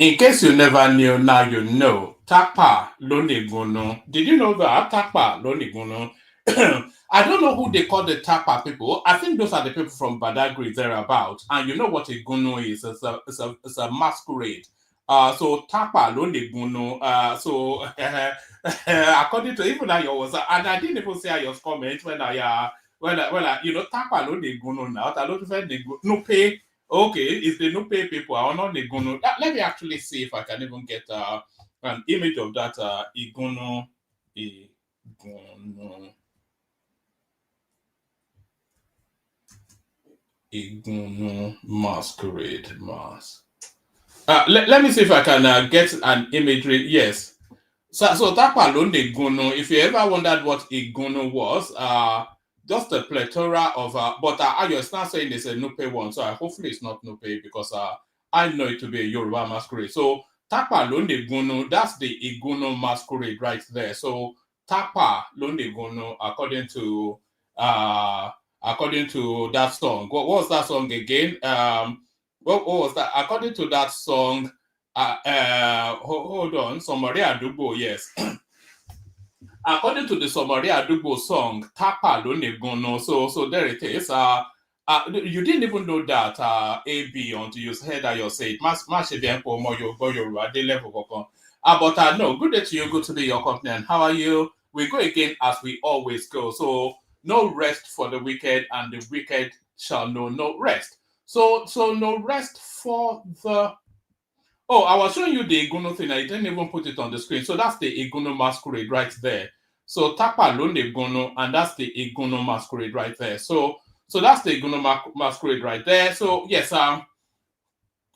In case you never knew, now you know. Tapa Lonigono. Did you know that? Tapa Lonigono. I don't know who they call the Tapa people. I think those are the people from Badagry thereabout. And you know what a Guno is? It's a masquerade. So Tapa Lonigono. So according to even I was, and I didn't even see your comment when Tapa Lonigono now. I don't know no pay. Okay, if they don't pay people, I not Igono. Let me actually see if I can even get an image of that Igono masquerade mask. Let me see if I can get an imagery. Yes. So Tapa alone Igono. If you ever wondered what Igono was, just a plethora of but you're not saying it's a Nupe one, so hopefully it's not Nupe because I know it to be a Yoruba masquerade. So Tapa Londe Gono, that's the Igono masquerade right there. So Tapa Londe Gono, according to that song. What was that song again? What was that? According to that song, hold on, Somaria Dubo, yes. According to the Somari Adubo song, Tapa Lonegono, so there it is. You didn't even know that AB until you heard that you say it. Mas more your level. But no, good day to you, good to be your company. And how are you? We go again as we always go. So no rest for the wicked, and the wicked shall know no rest. So no rest for the. Oh, I was showing you the Eguno thing. I didn't even put it on the screen. So that's the Eguno masquerade right there. So Tapa Lone Eguno, and that's the Eguno masquerade right there. So that's the Eguno masquerade right there. So yes,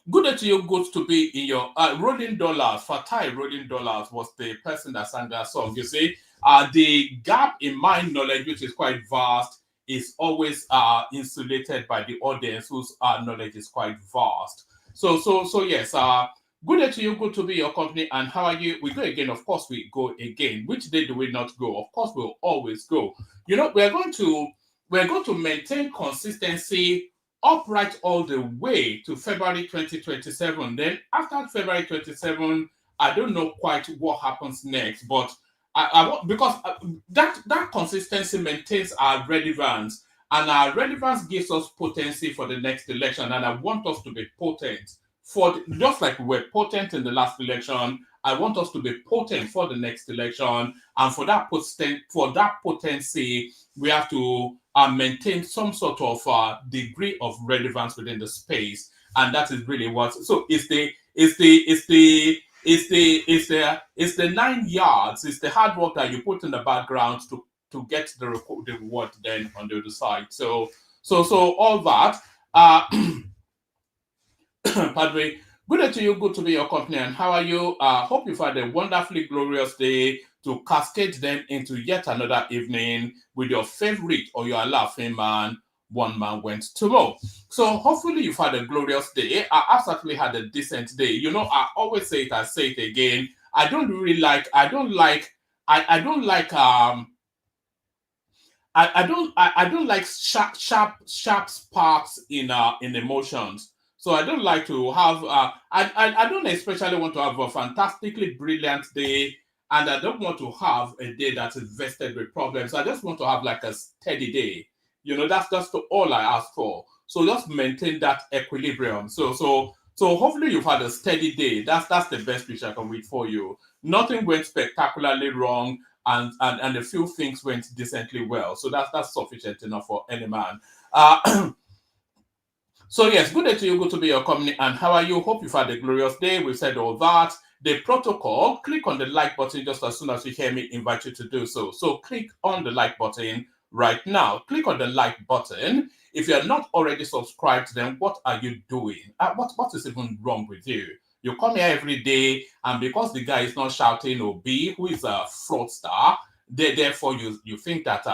good day to you. Good to be in your Rolling Dollars. Fatai Rolling Dollars was the person that sang that song. You see, the gap in my knowledge, which is quite vast, is always insulated by the audience whose knowledge is quite vast. So yes, good day to you, good to be your company, and how are you? We go again, of course we go again. Which day do we not go? Of course we'll always go. You know, we're going to maintain consistency upright all the way to February 2027. Then after February 27, I don't know quite what happens next, but I want because that consistency maintains our relevance, and our relevance gives us potency for the next election, and I want us to be potent just like we were potent in the last election. I want us to be potent for the next election, and for that potency, we have to maintain some sort of degree of relevance within the space, and that is really what. So it's the 9 yards. It's the hard work that you put in the background to get the reward then on the other side. So all that. Padre, good day to you, good to be your company, and how are you? Hope you've had a wonderfully glorious day to cascade them into yet another evening with your favorite or your laughing man. One man went to more. So hopefully you've had a glorious day. I absolutely had a decent day. You know, I always say it, I say it again. I don't like sharp sparks in emotions. So I don't like to have I don't especially want to have a fantastically brilliant day, and I don't want to have a day that is vested with problems. I just want to have like a steady day. You know, that's just all I ask for. So just maintain that equilibrium. So hopefully you've had a steady day. That's the best wish I can read for you. Nothing went spectacularly wrong, and a few things went decently well. So that's sufficient enough for any man. So yes, good day to you, good to be your company, and how are you? Hope you've had a glorious day. We've said all that. The protocol, click on the like button just as soon as you hear me invite you to do so. So click on the like button right now. Click on the like button. If you're not already subscribed, then what are you doing? What is even wrong with you? You come here every day, and because the guy is not shouting Obi, who is a fraudster, therefore you think that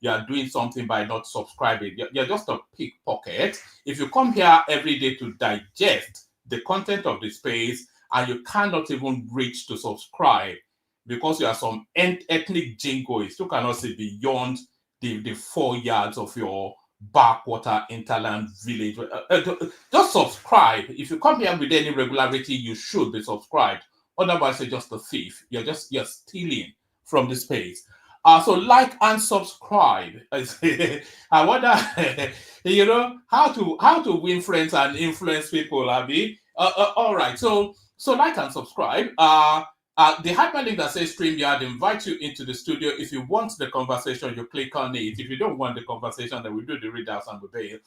you are doing something by not subscribing. You're just a pickpocket. If you come here every day to digest the content of the space and you cannot even reach to subscribe because you are some ethnic jingoist who cannot see beyond the 4 yards of your backwater hinterland village. Just subscribe. If you come here with any regularity, you should be subscribed. Otherwise, you're just a thief. You're stealing from the space. So like and subscribe. I wonder, how to win friends and influence people, Abby. All right. So like and subscribe. The hyperlink that says StreamYard invites you into the studio. If you want the conversation, you click on it. If you don't want the conversation, then we do the readouts and we bail.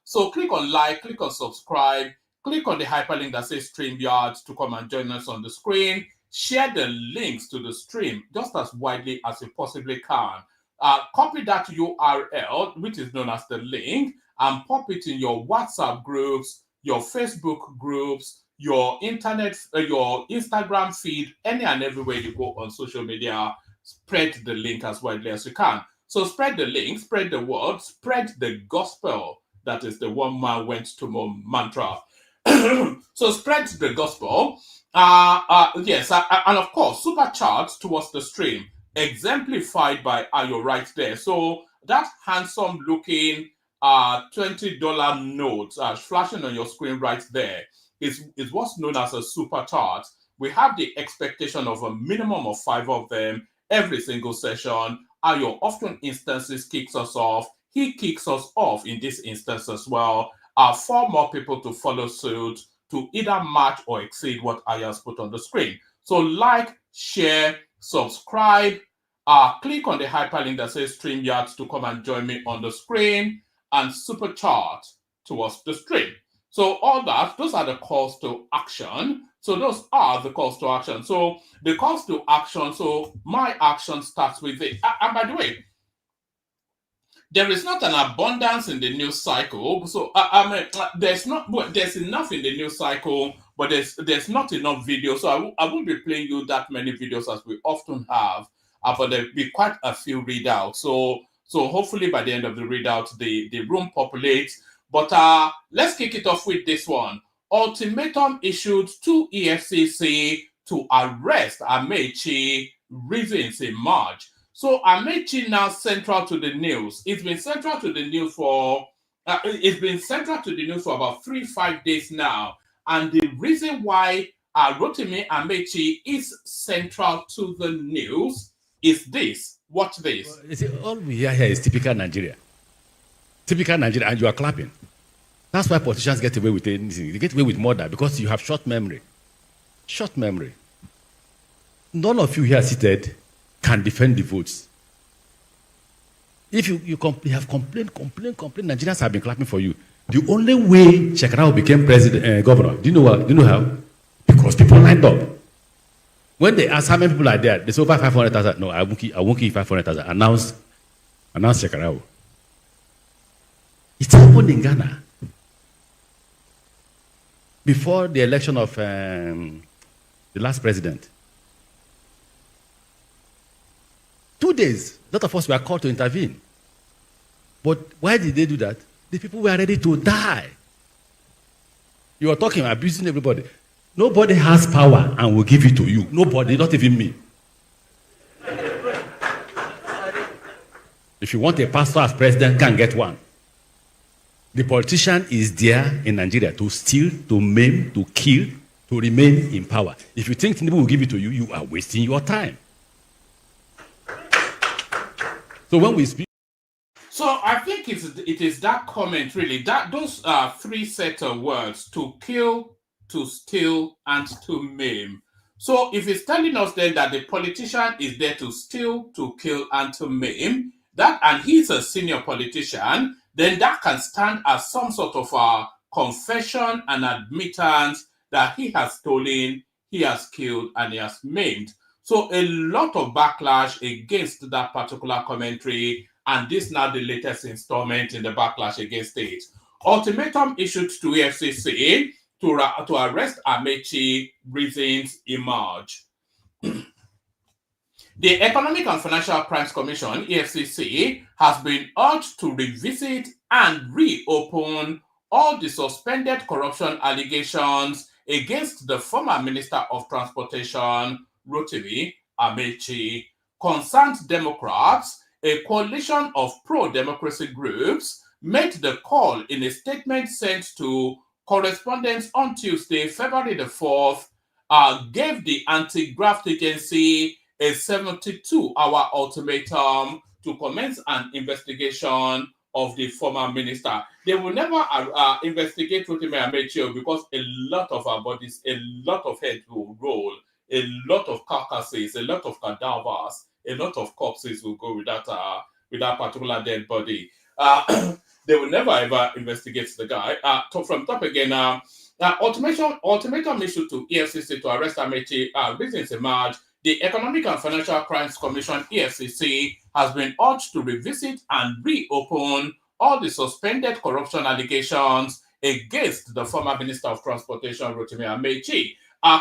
So click on like, click on subscribe, click on the hyperlink that says StreamYard to come and join us on the screen. Share the links to the stream just as widely as you possibly can. Copy that URL, which is known as the link, and pop it in your WhatsApp groups, your Facebook groups, your internet, your Instagram feed, any and everywhere you go on social media. Spread the link as widely as you can. So spread the link, spread the word, spread the gospel. That is the one man went to more mantra. So spread the gospel. Yes, and of course, supercharged towards the stream, exemplified by Ayo right there. So that handsome looking $20 note flashing on your screen right there is what's known as a supercharge. We have the expectation of a minimum of 5 of them every single session. Ayo often instances kicks us off. He kicks us off in this instance as well. 4 more people to follow suit to either match or exceed what Ayo has put on the screen. So like, share, subscribe, click on the hyperlink that says StreamYard to come and join me on the screen, and supercharge towards the stream. So all that, those are the calls to action. So those are the calls to action. So the calls to action, so my action starts with it. And by the way, there is not an abundance in the news cycle. So there's enough in the news cycle, but there's not enough video. So I won't be playing you that many videos as we often have, but there'll be quite a few readouts. So hopefully by the end of the readout, the room populates. But let's kick it off with this one. Ultimatum issued to EFCC to arrest Amaechi, reasons in March. So Amaechi now central to the news. It's been central to the news for about 3-5 days now. And the reason why Rotimi Amaechi is central to the news is this. Watch this. Well, you see, all we hear here is typical Nigeria. Typical Nigeria, and you are clapping. That's why politicians get away with anything. They get away with murder because you have short memory. Short memory. None of you here seated can defend the votes. If you have complained, Nigerians have been clapping for you. The only way Shekarau became governor, do you know how? Because people lined up. When they ask how many people are there, they say over 500,000. No, I won't keep 500,000. Announce Shekarau. It happened in Ghana. Before the election of the last president. 2 days, a lot of us were called to intervene. But why did they do that? The people were ready to die. You are talking, abusing everybody. Nobody has power and will give it to you. Nobody, not even me. If you want a pastor as president, can get one. The politician is there in Nigeria to steal, to maim, to kill, to remain in power. If you think Tinubu will give it to you, you are wasting your time. So when we speak, so I think it is that comment really, that those 3 sets of words: to kill, to steal, and to maim. So if it's telling us then that the politician is there to steal, to kill, and to maim, and he's a senior politician, then that can stand as some sort of a confession and admittance that he has stolen, he has killed, and he has maimed. So a lot of backlash against that particular commentary, and this now the latest installment in the backlash against it. Ultimatum issued to EFCC to arrest Amaechi, reasons emerge. The Economic and Financial Crimes Commission, EFCC, has been urged to revisit and reopen all the suspended corruption allegations against the former Minister of Transportation, Rotimi Amaechi. Concerned Democrats a coalition of pro-democracy groups made the call in a statement sent to correspondents on Tuesday, February the 4th, gave the anti-graft agency a 72-hour ultimatum to commence an investigation of the former minister. They will never investigate Rotimi Amechi because a lot of our bodies, a lot of heads will roll, a lot of carcasses, a lot of cadavers, a lot of corpses will go with that particular dead body. They will never ever investigate the guy. From top again, ultimatum issued to EFCC to arrest Amechi. Reasons emerge. The Economic and Financial Crimes Commission, EFCC, has been urged to revisit and reopen all the suspended corruption allegations against the former Minister of Transportation, Rotimi Amechi.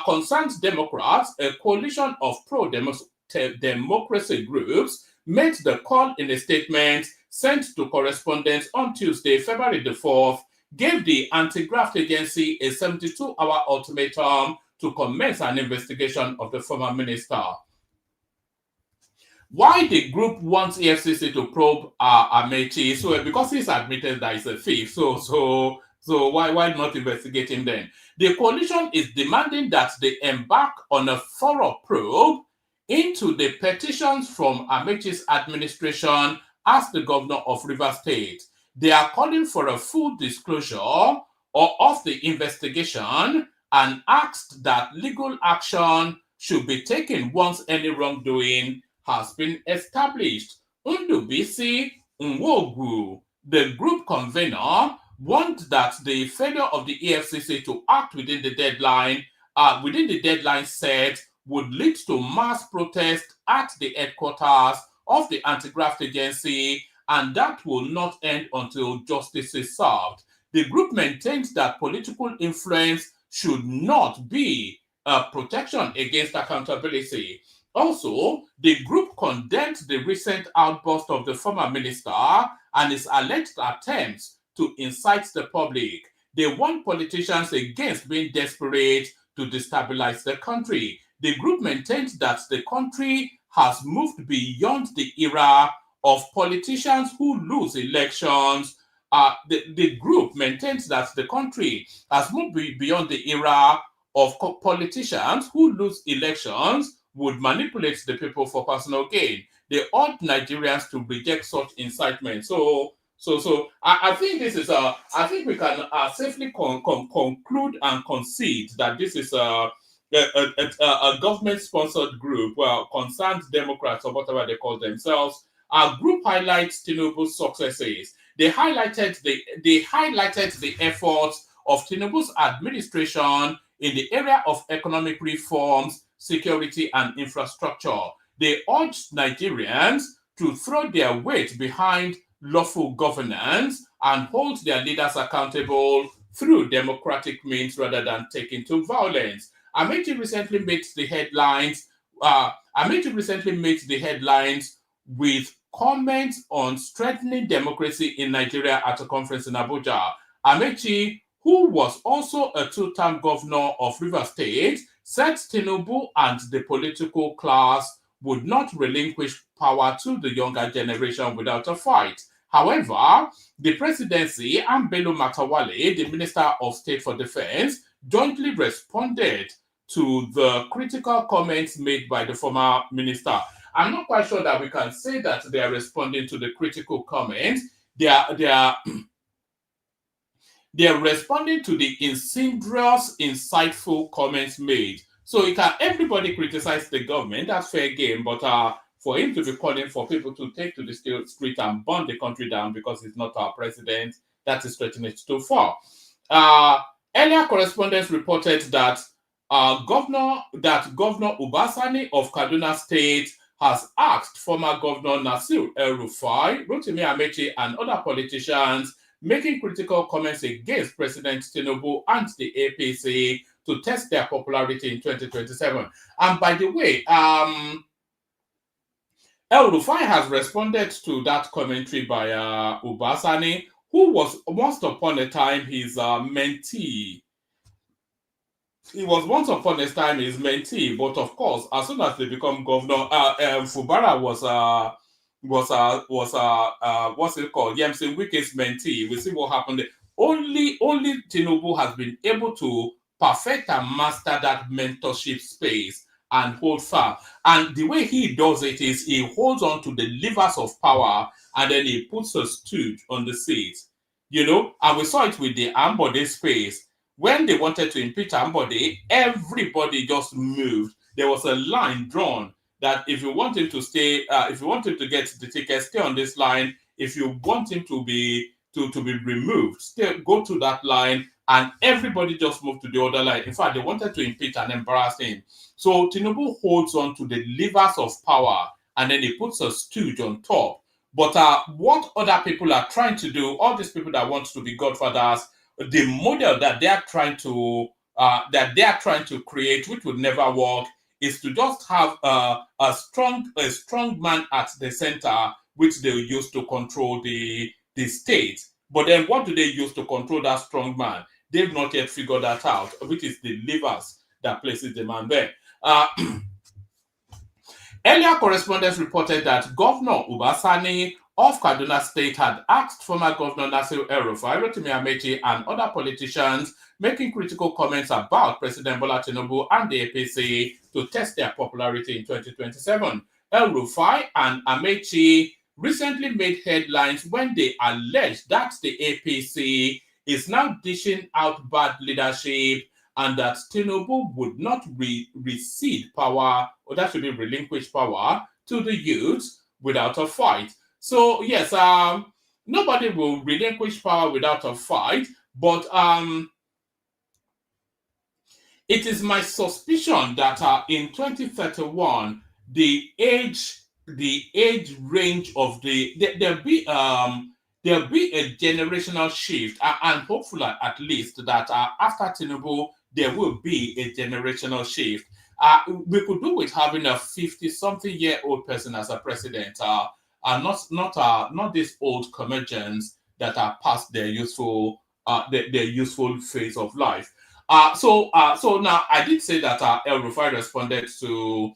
Concerned Democrats, a coalition of pro-democracy groups, made the call in a statement sent to correspondents on Tuesday, February the 4th, gave the anti-graft agency a 72-hour ultimatum to commence an investigation of the former minister. Why the group wants EFCC to probe Amechi? So because he's admitted that he's a thief, so why not investigate him then? The coalition is demanding that they embark on a thorough probe into the petitions from Amechi's administration as the governor of Rivers State. They are calling for a full disclosure of the investigation and asked that legal action should be taken once any wrongdoing has been established. Ndubisi Nwogu, the group convener, warned that the failure of the EFCC to act within the deadline set would lead to mass protest at the headquarters of the anti-graft agency, and that will not end until justice is served. The group maintains that political influence should not be a protection against accountability. Also, the group condemned the recent outburst of the former minister and his alleged attempts to incite the public. They warn politicians against being desperate to destabilize the country. The group maintains that the country has moved beyond the era of politicians who lose elections. The group maintains that the country has moved beyond the era of politicians who lose elections would manipulate the people for personal gain. They urge Nigerians to reject such incitement. So I think this is I think we can safely conclude and concede that this is a government-sponsored group, well, concerned Democrats or whatever they call themselves. Our group highlights Tinubu's successes. They highlighted the efforts of Tinubu's administration in the area of economic reforms, security, and infrastructure. They urged Nigerians to throw their weight behind lawful governance and hold their leaders accountable through democratic means rather than taking to violence. Amechi recently made the headlines with comments on strengthening democracy in Nigeria at a conference in Abuja. Amechi, who was also a two-term governor of Rivers State, said Tinubu and the political class would not relinquish power to the younger generation without a fight. However, the presidency and Bello Matawalle, the Minister of State for Defense, jointly responded to the critical comments made by the former minister. I'm not quite sure that we can say that they are responding to the critical comments. They are responding to the insidious, insightful comments made. So everybody criticize the government, that's fair game, but for him to be calling for people to take to the street and burn the country down because he's not our president, that is stretching it too far. Earlier correspondents reported that Governor Ubasani of Kaduna State has asked former Governor Nasir El-Rufai, Rotimi Amechi, and other politicians making critical comments against President Tinubu and the APC to test their popularity in 2027. And by the way, El-Rufai has responded to that commentary by Ubasani, who was once upon a time his mentee. He was once upon a time his mentee, but of course, as soon as they become governor, Fubara what's it called? Yemsin Wike's mentee. We see what happened there. Only Tinubu has been able to perfect and master that mentorship space and hold firm. And the way he does it is he holds on to the levers of power and then he puts a stooge on the seat. And we saw it with the Ambode space. When they wanted to impeach Ambode, everybody just moved. There was a line drawn that if you want him to stay, if you want him to get the ticket, stay on this line. If you want him to be removed, go to that line, and everybody just moved to the other line. In fact, they wanted to impeach and embarrass him. So Tinubu holds on to the levers of power, and then he puts a stooge on top. But what other people are trying to do, all these people that want to be godfathers, the model that they are trying to create, which would never work, is to just have a strong man at the center, which they use to control the state. But then what do they use to control that strong man? They've not yet figured that out, which is the levers that places the man there. Earlier correspondents reported that Governor Ubasani of Kaduna State had asked former Governor Nasir El-Rufai, Rotimi Amechi, and other politicians making critical comments about President Bola Tinubu and the APC to test their popularity in 2027. El-Rufai and Amechi recently made headlines when they alleged that the APC is now dishing out bad leadership and that Tinubu would not recede power, or that should be relinquish power to the youth without a fight. So yes, nobody will relinquish power without a fight, but it is my suspicion that in 2031, the age range of there'll be a generational shift, and hopefully at least that after Tinubu there will be a generational shift. We could do with having a 50-something-year-old person as a president, and not these old curmudgeons that are past their useful phase of life. So now I did say that El-Rufai responded to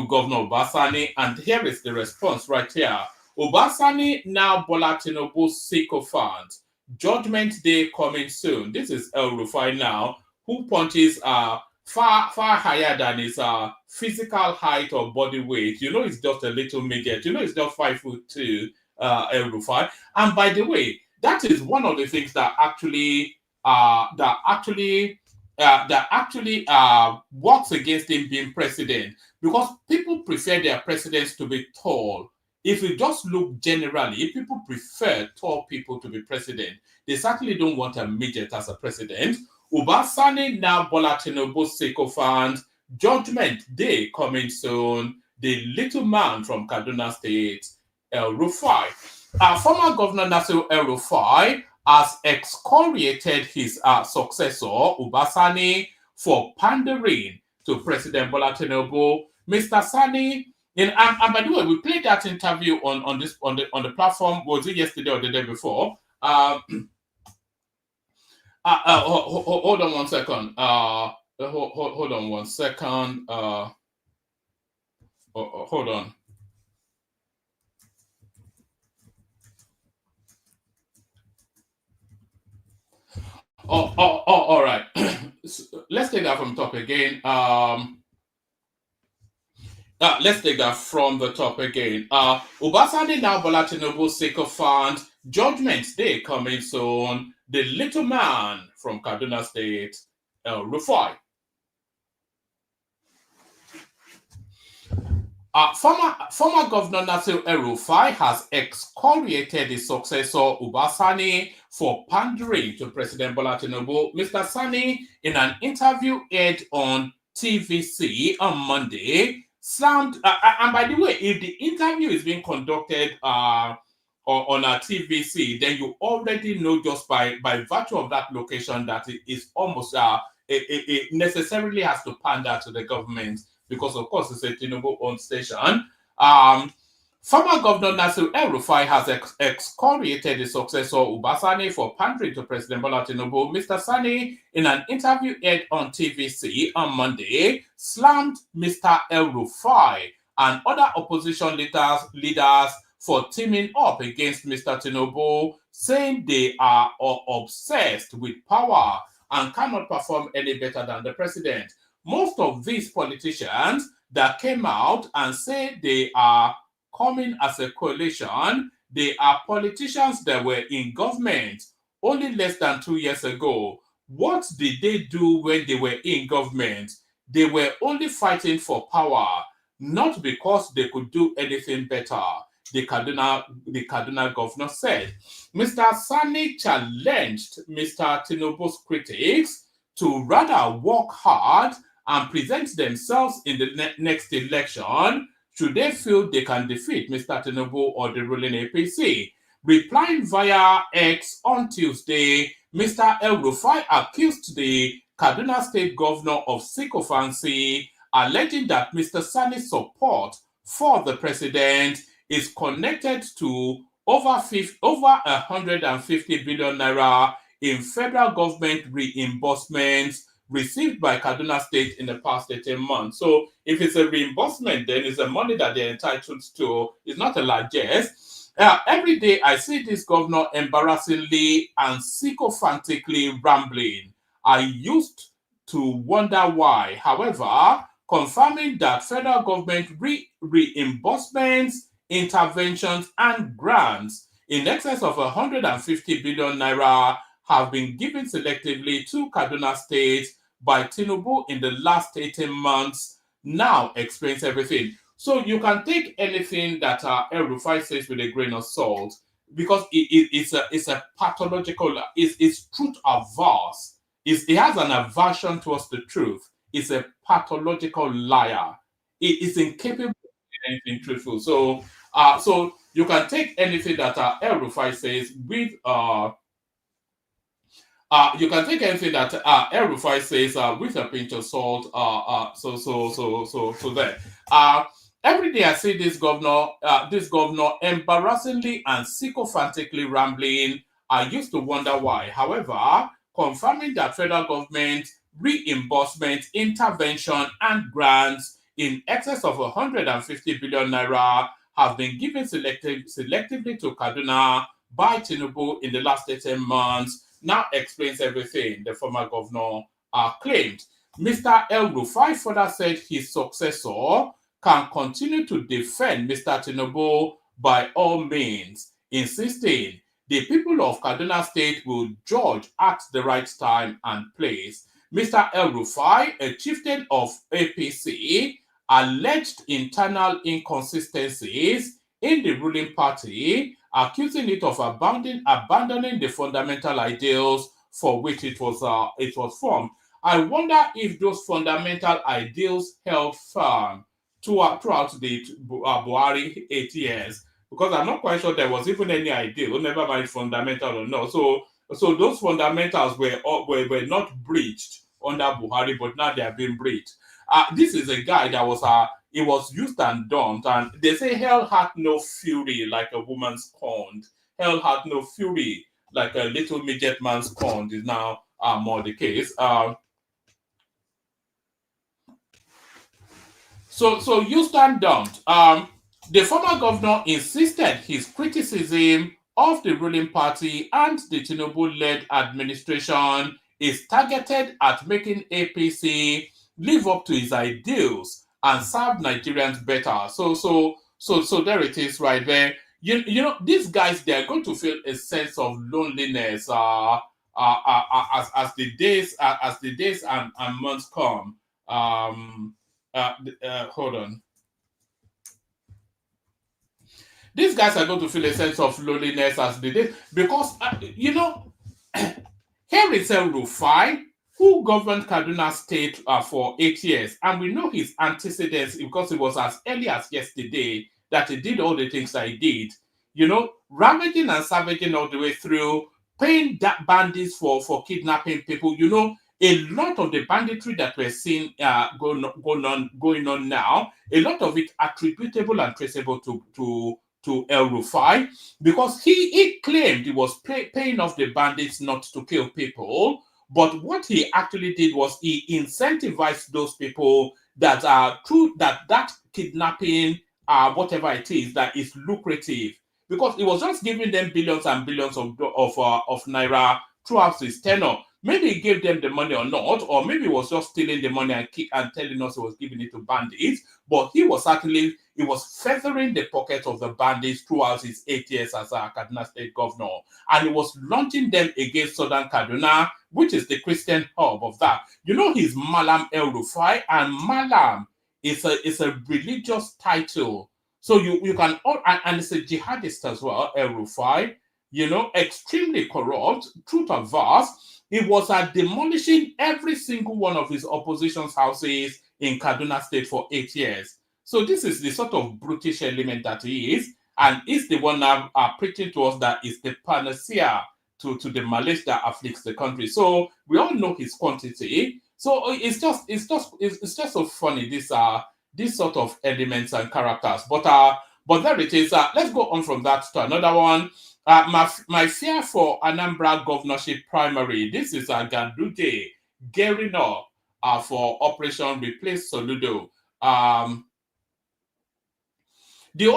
Governor Obasani, and here is the response right here. Obasani now Bola Tinubu sycophant. Judgment Day coming soon. This is El-Rufai now, who punches far higher than his physical height or body weight. He's just a little midget. He's just 5'2", El-Rufai. And by the way, that is one of the things that actually works against him being president, because people prefer their presidents to be tall. If you just look generally, people prefer tall people to be president. They certainly don't want a midget as a president. Ubasani now Bola Tinubu sycophant. Judgment Day coming soon. The little man from Kaduna State, El-Rufai. Former Governor Nasir El-Rufai has excoriated his successor, Ubasani, for pandering to President Bola Tinubu. Mr. Sani, and by the way, we played that interview on the platform. Was it yesterday or the day before? Hold on one second. Hold on one second. Hold on. All right. Let's take that from top again. Let's take that from the top again. Ubasani now Bola Tinubu sycophant. Judgment Day coming soon. The little man from Kaduna State, El-Rufai. Former Governor Nasir El-Rufai has excoriated his successor Ubasani for pandering to President Bola Tinubu. Mr. Sani, in an interview aired on TVC on Monday, slammed. And by the way, if the interview is being conducted on a TVC, then you already know just by virtue of that location that it is almost it necessarily has to pander to the government, because of course it's a Tinubu-owned station. Former Governor Nasir El-Rufai has excoriated his successor Ubasani for pandering to President Bola Tinubu. Mr. Sani, in an interview aired on TVC on Monday, slammed Mr. El-Rufai and other opposition leaders for teaming up against Mr. Tinubu, saying they are obsessed with power and cannot perform any better than the president. Most of these politicians that came out and say they are coming as a coalition, they are politicians that were in government only less than 2 years ago. What did they do when they were in government? They were only fighting for power, not because they could do anything better, the Kaduna governor said. Mr. Sani challenged Mr. Tinubu's critics to rather work hard and present themselves in the next election should they feel they can defeat Mr. Tinubu or the ruling APC. Replying via X on Tuesday, Mr. El-Rufai accused the Kaduna state governor of sycophancy, alleging that Mr. Sani's support for the president is connected to over 150 billion naira in federal government reimbursements received by Kaduna State in the past 18 months. So if it's a reimbursement, then it's the money that they're entitled to. It's not a largesse. Every day I see this governor embarrassingly and sycophantically rambling. I used to wonder why. However, confirming that federal government reimbursements, interventions, and grants in excess of 150 billion naira have been given selectively to Kaduna State by Tinubu in the last 18 months now explains everything. So you can take anything that El-Rufai says with a grain of salt because it's a pathological, it's truth averse. It has an aversion towards the truth. It's a pathological liar. It is incapable of anything truthful. So you can take anything that El-Rufai says with you can take anything that El-Rufai says with a pinch of salt. So there. Every day I see this governor embarrassingly and sycophantically rambling. I used to wonder why. However, confirming that federal government reimbursement, intervention, and grants in excess of 150 billion naira have been given selectively to Kaduna by Tinubu in the last 18 months now explains everything, the former governor claimed. Mr. El-Rufai further said his successor can continue to defend Mr. Tinubu by all means, insisting the people of Kaduna State will judge at the right time and place. Mr. El-Rufai, a chieftain of APC, alleged internal inconsistencies in the ruling party, accusing it of abandoning the fundamental ideals for which it was formed. I wonder if those fundamental ideals held firm throughout the Buhari 8 years, because I'm not quite sure there was even any ideal, never mind fundamental or not. So those fundamentals were not breached under Buhari, but now they have been breached. This is a guy that was it was used and done, and they say hell had no fury like a woman's scorned. Hell had no fury like a little midget man's scorned is now more the case. So used and done. The former governor insisted his criticism of the ruling party and the Tinubu-led administration is targeted at making APC live up to his ideals and serve Nigerians better. So there it is right there. You know, these guys, they are going to feel a sense of loneliness as the days and months come. Hold on. These guys are going to feel a sense of loneliness as the days, because you know, here is El-Rufai, who governed Kaduna State for 8 years, and we know his antecedents because it was as early as yesterday that he did all the things that he did. You know, ravaging and savaging all the way through, paying bandits for kidnapping people. You know, a lot of the banditry that we're seeing going on now, a lot of it attributable and traceable to El-Rufai, because he claimed he was paying off the bandits not to kill people. But what he actually did was he incentivized those people that through that kidnapping, whatever it is that is lucrative, because it was just giving them billions and billions of naira throughout his tenure. Maybe he gave them the money or not, or maybe he was just stealing the money and telling us he was giving it to bandits. But he was feathering the pockets of the bandits throughout his 8 years as a Kaduna State governor, and he was launching them against Southern Kaduna, which is the Christian hub of that. You know, he's Malam El Rufai, and Malam is a religious title. So you can, and it's a jihadist as well, El Rufai, you know, extremely corrupt, truth averse. He was demolishing every single one of his opposition's houses in Kaduna State for 8 years. So this is the sort of brutish element that he is, and is the one now preaching to us that is the panacea to the malaise that afflicts the country. So we all know his quantity. So it's just so funny, these sort of elements and characters. But there it is. Let's go on from that to another one. My fear for Anambra governorship primary. This is Ganduje gearing up for Operation Replace Soludo. The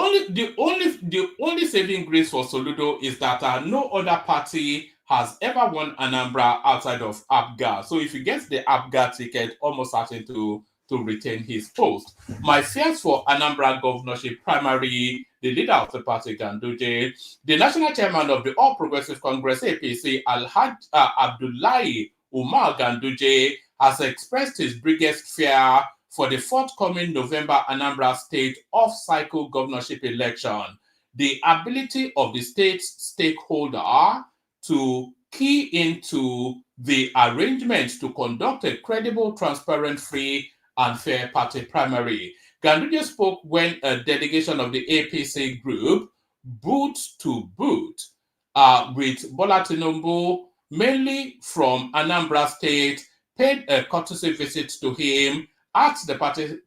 only saving grace for Soludo is that no other party has ever won Anambra outside of APGA. So if he gets the APGA ticket, almost certain to retain his post. My fears for Anambra governorship primary, the leader of the party, Ganduje, the national chairman of the All Progressive Congress, APC, Abdullahi Umar Ganduje, has expressed his biggest fear for the forthcoming November Anambra State off-cycle governorship election. The ability of the state stakeholder to key into the arrangements to conduct a credible, transparent, free, and fair party primary. Ganduje spoke when a delegation of the APC group, boot to boot, with Bola Tinubu, mainly from Anambra State, paid a courtesy visit to him at the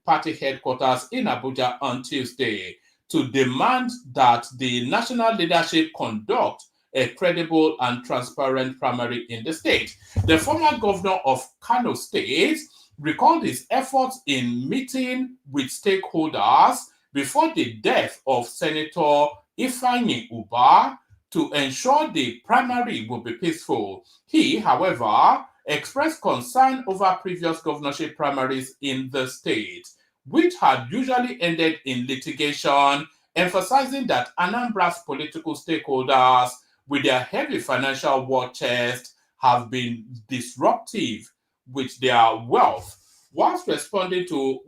party headquarters in Abuja on Tuesday to demand that the national leadership conduct a credible and transparent primary in the state. The former governor of Kano State recalled his efforts in meeting with stakeholders before the death of Senator Ifeanyi Ubah to ensure the primary will be peaceful. He, however, expressed concern over previous governorship primaries in the state, which had usually ended in litigation, emphasizing that Anambra's political stakeholders, with their heavy financial war chest, have been disruptive with their wealth. Whilst responding to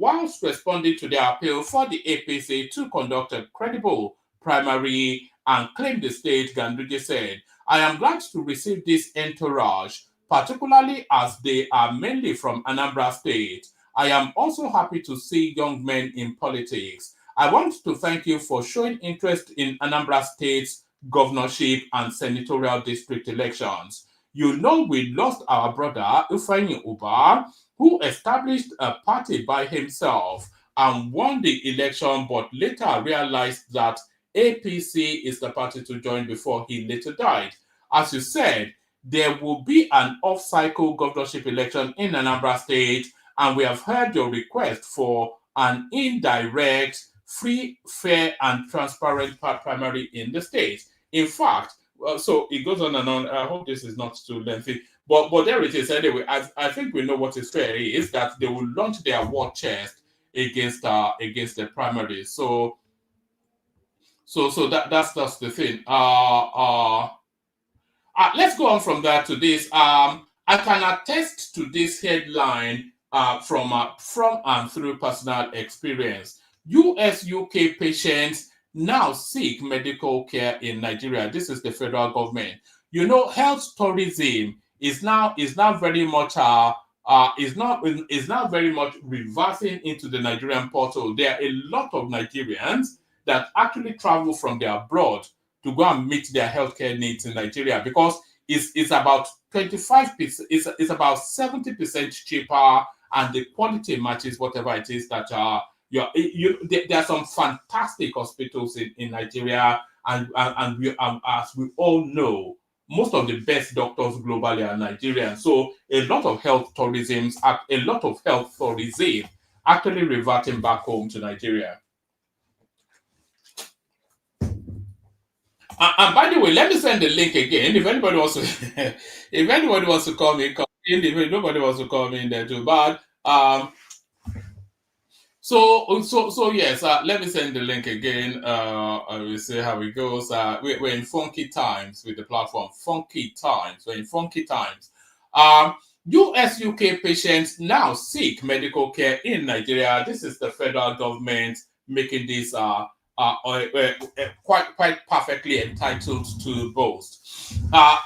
their appeal for the APC to conduct a credible primary and claim the state, Ganduje said, "I am glad to receive this entourage, particularly as they are mainly from Anambra State. I am also happy to see young men in politics. I want to thank you for showing interest in Anambra State's governorship and senatorial district elections. You know we lost our brother, Ifeanyi Ubah, who established a party by himself and won the election, but later realized that APC is the party to join before he later died. As you said, there will be an off-cycle governorship election in Anambra State, and we have heard your request for an indirect, free, fair, and transparent primary in the state. In fact, so it goes on and on. I hope this is not too lengthy, but there it is. Anyway, I think we know what is fair is that they will launch their war chest against the primaries. So that's the thing. Let's go on from that to this. I can attest to this headline from and through personal experience. US-UK patients now seek medical care in Nigeria. This is the federal government. You know, health tourism is now very much is now very much reversing into the Nigerian portal. There are a lot of Nigerians that actually travel from their abroad to go and meet their healthcare needs in Nigeria, because it's about 25%, it's about 70% cheaper, and the quality matches whatever it is that there are some fantastic hospitals in Nigeria, and as we all know, most of the best doctors globally are Nigerian. So a lot of health tourism actually reverting back home to Nigeria. And by the way, let me send the link again. If anybody wants to, if anybody wants to call me, call in. If nobody wants to call me in there too, but so yes. Let me send the link again. I will see how it goes. We're in funky times with the platform. Funky times. We're in funky times. US UK patients now seek medical care in Nigeria. This is the federal government making this quite perfectly entitled to boast.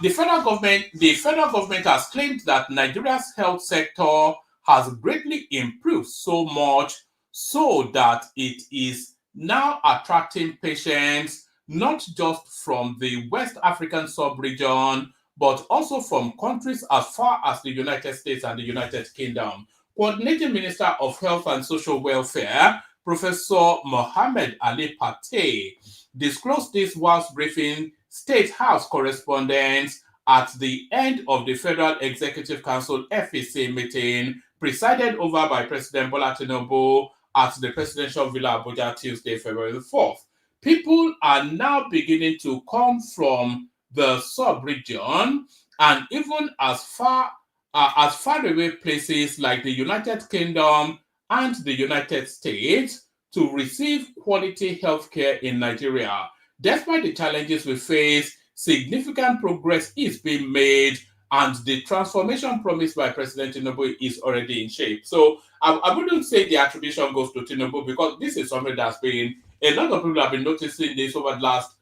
The federal government has claimed that Nigeria's health sector has greatly improved so much so that it is now attracting patients not just from the West African sub-region, but also from countries as far as the United States and the United Kingdom. Coordinating Minister of Health and Social Welfare, Professor Mohammed Ali Pateh, disclosed this whilst briefing State House correspondents at the end of the Federal Executive Council FEC meeting presided over by President Bola Tinubu at the Presidential Villa Abuja Tuesday, February the 4th. People are now beginning to come from the sub-region and even as far away places like the United Kingdom and the United States to receive quality healthcare in Nigeria. Despite the challenges we face, significant progress is being made and the transformation promised by President Tinubu is already in shape. So I wouldn't say the attribution goes to Tinubu because this is something that's been, a lot of people have been noticing this over the last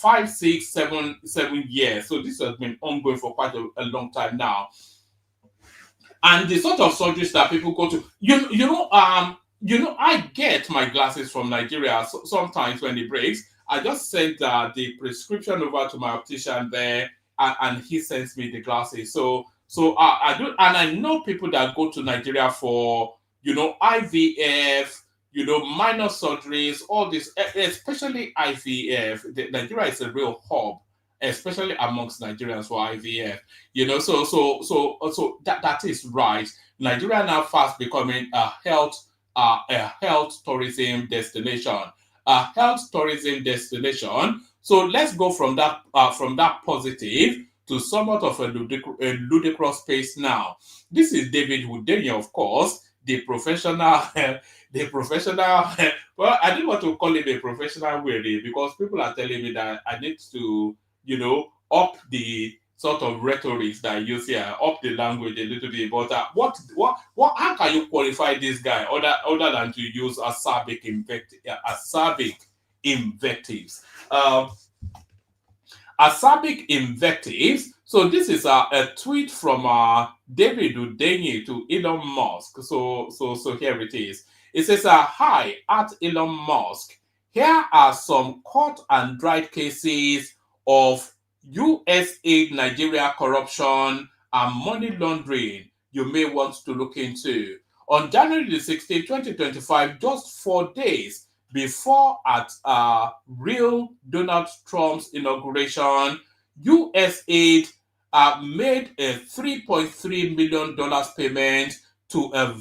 5, 6, 7 years. So this has been ongoing for quite a long time now. And the sort of surgeries that people go to, I get my glasses from Nigeria sometimes when it breaks. I just send the prescription over to my optician there, and he sends me the glasses. So I do, and I know people that go to Nigeria for IVF, minor surgeries, all this, especially IVF. Nigeria is a real hub, especially amongst Nigerians for IVF. So that is right. Nigeria now fast becoming a health tourism destination. A health tourism destination. So let's go from that positive to somewhat of a ludicrous space now. This is David Hundeyin, of course, the professional, well, I don't want to call him a professional really because people are telling me that I need to, up the sort of rhetoric that I use here, up the language a little bit. But how can you qualify this guy other than to use acerbic invectives? Acerbic invectives. So this is a tweet from David Hundeyin to Elon Musk. So here it is. It says, "Hi at Elon Musk. Here are some caught and dried cases of USAID Nigeria corruption and money laundering you may want to look into. On January the 16th, 2025, just 4 days before at real Donald Trump's inauguration, USAID made a $3.3 million payment to a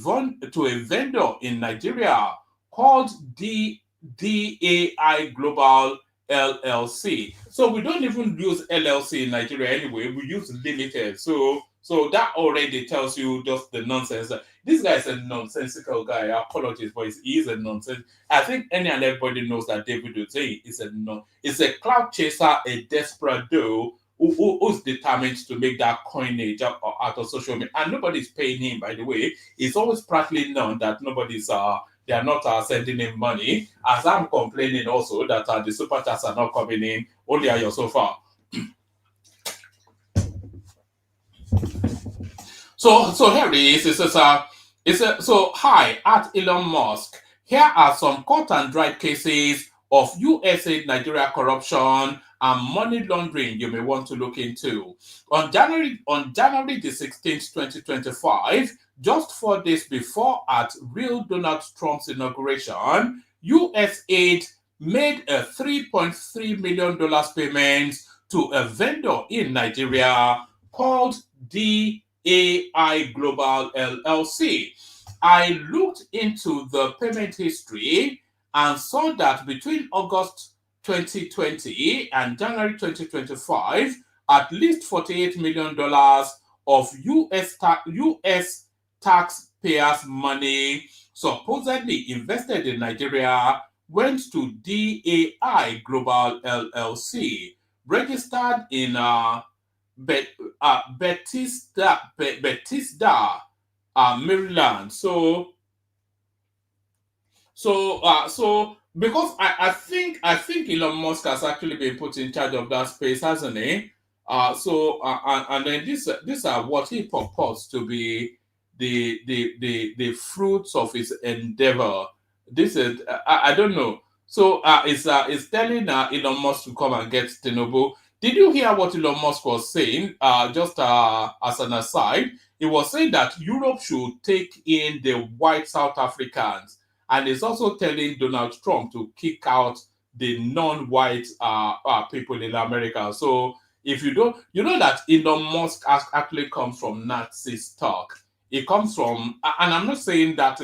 vendor in Nigeria called DAI Global LLC. So we don't even use LLC in Nigeria anyway. We use limited. So that already tells you just the nonsense. This guy is a nonsensical guy. Apologies, but he is a nonsense. I think any and everybody knows that David Hundeyin is a cloud chaser, a desperado who's determined to make that coinage out of social media. And nobody's paying him, by the way. It's always practically known that they are not sending him money. As I'm complaining also that the super chats are not coming in, only are your so far. So here it is. It says, so hi at Elon Musk. Here are some cut and dried cases of USAID Nigeria corruption and money laundering you may want to look into. On January the 16th, 2025, just 4 days before at real Donald Trump's inauguration, USAID made a $3.3 million payment to a vendor in Nigeria called DAI Global LLC. I looked into the payment history and saw that between August 2020 and January 2025, at least $48 million of US taxpayers' money supposedly invested in Nigeria went to DAI Global LLC, registered in Bethesda, Maryland. So because I think Elon Musk has actually been put in charge of that space, hasn't he? And then these are what he purports to be the fruits of his endeavor. This is I don't know. So it's telling Elon Musk to come and get Tinubu. Did you hear what Elon Musk was saying? Just as an aside, he was saying that Europe should take in the white South Africans, and he's also telling Donald Trump to kick out the non-white people in America. So if you don't, you know that Elon Musk actually comes from Nazi stock. It comes from, and I'm not saying that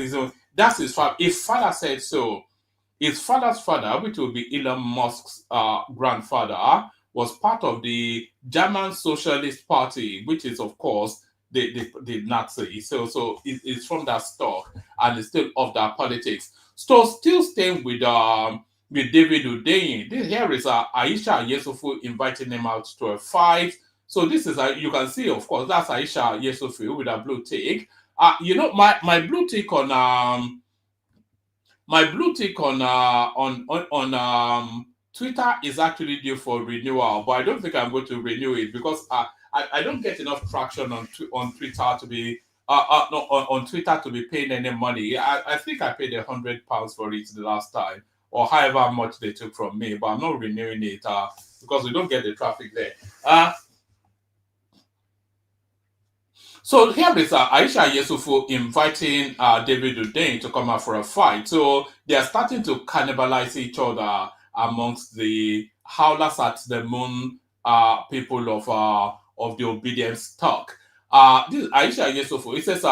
that's his father. His father said so. His father's father, which will be Elon Musk's grandfather, was part of the German Socialist Party, which is, of course, the Nazi. So it's from that stock, and it's still of that politics. So still staying with David Hundeyin. Here is Aisha YESUFU inviting him out to a fight. So this is you can see, of course, that's Aisha YESUFU with a blue tick. My blue tick on Twitter is actually due for renewal, but I don't think I'm going to renew it because I don't get enough traction on Twitter to be no, on Twitter to be paying any money. I think I paid £100 for it the last time, or however much they took from me, but I'm not renewing it because we don't get the traffic there. So here is Aisha YESUFU inviting David Hundeyin to come out for a fight. So they are starting to cannibalize each other amongst the howlers at the moon people of the obedience talk. This is Aisha YESUFU. It says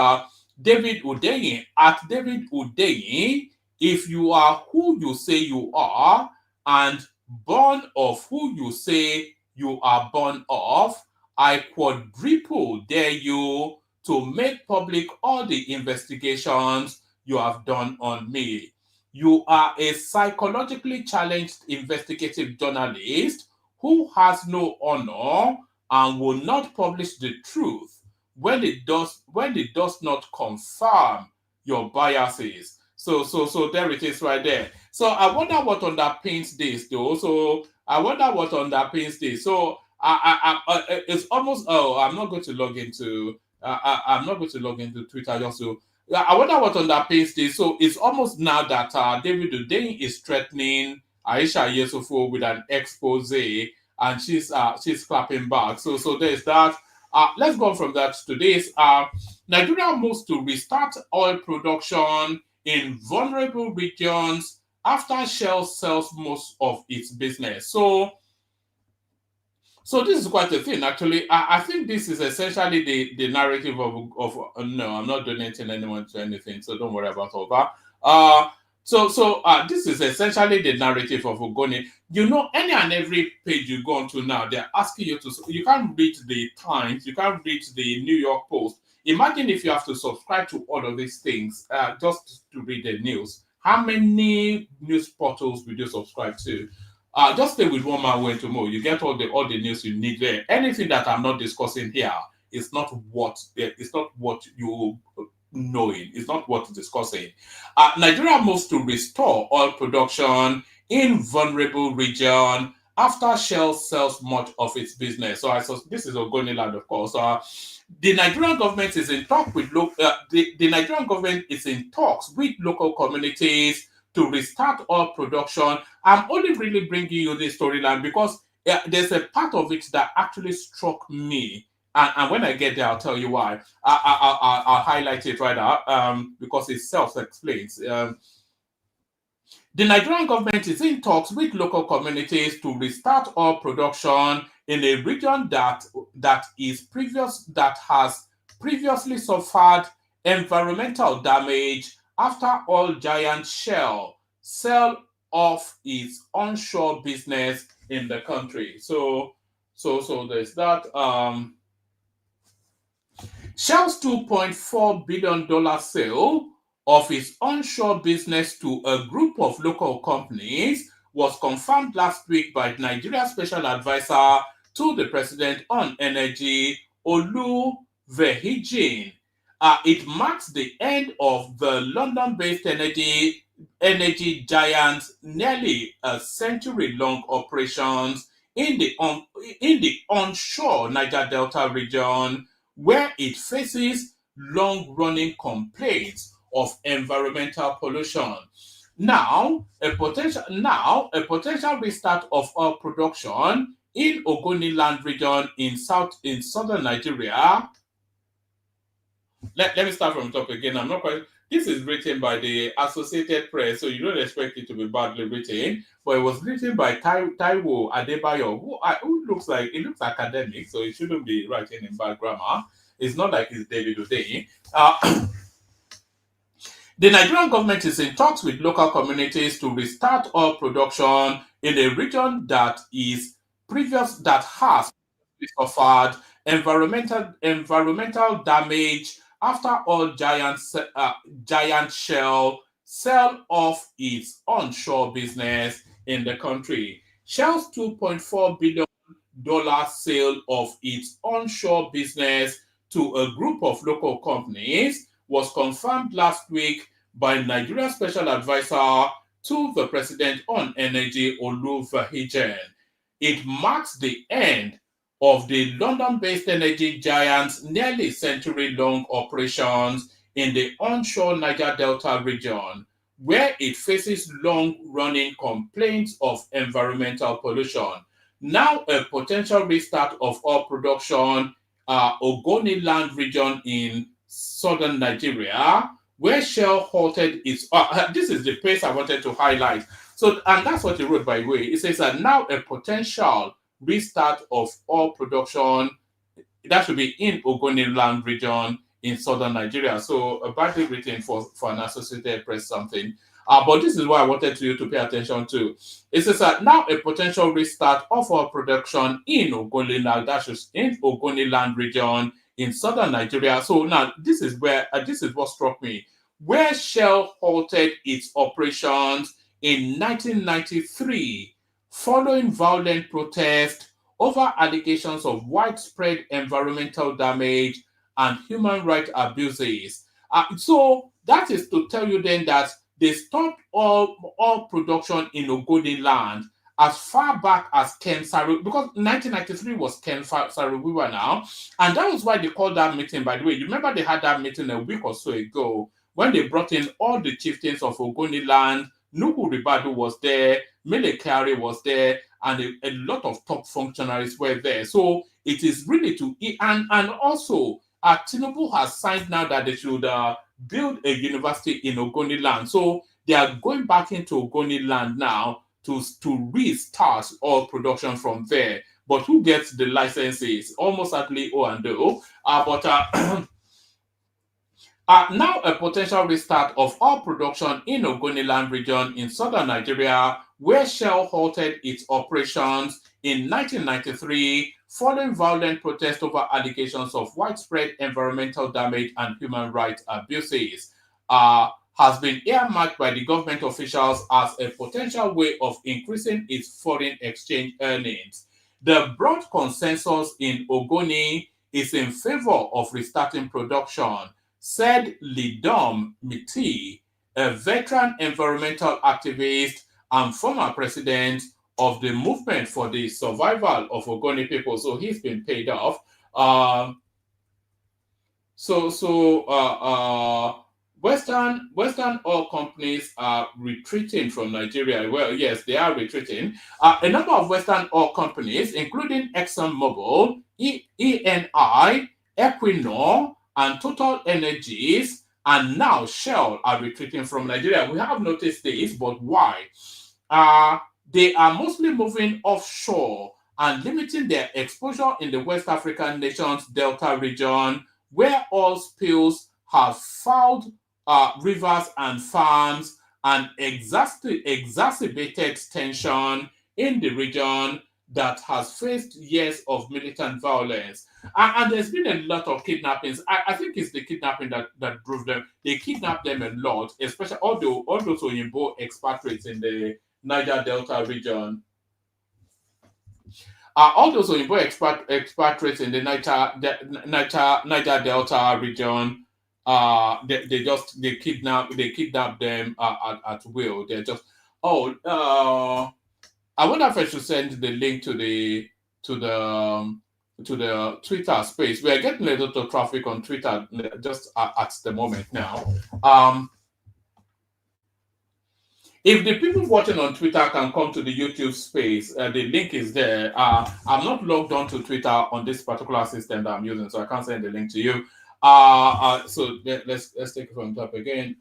David Hundeyin, at David Hundeyin, if you are who you say you are and born of who you say you are born of, I quadruple dare you to make public all the investigations you have done on me. You are a psychologically challenged investigative journalist who has no honor and will not publish the truth when it does not confirm your biases. So there it is right there. So I wonder what underpins this though. So I wonder what underpins this. So it's almost I'm not going to log into I'm not going to log into Twitter just to I wonder what underpins this. So it's almost now that David Hundeyin is threatening Aisha YESUFU with an expose, and she's clapping back. So there's that. Let's go from that to this. Nigeria moves to restart oil production in vulnerable regions after Shell sells most of its business. So this is quite a thing, actually. I think this is essentially the narrative of no, I'm not donating anyone to anything, so don't worry about all that. So this is essentially the narrative of Ogoni. You know, any and every page you go onto now, they're asking you to. You can't read the Times, you can't read the New York Post. Imagine if you have to subscribe to all of these things just to read the news. How many news portals would you subscribe to? Just stay with one man way tomorrow. You get all the news you need there. Anything that I'm not discussing here is not what you knowing. It's not worth discussing. Nigeria moves to restore oil production in vulnerable region after Shell sells much of its business. So this is Ogoni land, of course. The Nigerian government is in talk with the Nigerian government is in talks with local communities to restart oil production. I'm only really bringing you this storyline because there's a part of it that actually struck me. And when I get there, I'll tell you why. I'll highlight it right now because it self-explains. The Nigerian government is in talks with local communities to restart oil production in a region that has previously suffered environmental damage after oil giant Shell sell of its onshore business in the country. So there's that. Shell's $2.4 billion sale of its onshore business to a group of local companies was confirmed last week by Nigeria's special advisor to the president on energy, Oluvehijin. It marks the end of the London-based energy giant's nearly a century-long operations in the onshore Niger Delta region, where it faces long-running complaints of environmental pollution. Now, a potential restart of oil production in Ogoni land region in southern Nigeria. Let me start from the top again. I'm not quite. This is written by the Associated Press, so you don't expect it to be badly written. But it was written by Taiwo Adebayo, who looks academic, so it shouldn't be writing in bad grammar. It's not like it's David Odeyin. The Nigerian government is in talks with local communities to restart oil production in a region that has suffered environmental damage after oil giant Shell sell off its onshore business in the country. Shell's $2.4 billion sale of its onshore business to a group of local companies was confirmed last week by Nigeria's special advisor to the president on energy, Oluvehijin. It marks the end of the London-based energy giant's nearly century-long operations in the onshore Niger Delta region, where it faces long-running complaints of environmental pollution. Now, a potential restart of oil production, Ogoni land region in southern Nigeria, where Shell halted its. This is the place I wanted to highlight. So, and that's what he wrote, by the way. It says that now a potential restart of oil production that should be in Ogoni land region in southern Nigeria. So, badly written for an Associated Press something. But this is what I wanted you to pay attention to. It says that now a potential restart of oil production in Ogoni land, that is in Ogoni land region in southern Nigeria. So now this is what struck me. Where Shell halted its operations in 1993 following violent protest over allegations of widespread environmental damage and human rights abuses. So that is to tell you then that they stopped all production in Ogoni land as far back as Ken Saru, because 1993 was Ken Saruwiwa now, and that was why they called that meeting. By the way, you remember they had that meeting a week or so ago when they brought in all the chieftains of Ogoni land. Nuhu Ribadu was there, Mele Kyari was there, and a lot of top functionaries were there. So it is really and also Tinubu has signed now that they should build a university in Ogoni land. So they are going back into Ogoni land now to restart all production from there. But who gets the licenses? Almost certainly O&O. Now a potential restart of all production in Ogoni land region in southern Nigeria, where Shell halted its operations in 1993 following violent protests over allegations of widespread environmental damage and human rights abuses, has been earmarked by the government officials as a potential way of increasing its foreign exchange earnings. The broad consensus in Ogoni is in favor of restarting production, said Lidom Miti, a veteran environmental activist and former president of the movement for the survival of Ogoni people. So he's been paid off. Western oil companies are retreating from Nigeria. Well, yes, they are retreating. A number of Western oil companies, including ExxonMobil, ENI, Equinor, and Total Energies, and now Shell are retreating from Nigeria. We have noticed this, but why? They are mostly moving offshore and limiting their exposure in the West African nation's Delta region, where oil spills have fouled rivers and farms and exacerbated tension in the region that has faced years of militant violence. And there's been a lot of kidnappings. I think it's the kidnapping that drove them. They kidnapped them a lot, especially all those Oyinbo expatriates in the Niger Delta region. All those Oyinbo expatriates in the Niger Delta region, they kidnap them at will. They're just I wonder if I should send the link to the Twitter space. We are getting a lot of traffic on Twitter just at the moment now. If the people watching on Twitter can come to the YouTube space, the link is there. I'm not logged on to Twitter on this particular system that I'm using, so I can't send the link to you. So let's take it from the top again.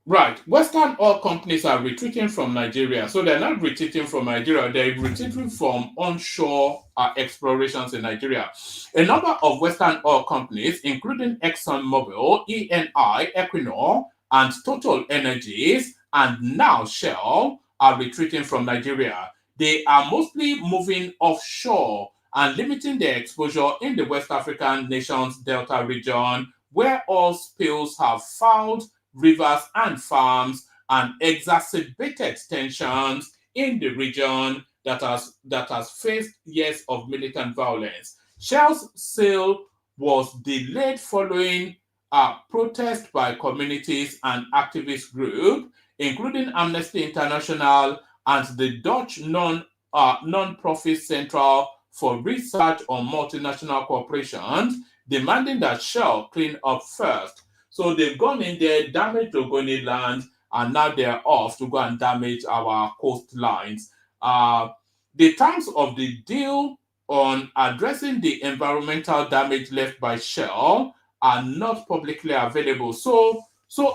Right. Western oil companies are retreating from Nigeria. So they're not retreating from Nigeria, they're retreating from onshore explorations in Nigeria. A number of Western oil companies, including ExxonMobil, ENI, Equinor, and Total Energies, and now Shell, are retreating from Nigeria. They are mostly moving offshore and limiting their exposure in the West African nation's Delta region, where oil spills have fouled rivers and farms and exacerbated tensions in the region that has faced years of militant violence. Shell's sale was delayed following a protest by communities and activist groups, including Amnesty International and the Dutch non-profit Central for Research on Multinational Corporations, demanding that Shell clean up first. So they've gone in there, damaged Ogoni land, and now they're off to go and damage our coastlines. The terms of the deal on addressing the environmental damage left by Shell are not publicly available. So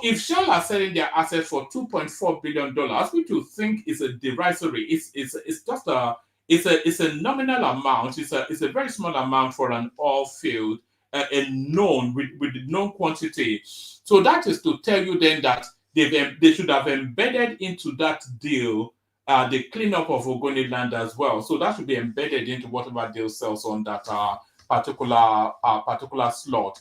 if Shell are selling their assets for $2.4 billion, which you think is a derisory, it's just a nominal amount. It's a very small amount for an oil field. A known with the known quantity. So that is to tell you then that they should have embedded into that deal the cleanup of Ogoni land as well. So that should be embedded into whatever deal sells on that particular slot.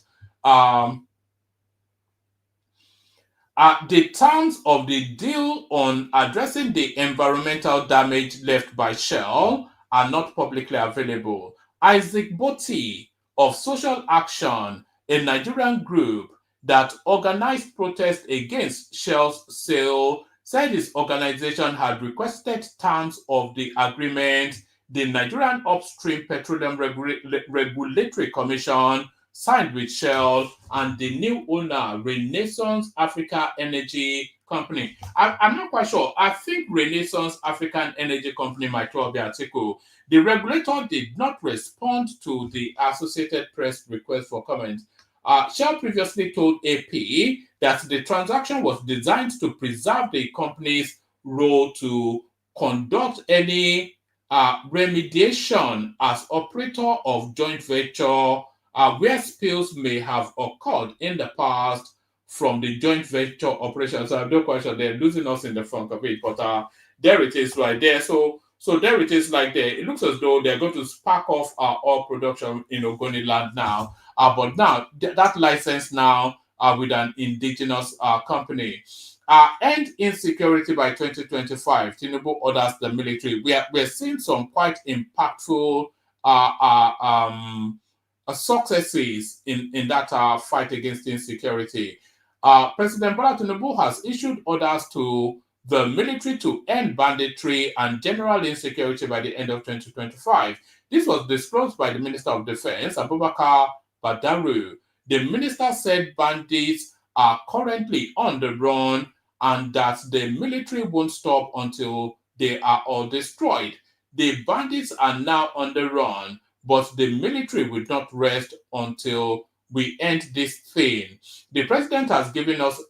The terms of the deal on addressing the environmental damage left by Shell are not publicly available. Isaac Botti of Social Action, a Nigerian group that organized protests against Shell's sale, said his organization had requested terms of the agreement the Nigerian Upstream Petroleum Regulatory Commission signed with Shell and the new owner, Renaissance Africa Energy Company. I'm not quite sure. I think Renaissance African Energy Company might well be Atiku. The regulator did not respond to the Associated Press request for comment. Shell previously told AP that the transaction was designed to preserve the company's role to conduct any remediation as operator of joint venture where spills may have occurred in the past from the joint venture operations. So I have no question, they're losing us in the front of it, but there it is right there. So there it is like there. It looks as though they're going to spark off our oil production in Ogoni land now. But now, that license now with an indigenous company. End insecurity by 2025. Tinubu orders the military. We're seeing some quite impactful successes in that fight against insecurity. President Bola Tinubu has issued orders to the military to end banditry and general insecurity by the end of 2025. This was disclosed by the Minister of Defense, Abubakar Badaru. The minister said bandits are currently on the run and that the military won't stop until they are all destroyed. The bandits are now on the run, but the military will not rest until we end this thing. The president has given us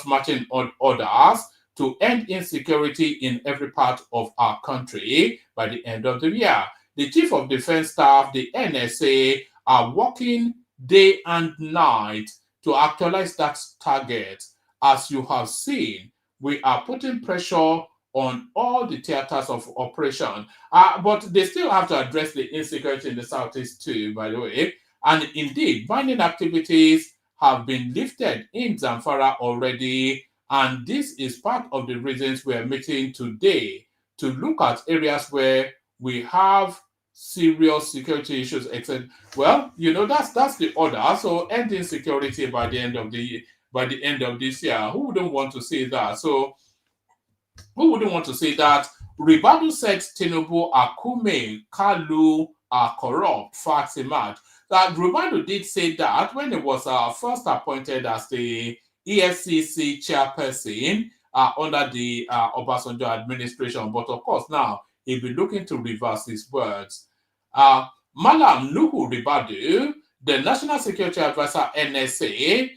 marching orders to end insecurity in every part of our country by the end of the year. The Chief of Defense Staff, the NSA, are working day and night to actualize that target. As you have seen, we are putting pressure on all the theaters of operation. But they still have to address the insecurity in the Southeast too, by the way. And indeed, mining activities have been lifted in Zamfara already. And this is part of the reasons we're meeting today to look at areas where we have serious security issues, except, well, that's the order. So end insecurity by the end of this year. Who wouldn't want to see that? So who wouldn't want to say that? Ribadu said Tinubu, Akume, Kalu are corrupt. Facts emerge. That Ribadu did say that when he was first appointed as the EFCC chairperson under the Obasanjo administration. But of course, now he'll be looking to reverse his words. Malam Nuhu Ribadu, the National Security Advisor NSA,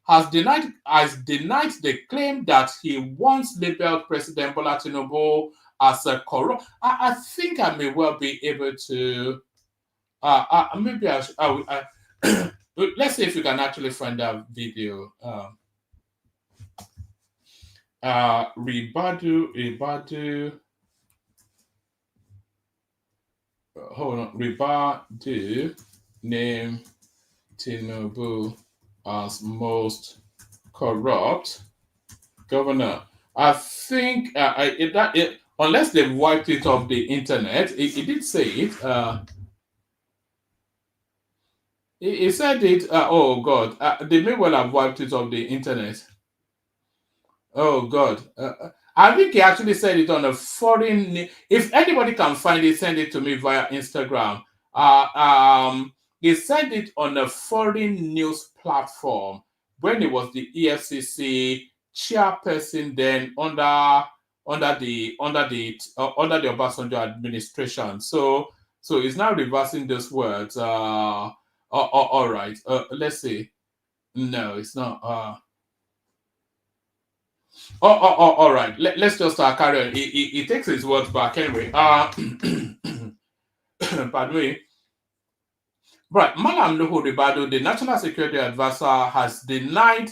has denied the claim that he once labeled President Bola Tinubu as a corrupt. I think I may well be able to. Maybe let's see if we can actually find that video. Ribadu. Hold on. Ribadu name Tinubu as most corrupt governor. I think unless they've wiped it off the internet, it did say it. He said it. Oh God, they may well have wiped it off the internet. Oh God, I think he actually said it on a foreign. If anybody can find it, send it to me via Instagram. He said it on a foreign news platform when he was the EFCC chairperson then under the Obasanjo administration. So he's now reversing those words. All right. Let's see. No, it's not. All right. Let's just carry on. He takes his words back anyway. Pardon me. Right, Malam Nuhu Ribadu, the National Security Advisor, has denied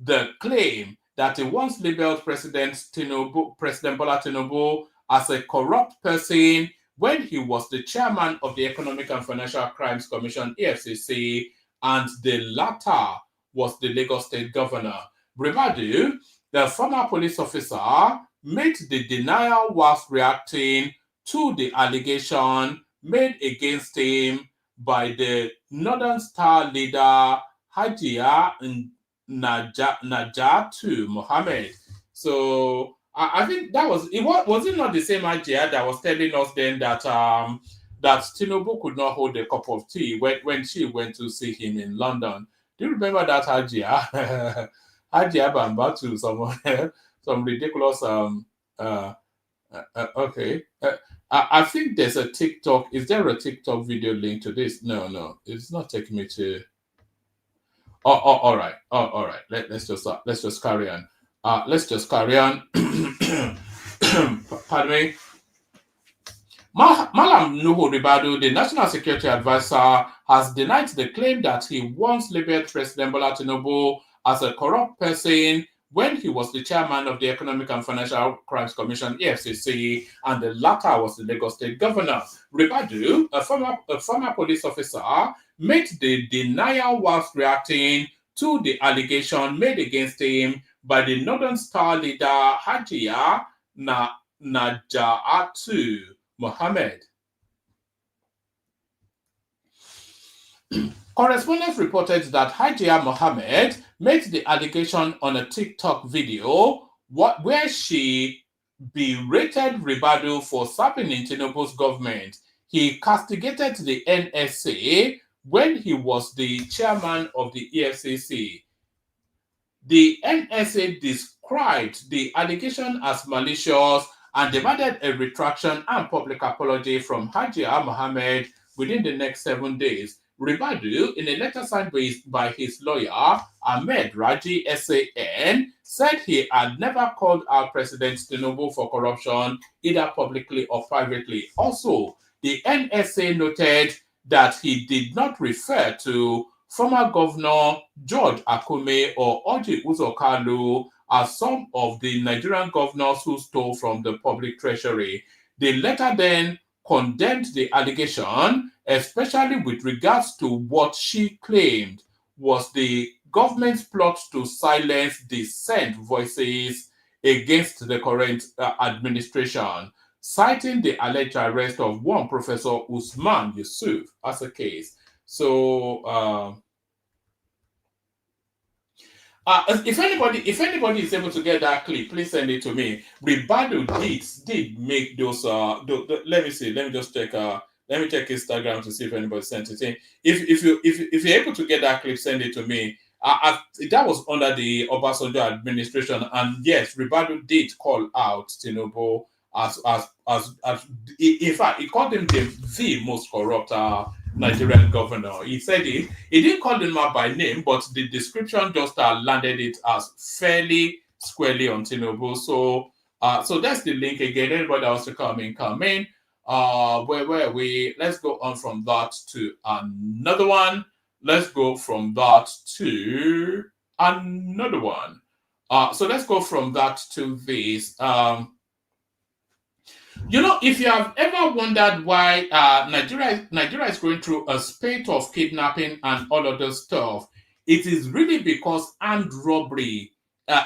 the claim that he once labeled President Bola Tinubu as a corrupt person when he was the chairman of the Economic and Financial Crimes Commission, EFCC, and the latter was the Lagos State Governor. Ribadu, the former police officer, made the denial whilst reacting to the allegation made against him by the Northern Star leader Hajia Najatu Mohammed. So I think that was it not the same Hajia that was telling us then that that Tinubu could not hold a cup of tea when she went to see him in London. Do you remember that Hajia? Hajia Bambatu, some ridiculous okay. I think there's a TikTok. Is there a TikTok video link to this? No, it's not taking me to. All right. Let's just carry on. Pardon me. Malam Nuhu Ribadu, the National Security Advisor, has denied the claim that he once labeled President Bola Tinubu as a corrupt person when he was the chairman of the Economic and Financial Crimes Commission, EFCC, and the latter was the Lagos State Governor. Ribadu, a former police officer, made the denial whilst reacting to the allegation made against him by the Northern Star leader Hajia Najatu Mohammed. Correspondents reported that Hajia Mohammed made the allegation on a TikTok video where she berated Ribadu for serving in Tinubu's government. He castigated the NSA when he was the chairman of the EFCC. The NSA described the allegation as malicious and demanded a retraction and public apology from Hajia Mohammed within the next 7 days. Ribadu, in a letter signed by his lawyer, Ahmed Raji SAN, said he had never called out President Tinubu for corruption, either publicly or privately. Also, the NSA noted that he did not refer to former Governor George Akume or Orji Uzor Kalu as some of the Nigerian governors who stole from the public treasury. The letter then condemned the allegation, especially with regards to what she claimed was the government's plot to silence dissent voices against the current administration, citing the alleged arrest of one Professor Usman Yusuf as a case. So, if anybody is able to get that clip, please send it to me. Ribado did make those. Let me see. Let me just check. Let me check Instagram to see if anybody sent it in. If you're able to get that clip, send it to me. That was under the Obasanjo administration, and yes, Ribado did call out Tinubu as in fact, he called him the most corrupt Nigerian governor. He said it. He didn't call him out by name, but the description just landed it as fairly squarely on Tinubu. So, so that's the link again. Anybody else to come in, come in. Where we let's go on from that to another one. Let's go from that to another one. So let's go from that to this. You know, if you have ever wondered why Nigeria is going through a spate of kidnapping and all of this stuff, it is really because armed robbery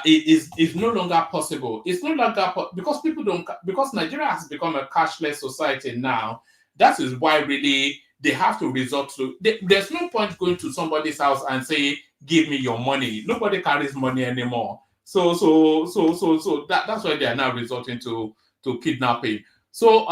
is no longer possible. It's no longer because people don't, because Nigeria has become a cashless society now. That is why really they have to resort to. There's no point going to somebody's house and say, "Give me your money." Nobody carries money anymore. So that's why they are now resorting to kidnapping. So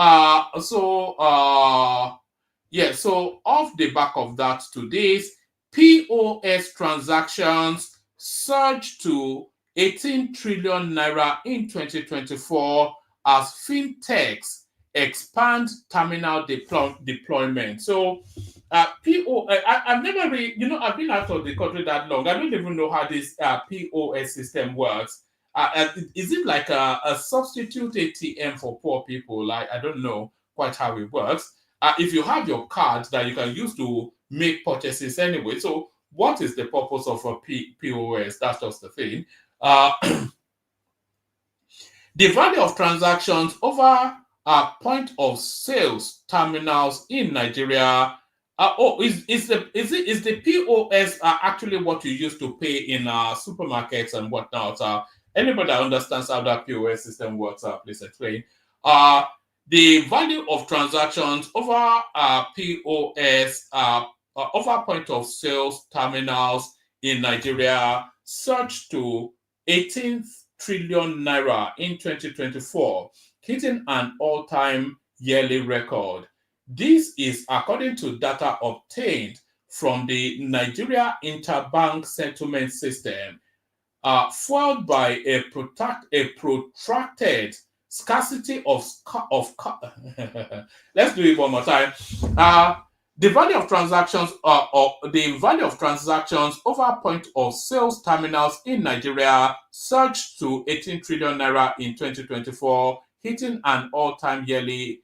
yeah, so off the back of that, today's POS transactions surged to 18 trillion naira in 2024 as fintechs expand terminal deployment. So I've never really, I've been out of the country that long. I don't even know how this POS system works. Is it like a substitute ATM for poor people? I don't know quite how it works. If you have your card that you can use to make purchases anyway, so what is the purpose of a POS? That's just the thing. The value of transactions over point of sales terminals in Nigeria. Is the POS actually what you use to pay in supermarkets and whatnot? Anybody that understands how that POS system works, please explain. The value of transactions over POS, over point of sales terminals in Nigeria surged to 18 trillion naira in 2024, hitting an all-time yearly record. This is according to data obtained from the Nigeria Interbank Settlement System, fueled by a protracted scarcity of let's do it one more time. The value of transactions over point of sales terminals in Nigeria surged to 18 trillion naira in 2024, hitting an all-time yearly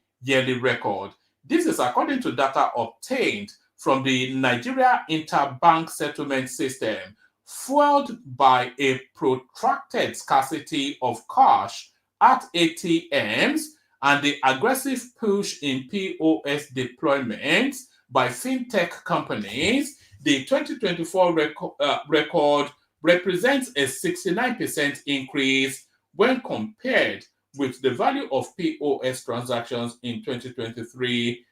record. This is according to data obtained from the Nigeria Interbank Settlement System, fueled by a protracted scarcity of cash at ATMs and the aggressive push in POS deployments by fintech companies. The 2024 record represents a 69% increase when compared with the value of POS transactions in 2023,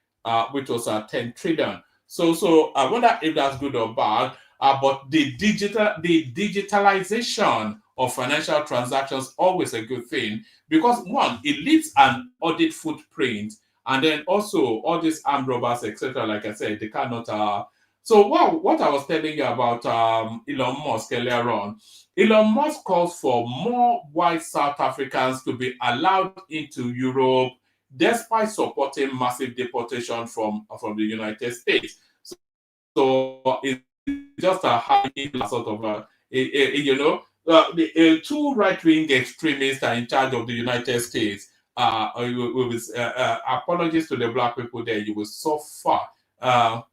which was 10 trillion. So I wonder if that's good or bad. But the digitalization of financial transactions always a good thing, because one, it leaves an audit footprint, and then also all these armed robbers, etc. Like I said, they cannot. So what I was telling you about Elon Musk earlier on, Elon Musk calls for more white South Africans to be allowed into Europe, despite supporting massive deportation from the United States. So it's just a high sort of the two right-wing extremists are in charge of the United States. With apologies to the black people there, you will suffer Elon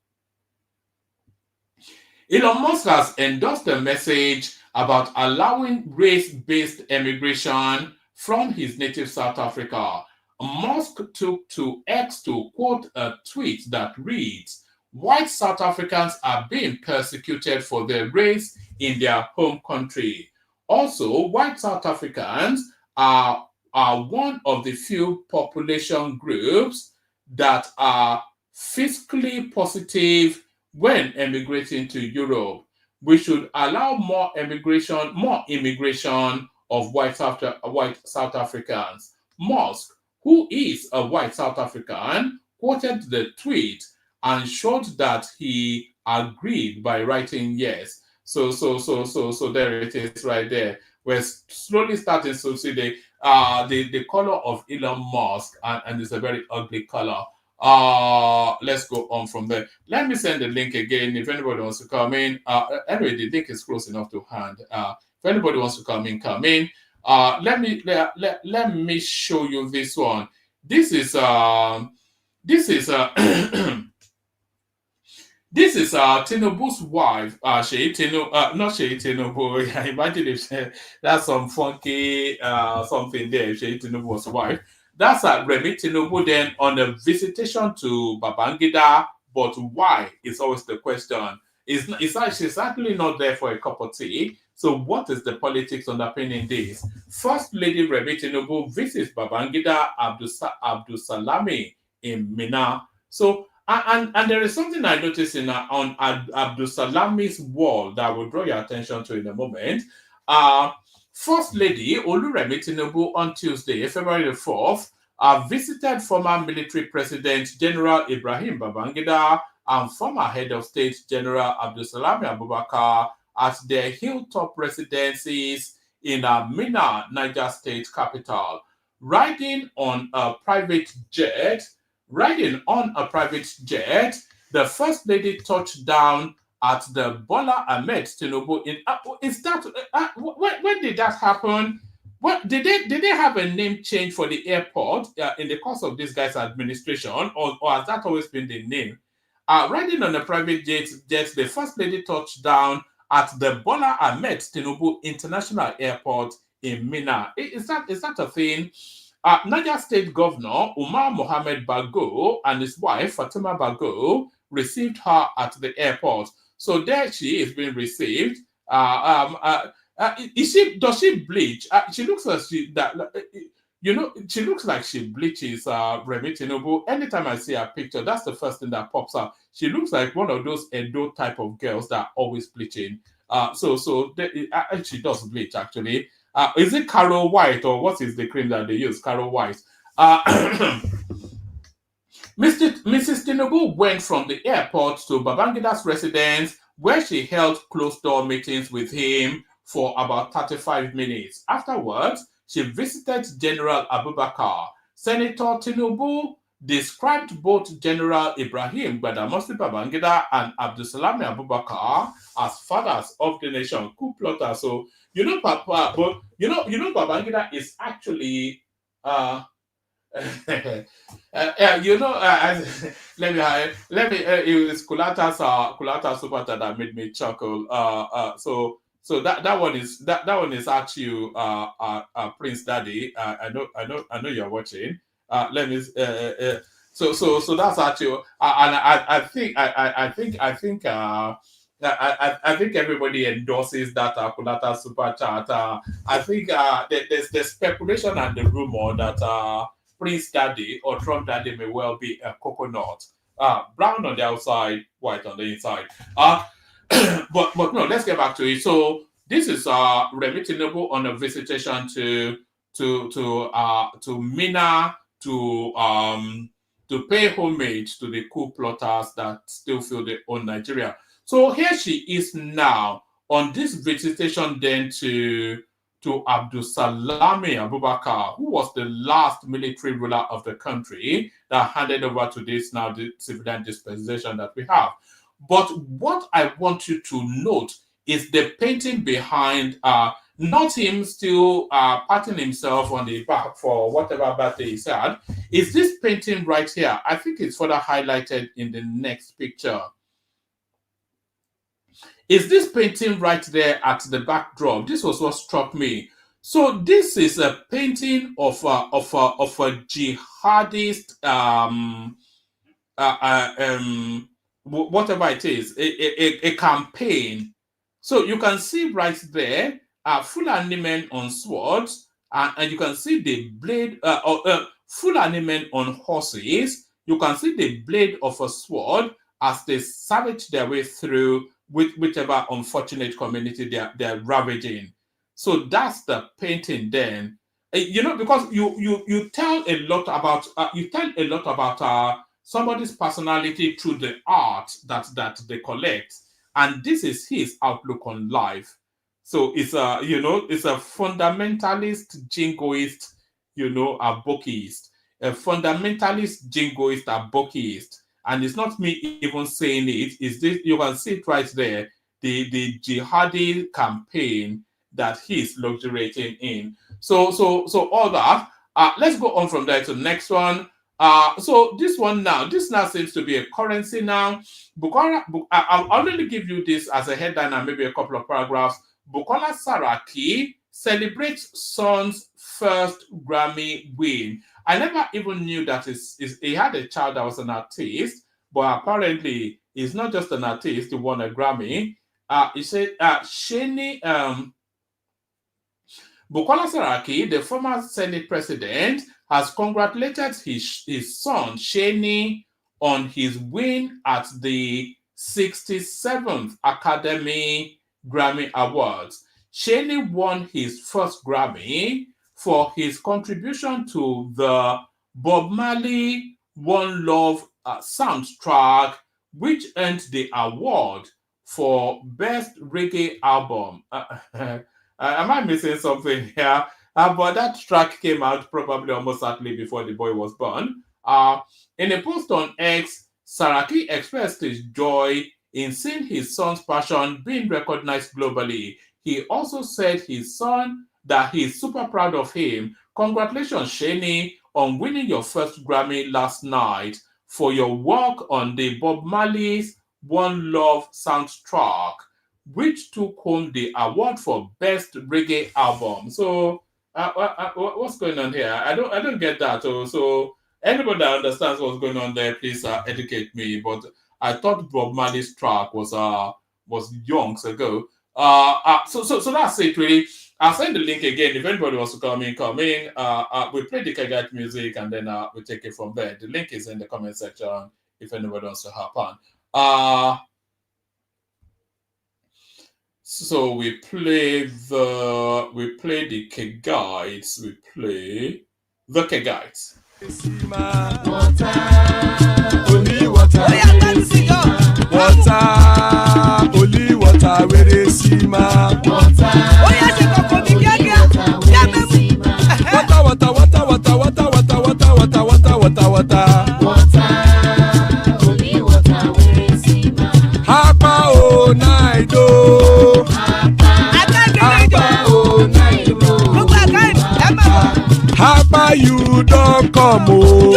Musk has endorsed a message about allowing race-based immigration from his native South Africa. Musk took to X to quote a tweet that reads, "White South Africans are being persecuted for their race in their home country. Also, white South Africans are one of the few population groups that are fiscally positive when emigrating to Europe. We should allow more immigration of white South Africans." Musk, who is a white South African, quoted the tweet and showed that he agreed by writing yes. So there it is right there. We're slowly starting to see the color of Elon Musk, and it's a very ugly color. Let's go on from there. Let me send the link again if anybody wants to come in. Anyway, the link is close enough to hand. If anybody wants to come in, come in. Let me show you this one. This is this is Tinubu's wife, not Tinubu. Imagine if that's some funky something there. Tinubu's wife. That's Remi Tinubu then on a visitation to Babangida, but why is always the question. She's actually not there for a cup of tea. So what is the politics underpinning this? First Lady Remi Tinubu visits Babangida Abdul Salami in Mina. So and there is something I noticed on Abdul Salami's wall that I will draw your attention to in a moment. First Lady Oluremi Tinubu on Tuesday, February the 4th, visited former military president General Ibrahim Babangida and former head of state General Abdul Salami Abubakar at their hilltop residences in Mina, Niger State capital. Riding on a private jet, the First Lady touched down at the Bola Ahmed Tinubu in. When did that happen? What did they have a name change for the airport in the course of this guy's administration, or has that always been the name? Riding on a private jet, the First Lady touched down at the Bola Ahmed Tinubu International Airport in Mina. Is that a thing? Niger State Governor Umar Mohammed Bago and his wife Fatima Bago received her at the airport. So there she is being received. Does she bleach? She looks like she looks like she bleaches Remi Tinubu. Anytime I see her picture, that's the first thing that pops up. She looks like one of those Edo type of girls that are always bleaching. She does bleach actually. Is it Caro White or what is the cream that they use? Caro White. Mrs. Tinubu went from the airport to Babangida's residence where she held closed-door meetings with him for about 35 minutes. Afterwards, she visited General Abubakar. Senator Tinubu described both General Ibrahim Badamasi Babangida and Abdusalami Abubakar as fathers of the nation, coup plotters. So Papa, but Babangida is actually let me it was Kulata Supata that made me chuckle. So that one is actually Prince Daddy. I know you're watching. Let me so that's actually and I think everybody endorses that Kulata Super Chat. I think there's the speculation and the rumor that Prince Daddy or Trump Daddy may well be a coconut, brown on the outside, white on the inside. But no, let's get back to it. So this is Remi Tinubu on a visitation to Mina to pay homage to the coup plotters that still feel they own Nigeria. So here she is now on this visitation then to Abdul Salami Abubakar, who was the last military ruler of the country that handed over to this now the civilian dispensation that we have. But what I want you to note is the painting behind not him still patting himself on the back for whatever birthday he's had, is this painting right here. I think it's further highlighted in the next picture. Is this painting right there at the backdrop? This was what struck me. So this is a painting of a jihadist, whatever it is, a campaign. So you can see right there, Fulani men on swords, and you can see the blade, Fulani men on horses. You can see the blade of a sword as they savage their way through with whichever unfortunate community they're ravaging. So that's the painting then. Because you tell a lot about somebody's personality through the art that they collect, and this is his outlook on life. So it's a fundamentalist jingoist, abokist, a fundamentalist jingoist abokist, and it's not me even saying it. Is this, you can see it right there, the jihadi campaign that he's luxuriating in. So all that. Let's go on from there to the next one. So this now seems to be a currency now. I'll only give you this as a headline and maybe a couple of paragraphs. Bukola Saraki celebrates son's first Grammy win. I never even knew that he had a child that was an artist, but apparently he's not just an artist, he won a Grammy. He said, Bukola Saraki, the former Senate president, has congratulated his son, Sheni, on his win at the 67th Academy Grammy Awards. Sheni won his first Grammy for his contribution to the Bob Marley One Love soundtrack, which earned the award for Best Reggae Album. Am I missing something here? But that track came out probably almost certainly before the boy was born. In a post on X, Saraki expressed his joy in seeing his son's passion being recognized globally. He also said that he's super proud of him. Congratulations, Sheni, on winning your first Grammy last night for your work on the Bob Marley's One Love soundtrack, which took home the award for Best Reggae Album. So, what's going on here? I don't get that. So anybody that understands what's going on there, please educate me. But I thought Bob Marley's track was yonks ago. So that's it really. I'll send the link again. If anybody wants to come in. We play the Kegite music and then we take it from there. The link is in the comment section if anybody wants to hop on. So we play the Kegites. We play the Kegites. Only water, only water, where is Sima? You don't come home.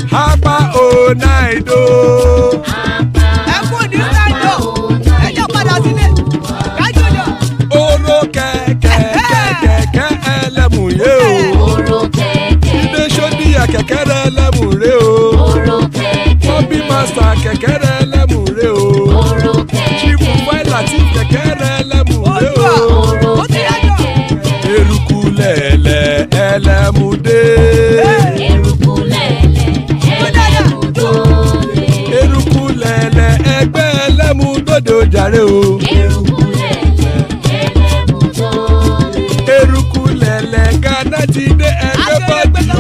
Hapa oh night oh. Oro keke elemu ye o. Ide shodi ya keke elemu re o. Bobby master keke elemu re o. Chifu file ti keke elemu re o. Erukulele elemude. Erukulele ẹgbẹ́ ẹlẹ́mudódò jàre o. Erukulele Ghana ti dé ẹgbẹ́ bọ́dì o.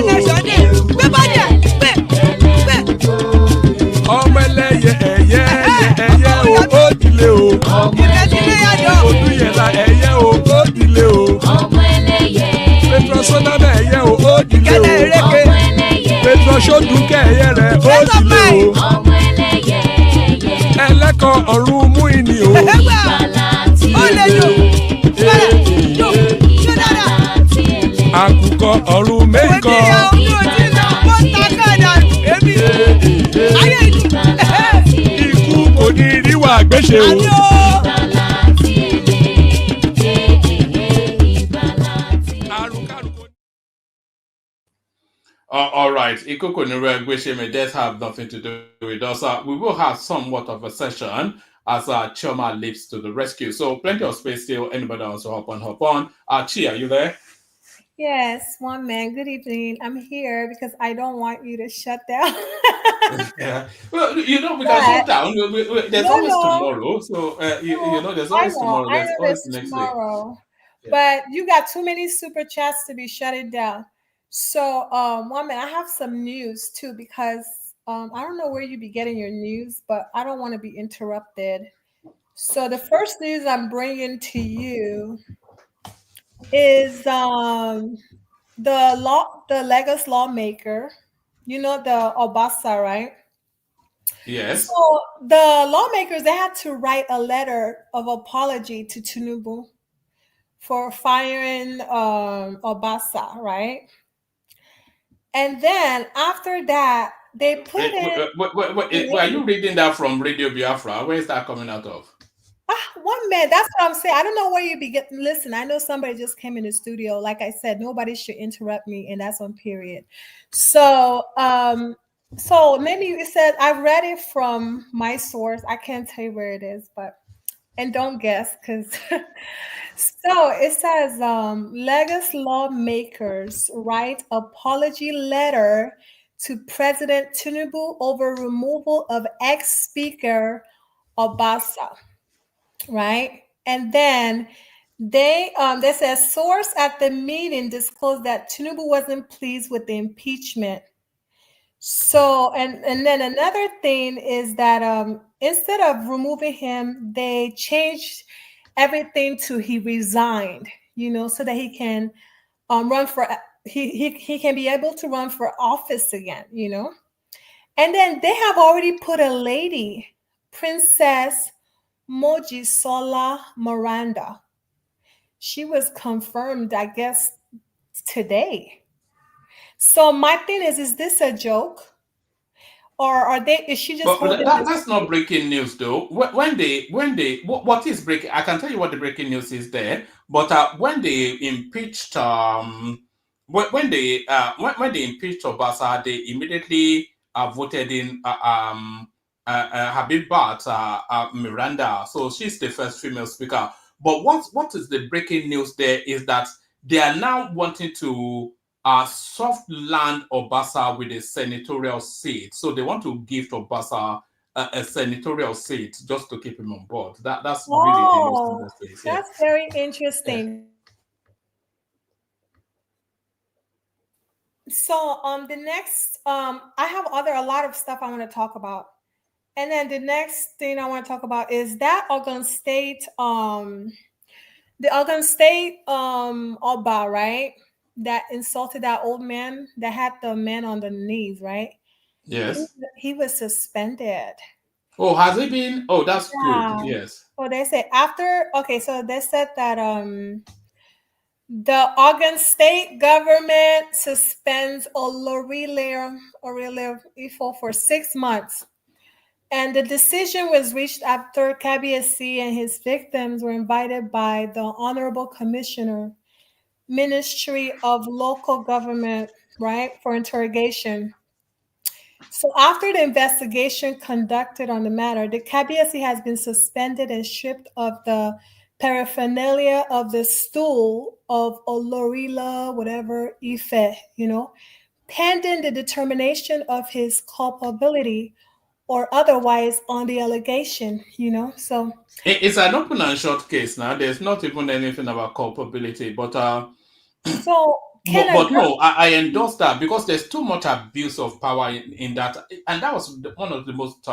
Ọmọ ẹlẹ́yẹ ẹyẹ o ó dilé o. Odúyẹ̀lá ẹyẹ o ó dilé o. Petrosoname ẹyẹ o ó dilé o. Petrosodunke ẹyẹ rẹ ó dilé o. Ẹlẹ́kọ̀ ọ̀run ṣe o. ìgbàlà tí ìgbàlà tí àrùn kárùn kò ní. All right, Ikoko Nireg death have nothing to do with us. We will have somewhat of a session as Chioma leaps to the rescue. So plenty of space still. Anybody wants to hop on? Chi, are you there? Yes, one man. Good evening. I'm here because I don't want you to shut down. Yeah. Well, we can shut down. There's always tomorrow. So, there's always tomorrow. I There's know always there's next tomorrow. week. Yeah. But you got too many super chats to be shutting down. So, one man, I have some news too because I don't know where you be getting your news, but I don't want to be interrupted. So, the first news I'm bringing to you is the Lagos lawmaker, the Obasa, right? Yes. So the lawmakers, they had to write a letter of apology to Tinubu for firing Obasa, right? And then after that, they put in. Are you reading that from Radio Biafra? Where is that coming out of? One man, that's what I'm saying. I don't know where you be getting. Listen, I know somebody just came in the studio. Like I said, nobody should interrupt me, and that's on period. So, maybe it said I read it from my source. I can't tell you where it is, and don't guess because. So it says, Lagos lawmakers write apology letter to President Tinubu over removal of ex-speaker Obasa. Right, and then they says source at the meeting disclosed that Tinubu wasn't pleased with the impeachment. So and then another thing is that instead of removing him, they changed everything to he resigned, so that he can run for he can be able to run for office again, and then they have already put a lady, Princess Mojisola Miranda. She was confirmed, I guess, today. So my thing is this a joke? Or is she just holding that's not breaking news though. What is breaking? I can tell you what the breaking news is there. But when they impeached when they impeached Obasa, they immediately voted in Habibat Miranda. So she's the first female speaker. But what is the breaking news there is that they are now wanting to soft land Obasa with a senatorial seat. So they want to give Obasa a senatorial seat just to keep him on board. That's really the news in this case. That's very interesting. Yeah. So the next I have a lot of stuff I want to talk about. And then the next thing I want to talk about is that Ogun State Oba, right? That insulted that old man that had the man on the knees, right? Yes. He was suspended. Oh, has he been? Oh, that's good. Yes. Oh, they say so they said that the Ogun State government suspends Olorile Ifo for 6 months. And the decision was reached after Kabiesi and his victims were invited by the Honorable Commissioner, Ministry of Local Government, right, for interrogation. So after the investigation conducted on the matter, the Kabiesi has been suspended and stripped of the paraphernalia of the stool of Olorila, whatever, Ife, pending the determination of his culpability or otherwise on the allegation, so it's an open and short case now. There's not even anything about culpability, but so no, I endorse that because there's too much abuse of power in that, and that was one of the most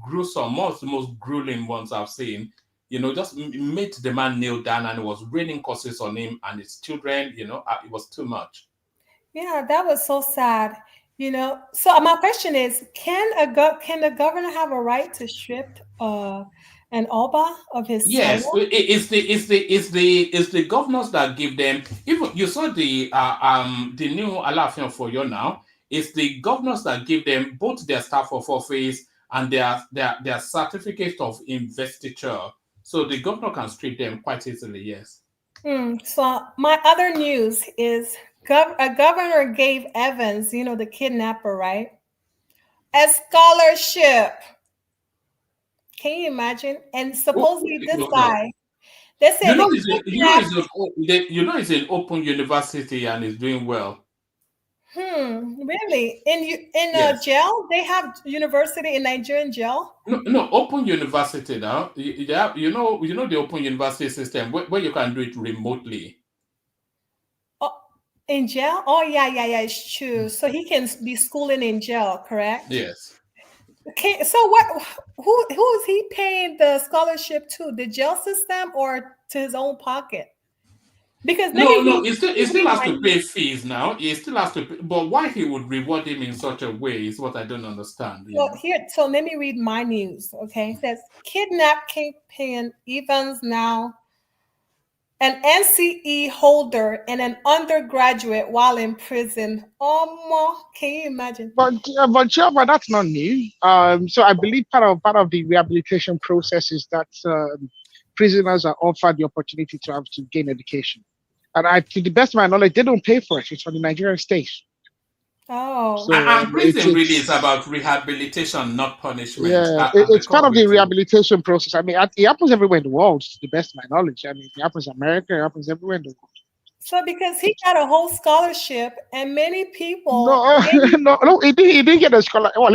gruesome, most grueling ones I've seen. Just made the man kneel down, and it was raining curses on him and his children. It was too much. Yeah, that was so sad. So my question is, can the governor have a right to strip an Oba of his title? It's the governors that give them. Even you saw the new Alaafin for you now. It's the governors that give them both their staff of office and their certificate of investiture. So the governor can strip them quite easily, yes. So my other news is a governor gave Evans, the kidnapper, right, a scholarship. Can you imagine? And supposedly this guy, they You said know, the it's an open university and it's doing well. Really? In Yes. jail? They have university in Nigerian jail? No, open university now. Yeah, you know the open university system where you can do it remotely. Oh, in jail? Oh, yeah, it's true. So he can be schooling in jail, correct? Yes. Okay, so who is he paying the scholarship to? The jail system or to his own pocket? Because No, he still has to pay fees now. He still has to pay, but why he would reward him in such a way is what I don't understand. So let me read my news. Okay, it says kidnap Kingpin Evans now an NCE holder and an undergraduate while in prison. Can you imagine? But Java, that's not new. So I believe part of the rehabilitation process is that prisoners are offered the opportunity to have to gain education, and to the best of my knowledge, they don't pay for it. It's from the Nigerian state. Oh, So and prison really is about rehabilitation, not punishment. Yeah, it's part of the rehabilitation process. I mean, it happens everywhere in the world, to the best of my knowledge. I mean, it happens in America, it happens everywhere in the world. So because he got a whole scholarship, and many people no, he didn't get a scholarship. Well,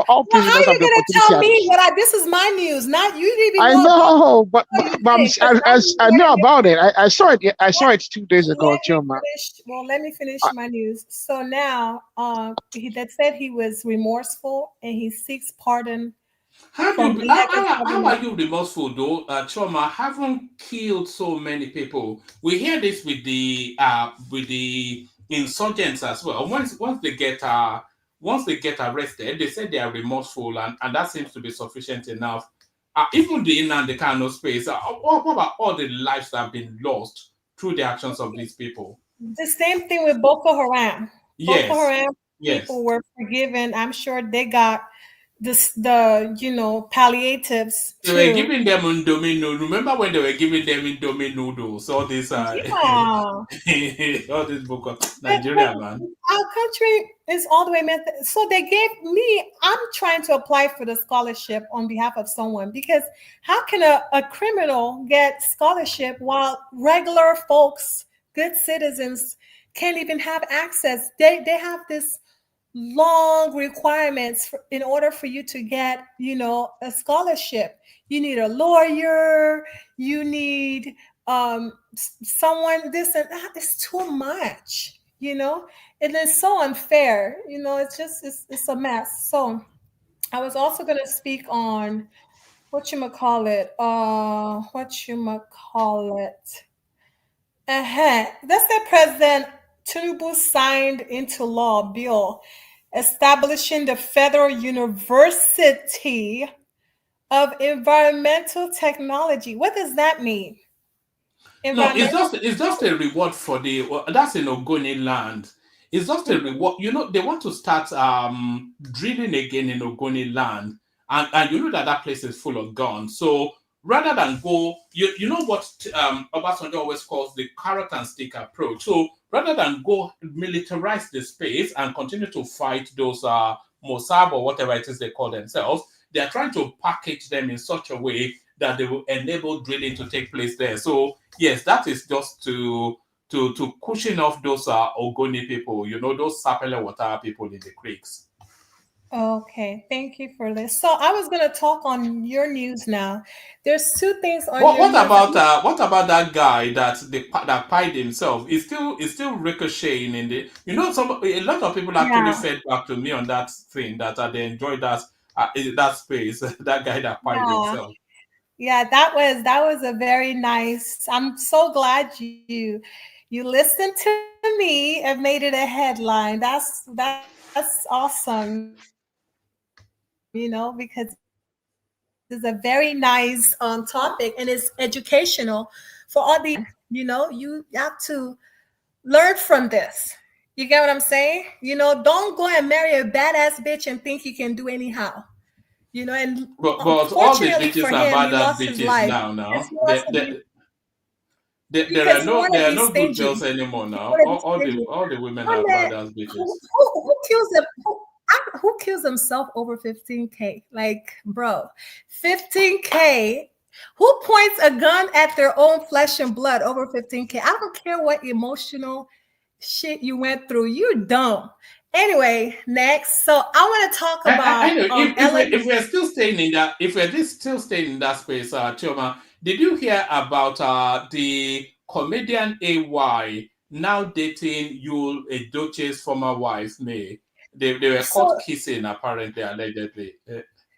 all prisoners how are have you the gonna opportunity. tell me what this is my news? Not you didn't even I know, but I know about it. I saw it. I saw it 2 days ago, Choma. Let me finish my news. So now, that said he was remorseful and he seeks pardon. How are you remorseful though? Choma haven't killed so many people. We hear this with the insurgents as well. Once they get arrested, they say they are remorseful, and that seems to be sufficient enough. Even the Nnamdi Kanu space. What about all the lives that have been lost through the actions of these people? The same thing with Boko Haram. Yes. Boko Haram Yes. people were forgiven. I'm sure they got the palliatives too. They were giving them Indomie noodles. Remember when they were giving them Indomie noodles? All this all this book of Nigeria, man. Our country is all the way method. So they gave me, I'm trying to apply for the scholarship on behalf of someone, because how can a criminal get scholarship while regular folks, good citizens, can't even have access? They have this long requirements in order for you to get, a scholarship. You need a lawyer, you need someone, this and that. It's too much, it is so unfair, it's a mess. So I was also going to speak on let's say President Tinubu signed into law a bill establishing the Federal University of Environmental Technology. What does that mean? No, it's just a reward for that's in Ogoni land. It's just a reward. They want to start drilling again in Ogoni land, and you know that place is full of guns. So rather than go, you know what Obasanjo always calls the carrot and stick approach. So rather than go militarize the space and continue to fight those Mossab or whatever it is they call themselves, they are trying to package them in such a way that they will enable drilling to take place there. So yes, that is just to cushion off those Ogoni people, those Sapele water people in the creeks. Okay, thank you for this. So I was going to talk on your news now. There's two things on what about that guy that pied himself? Is still ricocheting in the. A lot of people actually fed back to me on that thing that they enjoyed that space. That guy that pied himself. Yeah, that was a very nice. I'm so glad you listened to me and made it a headline. That's awesome, because it's a very nice topic, and it's educational for all the, you have to learn from this. You get what I'm saying? Don't go and marry a badass bitch and think you can do anyhow. you know, and But all the unfortunately bitches for are him, he bad lost his bitches life. now. Because Now he wants to be, there because are he no want to be good stingy. girls anymore He now. want to be stingy. All the women One are man, bad bitches. who kills them? Who kills himself over 15K? Like, bro, 15K. Who points a gun at their own flesh and blood over 15K? I don't care what emotional shit you went through. You dumb. Anyway, next. So I want to talk I about know Ellen. if we're still staying in that still staying in that space, Chioma, did you hear about the comedian AY now dating Yul Edochie's former wife May? They were caught So kissing apparently, allegedly.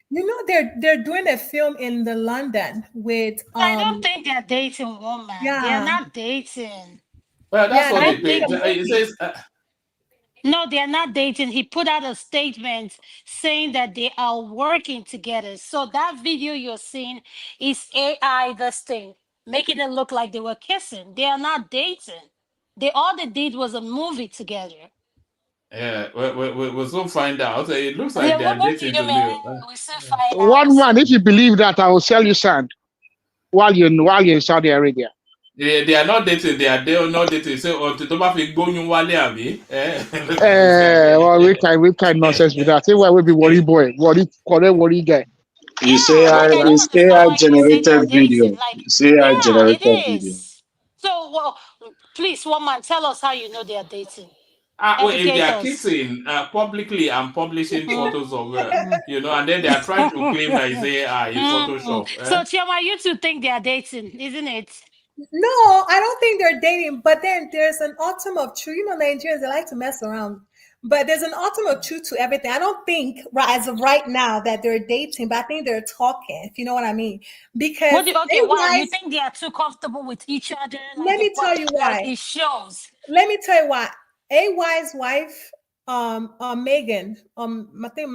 you know they're doing a film in the London with I don't think they're dating, woman. They are yeah, not dating. Well, that's yeah, what they're I they doing paid. a think It movie. says no, they are not dating. He put out a statement saying that they are working together. So that video you're seeing is AI, this thing, making it look like they were kissing. They are not dating. All they did was a movie together. yeah, we'll soon find out. It looks And like then they are what do dating you to mean? me. We still find out. One man, if you believe that, I will sell you sand while you're in Saudi Arabia. They are not dating. They are not dating. So, until to ba fi gbóyún wálé àbí? Look at this guy. Well, we kind nonsense with that. Say why we be worry boy, worry correct worry guy. Yeah, like I don't It's understand AI why you say they're generated video. dating. Like, It's AI yeah, it generated video. is. So, well, please, woman, tell us how you know they are dating. Well, if they Educate are us. kissing publicly and publishing Mm, photos of, mm. and then they are trying to claim that it's AI, it's Mm. Photoshop. So, Chioma, you two think they are dating, isn't it? No, I don't think they're dating, but then there's an autumn of truth. You know, Nigerians, they like to mess around. But there's an autumn of truth to everything. I don't think as of right now that they're dating, but I think they're talking, if you know what I mean. Because Okay, why? You think they are too comfortable with each other? Like let me tell you like why. it shows. Let me tell you why. AY's wife, Megan, I think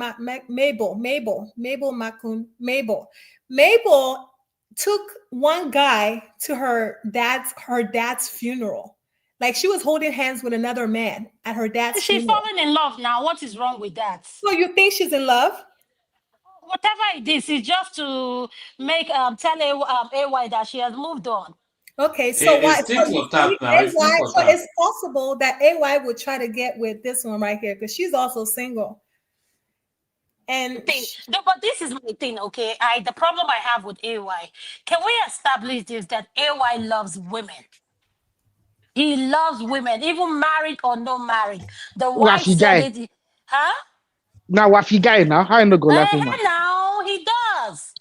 Mabel took one guy to her dad's funeral. Like she was holding hands with another man at her dad's She's funeral. falling in love now. What is wrong with that? So you think she's in love? Whatever it is, it's just to make tell AY that she has moved on. Okay, so why? It's So still you for that see, now. It's still AY, for so that. it's possible that AY would try to get with this one right here because she's also single. And No, but this is my thing, okay? The problem I have with AY. Can we establish this that AY loves women? He loves women, even married or not married. The wife Wafi said guy. it, huh? Now wafi guy now. How you no go like woman? Now he does.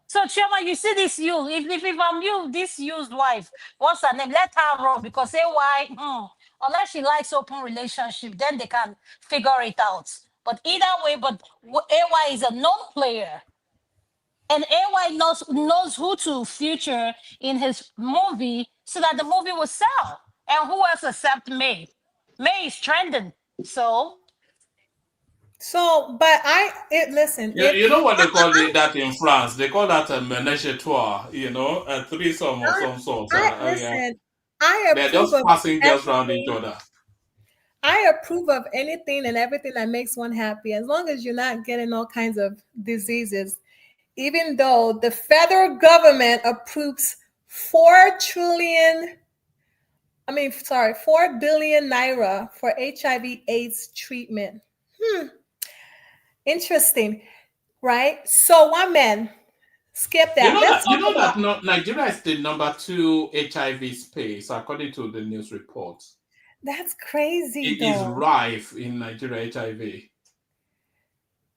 So Chioma, you see this you. If I'm you, this used wife, what's her name? Let her run because AY, unless she likes open relationship, then they can figure it out. But either way, AY is a known player. And AY knows who to feature in his movie so that the movie will sell. And who else except May? May is trending. So but listen, You know what they call that in France? They call that a ménage à trois, a threesome or some sort. Yeah. listen, I They're approve just of passing girls around each everything. other. I approve of anything and everything that makes one happy, as long as you're not getting all kinds of diseases. Even though the federal government approves 4 billion naira for HIV/AIDS treatment. Interesting, right? So one man, skip that. Let's You talk know about. that Nigeria is the #2 HIV space according to the news reports. That's crazy, It is though. rife in Nigeria, HIV.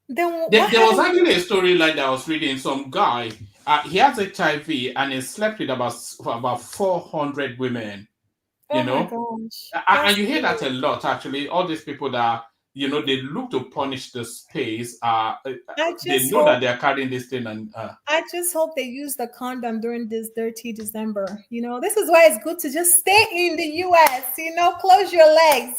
Then what There was happened? actually a storyline that I was reading. Some guy, he has HIV and he slept with about 400 women. Oh my gosh, And that's you hear that a crazy. lot. Actually, all these people that they look to punish the space. I They just know that hope they are carrying this thing, and I just hope they use the condom during this dirty December. This is why it's good to just stay in the US, close your legs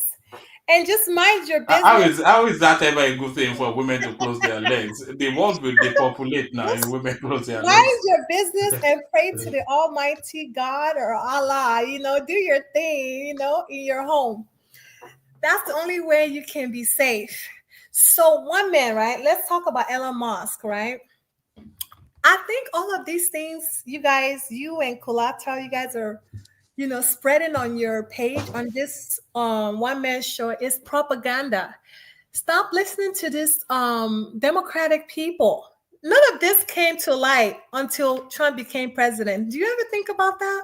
and just mind your business. how is that ever a good thing for women to close their legs? The world will depopulate now if Just women close their mind legs. your business and pray to the Almighty God or Allah, do your thing, in your home. That's the only way you can be safe. So one man, right? Let's talk about Elon Musk, right? I think all of these things, you guys, you and Collateral, you guys are, spreading on your page on this one man show is propaganda. Stop listening to this democratic people. None of this came to light until Trump became president. Do you ever think about that?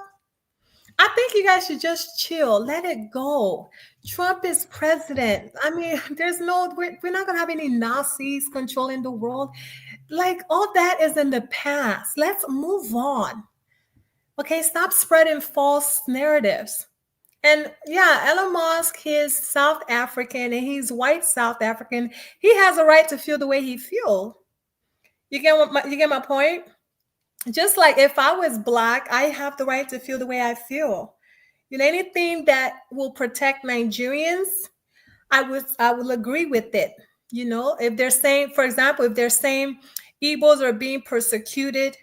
I think you guys should just chill, let it go. Trump is president. I mean, we're not going to have any Nazis controlling the world. Like, all that is in the past. Let's move on. Okay, stop spreading false narratives. And yeah, Elon Musk, he's South African and he's white South African. He has a right to feel the way he feels. You get my point? Just like if I was Black, I have the right to feel the way I feel. Anything that will protect Nigerians, I will agree with it. If they're saying, for example, if they're saying Igbos are being persecuted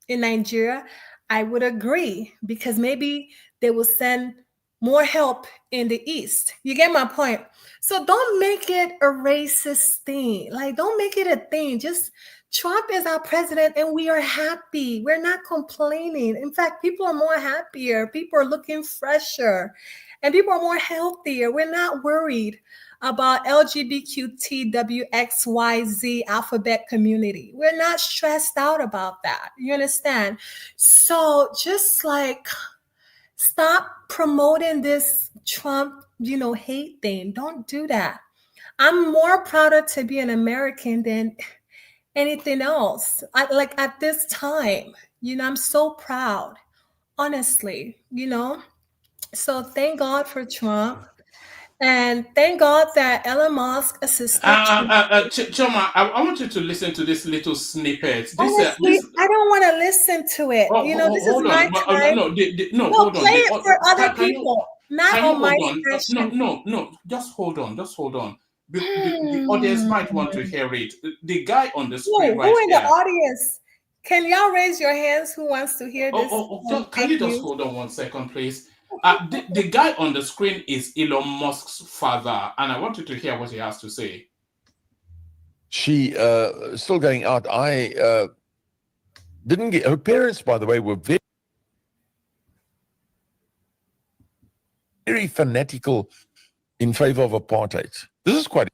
in Nigeria, I would agree, because maybe they will send more help in the East. You get my point? So don't make it a racist thing. Like, don't make it a thing. Just Trump is our president and we are happy. We're not complaining. In fact, people are more happier. People are looking fresher and people are more healthier. We're not worried about LGBTQWXYZ alphabet community. We're not stressed out about that. You understand? So just like, stop promoting this Trump, hate thing. Don't do that. I'm more prouder to be an American than anything else. At this time, I'm so proud, honestly, So thank God for Trump. And thank God that Elon Musk assisted. Choma, I want you to listen to this little snippet. Honestly, I don't want to listen to it. This is my time. No, hold on. Play it for other people, not on my station. No, just hold on. The audience might want to hear it. The guy on the screen right Who in here. the audience? Can y'all raise your hands who wants to hear this? Can you just hold on 1 second, please? The guy on the screen is Elon Musk's father, and I want you to hear what he has to say. She still going out. I didn't get her parents, by the way, were very fanatical in favor of apartheid. This is quite.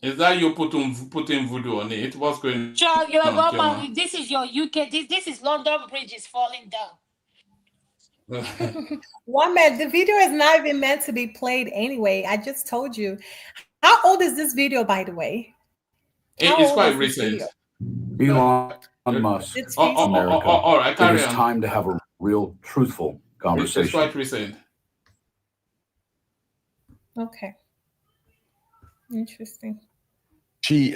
Is that you putting voodoo on it? What's going on? This is your UK. This is London Bridge is falling down. One man, the video is not even meant to be played anyway. I just told you. How old is this video, by the way? It's quite recent. Elon Musk, America. All right, it is time to have a real, truthful conversation. It's quite recent. Okay. Interesting. She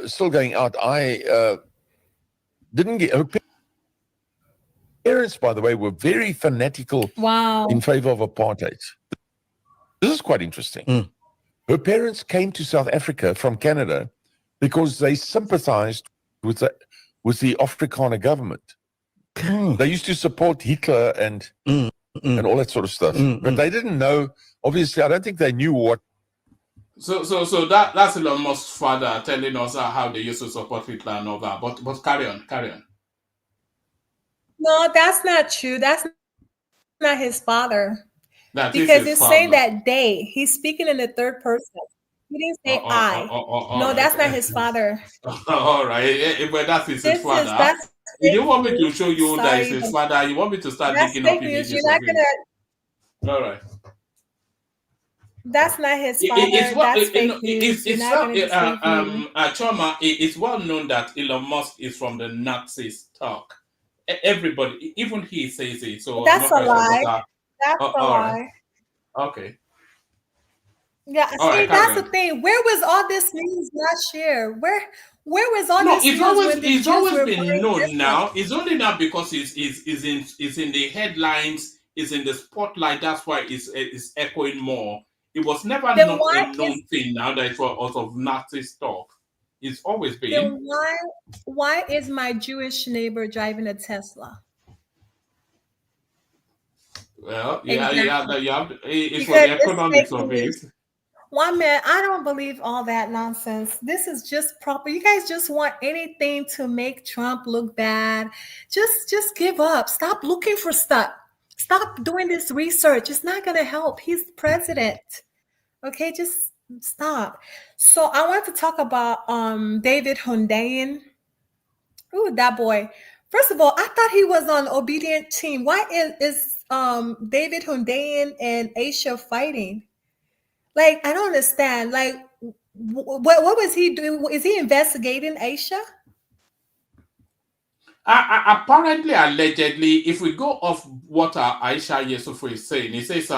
still going out. I didn't get her parents, by the way, were very fanatical in favor of apartheid. This is quite interesting. Her parents came to South Africa from Canada because they sympathized with the Afrikaner government. They used to support Hitler and all that sort of stuff. But they didn't know, obviously, I don't think they knew what. So that's Elon Musk's father telling us how they used to support Hitler and all that. But carry on. No, that's not true. That's not his father. Because it's saying that they. He's speaking in the third person. He didn't say I. No, that's not his father. All right, but that's his father. You want me to show you that it's his father? You want me to start digging up images? You're not gonna. All right. That's not his father. That's fake news. Choma, it's well known that Elon Musk is from the Nazi stock. Everybody, even he says it. So that's a lie. That's a lie. Right. Okay. Yeah, see, that's the thing. Where was all this news last year? Where was all this news? It's always been known now. It's only now because it's in the headlines, it's in the spotlight. That's why it's echoing more. It was never a known thing now that it was of Nazi stock. It's always been. Then why is my Jewish neighbor driving a Tesla? Well, Exactly. you have it's for Because the it's economics fake of it. news. One man, I don't believe all that nonsense. This is just proper. You guys just want anything to make Trump look bad. Just give up. Stop looking for stuff. Stop doing this research. It's not gonna help. He's the president. Okay, just stop. So I want to talk about David Hundeyin. Ooh, that boy. First of all, I thought he was on obedient team. Why is David Hundeyin and Aisha fighting? Like, I don't understand. Like, what was he doing? Is he investigating Aisha? Apparently, allegedly, if we go off what Aisha YESUFU is saying, he says,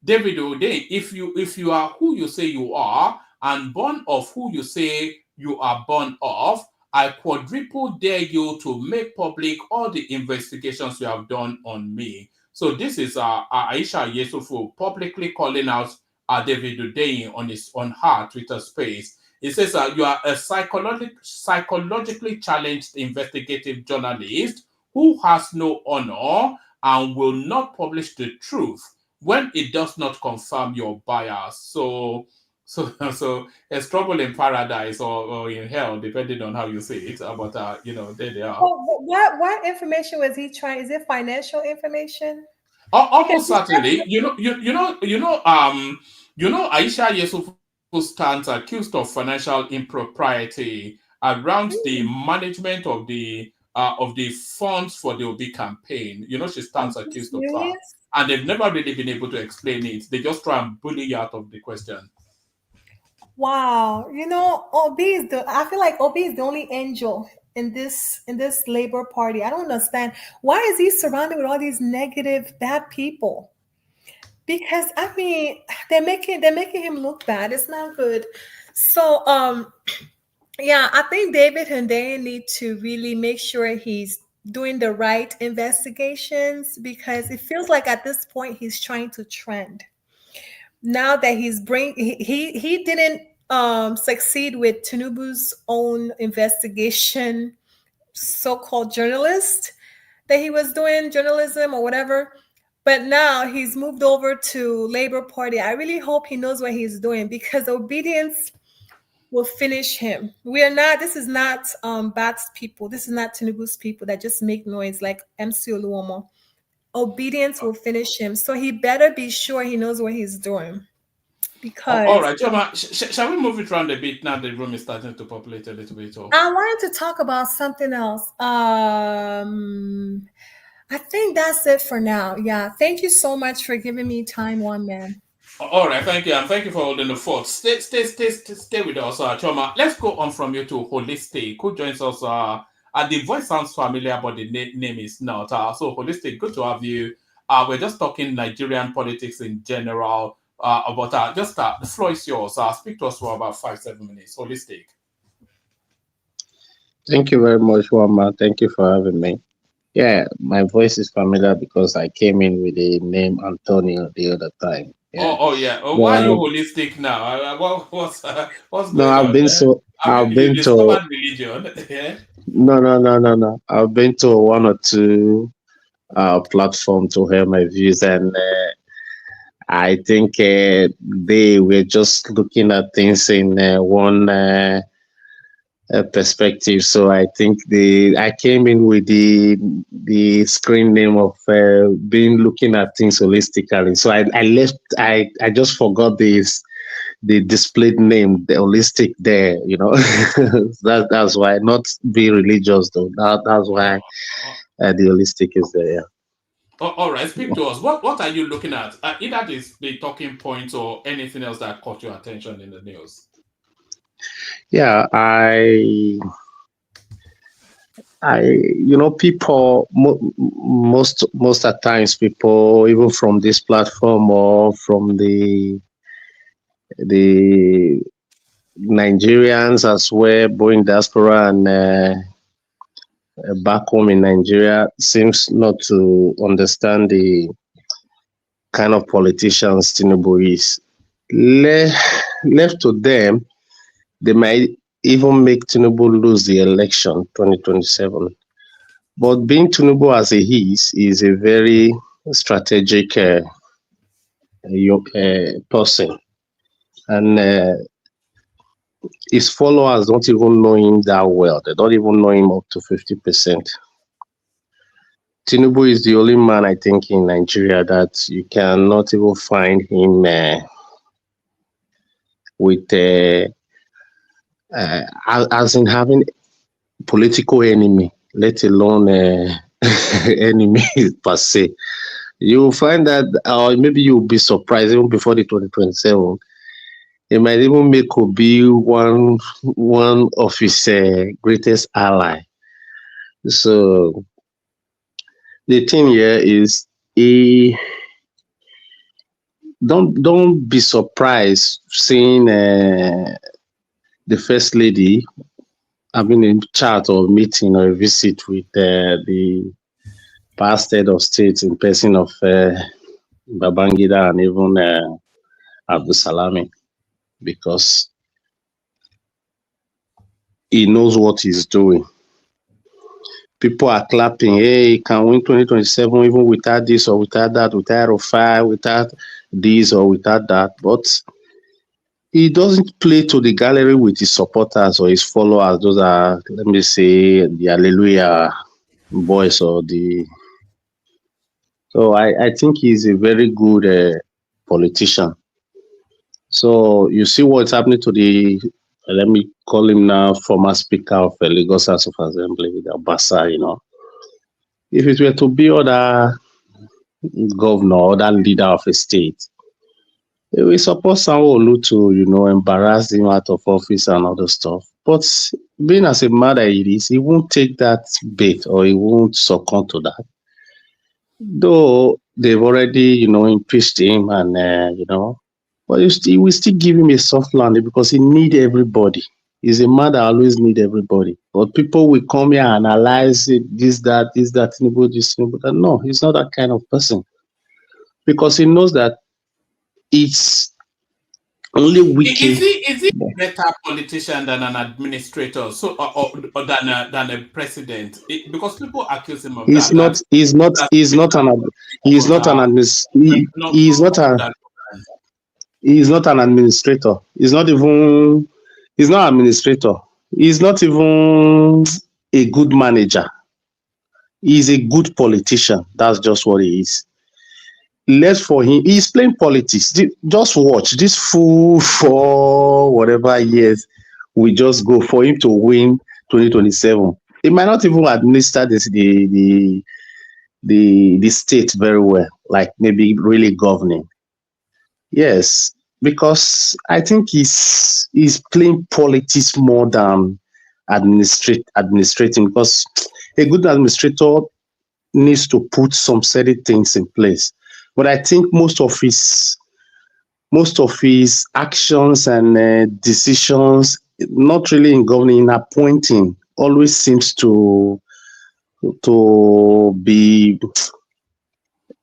David O'Day, if you are who you say you are and born of who you say you are born of, I quadruple dare you to make public all the investigations you have done on me. So this is Aisha YESUFU publicly calling out David O'Day on her Twitter space. It says you are a psychologically challenged investigative journalist who has no honor and will not publish the truth when it does not confirm your bias. So it's trouble in paradise or in hell, depending on how you say it. But there they are. What information was he trying? Is it financial information? Almost certainly. Aisha YESUFU stands accused of financial impropriety around the management of the funds for the Obi campaign. She stands accused of that, and they've never really been able to explain it. They just try and bully you out of the question. Wow, I feel like Obi is the only angel in this Labour Party. I don't understand, why is he surrounded with all these negative, bad people? Because I mean, they're making him look bad. It's not good. So yeah, I think David Hundeyin need to really make sure he's doing the right investigations, because it feels like at this point he's trying to trend. Now that he didn't succeed with Tinubu's own investigation, so-called journalist that he was doing journalism or whatever. But now he's moved over to Labour Party. I really hope he knows what he's doing, because obedience will finish him. This is not Bat's people. This is not Tinubu's people that just make noise like MC Oluomo. Obedience will finish him. So he better be sure he knows what he's doing. Because all right, Joma, shall we move it around a bit now? The room is starting to populate a little bit. I wanted to talk about something else. I think that's it for now. Yeah. Thank you so much for giving me time, one man. All right, thank you, and thank you for holding the fort. Stay with us, Choma. Let's go on from you to Holistic, who joins us. The voice sounds familiar, but the name is not. So Holistic, good to have you. We're just talking Nigerian politics in general. But the floor is yours. Speak to us for about 5-7 minutes. Holistic. Thank you very much, Wama. Thank you for having me. Yeah, my voice is familiar because I came in with the name Antonio the other time. Yeah. Yeah. Why are you holistic now? What's going no, on? I've been to. Religion. Yeah. No. I've been to one or two platforms to hear my views, and I think they were just looking at things in one perspective. So I think I came in with the screen name of being looking at things holistically. So I left. I just forgot the displayed name, the holistic there. That's why, not be religious though. That's why the holistic is there. Yeah. All right, speak to us. What are you looking at? Either the talking points or anything else that caught your attention in the news? Yeah, people, most at times, people, even from this platform or from the Nigerians as well, both in diaspora and back home in Nigeria, seems not to understand the kind of politicians Tinubu is. Left to them, they might even make Tinubu lose the election 2027. But being Tinubu as he is a very strategic person, and his followers don't even know him that well. They don't even know him up to 50%. Tinubu is the only man, I think, in Nigeria that you cannot even find him with as in having political enemy, let alone enemy per se. You'll find that, or maybe you'll be surprised even before the 2027. It might even make Obi one of his greatest ally. So the thing here is, don't be surprised seeing the first lady having a chat or meeting or a visit with the past head of state in person of Babangida and even Abdul Salami, because he knows what he's doing. People are clapping, hey, he can win 2027 even without this or without that, without Rufai, without this or without that. But he doesn't play to the gallery with his supporters or his followers. Those are, let me say, the Hallelujah boys or the... So I think he's a very good politician. So you see what's happening to the, let me call him now, former Speaker of Lagos House of Assembly, the Obasa, you know. If it were to be other governor, other leader of a state, we suppose someone to, you know, embarrass him out of office and other stuff. But being as a man that it is, he won't take that bait or he won't succumb to that. Though they've already, you know, impeached him and, you know, but we still give him a soft landing because he need everybody. He's a man that always need everybody. But people will come here and analyze it, this, that, Tinubu, this, Tinubu, that. No, he's not that kind of person. Because he knows that it's only wicked. Is he a better politician than an administrator, so or than a president? Because people accuse him of that. He's not an administrator. He's not an administrator. He's not even a good manager. He's a good politician. That's just what he is. Left for him, he's playing politics. Just watch this fool for whatever years we just go for him to win 2027. He might not even administer the state very well, like maybe really governing. Yes, because I think he's playing politics more than administrating, because a good administrator needs to put some certain things in place. But I think most of his actions and decisions, not really in governing, in appointing, always seems to be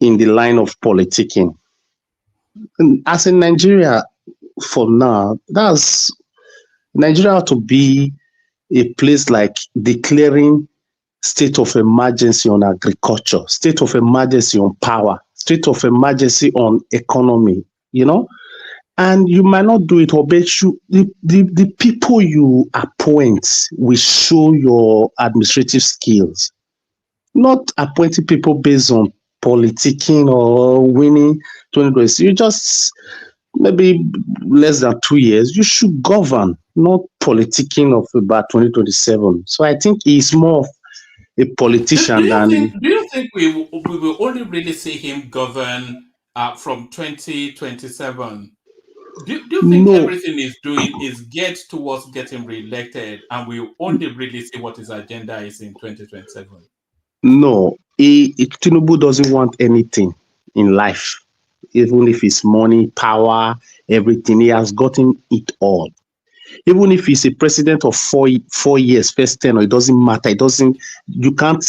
in the line of politicking. And as in Nigeria, for now, Nigeria ought to be a place like declaring state of emergency on agriculture, state of emergency on power, state of emergency on economy, you know. And you might not do it, but the people you appoint will show your administrative skills. Not appointing people based on politicking or winning 2020. You just, maybe less than 2 years, you should govern, not politicking of about 2027. So I think he's more of a politician do you think we will only really see him govern from 2027? Do you think everything he's doing is get towards getting re-elected, and we'll only really see what his agenda is in 2027? No, Tinubu doesn't want anything in life, even if it's money, power, everything. He has gotten it all. Even if he's a president of 4 years, first 10, or it doesn't matter. You can't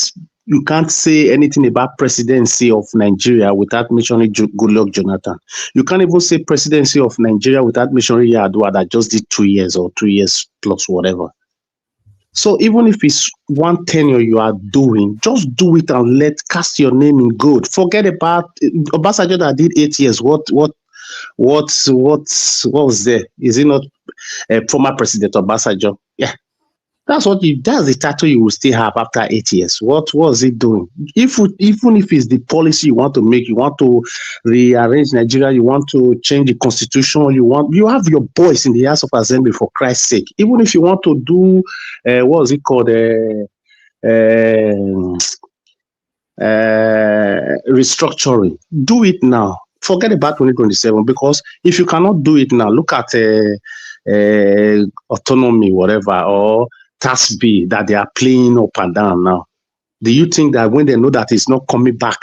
say anything about presidency of Nigeria without mentioning Goodluck Jonathan. You can't even say presidency of Nigeria without mentioning Yar'Adua that just did 2 years or 2 years plus whatever. So even if it's one tenure you are doing, just do it and cast your name in gold. Forget about Obasanjo that did 8 years. What was there? Is it not former President Obasanjo? Yeah. That's the title you will still have after 8 years. What was it doing? Even if it's the policy you want to make, you want to rearrange Nigeria, you want to change the constitution, you have your voice in the House of Assembly, for Christ's sake. Even if you want to do what was it called? Restructuring. Do it now. Forget about 2027, because if you cannot do it now, look at autonomy, whatever, or tax bill that they are playing up and down now. Do you think that when they know that it's not coming back,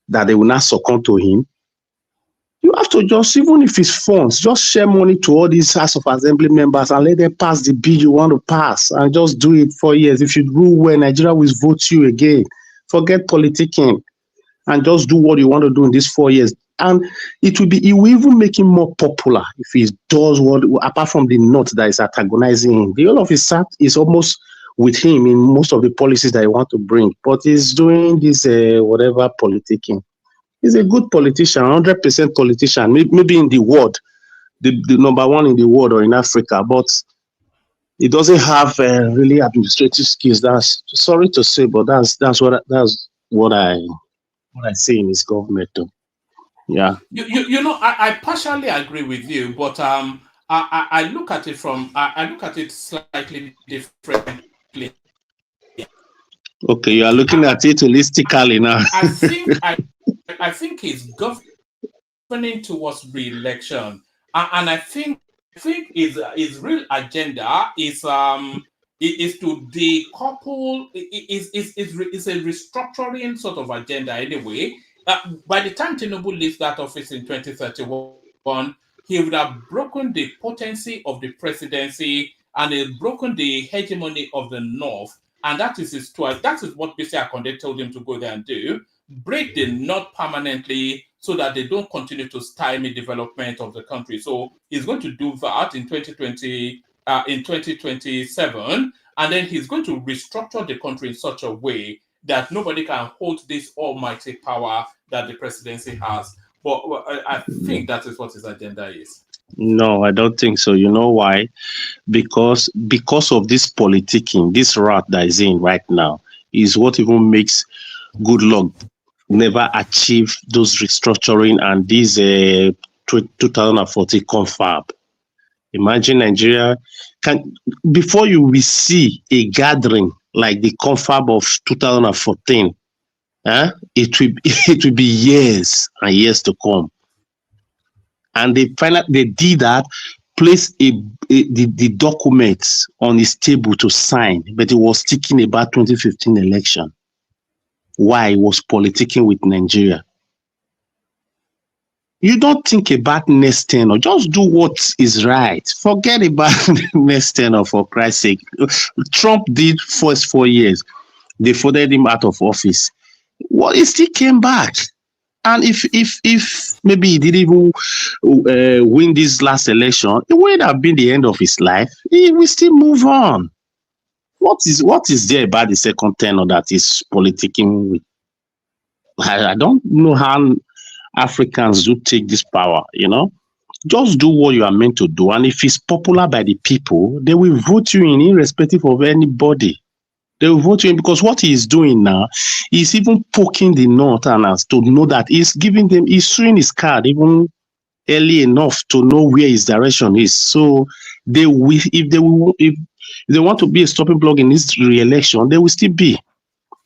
that they will not succumb to him? You have to just, even if it's funds, just share money to all these House of Assembly members and let them pass the bill you want to pass, and just do it 4 years. If you rule well, Nigeria will vote you again. Forget politicking and just do what you want to do in these 4 years. And it will even make him more popular if he does what, apart from the North that is antagonizing him. The whole of his side is almost with him in most of the policies that he wants to bring. But he's doing this whatever politicking. He's a good politician, 100% politician, maybe in the world, the number one in the world or in Africa. But he doesn't have really administrative skills. That's sorry to say, but that's what I see in his government too. Yeah. You know, I partially agree with you, but I look at it slightly differently. Okay, you are looking at it holistically now. I think he's governing towards re-election, and I think his real agenda is to decouple. Is a restructuring sort of agenda anyway. By the time Tinubu leaves that office in 2031, he would have broken the potency of the presidency and broken the hegemony of the North. And that is his choice. That is what BC Akonde told him to go there and do. Break the North permanently so that they don't continue to stymie development of the country. So he's going to do that in 2027. And then he's going to restructure the country in such a way that nobody can hold this almighty power that the presidency has. But I think that is what his agenda is. No, I don't think so. You know why? Because of this politicking, this rat that is in right now, is what even makes good luck never achieve those restructuring and this 2040 confab. Imagine Nigeria before you will see a gathering like the confab of 2014, it will be years and years to come. And they did that, placed the documents on his table to sign, but it was thinking about 2015 election. Why? It was politicking with Nigeria. You don't think about next tenor. Just do what is right. Forget about next tenor, for Christ's sake. Trump did first 4 years. They voted him out of office. Well, he still came back. And if maybe he didn't even win this last election, it would have been the end of his life. He will still move on. What is there about the second tenor that is politicking with? I don't know how Africans do take this power, you know. Just do what you are meant to do. And if it's popular by the people, they will vote you in irrespective of anybody. They will vote you in, because what he is doing now is even poking the Northerners to know that he's showing his card even early enough to know where his direction is. So if they want to be a stopping block in this re-election, they will still be.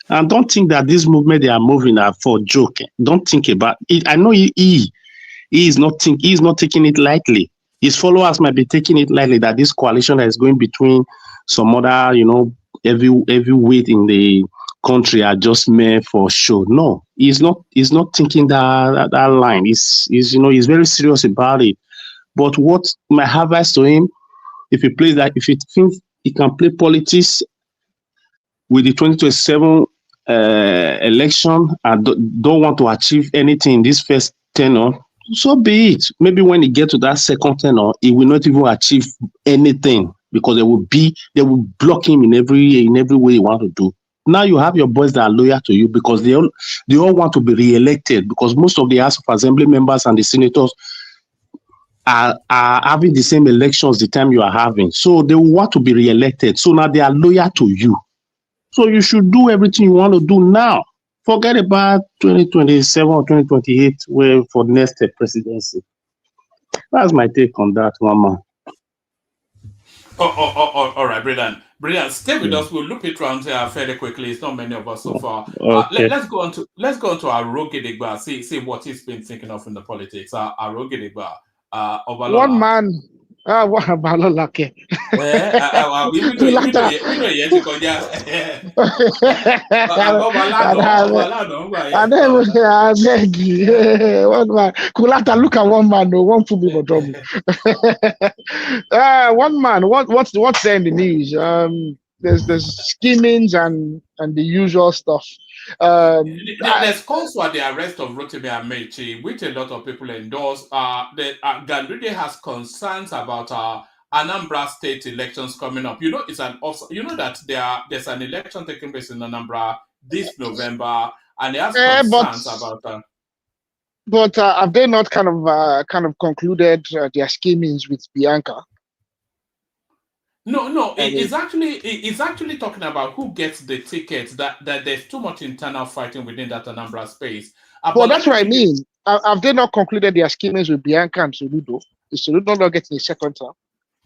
And don't think that this movement they are moving are for joke. Don't think about it. I know he is not taking it lightly. His followers might be taking it lightly, that this coalition that is going between some other, every weight in the country are just mere for show. No, he's not thinking that line. He's very serious about it. But what my advice to him, if he thinks he can play politics with the 2027 election and don't want to achieve anything in this first tenure, so be it. Maybe when he gets to that second tenure, he will not even achieve anything. because they will block him in every way you want to do. Now you have your boys that are loyal to you because they all want to be re-elected, because most of the House of Assembly members and the senators are having the same elections the time you are having. So they want to be re-elected. So now they are loyal to you. So you should do everything you want to do now. Forget about 2027 or 2028 for the next presidency. That's my take on that, Mama. All right, brilliant. Stay with us. We'll loop it around here fairly quickly. It's not many of us so far. Okay. Let's go on to Arogedigba. See what he's been thinking of in the politics. Arogedigba. One man. What about Lolake? We know yet to go there. And then I beg you, one man. Kulata, look at one man, no one put me for trouble. One man. What's there in the news? There's schemings and the usual stuff. There's also the arrest of Rotimi Amechi, which a lot of people endorse. Ganduje has concerns about Anambra state elections coming up. You know, that there's an election taking place in Anambra this November, and he has concerns about. But have they not kind of concluded their schemings with Bianca? No. It's actually talking about who gets the tickets. That there's too much internal fighting within that Anambra space. Well, that's what I mean. Have they not concluded their schemings with Bianca and Soludo? Is Soludo not getting a second term?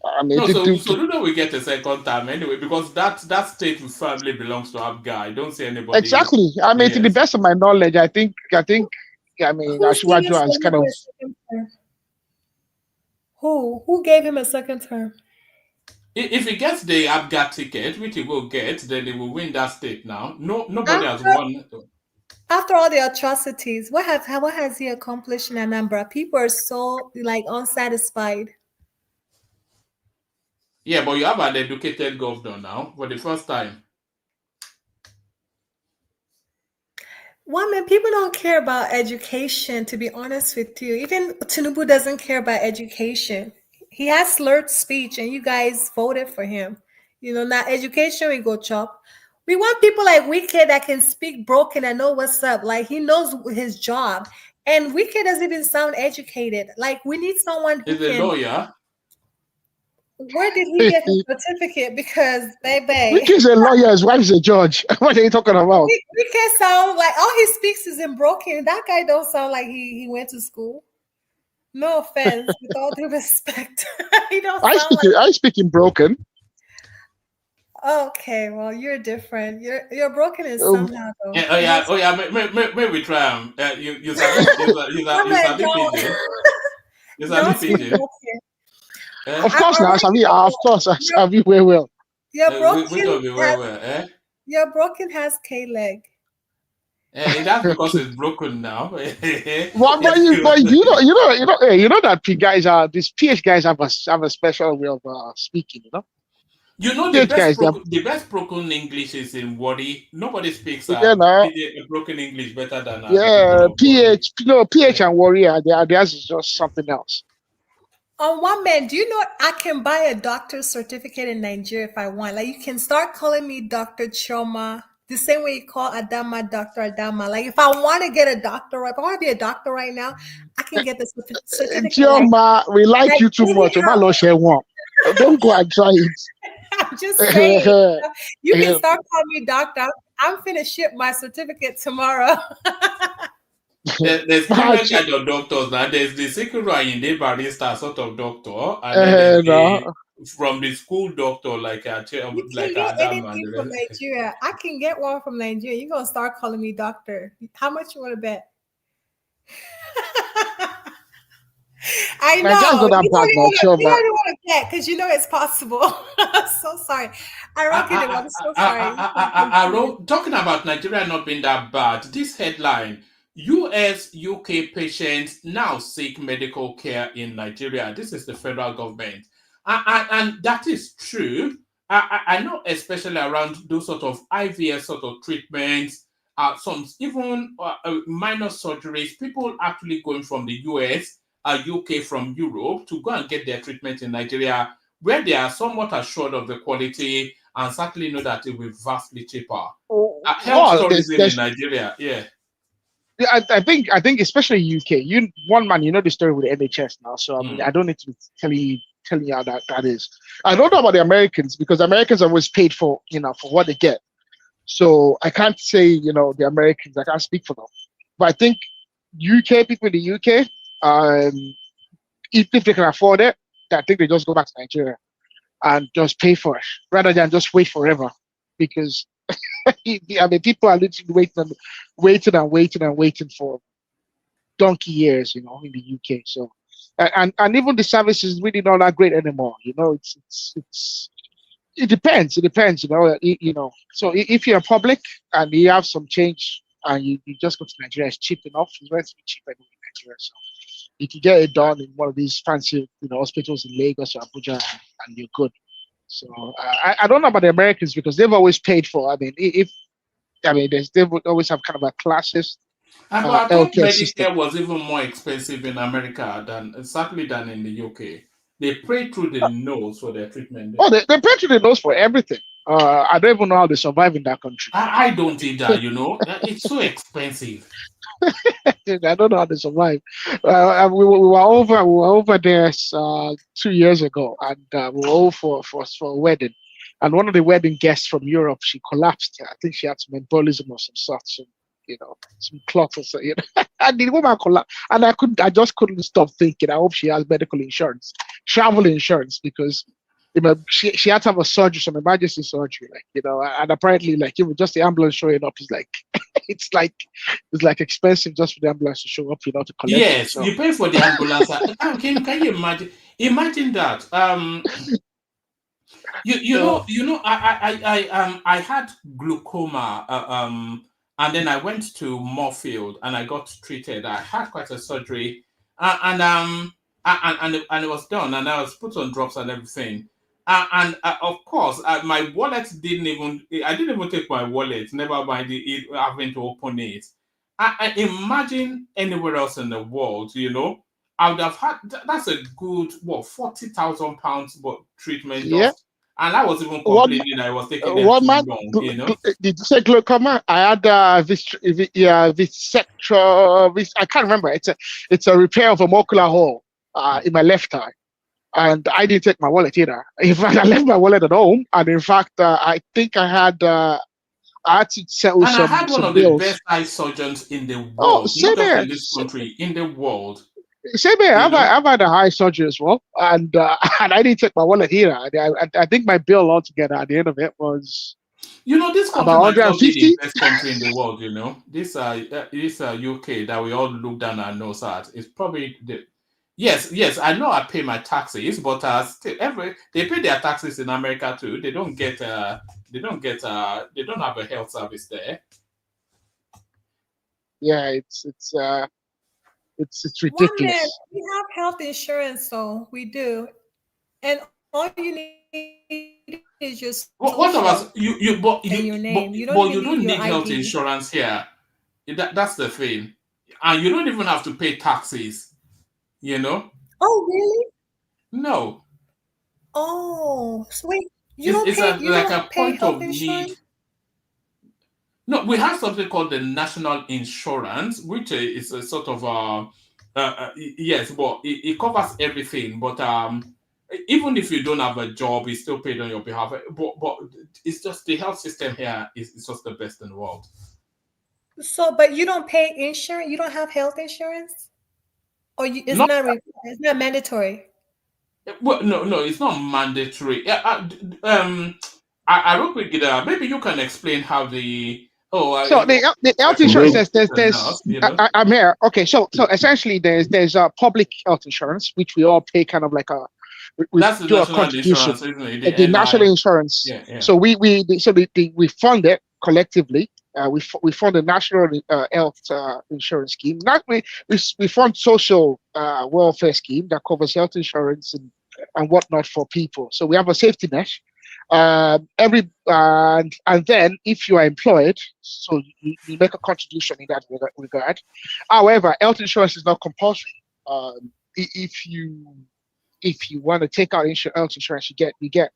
Soludo will get a second time anyway, because that state family belongs to Abga. I don't see anybody. Exactly. I mean, to the best of my knowledge, I think. Ashwaju has kind of. Who gave him a second term? If he gets the Abga ticket, which he will get, then he will win that state now. Nobody has won. After all the atrocities, what has he accomplished in Anambra? People are so unsatisfied. Yeah, but you have an educated governor now for the first time. People don't care about education, to be honest with you. Even Tinubu doesn't care about education. He has slurred speech, and you guys voted for him. Now education we go chop. We want people like Wike that can speak broken and know what's up. Like, he knows his job. And Wike doesn't even sound educated. Like, we need someone who He's a lawyer. Where did he get his certificate? Because, baby. Wike is a lawyer, his wife is a judge. What are you talking about? Wike sound like all he speaks is in broken. That guy don't sound like he went to school. No offense, with all due respect. He don't I speak in broken. Okay, well, you're different. You're broken in somehow, though. Maybe we try him. You sabi pidgin. Of course, now, I sabi very well. Your broken has K-leg. That's because it's broken now. But you know that these PH guys have a special way of speaking, the best broken English is in Wari. Nobody speaks broken English better than PH and Warrior. Theirs is just something else. On one man, do you know I can buy a doctor's certificate in Nigeria if I want? Like, you can start calling me Dr. Choma, the same way you call Adama Dr. Adama. Like, if I want to get a doctor, if I want to be a doctor right now, I can get the certificate. Choma, we like you too much. Don't go and try it. I'm just saying. You can start calling me doctor. I'm finna ship my certificate tomorrow. There's different kind of doctors now. There's the secretary in the barista sort of doctor, and then from the school doctor like Adam. From Nigeria. I can get one from Nigeria. You're gonna start calling me doctor. How much you want to bet? I know. You don't want to bet because you know it's possible. I'm so sorry. I'm so sorry. Talking about Nigeria not being that bad, this headline: US-UK patients now seek medical care in Nigeria. This is the federal government. And that is true. I know, especially around those sort of IVF sort of treatments, some even minor surgeries, people actually going from the US, UK from Europe to go and get their treatment in Nigeria. where they are somewhat assured of the quality and certainly know that it will be vastly cheaper. Health tourism in Nigeria, yeah. Yeah, I think especially UK. One man, you know the story with the NHS now. So I mean, I don't need to tell you how that is. I don't know about the Americans because Americans are always paid for for what they get. So I can't say the Americans. I can't speak for them. But I think UK people in the UK, if they can afford it, I think they just go back to Nigeria and just pay for it rather than just wait forever because. I mean, people are literally waiting for donkey years, in the UK. So, and even the service is really not that great anymore. It depends. It depends. So if you're public and you have some change and you just go to Nigeria, it's cheap enough. It's relatively cheap anyway in Nigeria. So you can get it done in one of these fancy, hospitals in Lagos or Abuja, and you're good. So I don't know about the Americans because they've always paid for. I mean, they would always have kind of a classist. But I thought healthcare Medicare system. was even more expensive in America than in the UK. They pay through the nose for their treatment. Oh, they pay through the nose for everything. I don't even know how they survive in that country. I don't either. It's so expensive. I don't know how they survive. We were over there 2 years ago, and we were all for a wedding. And one of the wedding guests from Europe, she collapsed. I think she had some embolism or some sort, some clot or so. And the woman collapsed, and I just couldn't stop thinking. I hope she has medical insurance, travel insurance, because she had to have a surgery, some emergency surgery, and apparently, even just the ambulance showing up is it's like expensive just for the ambulance to show up, to collect. Yes, you pay for the ambulance. Can you imagine? Imagine that. I had glaucoma, and then I went to Moorfield and I got treated. I had quite a surgery, and it was done, and I was put on drops and everything. Of course, my wallet didn't even take my wallet. Never mind having to open it. I imagine anywhere else in the world, I would have had that's a good £40,000 treatment. Yeah. And I was even complaining I was taking them too long, Did you say glaucoma? I had I can't remember. It's a repair of a molecular hole in my left eye, and I didn't take my wallet either. In fact, I left my wallet at home, and in fact, I think I had to settle and some. I had one of bills. the best eye surgeons in the world, not just in this country, in the world. Same here. I've had a high surgery as well, and I didn't take my wallet either. I think my bill altogether at the end of it was. This country about might not be 150. the best country in the world. This UK that we all look down our nose at is probably the. Yes. I know I pay my taxes, but still, they pay their taxes in America too. They don't have a health service there. Yeah, it's ridiculous. We have health insurance, so we do, and all you need is your What about you? But your name. You don't need your health ID. insurance here. That's the thing, and you don't even have to pay taxes. Oh, really? No. Oh, so wait, you It's don't pay like a health point of insurance? need. No, we have something called the national insurance, which is a sort of yes, but it covers everything. But even if you don't have a job, it's still paid on your behalf. But it's just the health system here is just the best in the world. So, but you don't pay insurance. You don't have health insurance, or it's not mandatory. Well, no, it's not mandatory. I wrote with Gida. Maybe you can explain how the the health insurance there's I'm here. Okay, so essentially there's a public health insurance which we all pay kind of like that's the national insurance, isn't it? The national insurance. Yeah. So we fund it collectively. We fund the national health insurance scheme. We fund social welfare scheme that covers health insurance and whatnot for people. So we have a safety net. And then if you are employed, so you make a contribution in that regard. However, health insurance is not compulsory. If you if you want to take out health insurance, you get,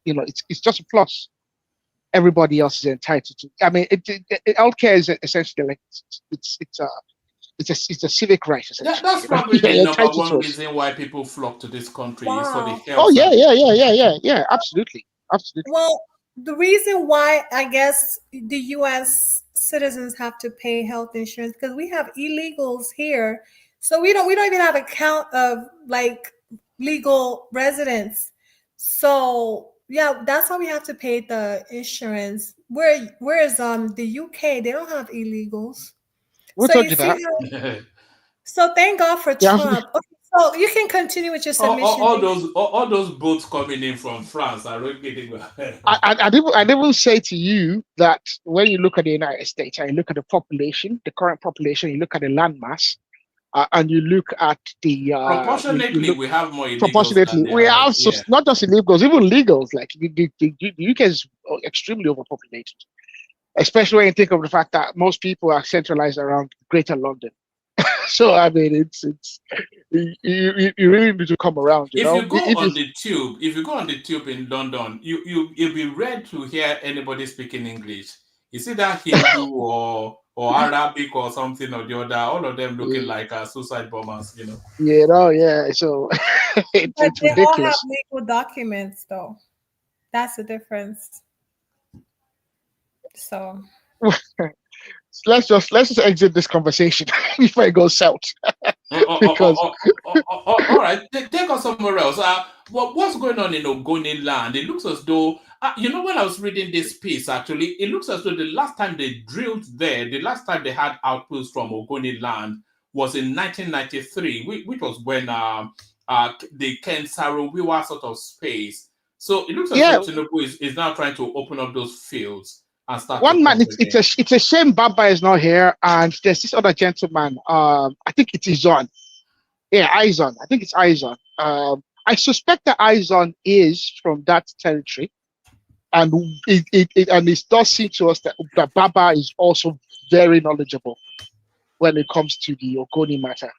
it's just a plus. Everybody else is entitled to. I mean, healthcare is essentially like it's a civic right. That's probably the number one reason why people flock to this country is for the health. Oh yeah, absolutely. Well, the reason why I guess the U.S. citizens have to pay health insurance because we have illegals here, so we don't even have a count of like legal residents. So yeah, that's why we have to pay the insurance. Whereas the UK, they don't have illegals. So you see so thank God for Trump. Okay, so you can continue with your submission. All those boats coming in from France are really getting. I didn't say to you that when you look at the United States and you look at the population, the current population, you look at the landmass, and you look at the proportionately, we have more illegals. Proportionately, we have not just illegals, even legals. Like the UK is extremely overpopulated, especially when you think of the fact that most people are centralized around Greater London. So I mean, it's you really need to come around. If you go on the tube in London, you'll be rare to hear anybody speaking English. You see that Hindu or Arabic or something or the other, all of them looking like suicide bombers, Yeah. So it's they ridiculous. all have legal documents, though. That's the difference. So. Let's just exit this conversation before it goes south. Because all right, take us somewhere else. What's going on in Ogoni land? It looks as though when I was reading this piece, actually, it looks as though the last time they drilled there, the last time they had outposts from Ogoni land was in 1993, which was when the Ken Saro-Wiwa sort of space. So it looks as though Tinubu is now trying to open up those fields. One man, it's a shame Baba is not here, and there's this other gentleman. I think it is on. Yeah, Izon. I think it's Izon. I suspect that Izon is from that territory, and it does seem to us that Baba is also very knowledgeable when it comes to the Ogoni matter.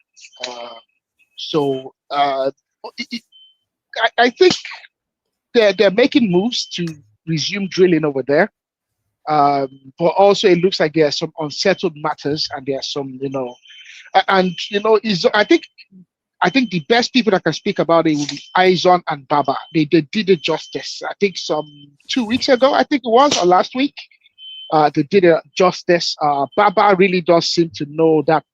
I think they're making moves to resume drilling over there. But also it looks like there are some unsettled matters, and there are some, I think the best people that can speak about it will be Izon and Baba. They did it justice. I think 2 weeks ago, I think it was, or last week, they did it justice. Baba really does seem to know that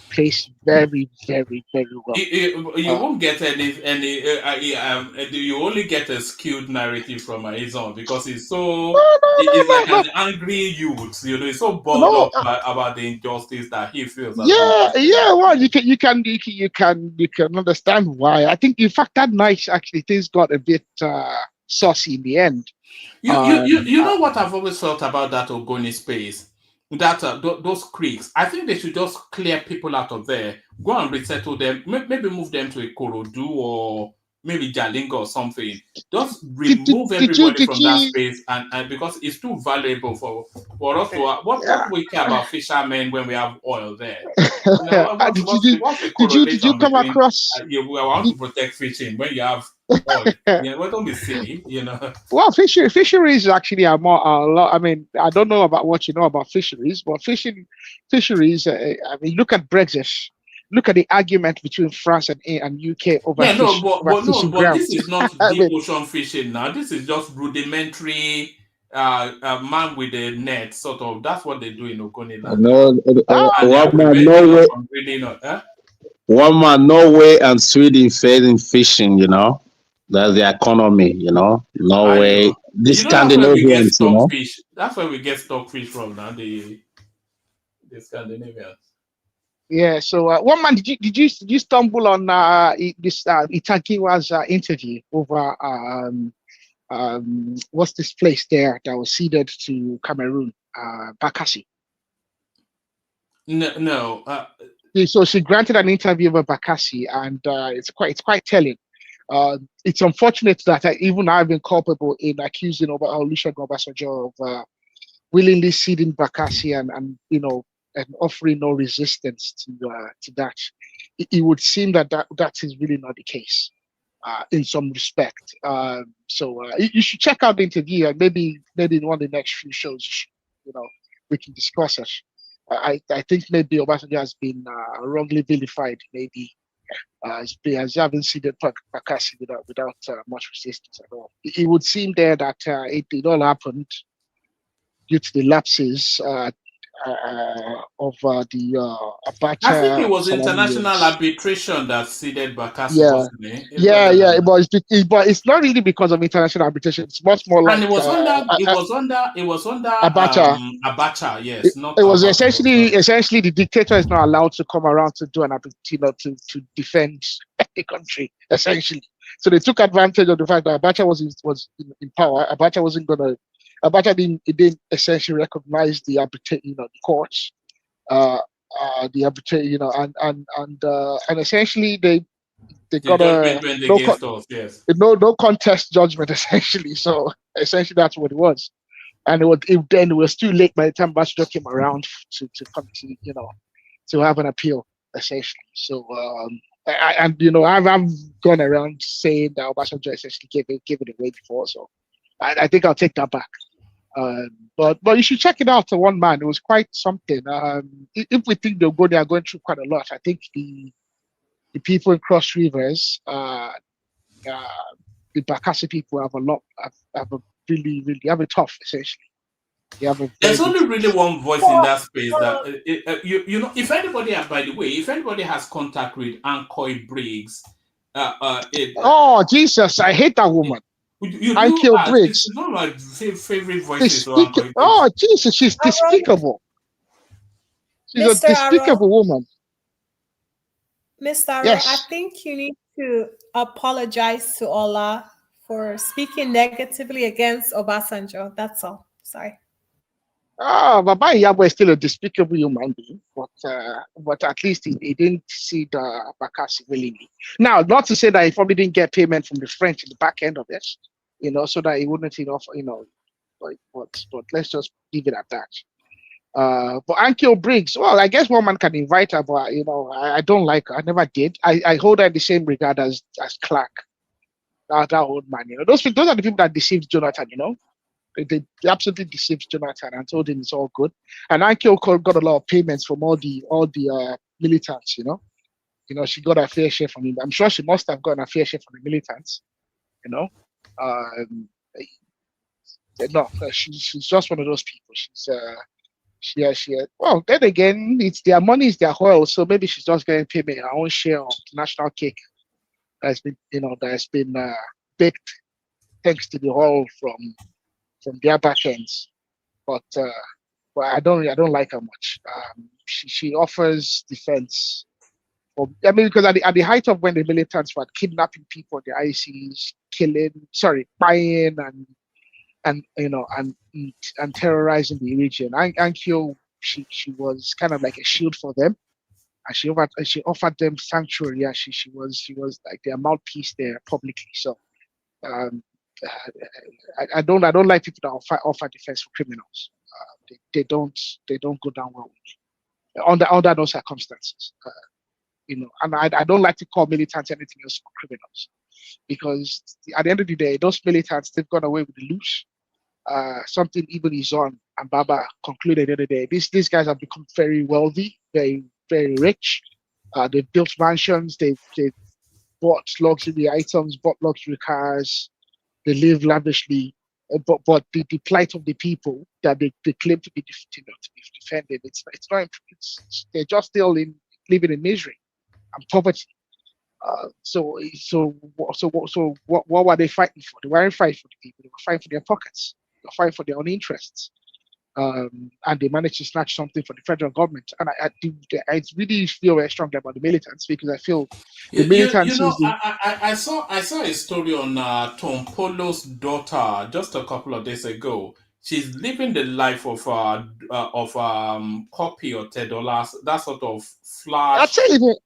place very, very, very well. You won't get you only get a skewed narrative from Izon because he's so he's like an angry youth, he's so bothered about the injustice that he feels. Well, you can understand why. I think in fact that night actually things got a bit saucy in the end. You know what I've always felt about that Ogoni space? That those creeks, I think they should just clear people out of there, go and resettle them, maybe move them to Ikorodu or maybe Jalingo or something. Just remove everybody from that space, and because it's too valuable for us to what we care about fishermen when we have oil there. Did you come across? I want to protect fishing when you have oil. Well, don't be silly, Well, fisheries actually are more a lot. I mean, I don't know about what you know about fisheries, but fisheries. I mean, look at Brexit. Look at the argument between France and UK over fishing. But this is not deep ocean fishing now. This is just rudimentary man with a net, sort of. That's what they do in Ogoni land. One man, Norway and Sweden failing fishing, That's the economy, Norway, the Scandinavians, That's where we get stockfish from now, the Scandinavians. Yeah, so one man, did you stumble on this Itakiwa's interview over what's this place there that was ceded to Cameroon, Bakassi? No. So she granted an interview over Bakassi, and it's quite telling. It's unfortunate that even I've been culpable in accusing Olusegun Obasanjo of willingly ceding Bakassi and offering no resistance to that. It would seem that is really not the case. in some respect. So you should check out the interview, and maybe in one of the next few shows, we can discuss it. I think maybe Obasanjo has been wrongly vilified, maybe. As you haven't seen the Bakassi without much resistance at all. It would seem there that it all happened due to the lapses of the Abacha. I think it was international arbitration that seeded Bakassi, wasn't it? But it's not really because of international arbitration. It's much more like. And it was under Abacha. Abacha, yes. It was essentially the dictator is not allowed to come around to do an arbitration to defend the country, essentially. So they took advantage of the fact that Abacha was in power. Abacha didn't essentially recognize the arbitration, the courts, the arbitration, and essentially they got no contest judgment, essentially. So essentially that's what it was, and it was too late by the time Abacha came around to come to have an appeal, essentially. So I've gone around saying that Obasanjo essentially gave it away before, so I think I'll take that back. But you should check it out. One man, it was quite something. If we think they are going through quite a lot, I think the people in Cross Rivers, the Bakassi people have a tough, essentially. There's only really one voice in that space that if anybody, by the way, if anybody has contact with Ankoy Briggs, oh Jesus, I hate that woman. Ankoy Briggs. She's one of my favorite voices. Oh Jesus, she's despicable. She's a despicable woman. Mr. Yes. I think you need to apologize to Allah for speaking negatively against Obasanjo. That's all. Sorry. Baba Yabo is still a despicable human being, but at least he didn't see the Bakassi willingly. Now, not to say that he probably didn't get payment from the French in the back end of this, so that he wouldn't, but let's just leave it at that. But Ankoy Briggs, well, I guess one man can invite her, but I don't like her. I never did. I hold her in the same regard as Clark, that old man. Those are the people that deceived Jonathan. They absolutely deceived Jonathan and told him it's all good. And Ankoy got a lot of payments from all the militants. She got a fair share from him. I'm sure she must have gotten a fair share from the militants. No, she's just one of those people. Well, then again, it's their money, it's their oil, so maybe she's just getting paid her own share of the national cake that's been baked thanks to the oil from their back ends. But I don't like her much. She offers defense. Because at the height of when the militants were kidnapping people, the ICs, buying and terrorizing the region. Ankoy, she was kind of like a shield for them, and she offered them sanctuary. Yeah, she was like their mouthpiece there publicly. So I don't like people that offer defense for criminals. They don't go down well with me under those circumstances. And I don't like to call militants anything else but criminals, because at the end of the day, those militants, they've gone away with the loose. Something even Izon and Baba concluded the other day. These guys have become very wealthy, very, very rich. They've built mansions, they've bought luxury items, bought luxury cars, they live lavishly. But the plight of the people that they claim to be defending, they're just still living in misery and poverty. So what were they fighting for? They weren't fighting for the people. They were fighting for their pockets. They were fighting for their own interests. And they managed to snatch something for the federal government. And I really feel very strongly about the militants, because I feel the militants. I saw a story on Tom Polo's daughter just a couple of days ago. She's living the life of copy or $10, that sort of flash.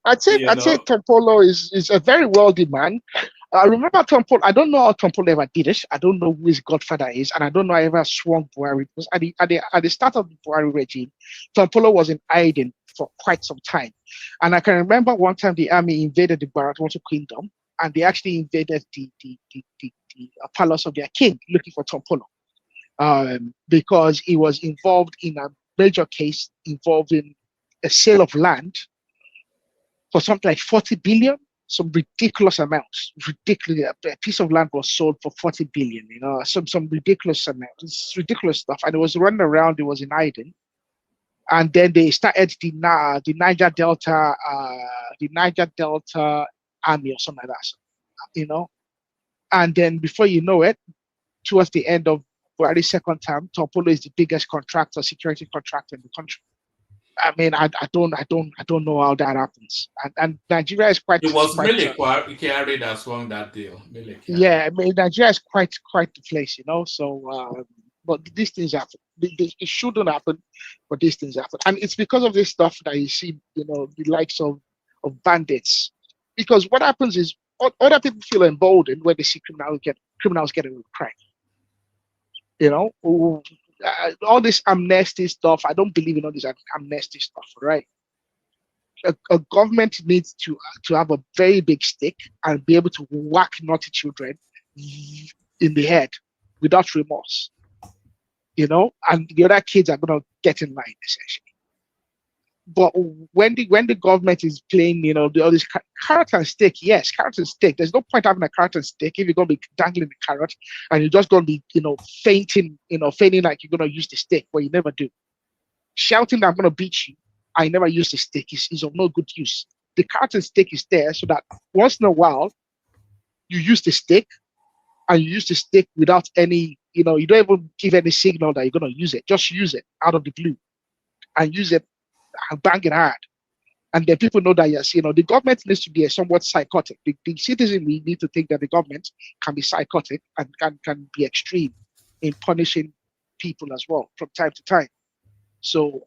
I'd say Tom Polo is a very wealthy man. I remember Tom Polo. I don't know how Tom Polo ever did it. I don't know who his godfather is, and I don't know how ever swung Buhari. Because at the start of the Buhari regime, Tom Polo was in hiding for quite some time. And I can remember one time the army invaded the Baratonto Kingdom, and they actually invaded the palace of their king looking for Tom Polo, because he was involved in a major case involving a sale of land for something like 40 billion, some ridiculous amounts. Ridiculous. A piece of land was sold for 40 billion, some ridiculous amount. It's ridiculous stuff. And it was running around, it was in hiding. And then they started the Niger Delta Army or something like that, And then before you know it, towards the end of Buhari's second term, Tom Polo is the biggest security contractor in the country. I mean, I don't know how that happens, and Nigeria is quite. It was Mele Kyari that swung that deal. Yeah, I mean, Nigeria is quite the place, So, but these things happen. It shouldn't happen, but these things happen, and it's because of this stuff that you see, the likes of bandits. Because what happens is other people feel emboldened when they see criminals get away with crime. All this amnesty stuff, I don't believe in all this amnesty stuff, right? A government needs to have a very big stick and be able to whack naughty children in the head without remorse, and the other kids are going to get in line, essentially. But when the government is playing, all this carrot and stick, yes, carrot and stick. There's no point having a carrot and stick if you're going to be dangling the carrot and you're just going to be, feigning like you're going to use the stick, but you never do. Shouting that I'm going to beat you, I never use the stick, is of no good use. The carrot and stick is there so that once in a while you use the stick, and you use the stick without any, you don't even give any signal that you're going to use it. Just use it out of the blue and use it and bang it hard. And then people know that, yes, the government needs to be somewhat psychotic. The citizen, we need to think that the government can be psychotic and can be extreme in punishing people as well from time to time. So,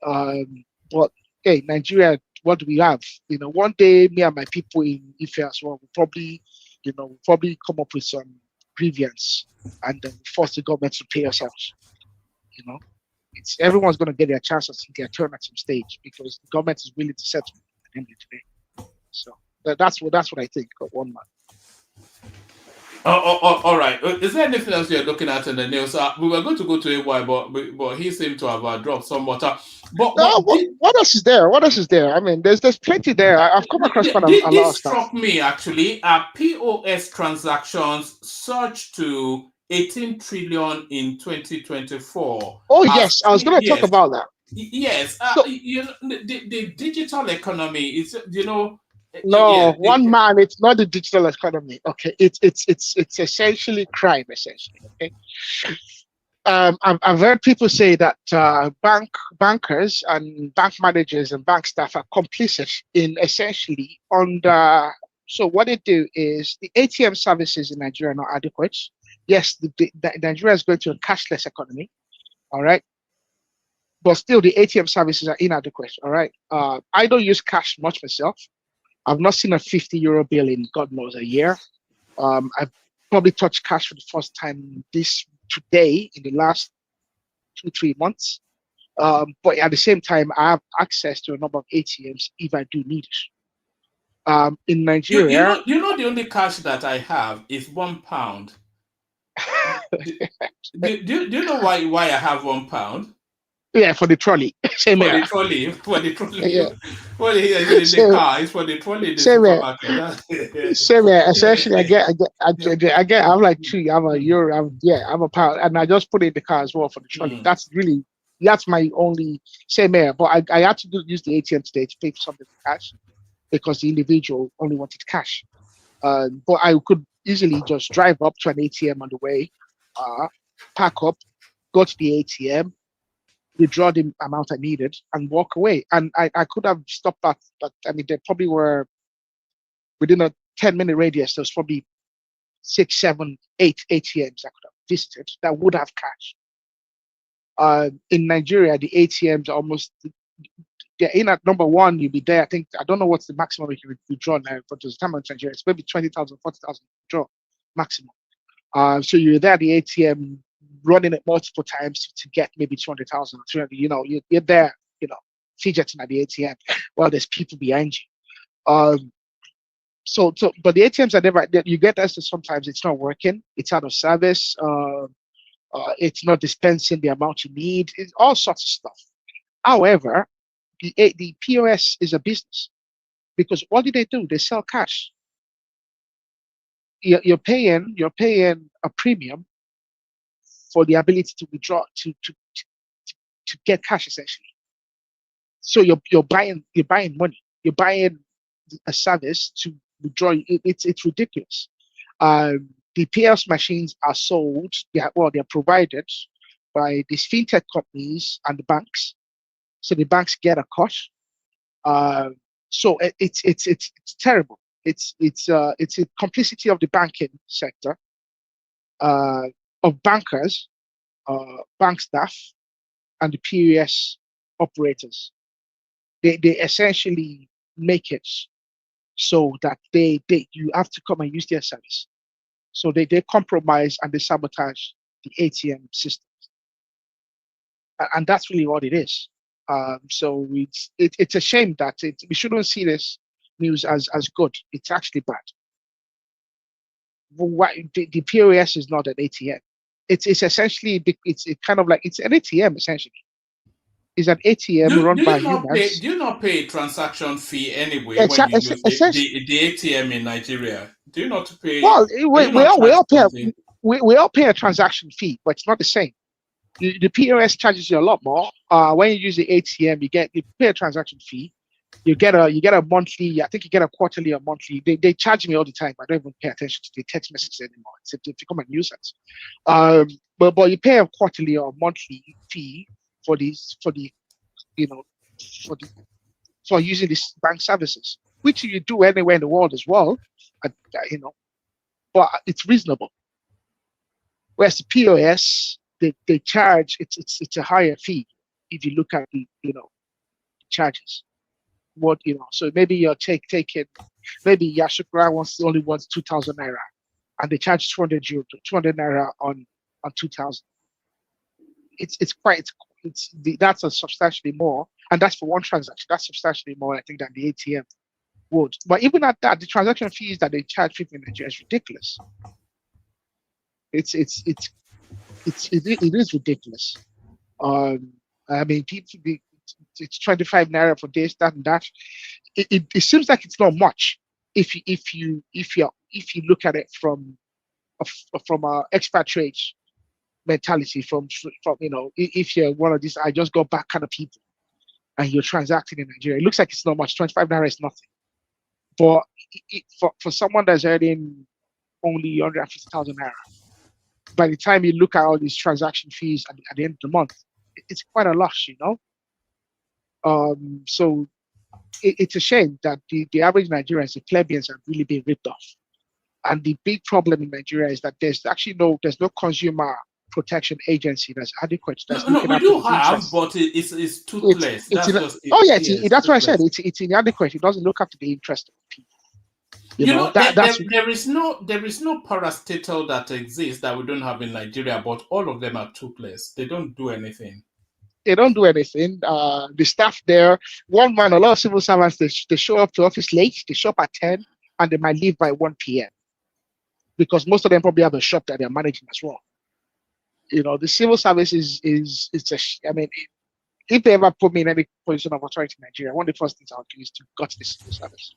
but hey, Nigeria, what do we have? One day, me and my people in Ife as well will probably come up with some grievance and then force the government to pay ourselves. Everyone's going to get their chances in their turn at some stage because the government is willing to settle at the end of the day. So that's what I think of one man. All right. Is there anything else you're looking at in the news? We were going to go to AY, but he seemed to have dropped some water. What else is there? What else is there? I mean, there's plenty there. I've come across quite a lot of stuff. This struck me actually. POS transactions surged to 18 trillion in 2024. Oh yes, I was going to talk about that. Yes, the digital economy is No, one man. It's not the digital economy. Okay, it's essentially crime. Essentially, okay. I've heard people say that bankers and bank managers and bank staff are complicit in essentially under. So what they do is the ATM services in Nigeria are not adequate. Yes, Nigeria is going to a cashless economy. All right. But still, the ATM services are inadequate. All right. I don't use cash much myself. I've not seen a 50 euro bill in God knows a year. I've probably touched cash for the first time today in the last 2-3 months. But at the same time, I have access to a number of ATMs if I do need it. In Nigeria, the only cash that I have is £1. do you know why I have £1? Yeah, for the trolley. Same for here. The trolley. For the trolley. Yeah. Well, in the car. It's for the trolley in the supermarket. Same here. Essentially, I get. I'm like two. I'm a euro. I'm a pound, and I just put it in the car as well for the trolley. That's my only same here. But I had to use the ATM today to pay for something with cash because the individual only wanted cash. But I could easily just drive up to an ATM on the way, pack up, go to the ATM, withdraw the amount I needed, and walk away. And I could have stopped that, but I mean, there probably were within a 10-minute radius. There's probably 6, 7, 8 ATMs I could have visited that would have cash. In Nigeria, the ATMs are almost. They're in at number one, you'll be there. I don't know what's the maximum you can withdraw now, but there's a time in Nigeria, it's maybe 20,000, 40,000 withdraw maximum. So you're there at the ATM running it multiple times to get maybe 200,000 or 300. You're there, fidgeting at the ATM while there's people behind you. but the ATMs are never. You get us that sometimes it's not working. It's out of service. It's not dispensing the amount you need. It's all sorts of stuff. However, the POS is a business because what do? They sell cash. You're paying a premium for the ability to withdraw to get cash essentially. So you're buying money. You're buying a service to withdraw. It's ridiculous. The POS machines are sold. They're provided by these fintech companies and the banks. So the banks get a cut. So it's terrible. It's a complicity of the banking sector, of bankers, bank staff, and the POS operators. They essentially make it so that you have to come and use their service. So they compromise and they sabotage the ATM systems, and that's really what it is. So it's a shame that we shouldn't see this news as good. It's actually bad. The POS is not an ATM. It's essentially it's kind of like it's an ATM essentially. It's an ATM run by humans. Do you not pay a transaction fee anyway when you use the ATM in Nigeria? Do you not pay? Well, we all pay a transaction fee, but it's not the same. The POS charges you a lot more. When you use the ATM, you pay a transaction fee. You get a monthly. I think you get a quarterly or monthly. They charge me all the time. I don't even pay attention to the text messages anymore. It's become a nuisance. But you pay a quarterly or monthly fee for using these bank services, which you do anywhere in the world as well. But it's reasonable. Whereas the POS, they charge it's a higher fee if you look at the charges. So maybe you're taking maybe Yashukra only wants 2,000 naira, and they charge 200 naira on 2,000. That's a substantially more, and that's for one transaction. That's substantially more, I think, than the ATM would. But even at that, the transaction fees that they charge people in Nigeria is ridiculous. It is ridiculous. I mean, it's 25 naira for this, that, and that. It seems like it's not much if you look at it from a expatriate mentality, from if you're one of these I just got back kind of people and you're transacting in Nigeria, it looks like it's not much. 25 naira is nothing. But for someone that's earning only 150,000 naira, by the time you look at all these transaction fees at the end of the month, it's quite a loss, So it's a shame that the average Nigerians, the plebeians, are really being ripped off. And the big problem in Nigeria is that there's no consumer protection agency that's adequate. That's we do have, but it's toothless. That's why I said it's inadequate. It doesn't look after the interest of people. There is no parastatal that exists that we don't have in Nigeria, but all of them are toothless. They don't do anything. The staff there, a lot of civil servants, they show up to office late. They show up at 10 and they might leave by 1 p.m. because most of them probably have a shop that they're managing as well. The civil service if they ever put me in any position of authority in Nigeria, one of the first things I'll do is to gut the civil service.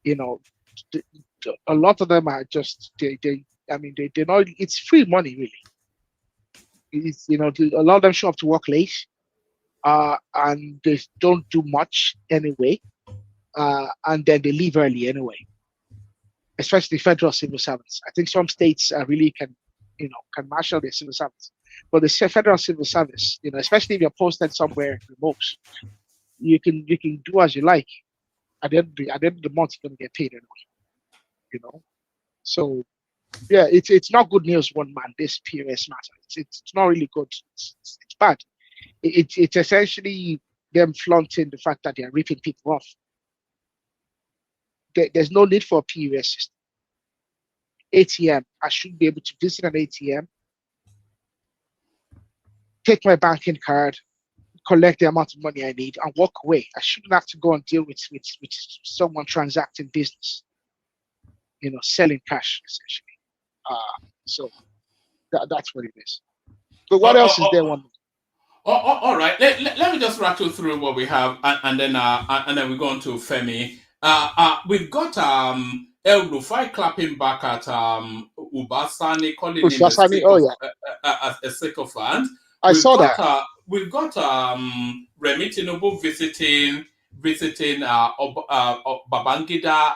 A lot of them are just they're not. It's free money really. A lot of them show up to work late, and they don't do much anyway, and then they leave early anyway. Especially federal civil servants. I think some states really can marshal their civil servants, but the federal civil service, especially if you're posted somewhere remote, you can do as you like. At the end of the month, you're gonna get paid anyway. So yeah, it's not good news, one man. This POS matter. It's not really good. It's bad. It's essentially them flaunting the fact that they are ripping people off. There's no need for a POS system. ATM, I should be able to visit an ATM, take my banking card, collect the amount of money I need, and walk away. I shouldn't have to go and deal with someone transacting business, selling cash essentially. So that's what it is. But what else is there? All right. Let me just rattle through what we have, and then we go on to Femi. We've got El Rufai clapping back at Ubasani, calling him a sycophant. I saw that. We've got Remi Tinubu visiting Babangida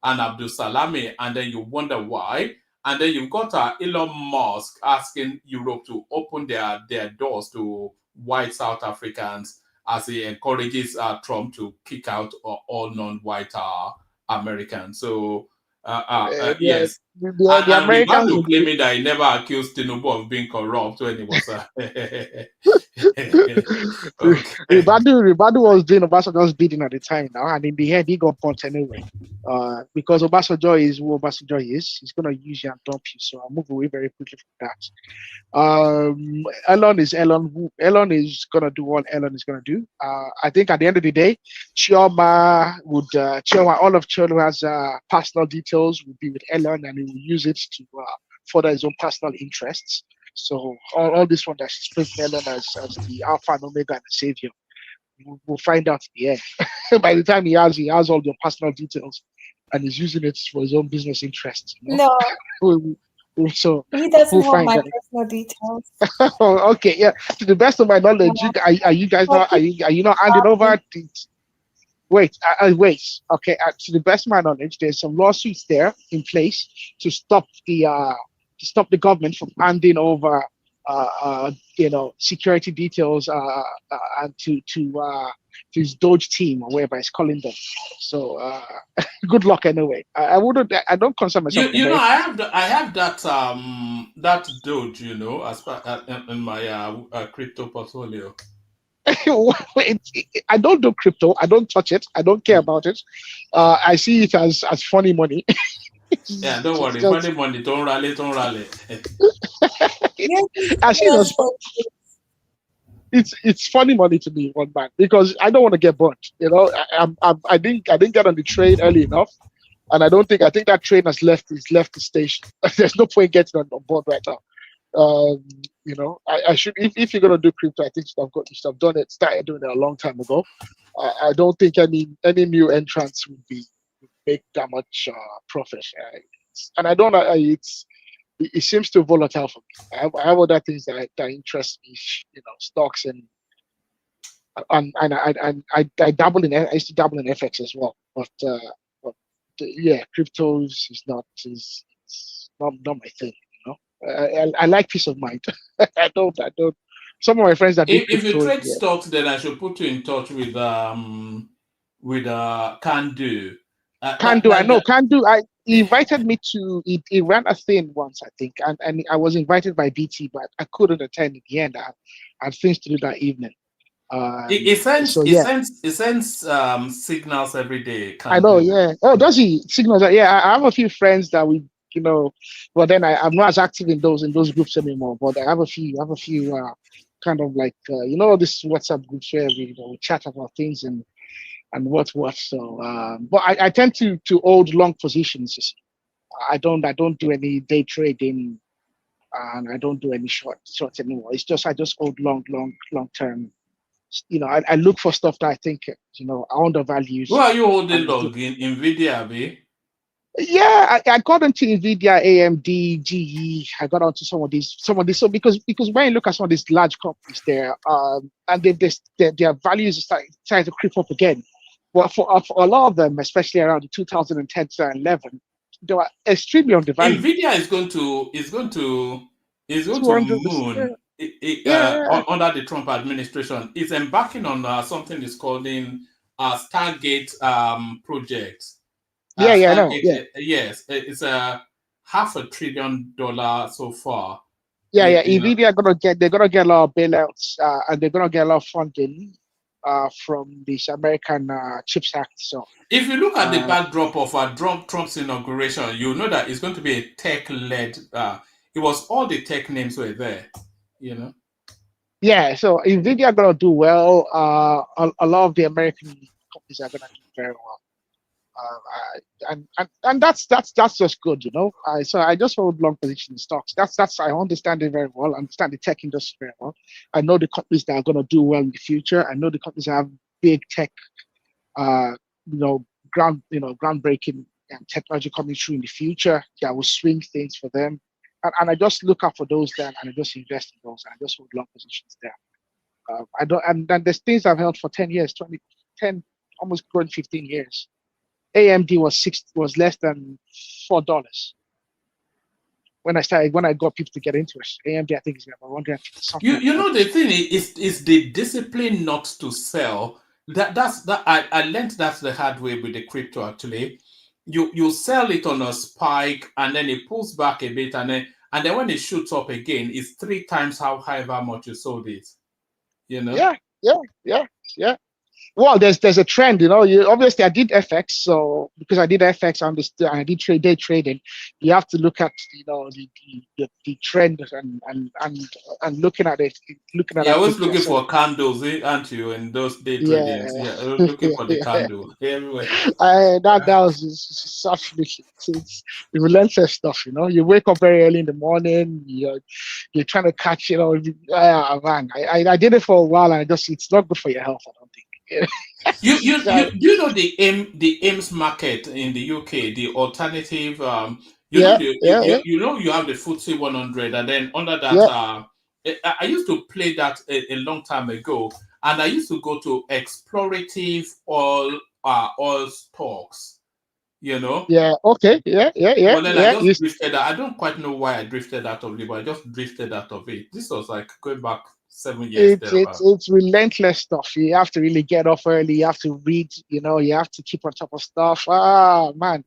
and Abdul Salami, and then you wonder why. And then you've got Elon Musk asking Europe to open their doors to white South Africans as he encourages Trump to kick out all non-white Americans. So, yes. The Americans Ribadu claiming that he never accused Tinubu of being corrupt when he was. Ribadu was doing Obasanjo's bidding at the time now, and in the end, he got punched anyway. Because Obasanjo is who Obasanjo is, he's going to use you and dump you. So I'll move away very quickly from that. Elon is Elon. Elon is going to do what Elon is going to do. I think at the end of the day, Chioma, all of Chioma's personal details would be with Elon, and he will use it to further his own personal interests. So all this one that she's putting Elon as the alpha and omega and the savior, we'll find out at the end. By the time he has all the personal details, and he's using it for his own business interests. No. So he doesn't want my personal details. Okay, yeah. To the best of my knowledge, are you guys not handing over? Wait. Okay. To the best of my knowledge, there's some lawsuits there in place to stop the government from handing over, security details and to his Doge team or whatever it's calling them. So good luck anyway. I don't concern myself. I have that Doge, as far in my crypto portfolio. I don't do crypto. I don't touch it. I don't care about it. I see it as funny money. Yeah, don't worry. Funny money. Don't rally. It's funny money to me, one man, because I don't want to get burnt. I didn't get on the train early enough, and I think that train has left the station. There's no point getting on board right now. I should, if you're gonna do crypto, I think you should have started doing it a long time ago. I don't think any new entrants would make that much profit. And I don't. It seems too volatile for me. I have other things that interest me. Stocks and I dabble in. I used to dabble in FX as well, but cryptos is not my thing. I like peace of mind. I don't. Some of my friends that if you trade stocks, then I should put you in touch with Kandu. Kandu, I know Kandu. He invited me to. He ran a thing once, I think, and I was invited by BT, but I couldn't attend in the end. I had things to do that evening. He sends signals every day. I know, yeah. Oh, does he signals? Yeah, I have a few friends that we. But then I'm not as active in those groups anymore. But I have a few kind of like this WhatsApp groups where we chat about things and what. So, but I tend to hold long positions. I don't do any day trading, and I don't do any short anymore. It's just I just hold long term. I look for stuff that I think are undervalued. Who are you holding long in Nvidia, Abi? Yeah, I got into Nvidia, AMD, GE. I got onto some of these. So because when you look at some of these large companies there, and their values are starting to creep up again. But for a lot of them, especially around the 2010 to 2011, they were extremely undervalued. Nvidia is going to moon under the Trump administration. It's embarking on something that's called Stargate project. I know. Yeah. Yes, it's a $500 billion so far. Yeah. Nvidia they're gonna get a lot of bailouts, and they're gonna get a lot of funding from this American CHIPS Act. So if you look at the backdrop of Trump's inauguration, you know that it's going to be a tech-led. It was all the tech names were there, Yeah, so Nvidia are gonna do well. A lot of the American companies are gonna do very well. And that's just good, you know. So I just hold long position in stocks. That's I understand it very well. I understand the tech industry very well. I know the companies that are gonna do well in the future. I know the companies that have big tech, uh, groundbreaking technology coming through in the future that will swing things for them. And I just look out for those then, and I just invest in those, and I just hold long positions there. I don't, and there's things I've held for 10 years, 10, almost going 15 years. AMD was less than $4 when I got people to get into it. AMD, I think, is about 150 something. You know, the thing is the discipline not to sell. That's I learned that the hard way with the crypto. Actually, you sell it on a spike and then it pulls back a bit, and then when it shoots up again, it's 3 times however much you sold it. You know. Yeah. Well, there's a trend, you know. Obviously I did FX, so because I did FX, I understood. I did day trading. You have to look at, you know, the trend and looking at it, I was looking for candles, aren't you? In those day tradings, looking for the candle everywhere. That was it's relentless stuff, you know. You wake up very early in the morning. You're trying to catch, you know. Man, I did it for a while, and it's not good for your health, I don't think. You know the AIMS market in the UK, the alternative. You have the FTSE 100, and then under that, I used to play that a long time ago, and I used to go to explorative oil stocks. You know. Yeah. Okay. Yeah. But then I just drifted. I don't quite know why I drifted out of it, but I just drifted out of it. This was like going back 7 years. It's relentless stuff. You have to really get off early. You have to read. You know, you have to keep on top of stuff. Man,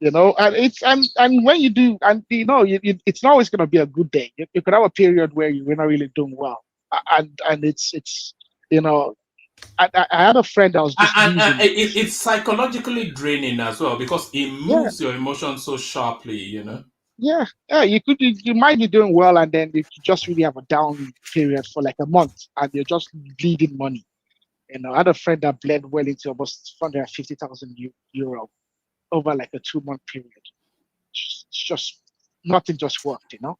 you know, and when you do, and you know, it's not always going to be a good day. You could have a period where you're not really doing well, and it's you know. I had a friend that was just it's psychologically draining as well because it moves your emotions so sharply, you know. Yeah, you might be doing well, and then you just really have a down period for like a month, and you're just bleeding money. You know, I had a friend that bled well into almost 450,000 euro over like a 2-month period. It's just nothing just worked, you know.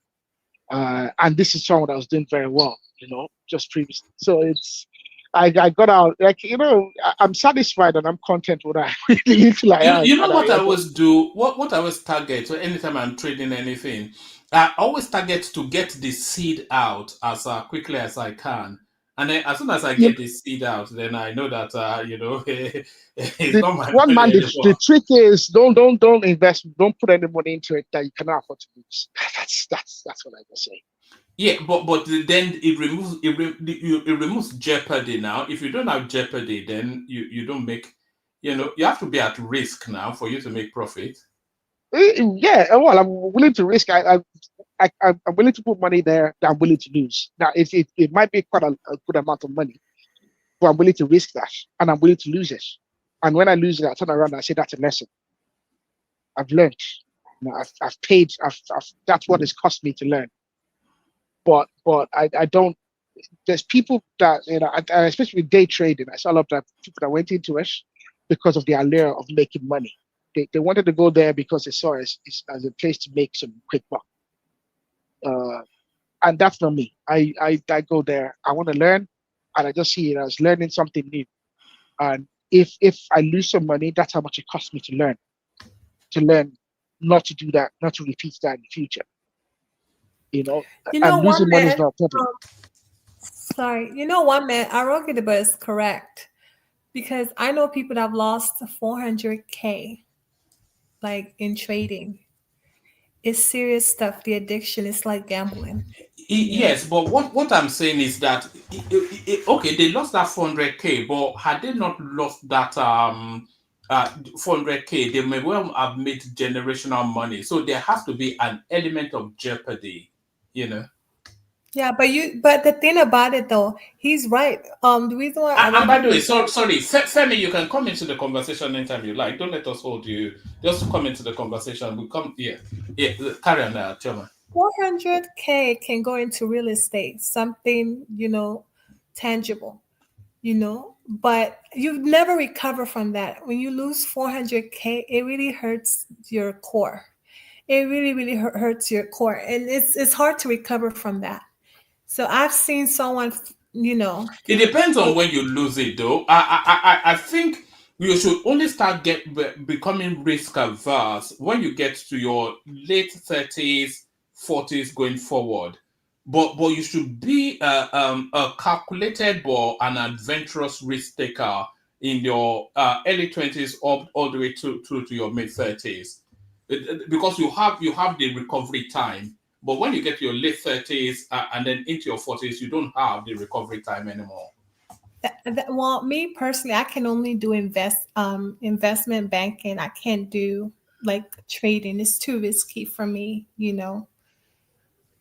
And this is someone that was doing very well, you know, just previously. So I got out, like, you know, I'm satisfied and I'm content with what I really need to like. You know what I always do? What I always target, so anytime I'm trading anything, I always target to get the seed out as quickly as I can. And then as soon as I get the seed out, then I know that, you know, it's not my one man, the trick is don't invest, don't put any money into it that you cannot afford to lose. That's what I can say. Yeah, but then it removes jeopardy now. If you don't have jeopardy, then you don't make, you know, you have to be at risk now for you to make profit. Yeah, well, I'm willing to risk. I'm willing to put money there that I'm willing to lose. Now, it might be quite a good amount of money, but I'm willing to risk that, and I'm willing to lose it. And when I lose it, I turn around and I say that's a lesson. I've learned. You know, I've paid. That's what it's cost me to learn. But I don't. There's people that, you know, especially with day trading, I saw a lot of people that went into it because of the allure of making money. They wanted to go there because they saw it as a place to make some quick buck. And that's not me. I go there. I want to learn, and I just see it as learning something new. And if I lose some money, that's how much it costs me to learn. To learn not to do that, not to repeat that in the future. You know, and losing money is not a problem. Sorry, you know what, man? Arogidaba is correct, because I know people that have lost 400K, like in trading. It's serious stuff. The addiction is like gambling. Yes, but what I'm saying is that okay, they lost that 400K, but had they not lost that 400K, they may well have made generational money. So there has to be an element of jeopardy, you know. Yeah, but the thing about it though, he's right. The reason why and by the way, sorry, Femi, you can come into the conversation anytime you like. Don't let us hold you. Just come into the conversation. We come here. Yeah, carry on, Chairman. 400K can go into real estate, something, tangible, but you never recover from that. When you lose 400K, it really hurts your core. It really, really hurts your core. And it's hard to recover from that. So I've seen someone, It depends on when you lose it, though. I think you should only start becoming risk averse when you get to your late 30s, 40s going forward. But you should be a calculated but an adventurous risk taker in your early 20s up all the way to your mid 30s, because you have the recovery time. But when you get to your late 30s and then into your 40s, you don't have the recovery time anymore. Well, me personally, I can only do investment banking. I can't do like trading. It's too risky for me,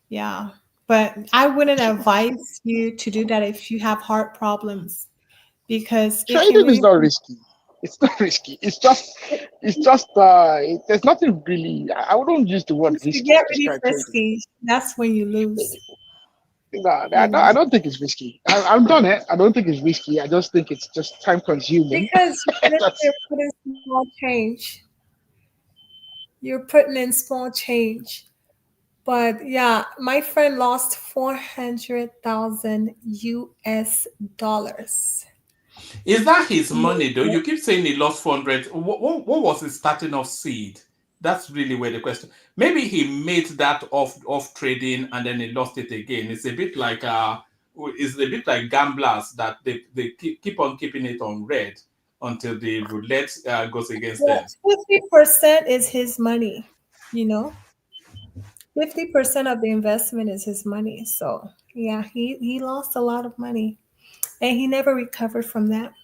Yeah. But I wouldn't advise you to do that if you have heart problems, because it can Trading is really not risky. It's not risky. It's just there's nothing really. I wouldn't use the word once you risky get to really describe trading. risky, that's when you lose. No, I don't think it's risky. I've done it. I don't think it's risky. I just think it's just time consuming. Because you're putting small change. You're putting in small change. But yeah, my friend lost 400,000 US dollars. Is that his money, though? You keep saying he lost 400. What was his starting off seed? That's really where the question. Maybe he made that off trading and then he lost it again. It's a bit like gamblers that they keep on keeping it on red until the roulette goes against them. 50% is his money, 50% of the investment is his money. So yeah, he lost a lot of money and he never recovered from that.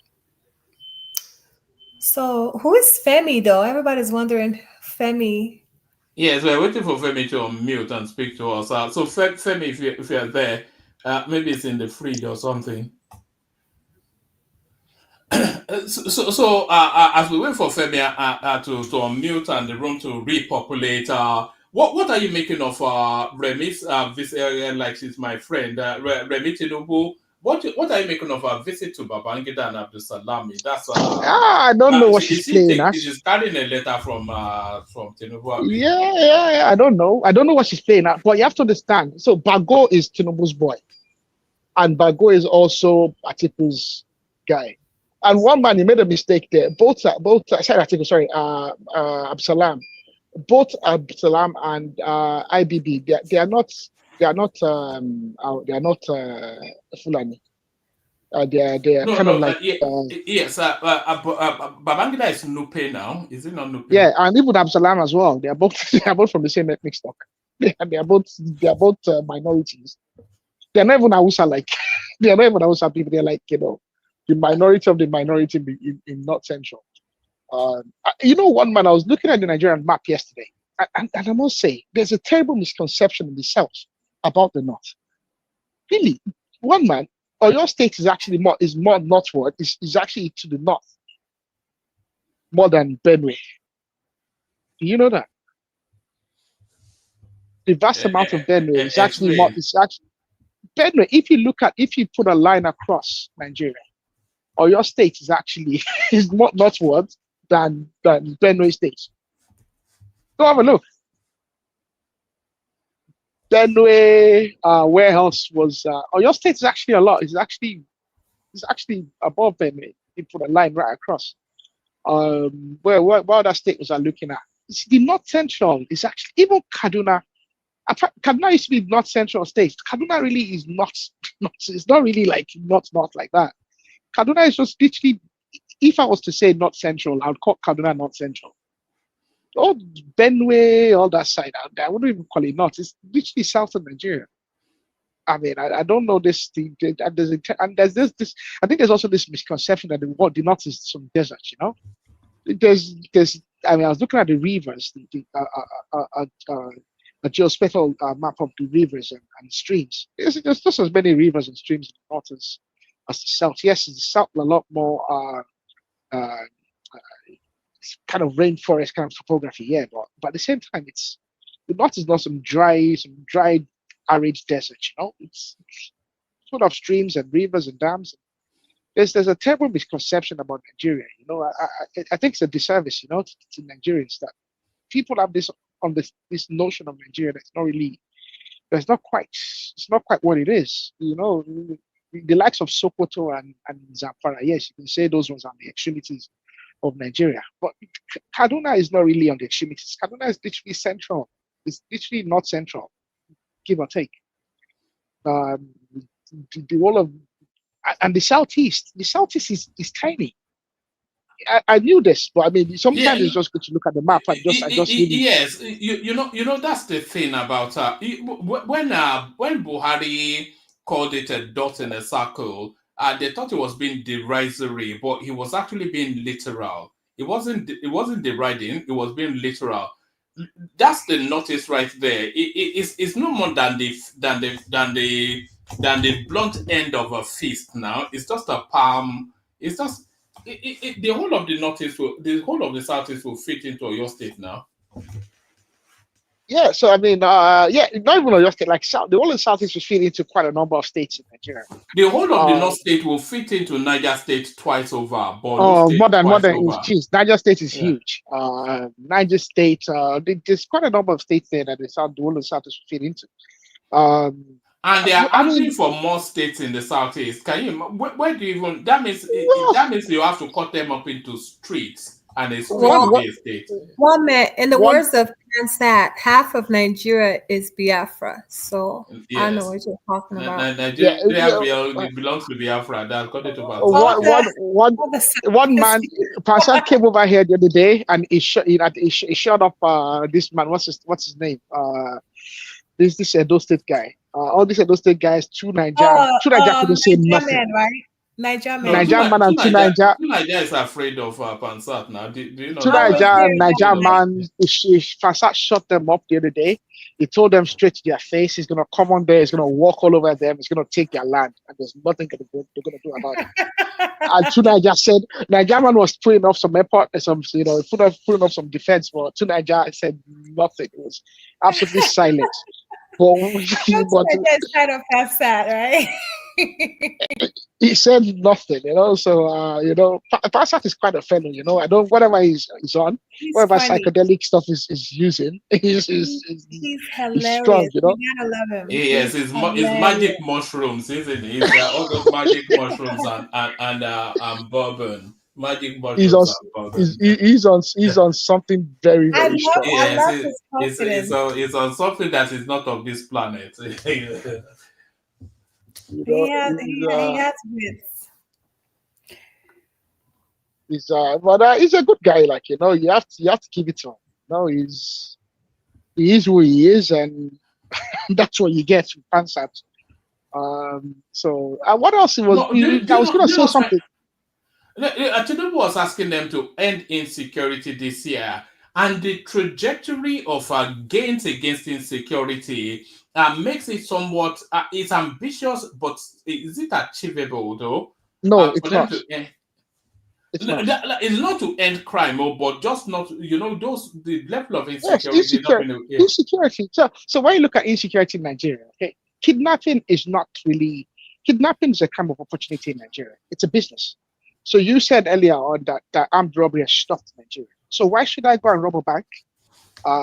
So who is Femi though? Everybody's wondering Femi. Yes, we're waiting for Femi to unmute and speak to us. So Femi, if you're there, maybe it's in the fridge or something. So as we wait for Femi to unmute and the room to repopulate, what are you making of Remi's visit? Like she's my friend, Remi Tinubu. What are you making of her visit to Babangida and Abdul Salami? That's I don't know what she's playing as. She's carrying a letter from Tinubu. Yeah. I don't know what she's playing at. But you have to understand. So Bago is Tinubu's boy, and Bago is also Atiku's guy. And one man, he made a mistake there. Absalam. Both Absalam and IBB, they are not Fulani. They are kind of like yes. Babangida is Nupe now. Is it not Nupe? Yeah, and even Absalam as well. They are both from the same ethnic stock. They are both minorities. They are not even Hausa like. They are not even Hausa people. They are like the minority of the minority in North Central. One man, I was looking at the Nigerian map yesterday, and I must say, there's a terrible misconception in the South about the North. Really, one man, Oyo State is actually more northward, is actually to the north, more than Benue. Do you know that? The vast amount of Benue is actually more. Benue. If you put a line across Nigeria, Oyo State is actually more northward than Benue State. Go have a look. Benue, where else was Oyo State is actually a lot. It's actually above Benue. You put a line right across. Where other states are looking at? It's the North Central. It's actually even Kaduna. Kaduna used to be North Central state. Kaduna really is not. It's not really like not like that. Kaduna is just literally, if I was to say North Central, I would call Kaduna North Central. Oh, Benue, all that side out there, I wouldn't even call it North. It's literally south of Nigeria. I mean, I don't know this thing. And there's this. I think there's also this misconception that the North is some desert. There's. I mean, I was looking at the rivers, a geospatial map of the rivers and streams. There's just as many rivers and streams in the north as the south. Yes, in the south a lot more kind of rainforest kind of topography, yeah, but at the same time it's The north is not some dry, arid desert. It's full of streams and rivers and dams. There's a terrible misconception about Nigeria. I think it's a disservice, to Nigerians that people have this notion of Nigeria that's not really, it's not quite what it is. The likes of Sokoto and Zamfara, yes, you can say those ones are the extremities of Nigeria, but Kaduna is not really on the extremities. Kaduna is literally central. It's literally not central, give or take. The whole of and the southeast is tiny. I knew this, but I mean, sometimes it's just good to look at the map and just yes, you know that's the thing about when Buhari called it a dot in a circle, they thought it was being derisory, but he was actually being literal. It wasn't deriding; it was being literal. That's the notice right there. It's no more than the blunt end of a fist. Now it's just a palm. It's just the whole of the northeast, the whole of the southeast will fit into your state now. Yeah, so I mean, not even on your state, like South, the whole of the southeast will fit into quite a number of states in Nigeria. The whole of the north state will fit into Niger State twice over. More than geez, Niger State is huge. Niger State, there's quite a number of states there that the whole of the southeast will fit into. And they are asking for more states in the southeast. Can you? Where do you even? That means you have to cut them up into streets, and it's a state. Well, man, in the words of Pansat, half of Nigeria is Biafra. So yes. I know what you're talking about. Nigeria belongs to Biafra. That's according to one man. Pansat came over here the other day, and he shot up this man. What's his name? This Edo State guy. All these Edo State guys, two Niger couldn't say nothing. Man, right? Niger man and two Niger. Two Niger is afraid of Pansat now. Do you know? Two Niger man. Pansat shot them up the other day. He told them straight to their face, he's gonna come on there, he's gonna walk all over them, he's gonna take their land, and there's nothing they're gonna do about it. And two Niger said, Niger man was putting off some effort, putting off some defense, but two Niger said nothing. It was absolutely silent. That's kind of sad, right? He said nothing, So Pansat is quite a fellow, I don't whatever he's on, whatever psychedelic stuff is using, he's hilarious. He's strong, You gotta love him. Yes, it's magic mushrooms, isn't it? It's all those magic mushrooms and bourbon. Magic mushrooms. He's on something very, very strong. I love his confidence. It's on something that is not of this planet. He has wits. He's a good guy, you have to give it to him. He is who he is, and that's what you get from Pansat. So what else was? I was going to say something. Tinubu was asking them to end insecurity this year, and the trajectory of gains against insecurity makes it somewhat. It's ambitious, but is it achievable though? No, it's not. It's not to end crime, but just not. The level of insecurity. Yes, insecurity. So when you look at insecurity in Nigeria, okay, kidnapping is not really. Kidnapping is a kind of opportunity in Nigeria. It's a business. So you said earlier on that armed robbery has stopped in Nigeria. So why should I go and rob a bank?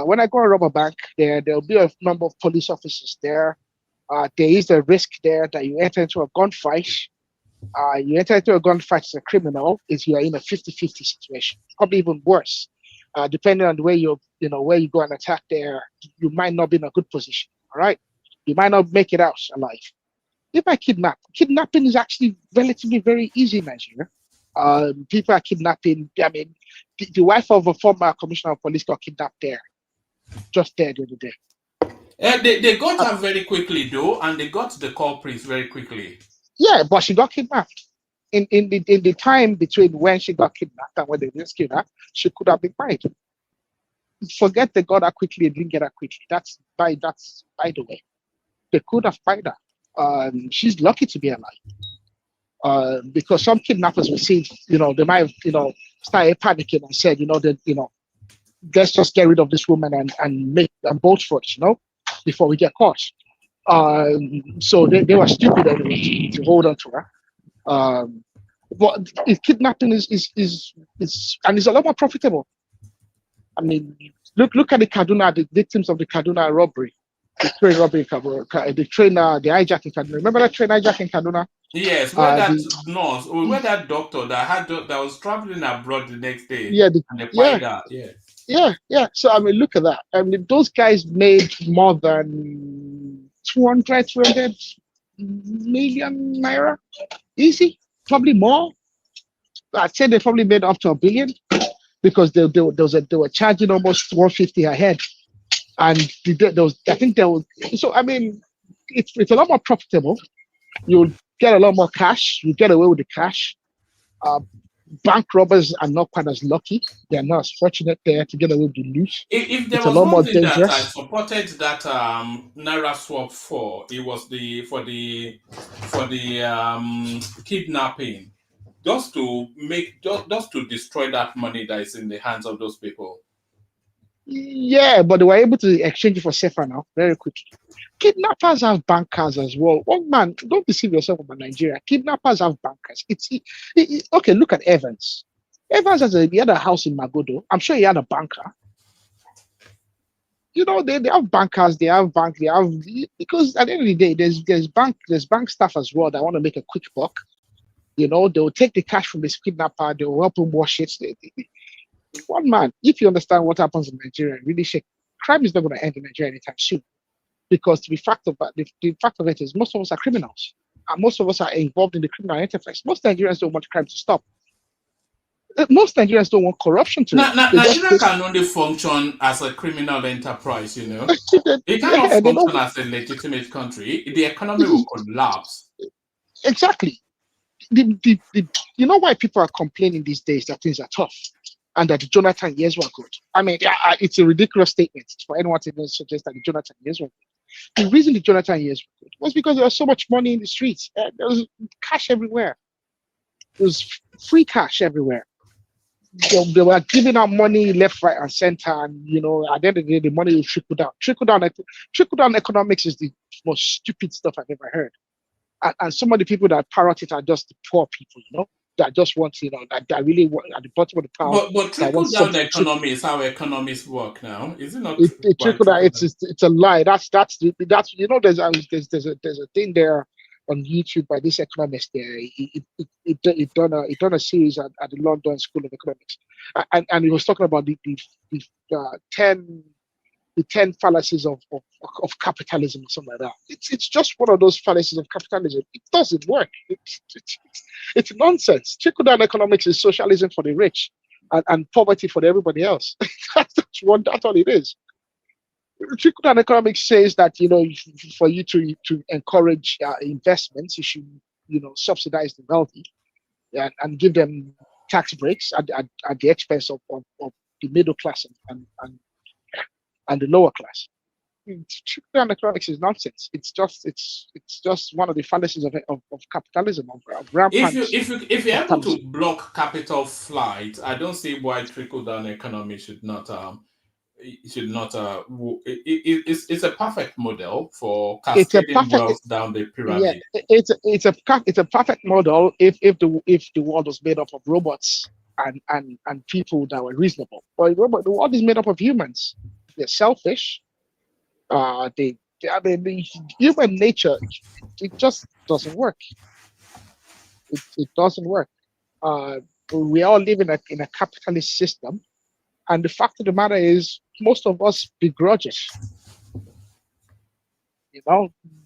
When I go and rob a bank, there'll be a number of police officers there. There is a risk there that you enter into a gunfight. You enter into a gunfight as a criminal if you are in a 50-50 situation. Probably even worse. Depending on where you go and attack there, you might not be in a good position. All right? You might not make it out alive. If I kidnapping is actually relatively very easy in Nigeria. People are kidnapping. I mean, the wife of a former commissioner of police got kidnapped there, just there the other day. They got her very quickly though, and they got the culprits very quickly. Yeah, but she got kidnapped. In the time between when she got kidnapped and when they rescued her, she could have been fined. Forget they got her quickly and didn't get her quickly. That's by the way. They could have fined her. She's lucky to be alive. Because some kidnappers will see, they might have, started panicking and said, let's just get rid of this woman and make and vote for it, before we get caught. So they were stupid anyway to hold on to her. But kidnapping is and it's a lot more profitable. I mean, look at the victims of the Kaduna robbery, the train robbery, the hijack in Kaduna. Remember that train hijack in Kaduna? Yes, where that nurse, or where that doctor that was traveling abroad the next day. Yeah, and they find out. Yeah. So I mean, look at that. I mean, those guys made more than 200 million naira, easy. Probably more. I'd say they probably made up to $1 billion because they were charging almost 150 a head, and So I mean, it's a lot more profitable. You'll get a lot more cash. You get away with the cash. Bank robbers are not quite as lucky. They are not as fortunate there to get away with the loot. If there was one thing that I supported that Naira swap for, it was for the kidnapping, just to destroy that money that is in the hands of those people. Yeah, but they were able to exchange it for safer now, very quickly. Kidnappers have bankers as well. Oh man, don't deceive yourself about Nigeria. Kidnappers have bankers. Okay. Look at Evans. Evans he had a house in Magodo. I'm sure he had a banker. They have bankers. They have because at the end of the day, there's bank staff as well that want to make a quick buck. They will take the cash from this kidnapper. They will help him wash it. One man, if you understand what happens in Nigeria, really shake. Crime is not going to end in Nigeria anytime soon. Because the fact of it is most of us are criminals. And most of us are involved in the criminal enterprise. Most Nigerians don't want crime to stop. Most Nigerians don't want corruption to Nigeria can only function as a criminal enterprise, It cannot function as a legitimate country. The economy will collapse. Exactly. You know why people are complaining these days that things are tough and that the Jonathan years were good? I mean, it's a ridiculous statement for anyone to suggest that the Jonathan years were good. The reason the Jonathan years were good was because there was so much money in the streets. There was cash everywhere. There was free cash everywhere. They were giving out money left, right, and center. And at the end of the day, the money will trickle down. Trickle down economics is the most stupid stuff I've ever heard. And some of the people that parrot it are just the poor people, that just want, that really want at the bottom of the power. But trickle down economy is how economies work now, is it not? Trickle down. It's a lie. That's there's a thing there on YouTube by this economist there. He done a series at the London School of Economics, and he was talking about the 10 fallacies of capitalism or something like that. It's just one of those fallacies of capitalism. It doesn't work. It's nonsense. Trickle-down economics is socialism for the rich and poverty for everybody else. That's all it is. Trickle-down economics says that for you to encourage investments, you should subsidize the wealthy and give them tax breaks at the expense of the middle class and the lower class. Trickle-down economics is nonsense. It's just one of the fallacies of capitalism. If you're able to block capital flight, I don't see why trickle-down economy should not. It's a perfect model for cascading wealth down the pyramid. Yeah, it's a perfect model if the world was made up of robots and people that were reasonable. But the world is made up of humans. They're selfish. The human nature, it just doesn't work. It doesn't work. We all live in a capitalist system, and the fact of the matter is, most of us begrudge it.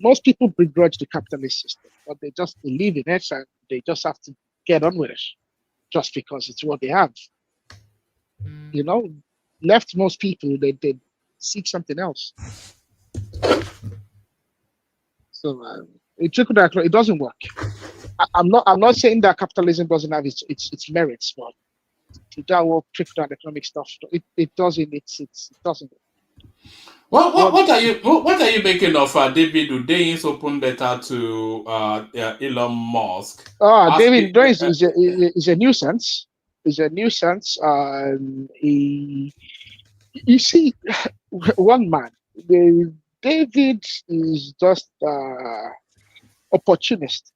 Most people begrudge the capitalist system, but they just believe in it, and they just have to get on with it, just because it's what they have. Left most people, they seek something else. So it doesn't work. I'm not saying that capitalism doesn't have its merits, but that will trickle down economic stuff. It doesn't. It doesn't. What are you making of David Udayin's open letter to Elon Musk? David Udayin's is a nuisance. Is a nuisance. You see, one man, David is just opportunist.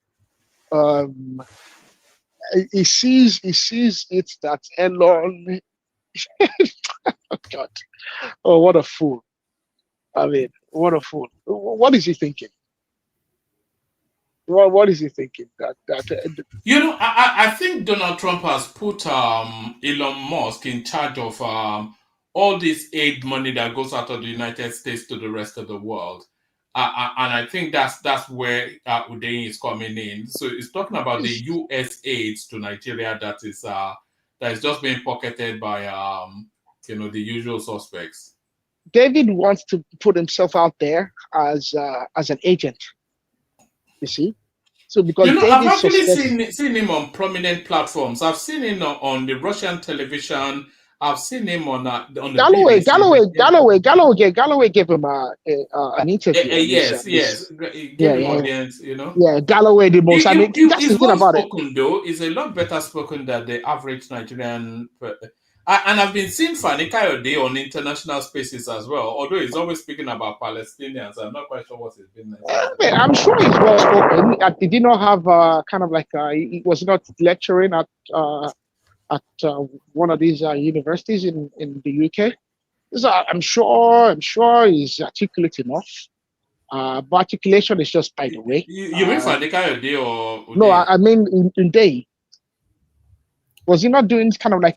He sees it that Elon. Oh God! Oh, what a fool! I mean, what a fool! What is he thinking? What is he thinking? You know, I think Donald Trump has put Elon Musk in charge of all this aid money that goes out of the United States to the rest of the world. And I think that's where Hundeyin is coming in. So it's talking about the U.S. aids to Nigeria that is just being pocketed by the usual suspects. David wants to put himself out there as an agent. You see, so because I've actually seen him on prominent platforms. I've seen him on the Russian television. I've seen him on the Galloway. BBC. Galloway gave him an interview. Yes, he gave him audience. Yeah, Galloway the most. That's the thing about it. Though is a lot better spoken than the average Nigerian. And I've been seeing Fani Kayode on international spaces as well. Although he's always speaking about Palestinians, I'm not quite sure what he's been. I'm sure he's well spoken. He did not have he was not lecturing at one of these universities in the UK. So I'm sure he's articulate enough. But articulation is just by the way. You mean Fani Kayode or Hundeyin? No, I mean Hundeyin. Was he not doing No, I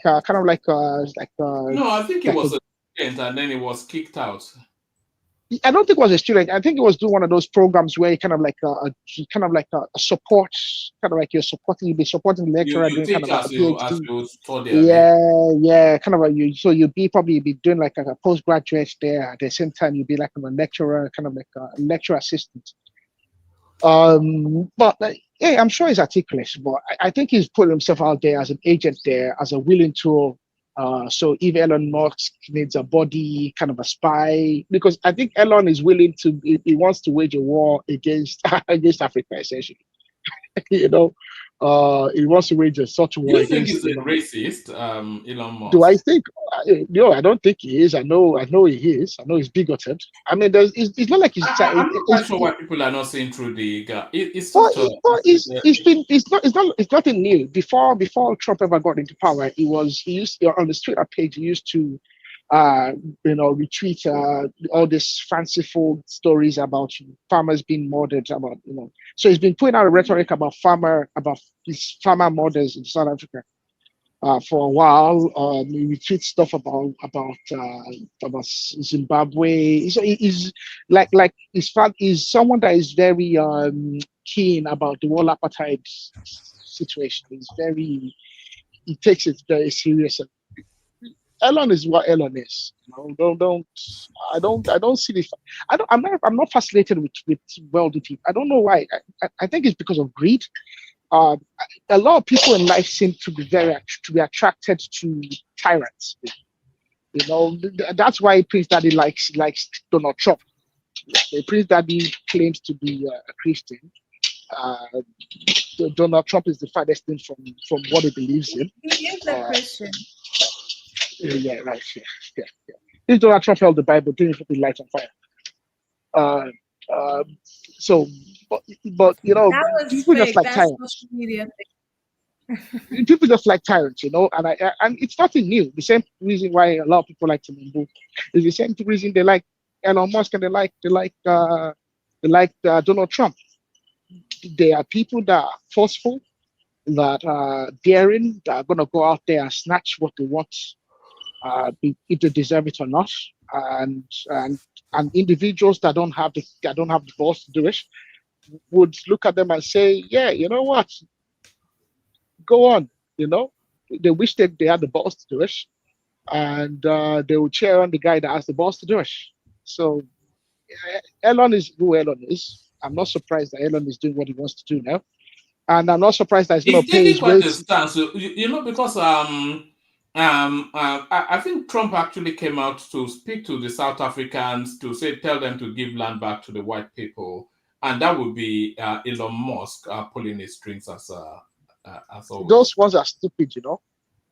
think he was a student and then he was kicked out. I don't think it was a student. I think he was doing one of those programs where you kind of like a support, kind of like you'll be supporting the lecturer doing kind of like a PhD. Yeah, kind of like so you'll be doing like a postgraduate there. At the same time, you'll be like a lecturer, kind of like a lecturer assistant. But yeah, I'm sure he's articulate, but I think he's put himself out there as an agent there, as a willing tool. So if Elon Musk needs a body, kind of a spy, because I think Elon is willing to, he wants to wage a war against Africa, essentially. He wants to wage such a war. You think he's a racist, Elon Musk? Do I think? No, I don't think he is. I know he is. I know he's bigoted. I mean, it's not like he's. I'm not quite sure why people are not seeing through the. It's nothing new. Before Trump ever got into power, he used on the Twitter page. He used to, retweet all these fanciful stories about farmers being murdered. So he's been putting out a rhetoric about these farmer murders in South Africa. For a while, he retweets stuff about Zimbabwe. So he's he's someone that is very keen about the whole apartheid situation. He takes it very serious. Elon is what Elon is. I don't see this. I'm not fascinated with wealthy people. I don't know why. I think it's because of greed. A lot of people in life seem to be attracted to tyrants. That's why Prince Daddy likes Donald Trump. Prince Daddy claims to be a Christian. Donald Trump is the farthest thing from what he believes in. He is a Christian. Yeah, right. Yeah. If Donald Trump held the Bible, didn't put the lights on fire. But people just like tyrants. People just like tyrants, and it's nothing new. The same reason why a lot of people like Tinubu is the same reason they like Elon Musk and they like Donald Trump. They are people that are forceful, that are daring, that are going to go out there and snatch what they want, if they deserve it or not, and individuals that don't have the balls to do it would look at them and say, yeah, you know what, go on. They wish they had the balls to do it, and they would cheer on the guy that has the balls to do it. So Elon is who Elon is. I'm not surprised that Elon is doing what he wants to do now, and I'm not surprised that he's going to pay his wages. So, because I think Trump actually came out to speak to the South Africans to tell them to give land back to the white people, and that would be Elon Musk pulling his strings as always. Those ones are stupid,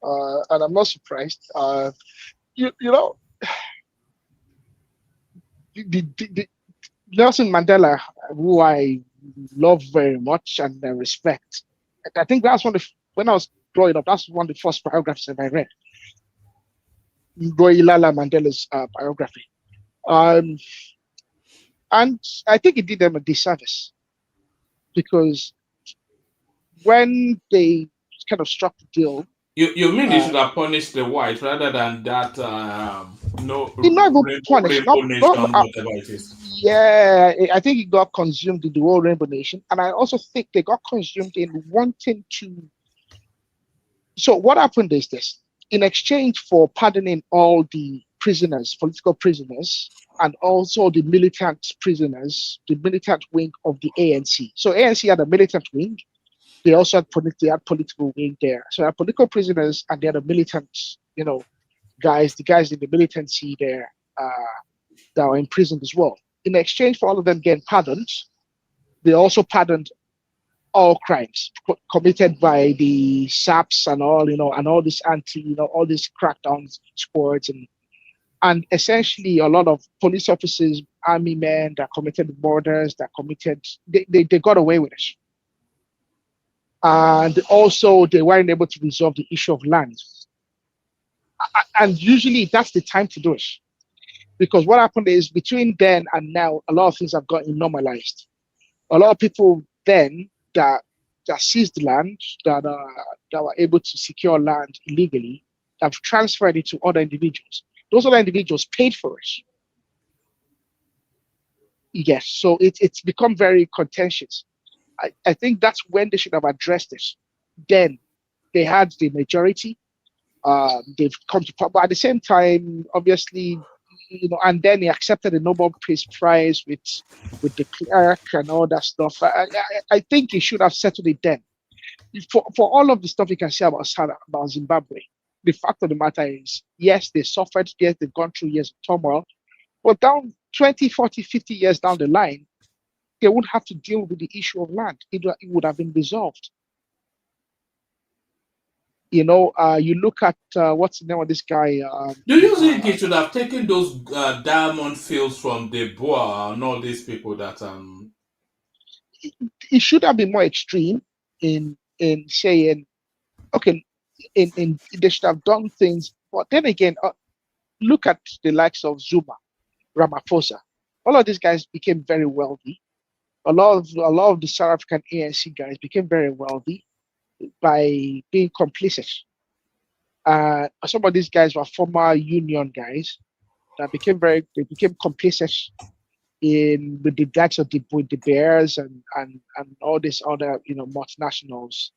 and I'm not surprised. Nelson Mandela, who I love very much and respect. I think that's when I was growing up, that's one of the first biographies that I read. Ilala Mandela's biography. And I think it did them a disservice because when they kind of struck the deal. You mean they should have punished the white rather than that no rainbow nation, whatever it is. Yeah, I think it got consumed in the whole rainbow nation. And I also think they got consumed in wanting to. So what happened is this: in exchange for pardoning all the prisoners, political prisoners, and also the militant prisoners, the militant wing of the ANC. So ANC had a militant wing. They also had political wing there. So they had political prisoners and they had a militant, guys, the guys in the militancy there that were imprisoned as well. In exchange for all of them getting pardoned, they also pardoned all crimes committed by the SAPs and all, and all this all these crackdowns squads and essentially a lot of police officers, army men that committed murders, they got away with it. And also they weren't able to resolve the issue of land. And usually that's the time to do it. Because what happened is between then and now, a lot of things have gotten normalized. A lot of people then that seized land, that were able to secure land illegally, have transferred it to other individuals. Those other individuals paid for it. Yes, so it's become very contentious. I think that's when they should have addressed this. Then they had the majority. They've come to power. But at the same time, obviously, and then he accepted the Nobel Peace Prize with the clerk and all that stuff. I think he should have settled it then. For all of the stuff you can say about Zimbabwe, the fact of the matter is, yes, they suffered, yes, they've gone through years of turmoil, but down 20, 40, 50 years down the line, they would have to deal with the issue of land. It would have been resolved. You look at what's the name of this guy? Do you think he should have taken those diamond fields from De Boer and all these people that It should have been more extreme in saying, okay, in they should have done things. But then again, look at the likes of Zuma, Ramaphosa. All of these guys became very wealthy. A lot of the South African ANC guys became very wealthy by being complicit. Some of these guys were former union guys that became complicit with the likes of the Bears and all these other multinationals.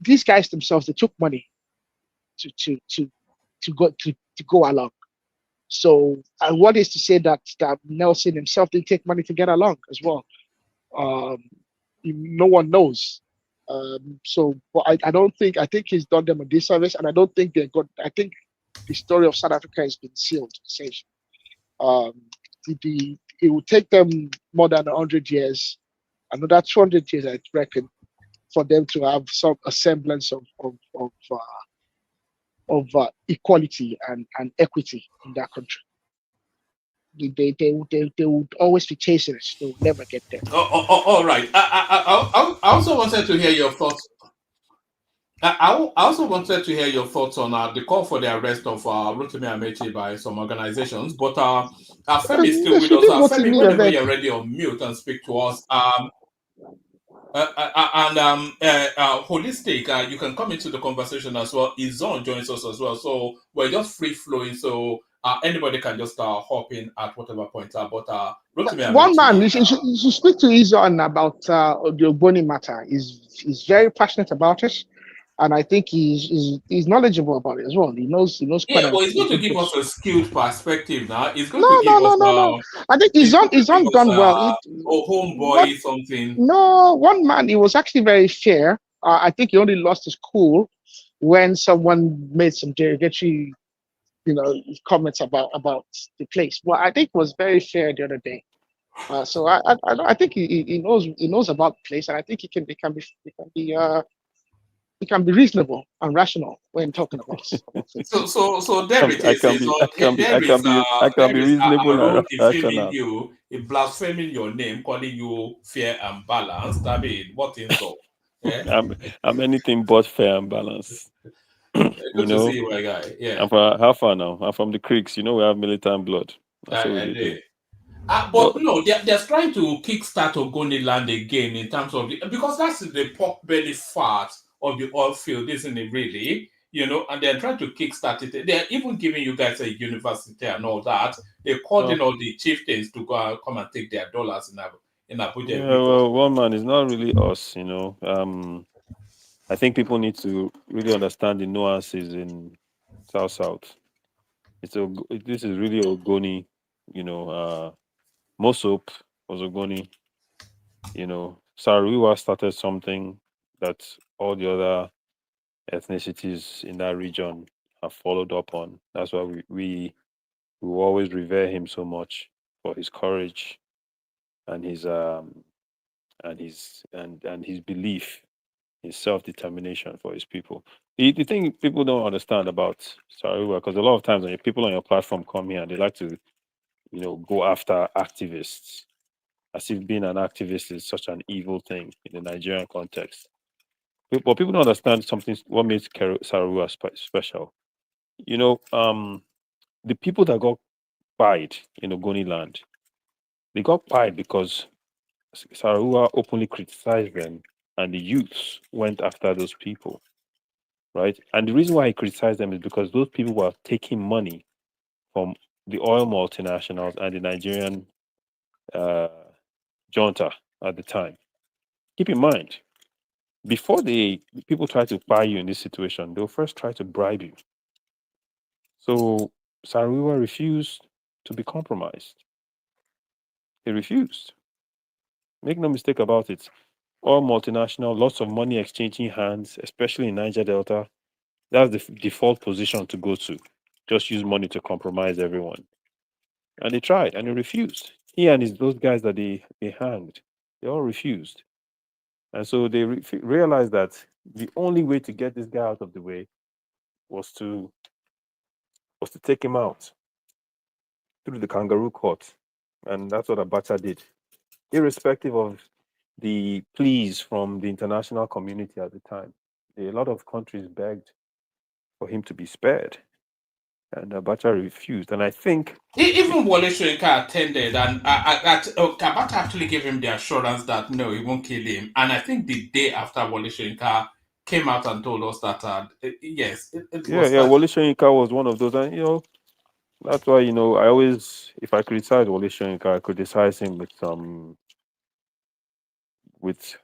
These guys themselves, they took money to go along. So what is to say that Nelson himself didn't take money to get along as well? No one knows. But I think he's done them a disservice, and I don't think I think the story of South Africa has been sealed, essentially. It will take them more than 100 years, another 200 years, I reckon, for them to have a semblance of equality and equity in that country. They would always be chasing it. They will never get there. All right. I also wanted to hear your thoughts. I also wanted to hear your thoughts on the call for the arrest of Rotimi Amechi by some organizations. But Femi is still with us. Femi, whenever you're ready, on mute and speak to us. Holistic, you can come into the conversation as well. Izon joins us as well, so we're just free flowing. So anybody can just hop in at whatever point. One man, you should speak to Izon about the Ogoni matter. He's very passionate about it, and I think he's knowledgeable about it as well. He knows quite. Yeah, but he's going to give us a skewed perspective now. He's going to give us. No. I think Izon done well. Homeboy something. No, one man. He was actually very fair. I think he only lost his cool when someone made some derogatory, comments about the place. Well, I think it was very fair the other day. So I think he knows about the place, and I think he can be We can be reasonable and rational when talking about things. So there it I is. can be I can be I can be I can be reasonable Aaron and defaming rational. you, blaspheming your name, calling you fair and balanced. I mean, what insult? Yeah. I'm anything but fair and balanced. Good You to see know, you, my guy. Yeah. I'm from how far now? I'm from the creeks. You know, we have militant blood. That's what I we do. did. But no, they're trying to kickstart Ogoni land again in terms of because that's the pork belly fat of the oil field, isn't it? Really, and they're trying to kickstart it. They're even giving you guys a university and all that. They called in all the chieftains to go and come and take their dollars in Abuja. Yeah, well, one man is not really us. I think people need to really understand the nuances in South. This is really Ogoni. Mosop was Ogoni. Sariwa started something that all the other ethnicities in that region have followed up on. That's why we will always revere him so much for his courage and his belief, his self-determination for his people. The thing people don't understand about Sariwa, because a lot of times when people on your platform come here and they like to, go after activists, as if being an activist is such an evil thing in the Nigerian context. But people don't understand what makes Sariwa special. The people that got pied in Ogoni land, they got pied because Sariwa openly criticized them, and the youths went after those people, right? And the reason why he criticized them is because those people were taking money from the oil multinationals and the Nigerian junta at the time. Keep in mind, before people try to buy you in this situation, they'll first try to bribe you. So Sariwa refused to be compromised. He refused. Make no mistake about it. All multinational, lots of money exchanging hands, especially in Niger Delta. That's the default position to go to. Just use money to compromise everyone. And they tried, and he refused. He and those guys that they hanged, they all refused. And so they realized that the only way to get this guy out of the way was to take him out through the kangaroo court. And that's what Abacha did. Irrespective of the pleas from the international community at the time, a lot of countries begged for him to be spared. And Abacha refused. And I think even Wole Soyinka attended, and Abacha actually gave him the assurance that no, he won't kill him. And I think the day after Wole Soyinka came out and told us that yes, it was. Wole Soyinka was one of those, and that's why I always, if I criticize Wole Soyinka, I criticize him with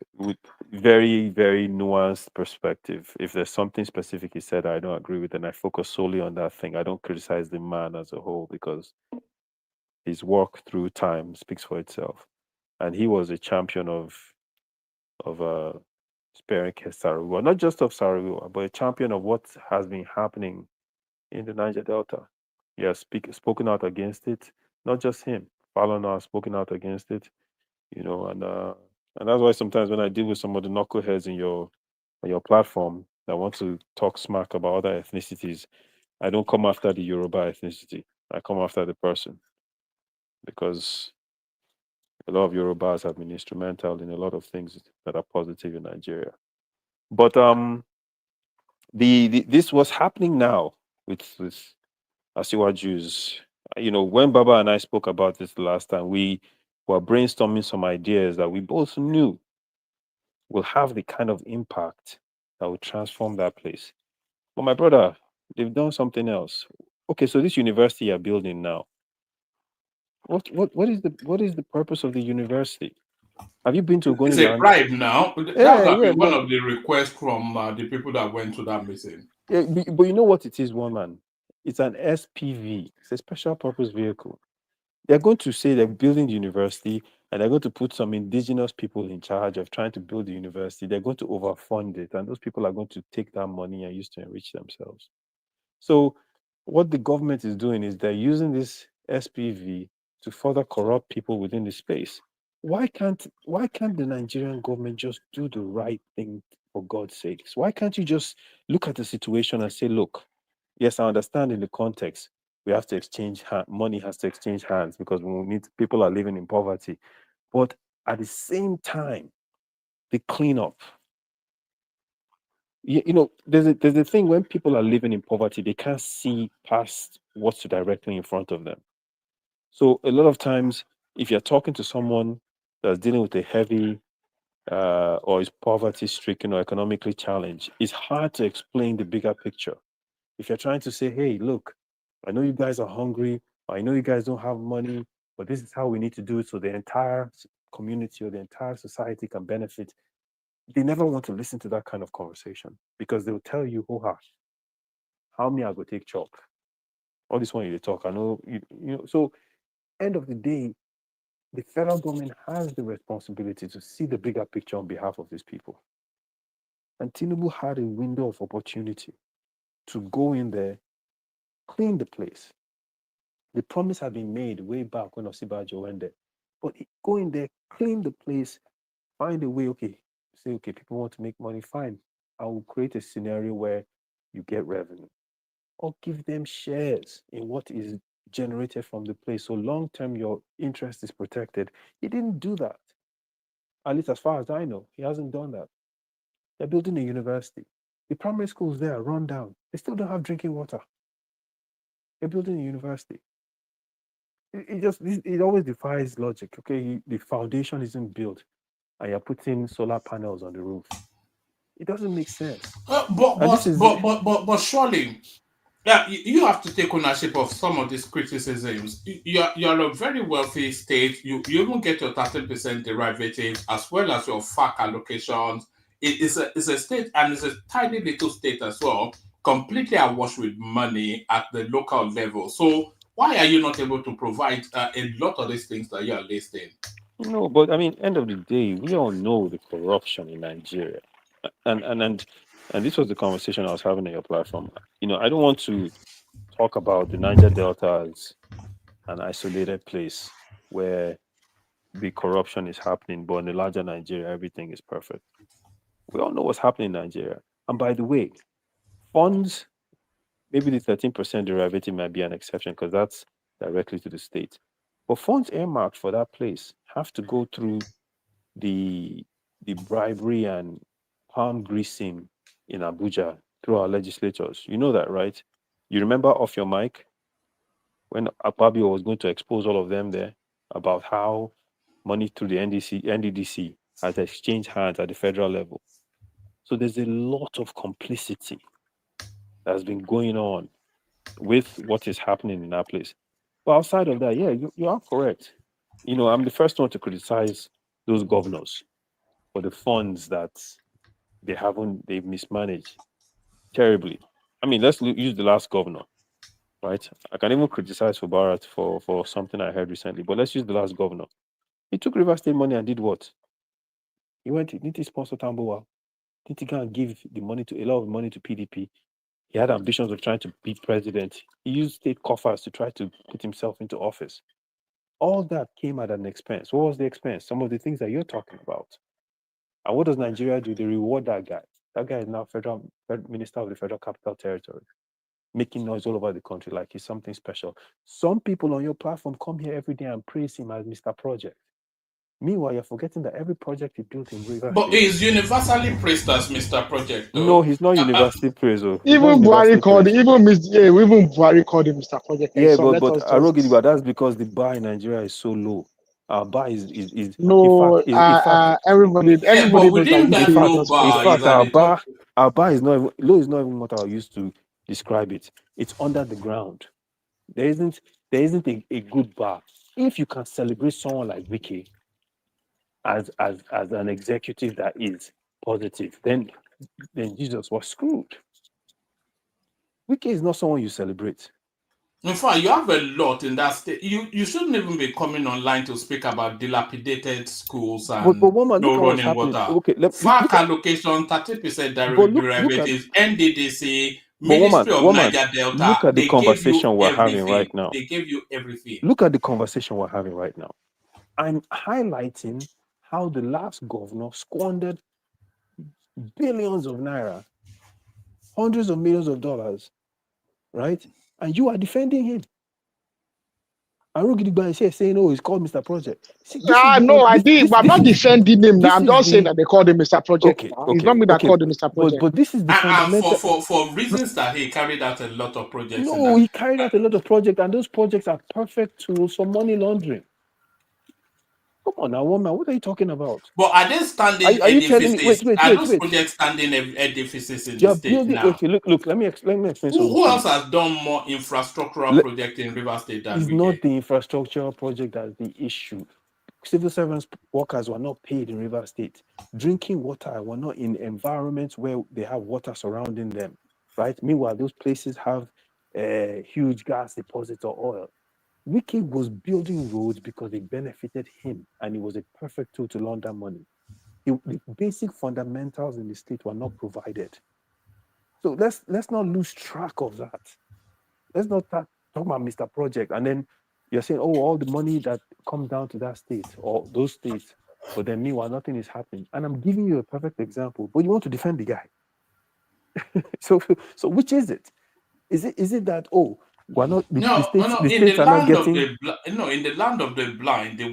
very, very nuanced perspective. If there's something specific he said I don't agree with, and I focus solely on that thing. I don't criticize the man as a whole, because his work through time speaks for itself. And he was a champion of sparing Sariwa, not just of Sariwa, but a champion of what has been happening in the Niger Delta. He has spoken out against it. Not just him. Fallon has spoken out against it. And that's why sometimes when I deal with some of the knuckleheads on your platform that want to talk smack about other ethnicities, I don't come after the Yoruba ethnicity. I come after the person, because a lot of Yorubas have been instrumental in a lot of things that are positive in Nigeria. But this was happening now with Asiwa Jews. When Baba and I spoke about this the last time, we were brainstorming some ideas that we both knew will have the kind of impact that will transform that place. But my brother, they've done something else. Okay, so this university you're building now, what is the purpose of the university? Have you been to Ogoni It's a land? bribe now. That would have been one of the requests from the people that went to that meeting. Yeah, but you know what it is, one man? It's an SPV. It's a special purpose vehicle. They're going to say they're building the university, and they're going to put some indigenous people in charge of trying to build the university. They're going to overfund it, and those people are going to take that money and use to enrich themselves. So what the government is doing is they're using this SPV to further corrupt people within the space. Why can't the Nigerian government just do the right thing for God's sakes? Why can't you just look at the situation and say, look, yes, I understand in the context, we have to exchange money has to exchange hands because people are living in poverty. But at the same time, the cleanup. There's a thing when people are living in poverty, they can't see past what's directly in front of them. So a lot of times, if you're talking to someone that's dealing with a heavy or is poverty stricken or economically challenged, it's hard to explain the bigger picture. If you're trying to say, hey, look, I know you guys are hungry, I know you guys don't have money, but this is how we need to do it so the entire community or the entire society can benefit. They never want to listen to that kind of conversation because they'll tell you, how me I go take chop? All this one you talk, I know, so end of the day, the federal government has the responsibility to see the bigger picture on behalf of these people. And Tinubu had a window of opportunity to go in there, clean the place. The promise had been made way back when Osibajo went there. But go in there, clean the place, find a way, say, people want to make money, fine. I will create a scenario where you get revenue. Or give them shares in what is generated from the place. So long term, your interest is protected. He didn't do that. At least as far as I know, he hasn't done that. They're building a university. The primary schools there are run down. They still don't have drinking water. They're building a university. It always defies logic. Okay, the foundation isn't built, and you're putting solar panels on the roof. It doesn't make sense. But surely, yeah, you have to take ownership of some of these criticisms. You're a very wealthy state. You even get your 30% derivatives as well as your FAC allocations. It's a state, and it's a tiny little state as well, completely awash with money at the local level. So why are you not able to provide a lot of these things that you are listing? No, but I mean, end of the day, we all know the corruption in Nigeria, and this was the conversation I was having on your platform. I don't want to talk about the Niger Delta as an isolated place where the corruption is happening, but in the larger Nigeria, everything is perfect. We all know what's happening in Nigeria. And by the way, funds, maybe the 13% derivative might be an exception because that's directly to the state. But funds earmarked for that place have to go through the bribery and palm greasing in Abuja through our legislators. You know that, right? You remember off your mic when Akpabio was going to expose all of them there about how money through the NDDC has exchanged hands at the federal level. So there's a lot of complicity that has been going on with what is happening in that place. But outside of that, yeah, you are correct. I'm the first one to criticize those governors for the funds that they've mismanaged terribly. I mean, let's use the last governor, right? I can even criticize Barat for something I heard recently, but let's use the last governor. He took River State money and did what? Didn't he sponsor Tambowa? Didn't he go and give a lot of money to PDP? He had ambitions of trying to be president. He used state coffers to try to put himself into office. All that came at an expense. What was the expense? Some of the things that you're talking about. And what does Nigeria do? They reward that guy. That guy is now federal minister of the Federal Capital Territory, making noise all over the country like he's something special. Some people on your platform come here every day and praise him as Mr. Project. Meanwhile, you're forgetting that every project he built in River But he's universally praised as Mr. Project, though. No, he's not universally praised. Even Buhari called him, even Buhari called him Mr. Project. Yeah, but Arogidi, that's because the bar in Nigeria is so low. Our bar is no. In fact, everybody but within that low bar, in fact, our bar is not even low. Is not even what I used to describe it. It's under the ground. There isn't a good bar. If you can celebrate someone like Vicky as an executive that is positive, then Jesus was screwed. Wiki is not someone you celebrate. In fact, you have a lot in that state. You shouldn't even be coming online to speak about dilapidated schools and but woman, no running water. Okay, FAC allocation, 30% derivatives, NDDC, Ministry of Niger Delta. Look at the conversation we're having right now. They gave you everything. Look at the conversation we're having right now. I'm highlighting how the last governor squandered billions of naira, hundreds of millions of dollars, right? And you are defending him. Arugidigba is here saying, "Oh, it's called Mr. Project." See, No, I did. I'm not defending him. Now. I'm just saying that they called him Mr. Project. Okay, It's not me that called him Mr. Project. But this is the fundamental. For reasons that he carried out a lot of projects. No, he carried out a lot of projects, and those projects are perfect tools for money laundering. Come on now, woman, what are you talking about? But are they standing are you telling me? Wait. Are those projects standing edifices in the state now? Okay, look. Let me explain. Who else has done more infrastructural projects in River State than It's not the infrastructural project that's the issue. Civil servants, workers were not paid in River State. Drinking water were not in environments where they have water surrounding them, right? Meanwhile, those places have huge gas deposits or oil. Wiki was building roads because it benefited him, and it was a perfect tool to launder money. The basic fundamentals in the state were not provided. So let's not lose track of that. Let's not talk about Mr. Project, and then you're saying, oh, all the money that comes down to that state or those states, but then meanwhile nothing is happening. And I'm giving you a perfect example, but you want to defend the guy. So which is it? Is it that we're not the states are not getting in the land of the blind, the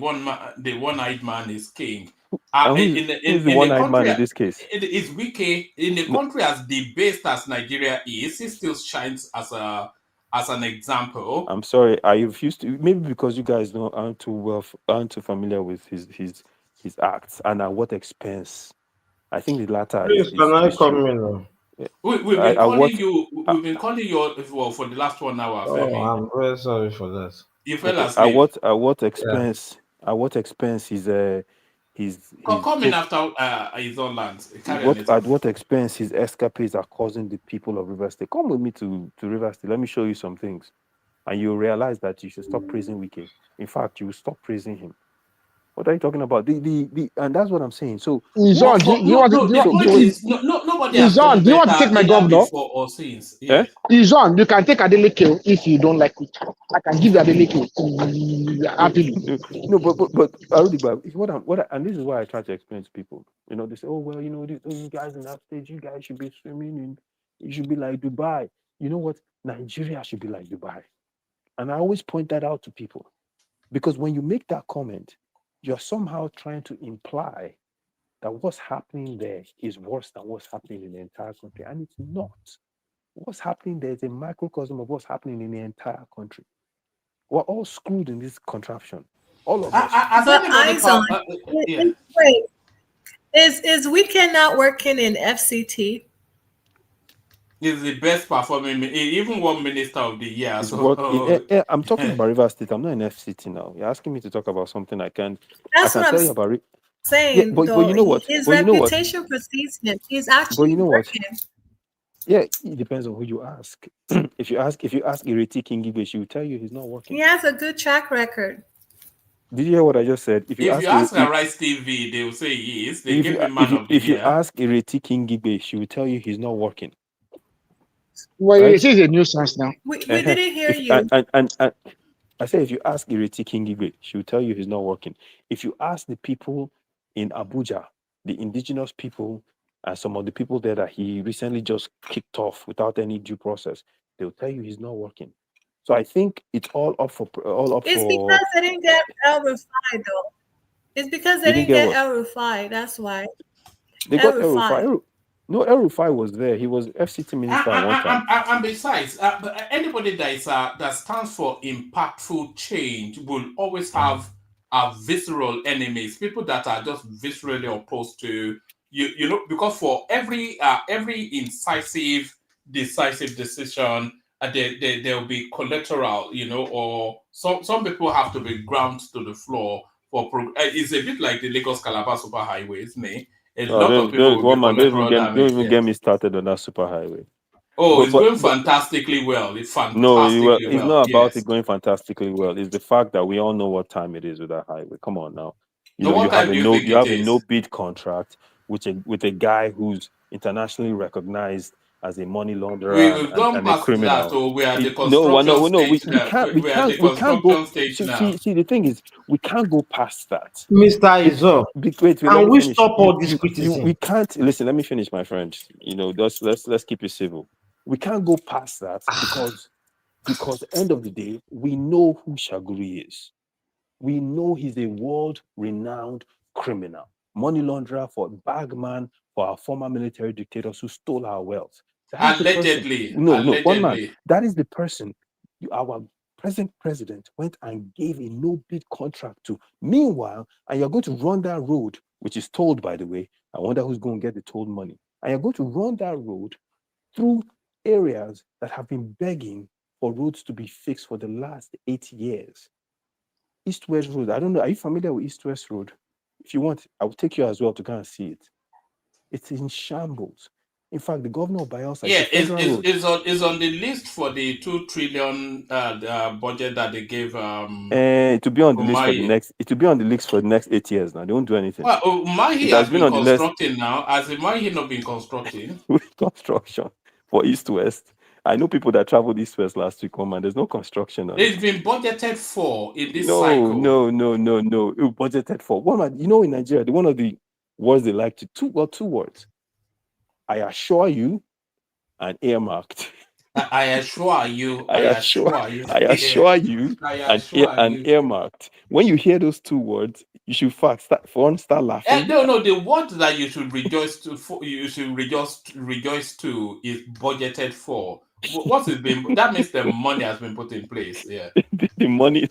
one-eyed man is king. Who's the one-eyed man in this case? It is Wiki. In the country as debased as Nigeria is, he still shines as an example. I'm sorry, I refuse to. Maybe because you guys aren't too familiar with his acts and at what expense. I think the latter. Please, can I come in? We've been calling you. We've been calling you for the last 1 hour. I'm very sorry for that. You fell asleep. At what expense? Yeah. At what expense he's coming after his own lands. At what expense his escapades are causing the people of River State? Come with me to River State. Let me show you some things, and you'll realize that you should stop praising Wike. In fact, you will stop praising him. What are you talking about? And that's what I'm saying. So, Izon, do you want to take my governor? Yeah. Izon, you can take Adeleke if you don't like it. I can give you Adeleke happily. No, but and this is why I try to explain to people. They say, oh well, those guys in that stage, you guys should be swimming in. You should be like Dubai. You know what? Nigeria should be like Dubai. And I always point that out to people, because when you make that comment, you're somehow trying to imply that what's happening there is worse than what's happening in the entire country. And it's not. What's happening there is a microcosm of what's happening in the entire country. We're all screwed in this contraption. All of us. Wait. Is Weekend not working in FCT? He's the best performing, even one minister of the year. I'm talking about River State. I'm not in FCT now. You're asking me to talk about something I can tell you about. Saying, yeah, but you know what? His reputation precedes him. He's actually working. Yeah, it depends on who you ask. If you ask Ireti Kingibe, she will tell you he's not working. He has a good track record. Did you hear what I just said? If you ask Arise TV, they will say he is. They give him man of the year. If you ask Ireti Kingibe, she will tell you he's not working. Well, right? It is a nuisance now. We didn't hear you. And I say, if you ask Ireti Kingibe, she will tell you he's not working. If you ask the people in Abuja, the indigenous people, and some of the people there that he recently just kicked off without any due process, they'll tell you he's not working. So I think it's all up for. It's because they didn't get El Rufai, though. It's because they didn't get El Rufai. That's why. They got El Rufai. No, El Rufai was there. He was FCT minister at one time. And besides, anybody that stands for impactful change will always have visceral enemies, people that are just viscerally opposed to you. Because for every decisive decision, there will be collateral, or some people have to be ground to the floor for. It's a bit like the Lagos Calabar super highway, isn't it? Don't even get me started on that super highway. It's going fantastically well. It's fantastically it's not about it going fantastically well. It's the fact that we all know what time it is with that highway. Come on now. You have a no bid contract with a guy who's internationally recognized as a money launderer We've gone and a past criminal. that, or we are the No, construction we stage now. can't We are the construction stage now. see, the thing is, we can't go past that. Mr. Izo, Wait, let can me we finish. stop all this criticism? We can't listen. Let me finish, my friend. Let's keep it civil. We can't go past that because at the end of the day, we know who Shaguri is. We know he's a world-renowned criminal, money launderer, for bagman, for our former military dictators who stole our wealth. Allegedly. One man. That is the person our present president went and gave a no-bid contract to. Meanwhile, and you're going to run that road, which is tolled, by the way. I wonder who's going to get the toll money. And you're going to run that road through areas that have been begging for roads to be fixed for the last 8 years. East-West Road. I don't know. Are you familiar with East-West Road? If you want, I will take you as well to go and see it. It's in shambles. In fact, the governor of Bayelsa is on the list for the 2 trillion budget that they gave. To be on the list for the next. It will be on the list for the next 8 years. Now they won't do anything. Well, Mahi has been constructing now. Has Mahi not been constructing? Construction for East-West. I know people that traveled East-West last week. Man, there's no construction on It's been budgeted for in this cycle. No. It budgeted for. One, in Nigeria, one of the words they like to two words. I assure you, and earmarked. I assure you. I assure you, and earmarked. When you hear those 2 words, you should start laughing. No. The word that you should rejoice to, rejoice to is budgeted for. What's it been? That means the money has been put in place. Yeah. the money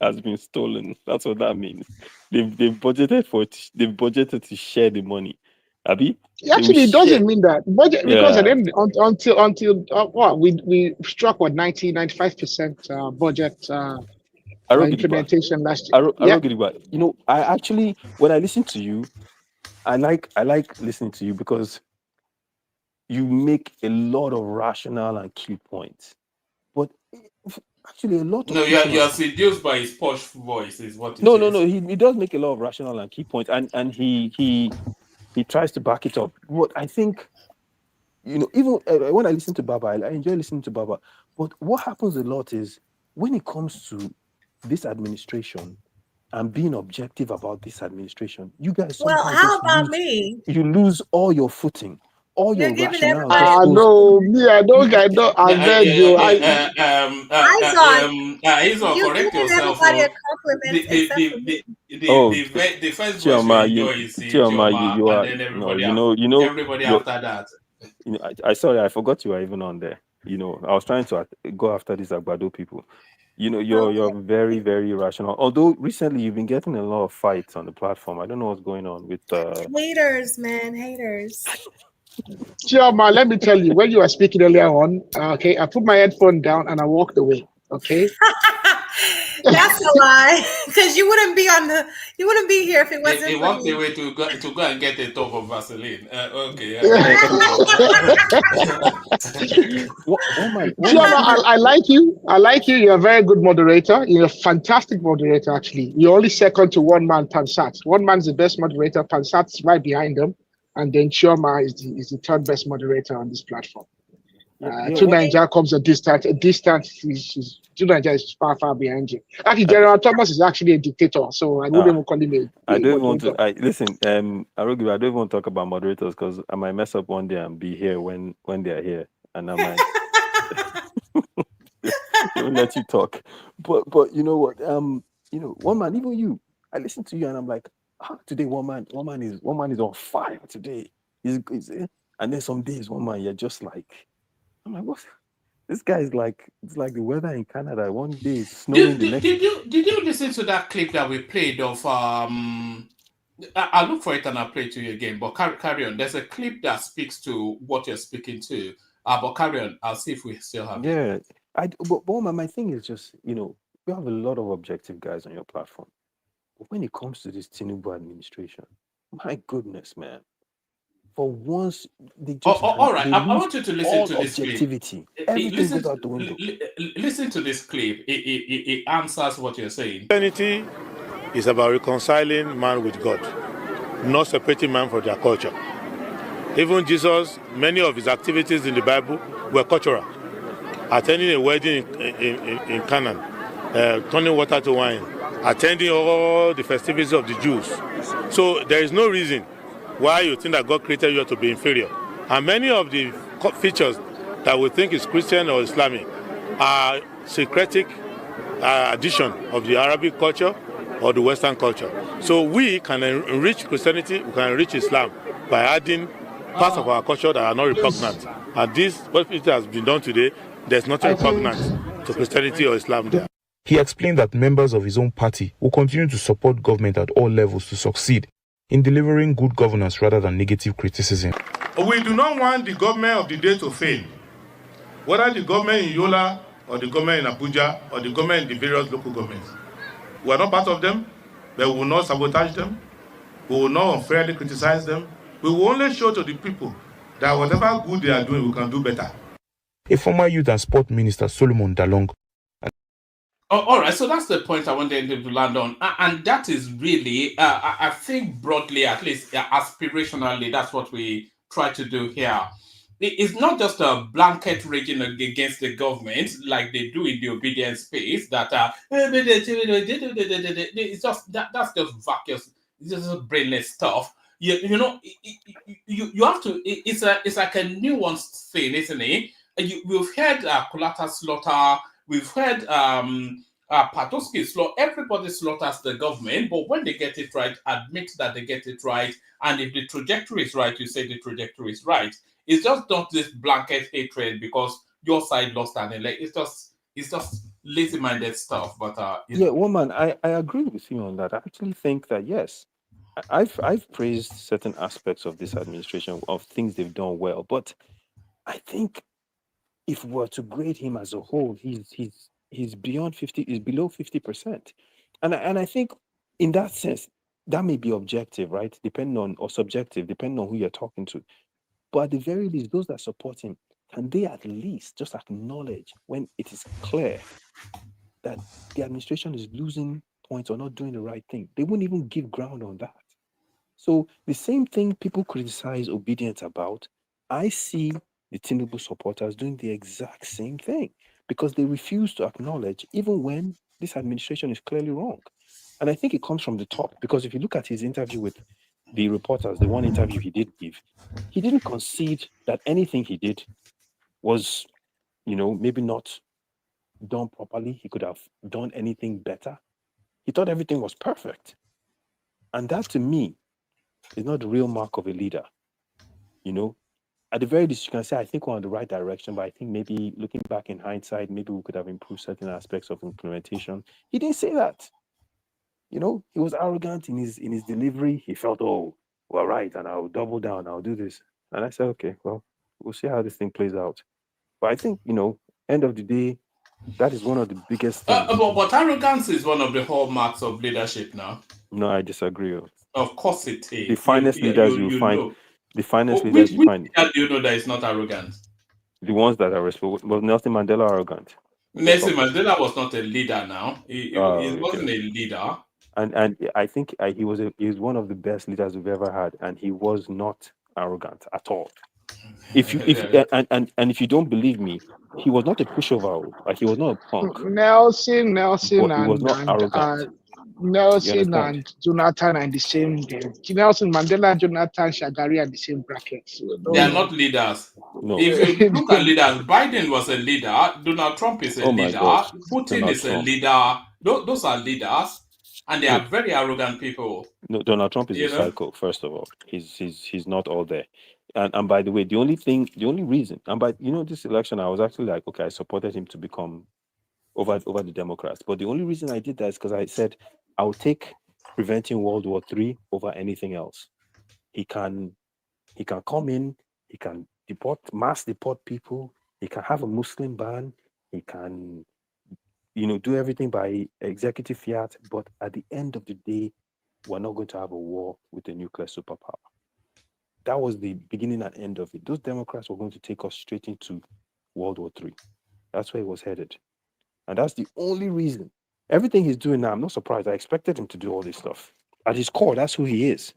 has been stolen. That's what that means. They've budgeted for it. They've budgeted to share the money. Abi? Actually, it doesn't mean that budget because at the end, until we struck 95% budget implementation last year. I actually, when I listen to you, I like listening to you because you make a lot of rational and key points. But actually, a lot of you're seduced by his posh voice, is what it is. No. He does make a lot of rational and key points, and he tries to back it up. But I think, even when I listen to Baba, I enjoy listening to Baba. But what happens a lot is when it comes to this administration and being objective about this administration, you guys. Well, how about me? You lose all your footing. All your rationale. No, me, I don't. I beg you. Correct yourself. The first Chioma, you are. And then everybody after that. I forgot you were even on there. I was trying to go after these Agbado people. You're very, very rational. Although recently you've been getting a lot of fights on the platform. I don't know what's going on with haters, man, haters. Chioma, let me tell you, when you were speaking earlier on, okay, I put my headphone down and I walked away. Okay. That's a lie, because you wouldn't be here if it wasn't. He walked away to go and get a tub of Vaseline. Okay. Chioma, I like you. You're a very good moderator. You're a fantastic moderator, actually. You're only second to one man, Pansat. One man's the best moderator. Pansat's right behind him. And then Chioma is the third best moderator on this platform. Nigeria comes a distance. Nigeria is far behind you. Actually, General Thomas is actually a dictator, so I wouldn't even call him I don't want to. Listen, I don't even want to talk about moderators because I might mess up one day and be here when they're here, and I might let you talk. But you know what? One man, even you, I listen to you and I'm like, today one man is on fire today. He's and then some days one man you're just like, I'm like, what? This guy is like, it's like the weather in Canada. One day it's snowing. Did you listen to that clip that we played of I'll look for it and I'll play it to you again. But carry on. There's a clip that speaks to what you're speaking to. But carry on. I'll see if we still have it. But my thing is just, you have a lot of objective guys on your platform. But when it comes to this Tinubu administration, my goodness, man. For once, they just all right. I want you to listen to this objectivity. Clip. Everything goes out the window. Listen to this clip. It answers what you're saying. Christianity is about reconciling man with God, not separating man from their culture. Even Jesus, many of his activities in the Bible were cultural. Attending a wedding in Canaan, turning water to wine, attending all the festivities of the Jews. So there is no reason why you think that God created you to be inferior. And many of the features that we think is Christian or Islamic are syncretic addition of the Arabic culture or the Western culture. So we can enrich Christianity, we can enrich Islam by adding parts of our culture that are not repugnant. And this, what it has been done today, there's nothing repugnant to Christianity or Islam there. He explained that members of his own party will continue to support government at all levels to succeed in delivering good governance rather than negative criticism. We do not want the government of the day to fail. Whether the government in Yola or the government in Abuja or the government in the various local governments. We are not part of them, but we will not sabotage them. We will not unfairly criticize them. We will only show to the people that whatever good they are doing, we can do better. A former youth and sport minister, Solomon Dalong. All right, so that's the point I wanted to land on. And that is really, I think broadly, at least aspirationally, that's what we try to do here. It's not just a blanket raging against the government like they do in the obedience space that it's just that's just vacuous, it's just brainless stuff. You know, you have to. It's like a nuanced thing, isn't it? We've heard Kulata slaughter. We've heard Patoski slaughter. Everybody slaughters the government, but when they get it right, admit that they get it right. And if the trajectory is right, you say the trajectory is right. It's just not this blanket hatred because your side lost an election. It's just lazy-minded stuff. But yeah, woman, I agree with you on that. I actually think that yes, I've praised certain aspects of this administration of things they've done well, but I think if we were to grade him as a whole, he's beyond 50, is below 50%, and I think in that sense that may be objective, right? Depending on or subjective, depending on who you're talking to. But at the very least, those that support him, can they at least just acknowledge when it is clear that the administration is losing points or not doing the right thing? They wouldn't even give ground on that. So the same thing people criticize obedience about, I see the Tinubu supporters doing the exact same thing because they refuse to acknowledge even when this administration is clearly wrong. And I think it comes from the top because if you look at his interview with the reporters, the one interview he did give, he didn't concede that anything he did was, maybe not done properly. He could have done anything better. He thought everything was perfect. And that to me is not the real mark of a leader. At the very least, you can say, I think we're on the right direction, but I think maybe looking back in hindsight, maybe we could have improved certain aspects of implementation. He didn't say that. He was arrogant in his delivery. He felt, oh, well, right, and I'll double down, I'll do this. And I said, okay, well, we'll see how this thing plays out. But I think, end of the day, that is one of the biggest things. But arrogance is one of the hallmarks of leadership now. No, I disagree. Of course it is. The finest leaders you find. Know. The finest leaders you find. Which do you know that is not arrogant? The ones that are responsible. Was Nelson Mandela arrogant? Nelson Mandela was not a leader now. He wasn't a leader. And I think he was one of the best leaders we've ever had, and he was not arrogant at all. If you don't believe me, he was not a pushover. He was not a punk. Nelson, he was not arrogant. Nelson and Jonathan are in the same game. Nelson Mandela, Jonathan, Shagari are in the same bracket. So they are not leaders. No. If you look at leaders, Biden was a leader. Donald Trump is a leader. Putin is a leader. Those are leaders. And they are very arrogant people. No, Donald Trump is a psycho, first of all. He's not all there. And by the way, the only reason, and by this election, I was actually like, okay, I supported him to become over the Democrats. But the only reason I did that is because I said I would take preventing World War III over anything else. He can come in, he can mass deport people, he can have a Muslim ban, he can do everything by executive fiat, but at the end of the day, we're not going to have a war with a nuclear superpower. That was the beginning and end of it. Those Democrats were going to take us straight into World War III. That's where he was headed. And that's the only reason. Everything he's doing now, I'm not surprised. I expected him to do all this stuff. At his core, that's who he is.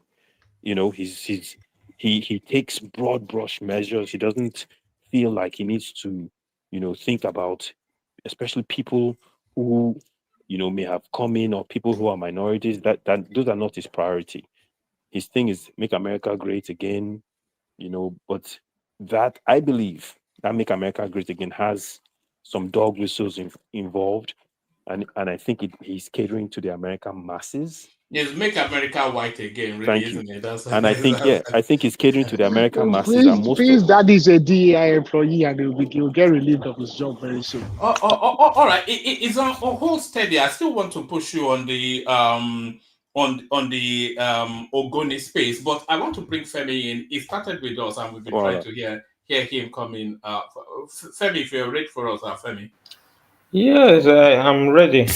He takes broad brush measures. He doesn't feel like he needs to, think about, especially people who, may have come in, or people who are minorities. That those are not his priority. His thing is make America great again, but that, I believe, that make America great again has some dog whistles involved, and I think he's catering to the American masses. Yes, make America white again, really, Thank you. isn't it? That's And I think, I think he's catering to the American masses, and most Please, that is a DEI employee, and he'll get relieved of his job very soon. All right. It's on hold steady. I still want to push you on the Ogoni space, but I want to bring Femi in. He started with us, and we've been trying to hear him come in. Femi, if you're ready for us, Femi. Yes, I'm ready.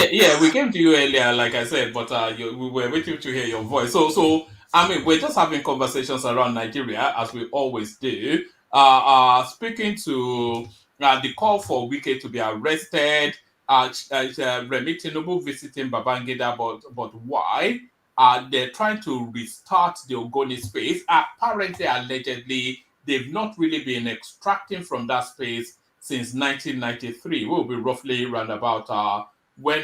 Yeah, we came to you earlier, like I said, but we were waiting to hear your voice. So I mean, we're just having conversations around Nigeria, as we always do. Speaking to the call for Wike to be arrested, Remi Tinubu visiting Babangida, but why? They're trying to restart the Ogoni space. Apparently, allegedly, they've not really been extracting from that space since 1993. We'll be roughly around about when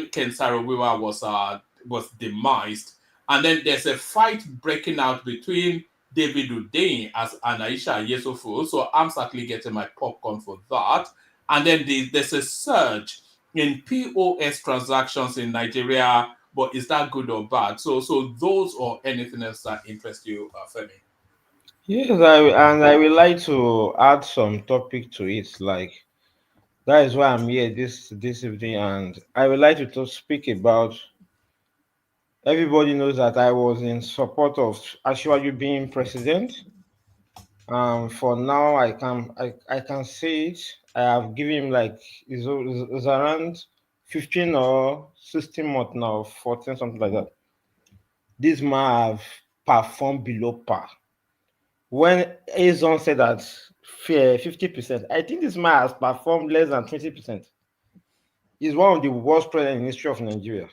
Ken Saro-Wiwa was demised, and then there's a fight breaking out between David Hundeyin and Aisha YESUFU. So I'm certainly getting my popcorn for that. And then there's a surge in POS transactions in Nigeria. But is that good or bad? So those or anything else that interests you, Femi? Yes, I would like to add some topic to it. Like, that is why I'm here this evening, and I would like to speak about. Everybody knows that I was in support of Ashwaju being president. For now, I can say it. I have given him like it's around 15 or 16 months now, 14, something like that. This man have performed below par. When Azon said that 50%, I think this man has performed less than 20%. He's one of the worst presidents in the history of Nigeria.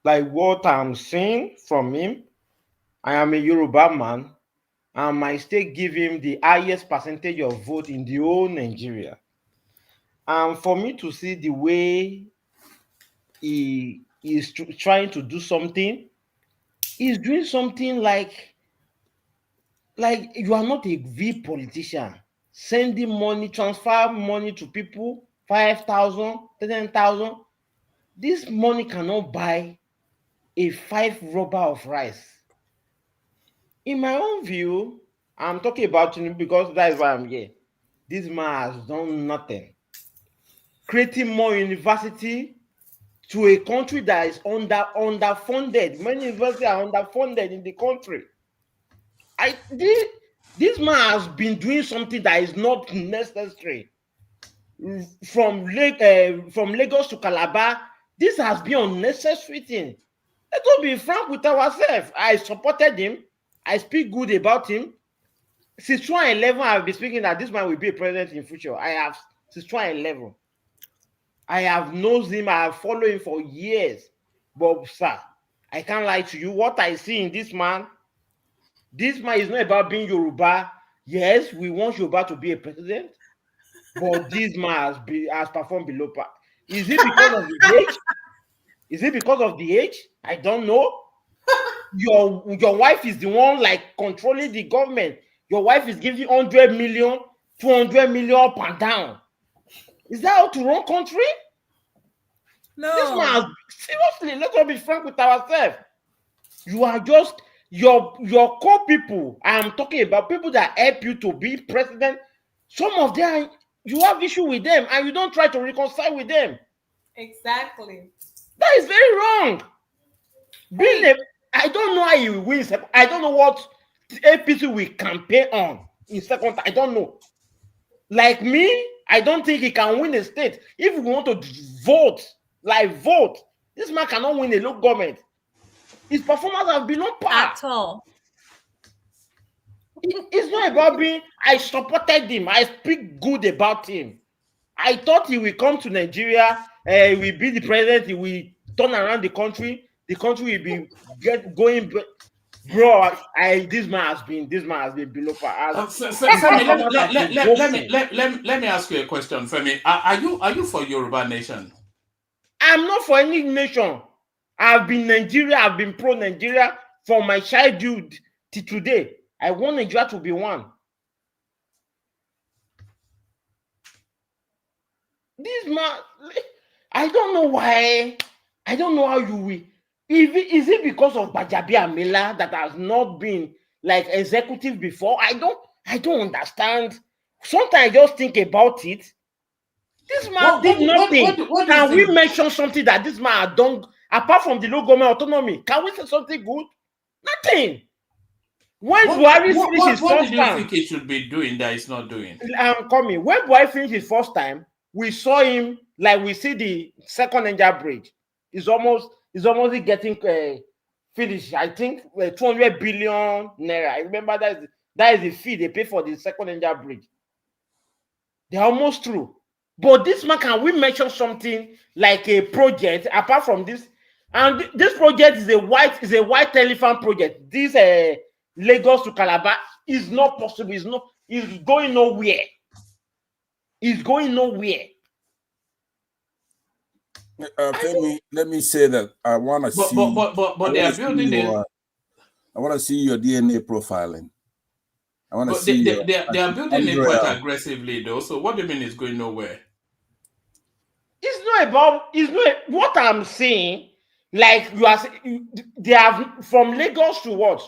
Like, what I'm seeing from him, I am a Yoruba man, and my state give him the highest percentage of vote in the whole Nigeria. And for me to see the way he is trying to do something, he's doing something like you are not a V politician, sending money, transfer money to people, 5,000, 10,000. This money cannot buy a 5 rubber of rice. In my own view, I'm talking about Tinubu because that is why I'm here. This man has done nothing. Creating more university to a country that is underfunded. Many universities are underfunded in the country. This man has been doing something that is not necessary. From Lagos to Calabar, this has been unnecessary thing. Let us be frank with ourselves. I supported him. I speak good about him. Since 2011, I've been speaking that this man will be a president in future. Since 2011. I have known him. I have followed him for years. But sir, I can't lie to you. What I see in this man is not about being Yoruba. Yes, we want Yoruba to be a president, but this man has performed below par. Is it because of the age? Is it because of the age? I don't know. Your wife is the one like controlling the government. Your wife is giving 100 million, 200 million up and down. Is that how to run country? No. This man, seriously, let's all be frank with ourselves. You are just your core people. I am talking about people that help you to be president. Some of them, you have issue with them, and you don't try to reconcile with them. Exactly. That is very wrong. I don't know how he will win. I don't know what APC will campaign on in second. I don't know. Like me, I don't think he can win a state. If we want to vote, this man cannot win a local government. His performance has been on par. At all. It's not about being, I supported him. I speak good about him. I thought he will come to Nigeria, he will be the president, he will turn around the country will be going. Bro, this man has been below par. Femi, let me ask you a question, Femi. Are you for Yoruba nation? I'm not for any nation. I've been Nigeria. I've been pro Nigeria from my childhood to today. I want Nigeria to be one. This man, I don't know why. I don't know how you will. Is it because of Bajabi Amila that has not been like executive before? I don't understand. Sometimes I just think about it. This man did nothing. Can we mention something that this man had done apart from the low government autonomy? Can we say something good? Nothing. When Buhari finished his first time, what did you think he should be doing that he's not doing? I'm coming. When Buhari finished his first time, we saw him like we see the second Niger bridge. It's almost getting finished. I think 200 billion naira. I remember that is the fee they pay for the second Niger bridge. They're almost through. But this man, can we mention something like a project apart from this? And this project is a white elephant project. This Lagos to Calabar is not possible. It's going nowhere. It's going nowhere. Femi, let me say that I want to see. But they are building it. I want to see your DNA profiling. I want to see. They are building it quite aggressively, though. So what do you mean it's going nowhere? It's not about. What I'm saying. Like you are, they have from Lagos to what?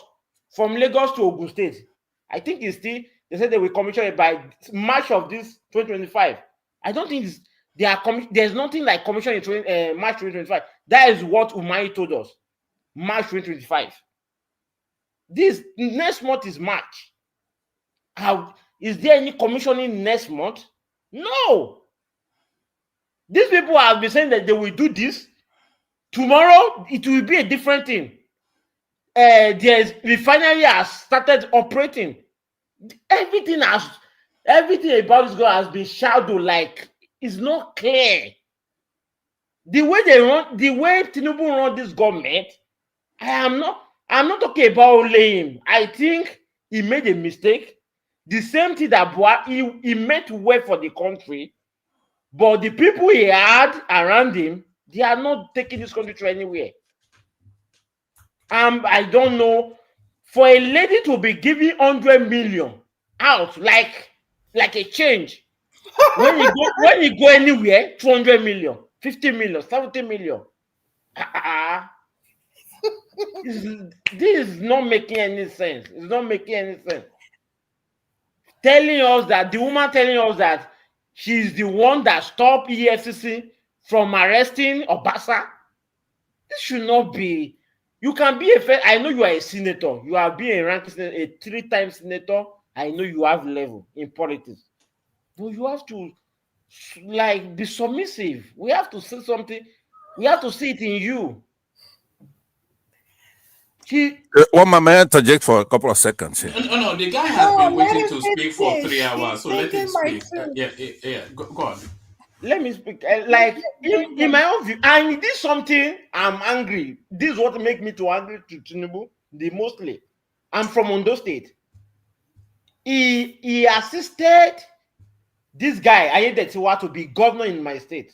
From Lagos to Ogun State. I think it's still. They said they will commission it by March of this 2025. I don't think there's nothing like commission in March 2025. That is what Umai told us. March 2025. This next month is March. Is there any commissioning next month? No. These people have been saying that they will do this. Tomorrow it will be a different thing. The refinery has started operating. Everything about this girl has been shadowed, like it's not clear. The way Tinubu run this government, I'm not talking about him. I think he made a mistake. The same thing that he meant well for the country, but the people he had around him, they are not taking this country to anywhere. I don't know. For a lady to be giving 100 million out like a change, when you go anywhere, 200 million, 50 million, 70 million. This is not making any sense. It's not making any sense. The woman telling us that she's the one that stopped EFCC from arresting Obasa. This should not be. You can be I know you are a senator. You have been a 3-time senator. I know you have level in politics. But you have to be submissive. We have to say something. We have to see it in you. One man interject for a couple of seconds here. No, the guy has been waiting to speak for 3 hours, so let him speak. Go on. Let me speak. In my own view, and this is something I'm angry. This is what makes me too angry to Tinubu the mostly. I'm from Ondo State. He assisted this guy, Ayedetiwa, to be governor in my state.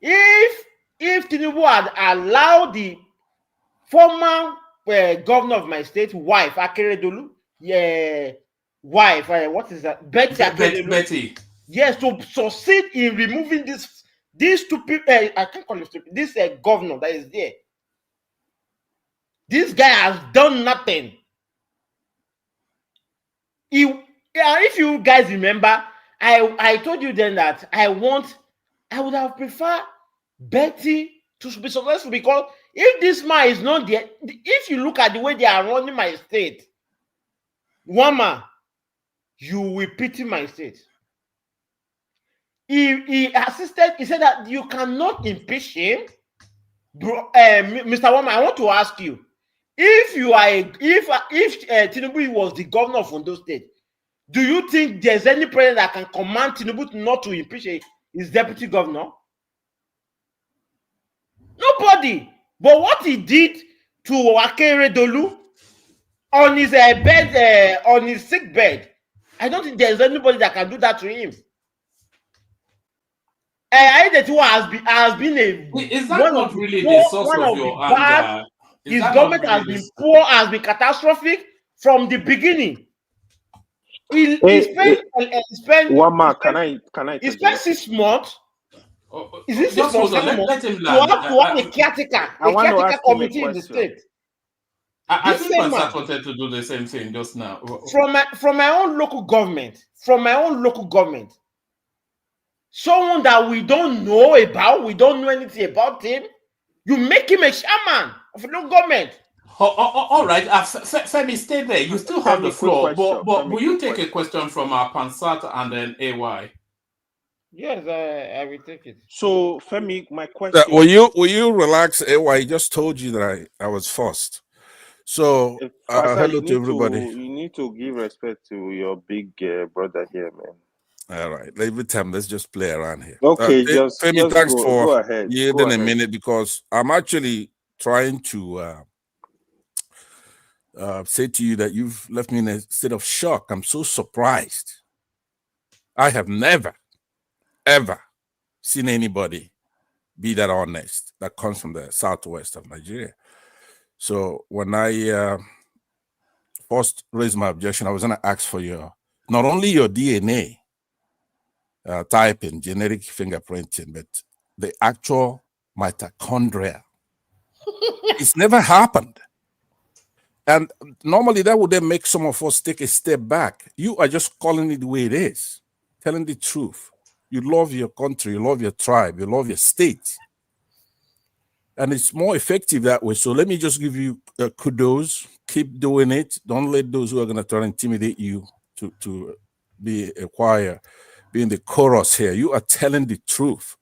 If Tinubu had allowed the former governor of my state, wife, Akeredolu, what is that? Betty. Yes, to succeed in removing these two people. I can't call him stupid. This governor that is there. This guy has done nothing. If you guys remember, I told you then that I would have preferred Betty to be successful, because if this man is not there, if you look at the way they are running my state, Wama, you will pity my state. He assisted. He said that you cannot impeach him, bro. Mr. Wama, I want to ask you, if Tinubu was the governor of Ondo State, do you think there's any president that can command Tinubu not to impeach his deputy governor? Nobody. But what he did to Akeredolu, on his bed, on his sick bed. I don't think there's anybody that can do that to him. Aiyedatiwa has been Is that not really the source of your anger? His government has been poor, has been catastrophic from the beginning. He spent He spent 6 months. Is it 6 months? Let him land. To have a caretaker committee in the state. I think Pansat wanted to do the same thing just now. From my own local government, someone that we don't know about, we don't know anything about him, you make him a chairman of a local government. All right, Femi, stay there. You still have the floor, but will you take a question from our Pansat and then AY? Yes, I will take it. So, Femi, my question. Will you relax, AY? I just told you that I was forced. So, hello to everybody. You need to give respect to your big brother here, man. All right, every time let's just play around here. Okay, Femi, thanks for ahead. yielding a minute, because I'm actually trying to say to you that you've left me in a state of shock. I'm so surprised. I have never, ever seen anybody be that honest that comes from the southwest of Nigeria. So when I first raised my objection, I was going to ask for not only your DNA typing, genetic fingerprinting, but the actual mitochondria. It's never happened. And normally that would then make some of us take a step back. You are just calling it the way it is, telling the truth. You love your country, you love your tribe, you love your state. And it's more effective that way. So let me just give you kudos. Keep doing it. Don't let those who are going to try to intimidate you to be a choir, be in the chorus here. You are telling the truth.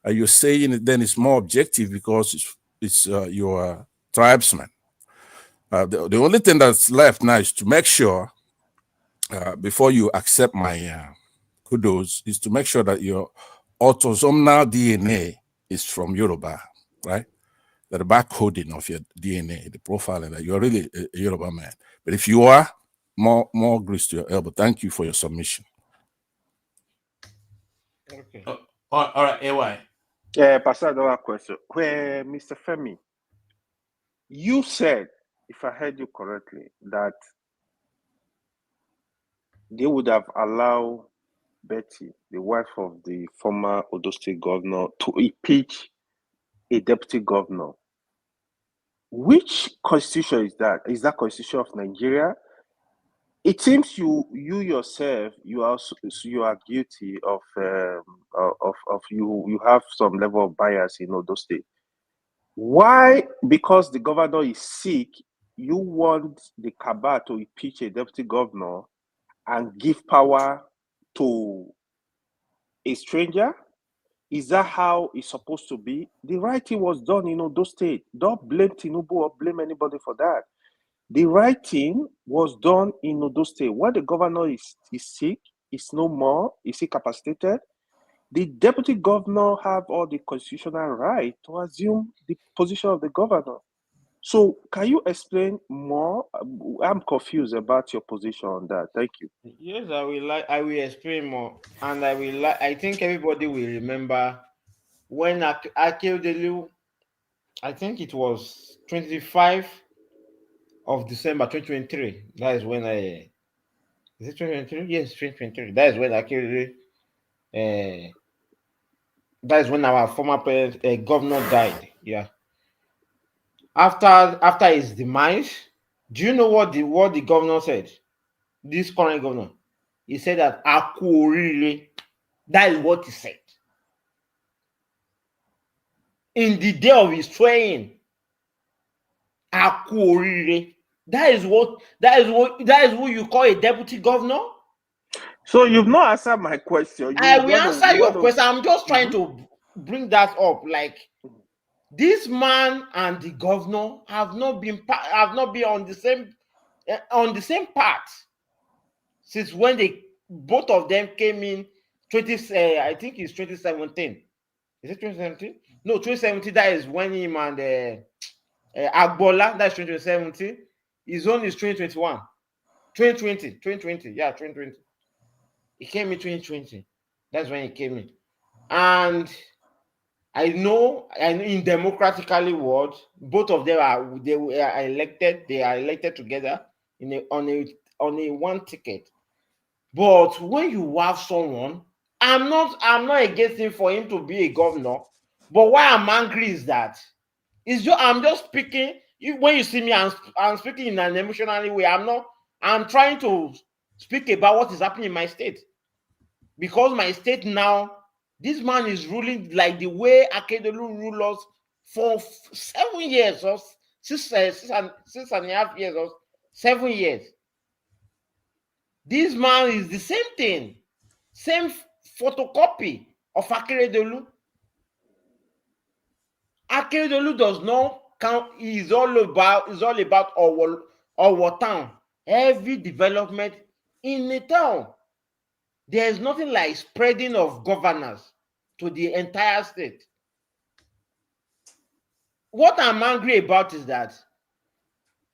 And you're saying it, then it's more objective because it's your tribesman. The only thing that's left now is to make sure, before you accept my kudos, is to make sure that your autosomal DNA is from Yoruba, right? That the backcoding of your DNA, the profiling, that you're really a Yoruba man. But if you are, more grease to your elbow. Thank you for your submission. Okay. All right, AY. Pass another question. Where, Mr. Femi, you said, if I heard you correctly, that they would have allowed Betty, the wife of the former Odo State governor, to impeach a deputy governor. Which constitution is that? Is that constitution of Nigeria? It seems you yourself, you are guilty of you have some level of bias in Odo State. Why? Because the governor is sick, you want the cabal to impeach a deputy governor and give power to a stranger? Is that how it's supposed to be? The right thing was done in Odo State. Don't blame Tinubu or blame anybody for that. The right thing was done in Odo State. When the governor is sick, is no more, is incapacitated, the deputy governor have all the constitutional right to assume the position of the governor. So can you explain more? I'm confused about your position on that. Thank you. Yes, I will explain more, and I think everybody will remember when Akeredolu, I think it was 25 of December 2023. That is when is it 2023? Yes, 2023. That is when Akeredolu, that is when our former president, governor died. Yeah. After his demise, do you know what the governor said? This current governor, he said that Akurire. That is what he said. In the day of his swearing, Akurire. That is what you call a deputy governor. So you've not answered my question. I will answer your question. I'm just trying to bring that up. Like, this man and the governor have not been on the same path since when both of them came in I think it's 2017. Is it 2017? No, 2017. That is when him and Agbola. That's 2017. His own is 2021. 2020. Yeah, 2020. He came in 2020. That's when he came in. And I know in democratically world, both of them are elected. They are elected together on a one ticket. But when you have someone, I'm not against him for him to be a governor. But why I'm angry is that I'm just speaking. When you see me, I'm speaking in an emotional way. I'm trying to speak about what is happening in my state. Because my state now, this man is ruling like the way Akedolu ruled us for 7 years or six and a half years or 7 years. This man is the same thing, same photocopy of Akeredolu. Akeredolu does not count. Is all about our town. Every development in the town. There is nothing like spreading of governors to the entire state. What I'm angry about is that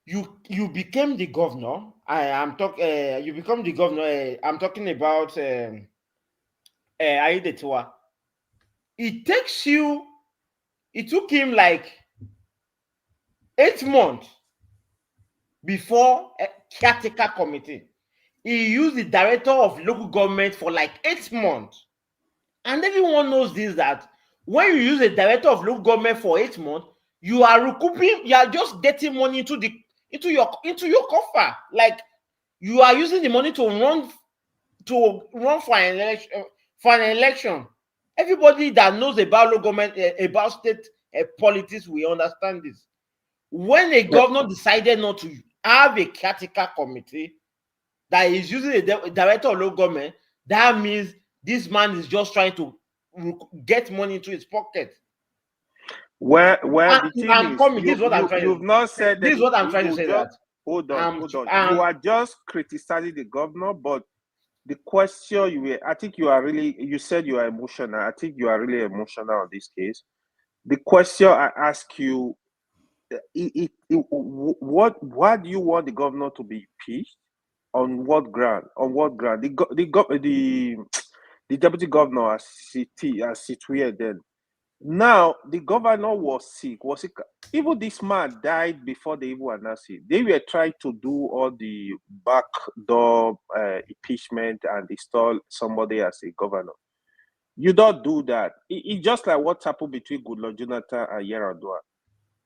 you became the governor. You become the governor. I'm talking about Aiyedatiwa. It took him like 8 months before a caretaker committee. He used the director of local government for like 8 months. And everyone knows this, that when you use a director of local government for 8 months, you are recouping, you are just getting money into your coffer. Like you are using the money to run for an election. Everybody that knows about local government, about state politics, will understand this. When a governor decided not to have a caretaker committee that is using a director of local government, that means this man is just trying to get money into his pocket. Well, the thing is, this is what I'm trying you've not said this is what I'm trying to say. That hold on. You are just criticizing the governor, but the question you said you are emotional. I think you are really emotional on this case. The question I ask you, what do you want the governor to be impeached? On what ground? The deputy governor as situated then. Now the governor was sick. Even this man died before they even announced it. They were trying to do all the backdoor impeachment and install somebody as a governor. You don't do that. It's just like what happened between Goodluck Jonathan and Yar'Adua.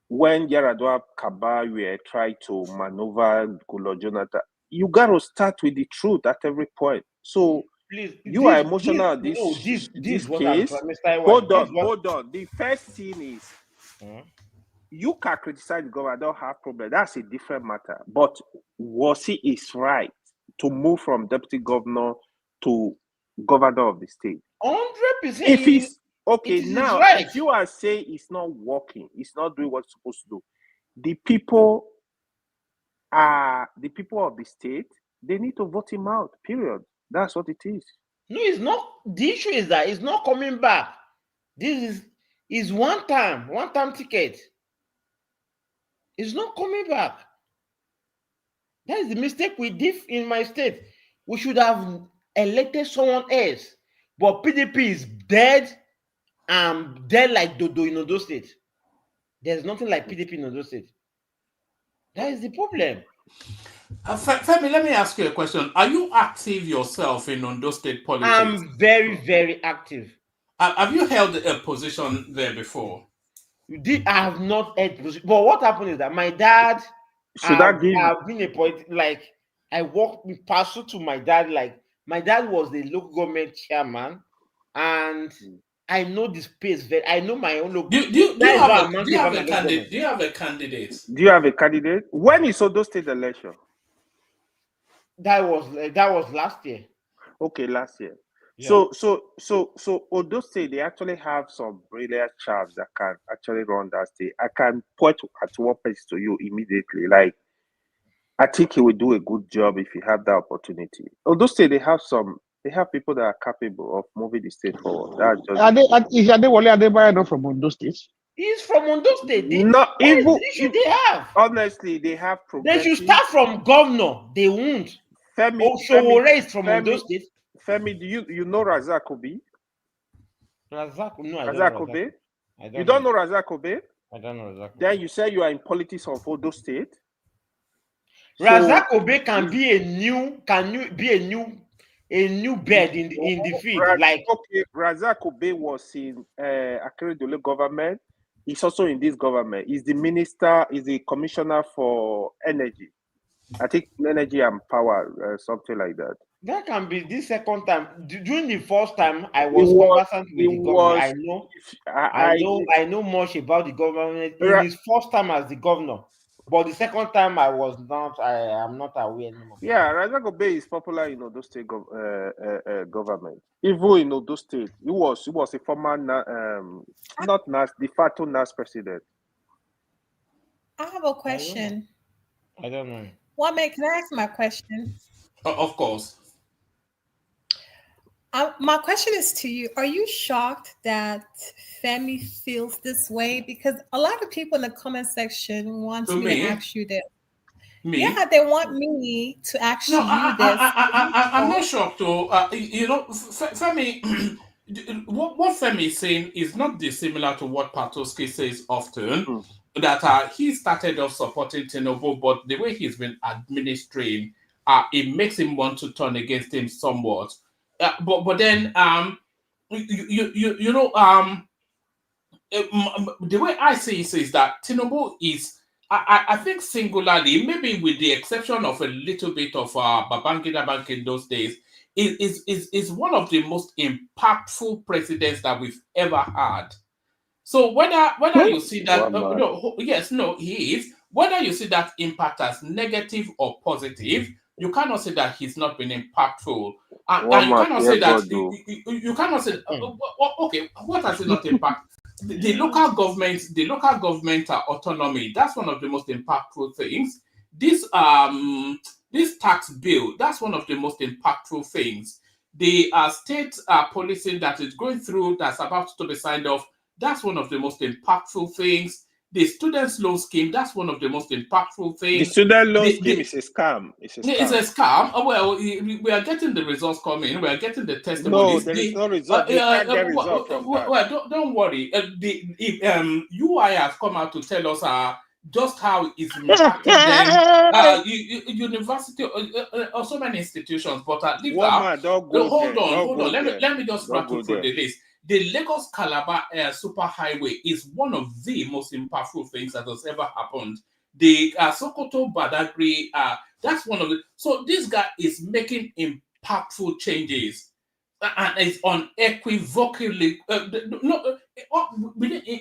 When Yar'Adua Kabal were trying to maneuver Goodluck Jonathan, you got to start with the truth at every point. So please, you are emotional on this case. Hold on. The first thing is you can criticize the government. I don't have problem. That's a different matter. But was he is right to move from deputy governor to governor of the state? 100%. If he's okay now, right. if you are saying it's not working, it's not doing what it's supposed to do, the people of the state, they need to vote him out, period. That's what it is. No, it's not. The issue is that it's not coming back. This is one time ticket. It's not coming back. That is the mistake we did in my state. We should have elected someone else. But PDP is dead and dead like Dodo in Ondo State. There's nothing like PDP in Ondo State. That is the problem. Femi, let me ask you a question. Are you active yourself in Ondo State politics? I'm very, very active. Have you held a position there before? I have not held position. But what happened is that my dad, I've been a point, like I worked in pursuit to my dad. Like my dad was the local government chairman, and I know the space I know my own local. Do you have a candidate? Do you have a candidate? When is Ondo State election? That was last year. Okay, last year. Yeah. So Ondo State, they actually have some brilliant chaps that can actually run that state. I can point at one place to you immediately. Like, I think he will do a good job if you have that opportunity. Ondo State, they have people that are capable of moving the state forward. That's just Is Adewale Adebayo not from Ondo State? He's from Ondo State. Not What is even the issue they have? Honestly, they have They progressive. should start from governor. They won't. Femi, Oshowore is from Ondo State. Femi, do you know Razak Obi? Razak? No, I don't Razak know. Obi? I You don't know Razak Obi? I don't know Razak. Then you say you are in politics of Ondo State. Razak Obe can be a new bird in the field. Razak Obe was in Akeredolu government. He's also in this government. He's the minister. He's the commissioner for energy. I think energy and power, something like that. That can be the second time. During the first time, I was conversant with the government. I know much about the government in his first time as the governor. But the second time, I am not aware anymore. Yeah, Razak Obe is popular in Ondo State government. Even in Ondo State, he was a former not NAS, de facto NAS president. I have a question. I don't know. Wame, can I ask my question? Of course. My question is to you. Are you shocked that Femi feels this way? Because a lot of people in the comment section want me to ask you this. Me? Yeah, they want me to ask you this. I'm not shocked though. Femi, what Femi is saying is not dissimilar to what Patoski says often, that he started off supporting Tinubu, but the way he's been administering, it makes him want to turn against him somewhat. But then the way I see it is that Tinubu is, I think singularly, maybe with the exception of a little bit of Babangida Bank in those days, is one of the most impactful presidents that we've ever had. So whether you see that, he is. Whether you see that impact as negative or positive, you cannot say that he's not been impactful. And you cannot say that you cannot say okay, what has it not impacted? The local government autonomy, that's one of the most impactful things. This tax bill, that's one of the most impactful things. The state policing that is going through, that's about to be signed off, that's one of the most impactful things. The students' loan scheme, that's one of the most impactful things. The student loan scheme is a scam. It's a scam. Well, we are getting the results coming. We are getting the testimonies. No, there is no result. They can't get result from that. Well, don't worry. UI has come out to tell us just how it's impacting them. University or so many institutions. But hold on. Let me just rattle through the list. The Lagos Calabar Superhighway is one of the most impactful things that has ever happened. The Sokoto Badagry, that's one of the. So this guy is making impactful changes, and it's unequivocally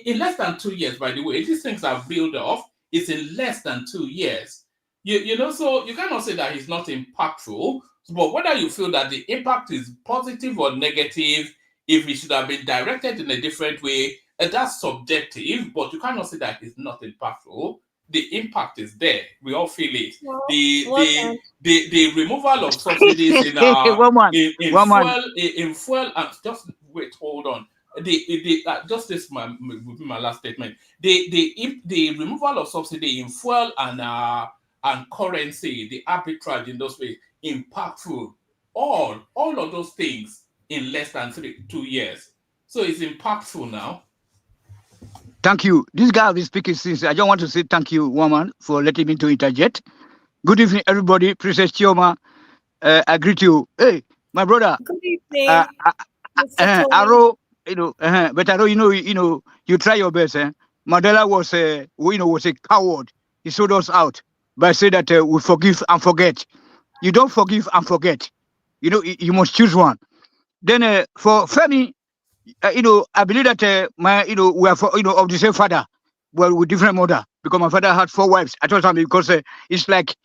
in less than 2 years. By the way, these things are built off. It's in less than 2 years. So you cannot say that he's not impactful. But whether you feel that the impact is positive or negative, if it should have been directed in a different way, that's subjective, but you cannot say that it's not impactful. The impact is there. We all feel it. The removal of subsidies in fuel, and just wait, hold on. Just this will be my last statement. The removal of subsidy in fuel and currency, the arbitrage in those ways, impactful. All of those things in less than 2 years. So it's impactful now. Thank you. This guy has been speaking since. I just want to say thank you, woman, for letting me to interject. Good evening, everybody. Princess Chioma, I greet you. Hey, my brother. Good evening. Arrow, but Arrow, you try your best. Mandela was a coward. He sold us out by saying that we forgive and forget. You don't forgive and forget. You must choose one. Then for Femi, I believe that we are of the same father, well, with different mother, because my father had 4 wives. I told him because it's like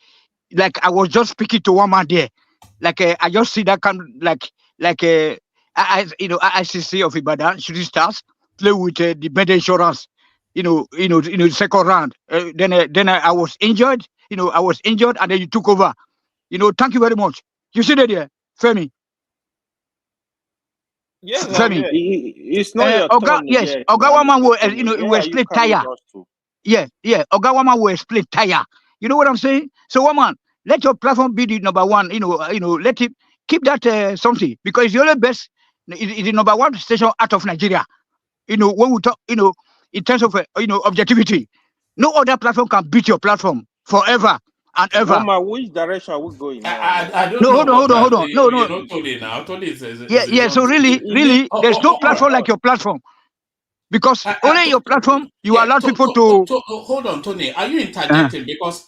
I was just speaking to one man there, I just see that ICC of Ibadan shooting stars play with the bed insurance, second round. Then I was injured, and then you took over. Thank you very much. You see that there, Femi. Yes, Femi. it's not your Oga, turn yes, yet. Ogawaman will, Femi. it Where will are you split carrying tire. us to? Yeah, Ogawaman will split tire. You know what I'm saying? So, woman, let your platform be the number one. Let it keep that something, because it's the only best. It's the number one station out of Nigeria. When we talk, in terms of objectivity, no other platform can beat your platform forever and ever. Mama, which direction are we going now? I don't No, know. hold on. No. You know Tony now. Tony is Yeah. So really, there's no platform like your platform, because only your platform you allow people to. Hold on, Tony. Are you interjecting because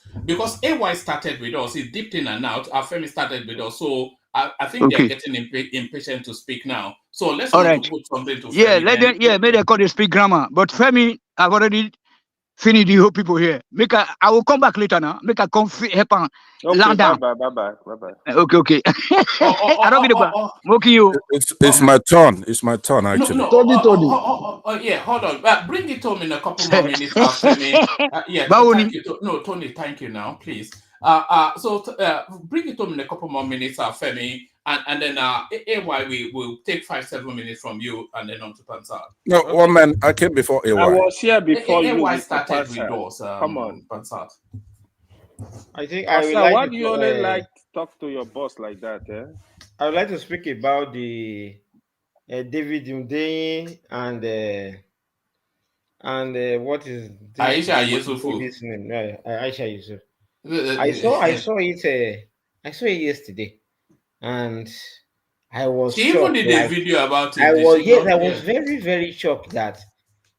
AY started with us? He dipped in and out. Our Femi started with us, so I think they're Okay. getting impatient to speak now. So let's All want right. to put something to Yeah, Femi. Then maybe they call it speak grammar. But Femi, I've already finished the whole people here. I will come back later now. Make a help and land down. Bye-bye. Okay. I don't get about smoking you. It's my turn. It's my turn, actually. Yeah, hold on. Bring it home in a couple more minutes, Femi. Thank you. No, Tony, thank you now, please. Bring it home in a couple more minutes, Femi, and then AY we will take 5-7 minutes from you, and then on to Pansat. No, one man, I came before AY. I was here before you. AY started with us. Come on, Pansat. I think I would like. Why do you only like to talk to your boss like that? I would like to speak about the David Hundeyin and what is Aisha YESUFU. This name? Aisha Yusuf. I saw it yesterday, and I was she shocked. Even did a video about it. I was very, very shocked that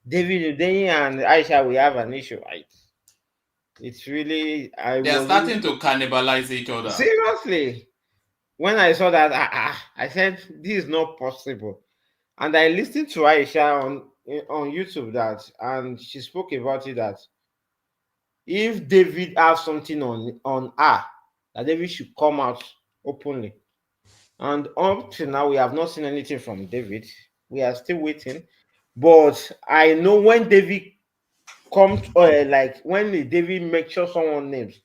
David Hundeyin and Aisha will have an issue. It's really they're starting to cannibalize each other. Seriously, when I saw that, I said this is not possible, and I listened to Aisha on YouTube and she spoke about it that if David has something on her, that David should come out openly. And up to now, we have not seen anything from David. We are still waiting, but I know when David comes, when David makes sure someone names,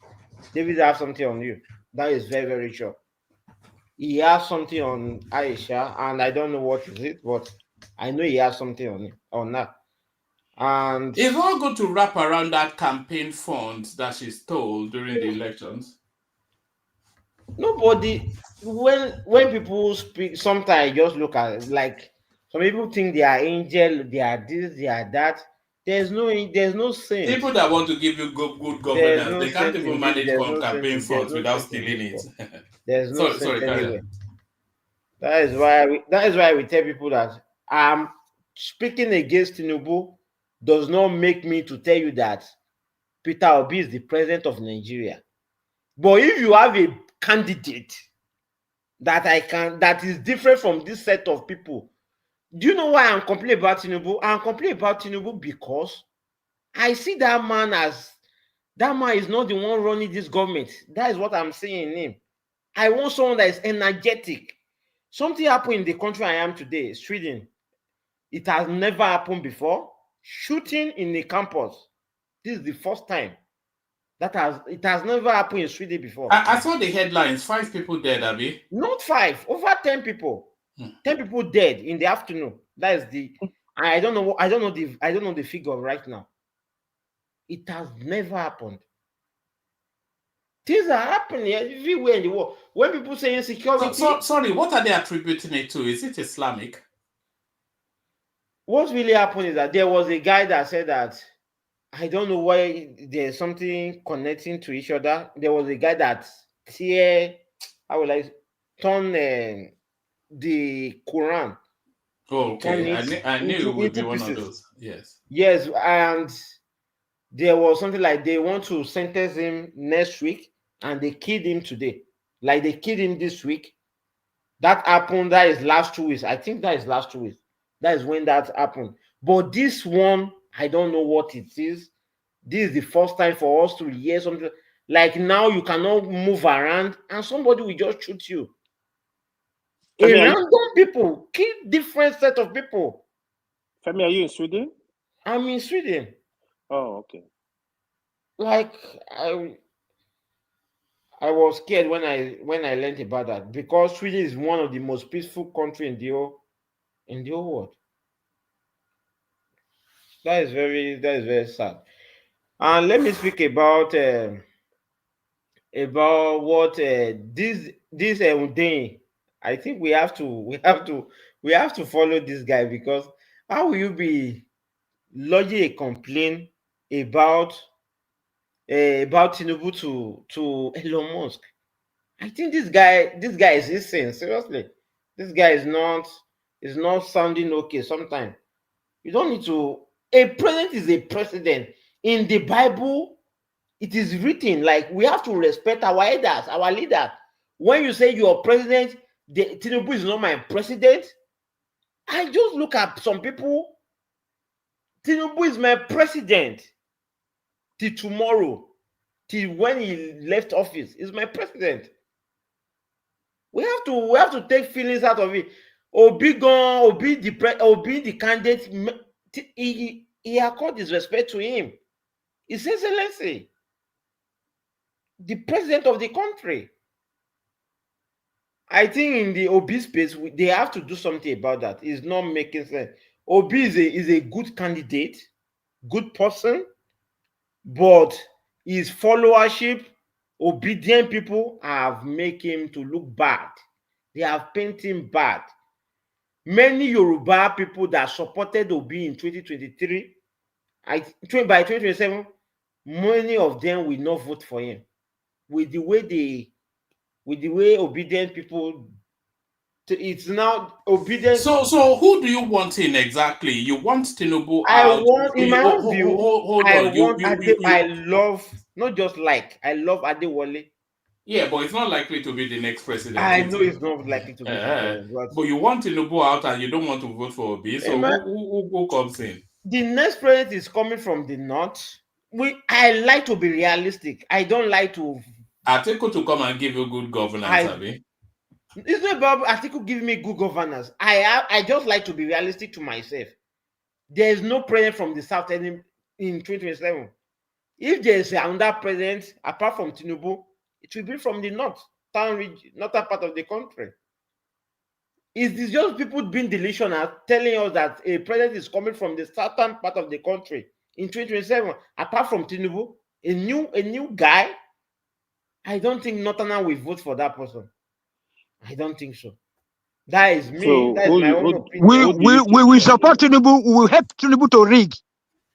David has something on you. That is very, very sure. He has something on Aisha, and I don't know what is it, but I know he has something on that. And it's all good to wrap around that campaign fund that she stole during the elections. Nobody, when people speak, sometimes I just look at it like some people think they are angel, they are this, they are that. There's no sense. People that want to give you good governance, they can't even manage campaign funds without stealing it. There's no sense anyway. That is why we tell people that speaking against Tinubu does not make me to tell you that Peter Obi is the president of Nigeria. But if you have a candidate that is different from this set of people, do you know why I'm complaining about Tinubu? I'm complaining about Tinubu because I see that man is not the one running this government. That is what I'm seeing in him. I want someone that is energetic. Something happened in the country I am today, Sweden. It has never happened before. Shooting in the campus. This is the first time. It has never happened in Sweden before. I saw the headlines. 5 people dead, Abby. Not 5, over 10 people. 10 people dead in the afternoon. That is the. I don't know the figure right now. It has never happened. Things are happening everywhere in the world. When people say insecurity. Sorry, what are they attributing it to? Is it Islamic? What really happened is that there was a guy that said that I don't know why there's something connecting to each other. There was a guy that turn the Quran. Oh, okay. I knew it would be one of those. Yes. Yes, and there was something like they want to sentence him next week, and they killed him today. Like they killed him this week. That happened. That is last 2 weeks. I think that is last 2 weeks. That is when that happened. But this one, I don't know what it is. This is the first time for us to hear something. Like now, you cannot move around, and somebody will just shoot you. Random people kill different set of people. Femi, are you in Sweden? I'm in Sweden. Oh, okay. Like I was scared when I learned about that, because Sweden is one of the most peaceful country in in the whole world. That is very sad. And let me speak about what this Hundeyin. I think we have to follow this guy, because how will you be lodging a complaint about Tinubu to Elon Musk? I think this guy is insane. Seriously, this guy is not sounding okay. Sometimes you don't need to. A president is a president. In the Bible, it is written, like, we have to respect our elders, our leaders. When you say you're president, Tinubu is not my president. I just look at some people. Tinubu is my president till tomorrow, till when he left office. He's my president. We have to take feelings out of it. Obi the candidate, he accorded his respect to him. His Excellency, the president of the country. I think in the Obi space, they have to do something about that. It's not making sense. Obi is a good candidate, good person, but his followership, obedient people have made him to look bad. They have painted him bad. Many Yoruba people that supported Obi in 2023, by 2027, many of them will not vote for him. With the way obedient people, it's now obedient. So who do you want in exactly? You want Tinubu I out? want, in my own view, Hold I on. want I love, not just like, I love Adewale. Yeah, but it's not likely to be the next president. I know it's not likely to be the president, but you want Tinubu out and you don't want to vote for Obi. So who comes in? The next president is coming from the north. I like to be realistic. I don't like to. Atiku to come and give you good governance, Abi. It's not about Atiku giving me good governance. I just like to be realistic to myself. There is no president from the south in 2027. If there is another president apart from Tinubu, it will be from the northern region, northern part of the country. It's just people being delusional, telling us that a president is coming from the southern part of the country in 2027. Apart from Tinubu, a new guy. I don't think Northern will vote for that person. I don't think so. That is me. So that is my own opinion. We will support Tinubu. We will help Tinubu to rig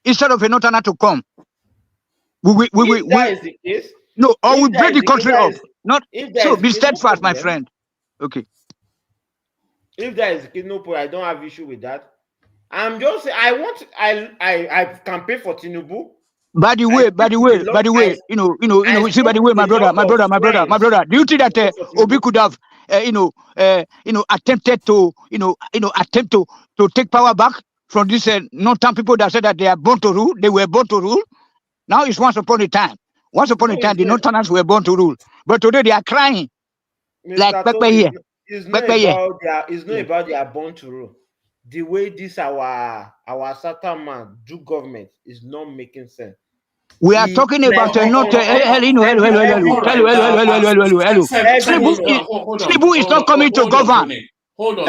instead of a Northerner to come. If that is the case, no, or we break the country up. So be steadfast, my friend. Okay. If that is the case, no problem. I don't have issue with that. I'm just saying, I campaign for Tinubu. By the way, you know, see, by the way, my brother, do you think that Obi could have, attempted to, attempt to take power back from these northern people that said that they are born to rule? They were born to rule. Now it's once upon a time. Once upon a time, the northerners were born to rule, but today they are crying. Mr. Like back here. It's not about they are born to rule. The way this our certain man do government is not making sense. We are talking about not Tinubu is not coming to govern. Hold on,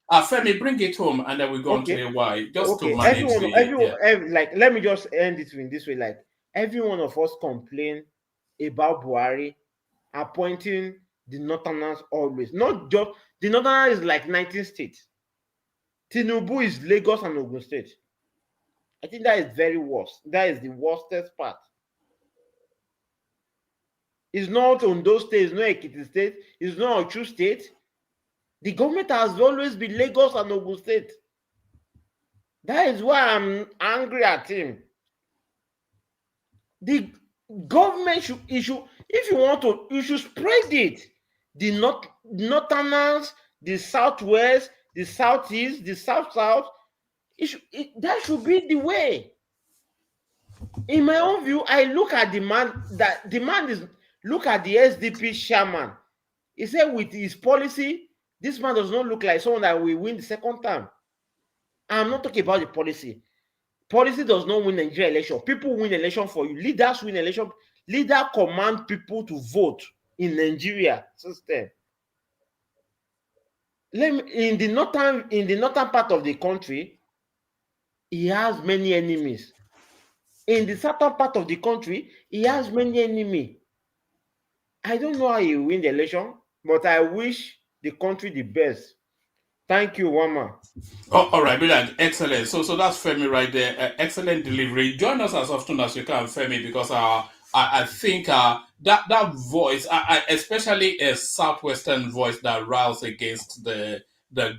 Femi, bring it home, and then we go on to AY just to manage like, let me just end it in this way. Like, every one of us complain about Buhari appointing the Northerners always. Not just the Northerners is like 19 states. Tinubu is Lagos and Ogun State. I think that is very worst. That is the worstest part. It's not Ondo State, it's not Ekiti State, it's not Ochu State. The government has always been Lagos and Ogun State. That is why I'm angry at him. The government should issue, if you want to, you should spread it. The Northerners, the Southwest, the Southeast, the South-South, that should be the way. In my own view, I look at the man is, look at the SDP chairman. He said with his policy, this man does not look like someone that will win the second term. I'm not talking about the policy. Policy does not win Nigeria election. People win election for you. Leaders win election. Leaders command people to vote in Nigeria system. in the northern part of the country, he has many enemies. In the southern part of the country, he has many enemies. I don't know how he will win the election, but I wish the country the best. Thank you, Wama. Oh, all right, brilliant, excellent. So that's Femi right there. Excellent delivery. Join us as often as you can, Femi, because I think that voice, especially a southwestern voice that riles against the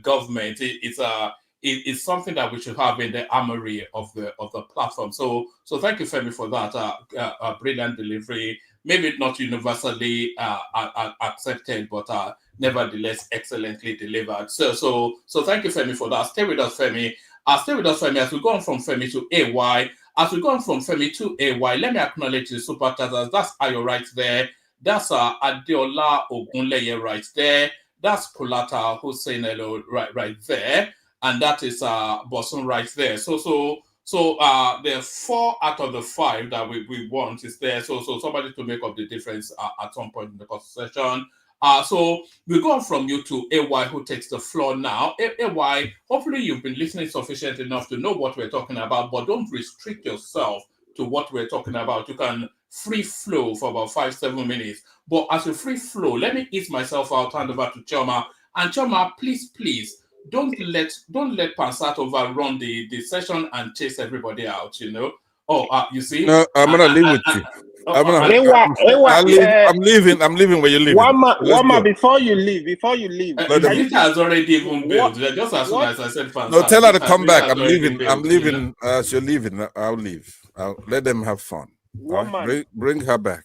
government, it's something that we should have in the armory of the platform. So thank you, Femi, for that brilliant delivery. Maybe not universally accepted, but nevertheless excellently delivered. So thank you, Femi, for that. Stay with us, Femi. Stay with us, Femi, as we go on from Femi to AY. As we go on from Femi to AY, let me acknowledge the super chatters. That's Ayo right there. That's Adeola Ogunleye right there. That's Kulata Hussein Elo right there. And that is Bosun right there. So there are 4 out of the 5 that we want is there. So somebody to make up the difference at some point in the conversation. So we go on from you to AY, who takes the floor now. AY, hopefully you've been listening sufficient enough to know what we're talking about, but don't restrict yourself to what we're talking about. You can free flow for about 5-7 minutes. But as you free flow, let me ease myself out, hand over to Choma. And Choma, please, don't let Pansat overrun the session and chase everybody out, you know. You see? No, I'm gonna leave with you. I'm leaving where you're leaving. Wama, before you leave, it has already even built. Just as soon as I said Pansat. No, tell her to come back. I'm leaving. As you're leaving, I'll leave. I'll let them have fun. Right? Bring her back.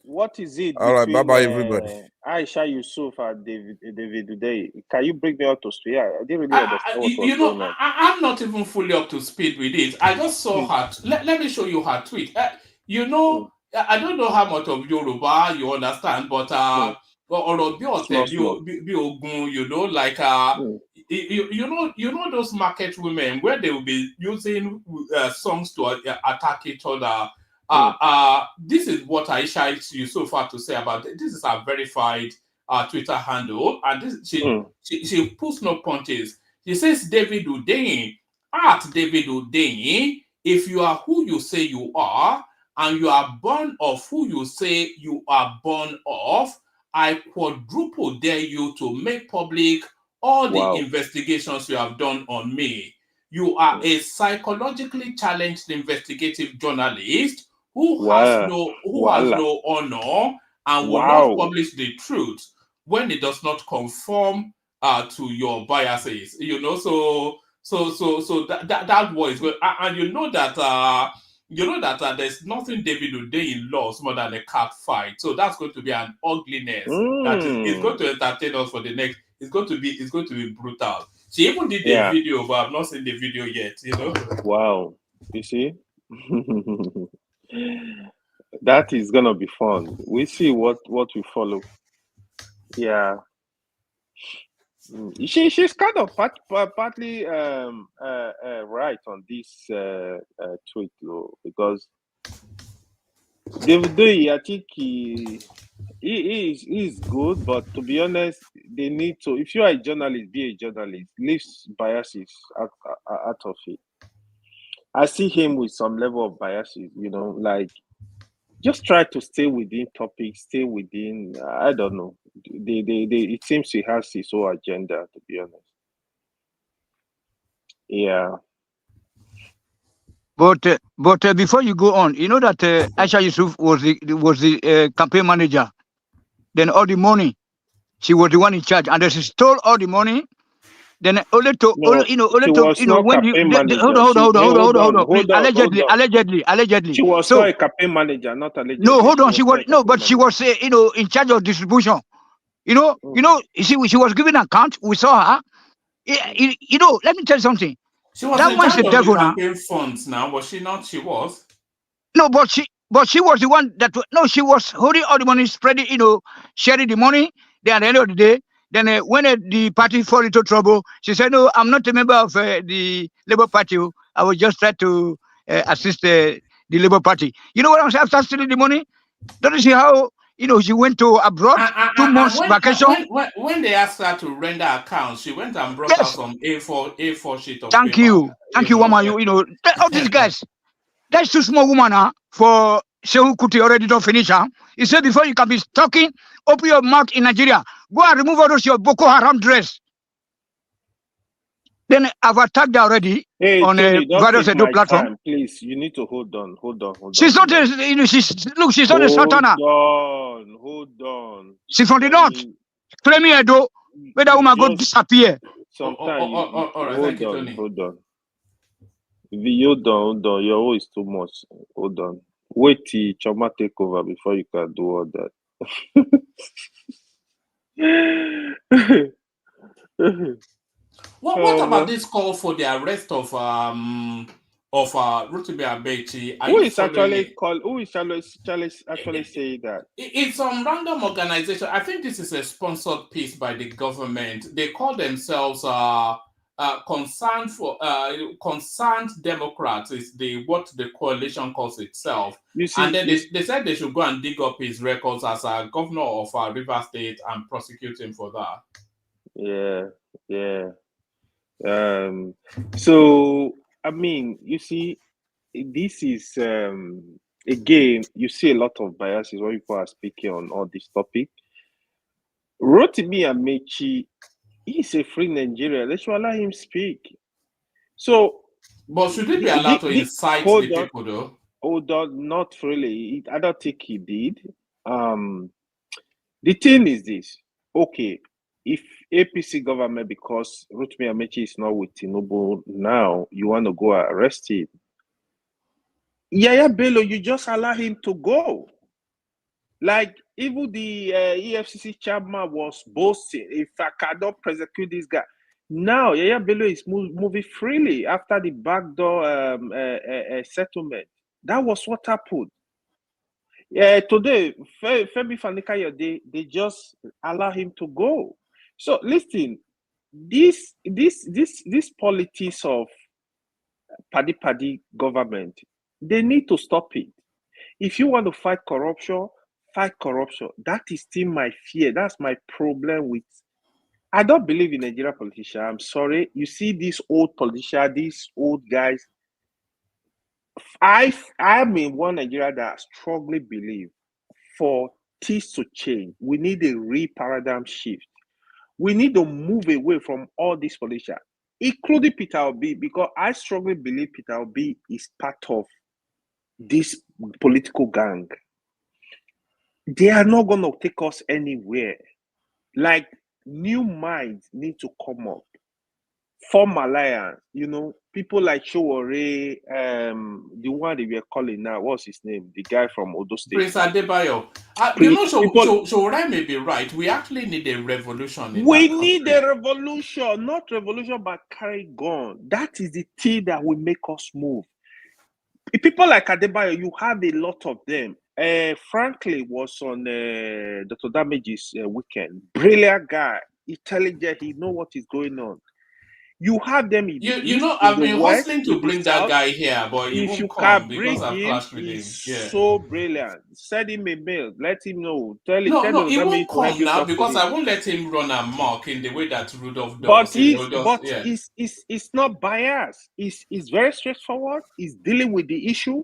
What is it? All right, bye-bye, everybody. Aisha Yusuf and David today. Can you bring me up to speed? I didn't really understand what was going on. I'm not even fully up to speed with it. I just saw her. Let me show you her tweet. I don't know how much of Yoruba you understand, but you know those market women where they will be using songs to attack each other. This is what Aisha Yusuf had to say about it. This is a verified Twitter handle, and she puts no punches. She says David Hundeyin, at David Hundeyin, if you are who you say you are, and you are born of who you say you are born of, I quadruple dare you to make public all the investigations you have done on me. You are a psychologically challenged investigative journalist who has no honor and will not publish the truth when it does not conform to your biases. You know, so that voice, and you know that there's nothing David Hundeyin loves more than a cat fight. So that's going to be an ugliness that is going to entertain us for the next. It's going to be brutal. She even did the video, but I've not seen the video yet. You know. Wow, you see, that is gonna be fun. We see what we follow. Yeah. She's kind of partly right on this tweet, though, because David, I think he is good, but to be honest, they need to. If you are a journalist, be a journalist. Leave biases out of it. I see him with some level of biases, you know, like just try to stay within topics, stay within. I don't know. It seems he has his own agenda, to be honest. Yeah. But before you go on, you know that Aisha Yusuf was the campaign manager. Then all the money, she was the one in charge, and she stole all the money. Then hold on. Allegedly. She was not a campaign manager, not allegedly. No, hold on. She was in charge of distribution. You know, she was giving an account. We saw her. Let me tell you something. She was in charge of the campaign funds now, was she not? She was. No, but she was the one that. No, she was holding all the money, spreading, sharing the money. Then at the end of the day, then when the party fell into trouble, she said, "No, I'm not a member of the Labour Party. I was just trying to assist the Labour Party." You know what I'm saying? After stealing the money, don't you see how she went to abroad, 2 months vacation. When they asked her to render accounts, she went and brought out some A4 sheet of Thank paper. Thank you, woman. All these guys, that's too small woman for Shehu Kuti already don't finish. He said before you can be talking, open your mouth in Nigeria. Go and remove all those your Boko Haram dress. Then I've attacked her already on Tony, a various platform. Time, please, you need to hold on. She's not she's not a sultana. Hold on. She's from the north. Claiming Edo, where that woman go disappear. Sometimes hold on. Hold on. Your voice is too much. Hold on. Wait till Choma take over before you can do all that. What about this call for the arrest of Rotimi Amechi? Who is actually saying that? It's some random organization. I think this is a sponsored piece by the government. They call themselves concerned Democrats is what the coalition calls itself. And then they said they should go and dig up his records as a governor of River State and prosecute him for that. Yeah. So I mean, you see, this is again, you see a lot of biases when people are speaking on all this topic. Rotimi Amechi, he's a free Nigerian. They should allow him speak. So, but should he be allowed to incite the people, though? Hold on, not really. I don't think he did. The thing is this. Okay, if APC government, because Rotimi Amechi is not with Tinubu now, you want to go arrest him. Yaya Bello, you just allow him to go. Like, even the EFCC chairman was boasting, if I cannot prosecute this guy. Now, Yaya Bello is moving freely after the backdoor settlement. That was what happened. Today, Femi Fanikayode, they just allow him to go. So listen, this politics of paddy government, they need to stop it. If you want to fight corruption, fight corruption. That is still my fear. That's my problem with. I don't believe in Nigerian politicians. I'm sorry. You see these old politicians, these old guys. I'm in one Nigeria that strongly believe for things to change, we need a paradigm shift. We need to move away from all these politicians, including Peter Obi, because I strongly believe Peter Obi is part of this political gang. They are not going to take us anywhere. Like, new minds need to come up, form alliance. People like Showore, the one that we are calling now, what's his name? The guy from Odo State. Prince Adebayo. Showore may be right. We actually need a revolution. We need a revolution, not revolution, but carry gun. That is the thing that will make us move. People like Adebayo, you have a lot of them. Frankly, was on Dr. Damage's weekend. Brilliant guy, intelligent. He know what is going on. You have them. I've been hustling to bring that guy here, but if you can bring him, he's so brilliant. Send him a mail. Let him know. Tell him. No, he won't come now because I won't let him run amok in the way that Rudolph does. It's not biased. It's very straightforward. He's dealing with the issue.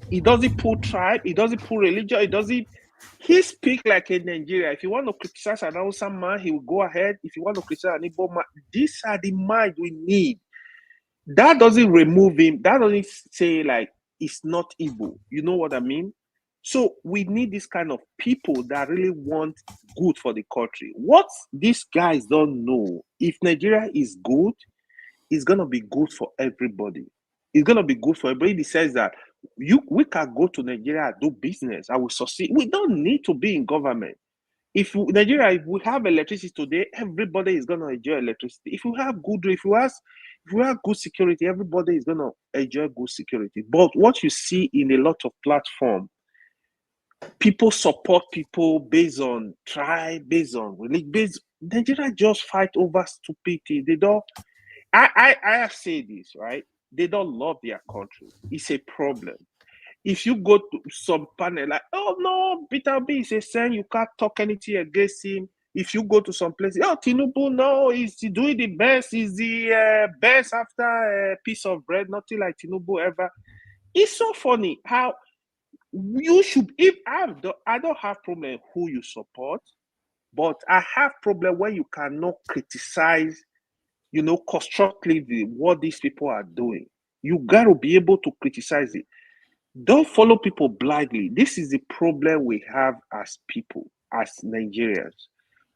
He doesn't pull tribe. He doesn't pull religion. He speaks like a Nigerian. If you want to criticize an Hausa man, he will go ahead. If you want to criticize an Igbo man, these are the minds we need. That doesn't remove him. That doesn't say like it's not Igbo. You know what I mean? So we need this kind of people that really want good for the country. What these guys don't know, if Nigeria is good, it's going to be good for everybody. It's going to be good for everybody. It says that we can go to Nigeria and do business. I will succeed. We don't need to be in government. If we have electricity today, everybody is going to enjoy electricity. If we have good security, everybody is going to enjoy good security. But what you see in a lot of platforms, people support people based on tribe, based on religion. Nigeria just fight over stupidity. They don't. I have said this, right? They don't love their country. It's a problem. If you go to some panel like, oh no, Peter B is a saying you can't talk anything against him. If you go to some place, oh Tinubu, no, he's doing the best. He's the best after a piece of bread. Nothing like Tinubu ever. It's so funny how you should. If I don't have problem who you support, but I have problem when you cannot criticize, constructively what these people are doing. You got to be able to criticize it. Don't follow people blindly. This is the problem we have as people, as Nigerians.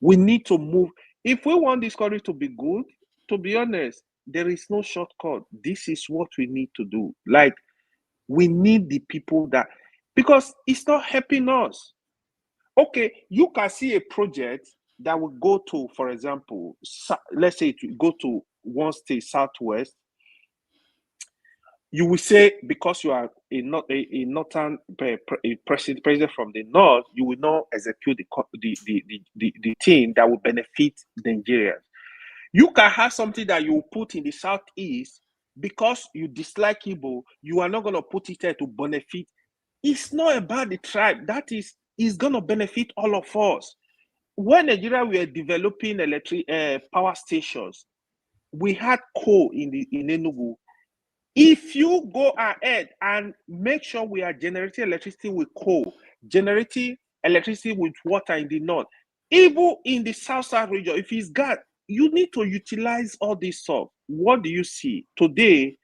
We need to move. If we want this country to be good, to be honest, there is no shortcut. This is what we need to do. Like, we need the people that, because it's not helping us. Okay, you can see a project that will go to, for example, let's say it will go to one state, Southwest. You will say, because you are a northern president from the north, you will not execute the thing that will benefit Nigerians. You can have something that you put in the southeast because you dislike Igbo. You are not going to put it there to benefit. It's not about the tribe. That is going to benefit all of us. When Nigeria were developing electric power stations, we had coal in Enugu. If you go ahead and make sure we are generating electricity with coal, generating electricity with water in the north, even in the south region, if it's gas, you need to utilize all this stuff. What do you see? Today,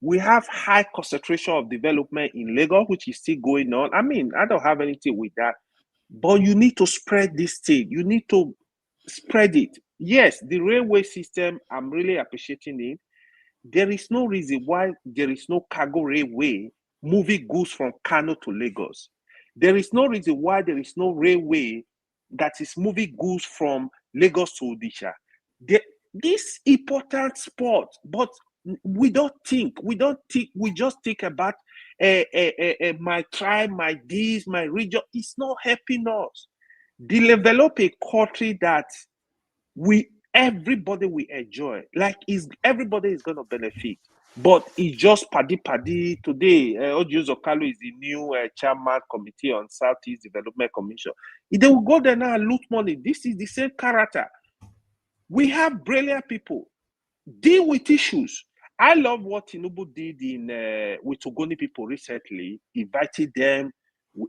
we have high concentration of development in Lagos, which is still going on. I mean, I don't have anything with that, but you need to spread this thing. You need to spread it. Yes, the railway system, I'm really appreciating it. There is no reason why there is no cargo railway moving goods from Kano to Lagos. There is no reason why there is no railway that is moving goods from Lagos to Odisha. This important sport, but we just think about my tribe, my this, my region. It's not helping us. Develop a country that everybody will enjoy. Like, everybody is going to benefit. But it's just paddy. Today, Ojo Zokalo is the new chairman committee on Southeast Development Commission. They will go there now and loot money. This is the same character. We have brilliant people. Deal with issues. I love what Tinubu did with Ogoni people recently, invited them,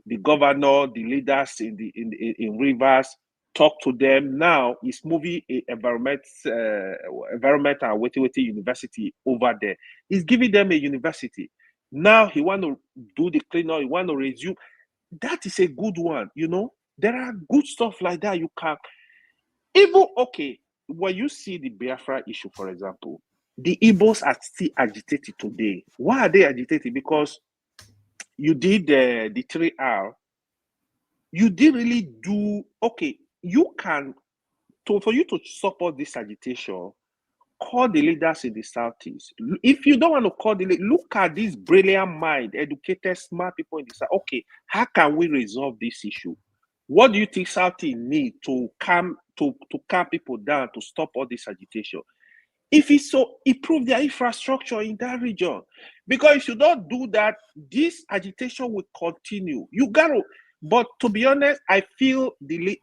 the governor, the leaders in Rivers, talk to them. Now he's moving environment and Weti University over there. He's giving them a university. Now he want to do the cleanup. He want to resume. That is a good one. There are good stuff like that. You can even when you see the Biafra issue, for example, the Igbos are still agitated today. Why are they agitated? Because you did the 3R. You didn't really do you can, for you to support this agitation, call the leaders in the Southeast. If you don't want to call look at these brilliant mind, educated, smart people in the South. Okay, how can we resolve this issue? What do you think Southeast need to calm people down to stop all this agitation? If it's so, improve their infrastructure in that region. Because if you don't do that, this agitation will continue. You got to. But to be honest, I feel we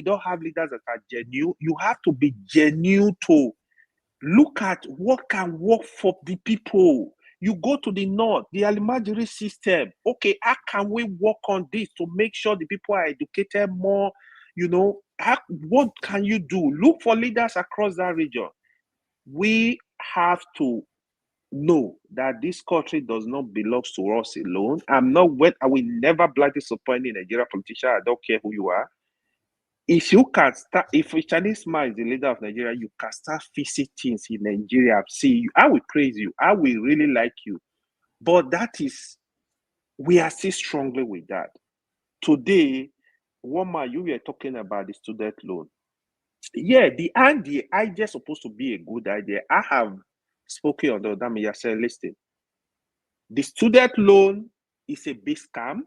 don't have leaders that are genuine. You have to be genuine to look at what can work for the people. You go to the north, the Alimajiri system. Okay, how can we work on this to make sure the people are educated more? What can you do? Look for leaders across that region. We have to know that this country does not belong to us alone. I will never blindly support any Nigerian politician. I don't care who you are. If you can start, if a Chinese man is the leader of Nigeria, you can start fixing things in Nigeria. See you. I will praise you. I will really like you. But we are still strongly with that. Today, Woma, you were talking about the student loan. Yeah, the idea is supposed to be a good idea. I have spoken on the Odamiya said, listen, the student loan is a big scam.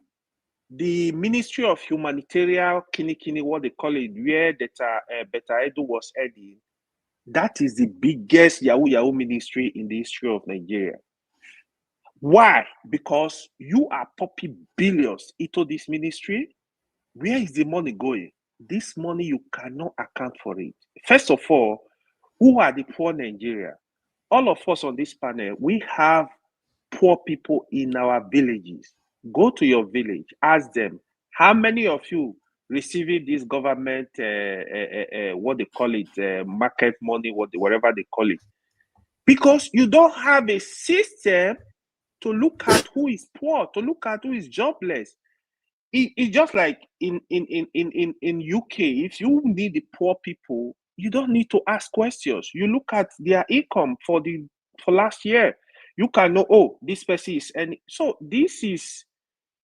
The Ministry of Humanitarian Kini, what they call it, where Beta Edu was heading, that is the biggest Yahoo ministry in the history of Nigeria. Why? Because you are pumping billions into this ministry. Where is the money going? This money, you cannot account for it. First of all, who are the poor Nigeria? All of us on this panel, we have poor people in our villages. Go to your village, ask them, how many of you receiving this government, what they call it, market money, whatever they call it? Because you don't have a system to look at who is poor, to look at who is jobless. It's just like in UK, if you need the poor people, you don't need to ask questions. You look at their income for last year. You can know, oh, this person is any. So this is,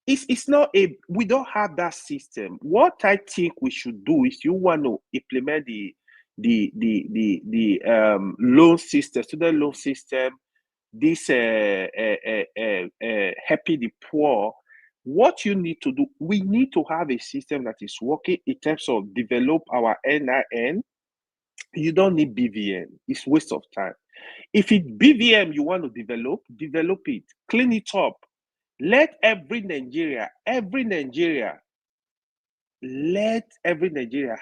it's not we don't have that system. What I think we should do is, you want to implement the loan system, student loan system, this helping the poor. What you need to do, we need to have a system that is working in terms of develop our NIN. You don't need BVN. It's waste of time. If it's BVM you want to develop it, clean it up. Let every Nigeria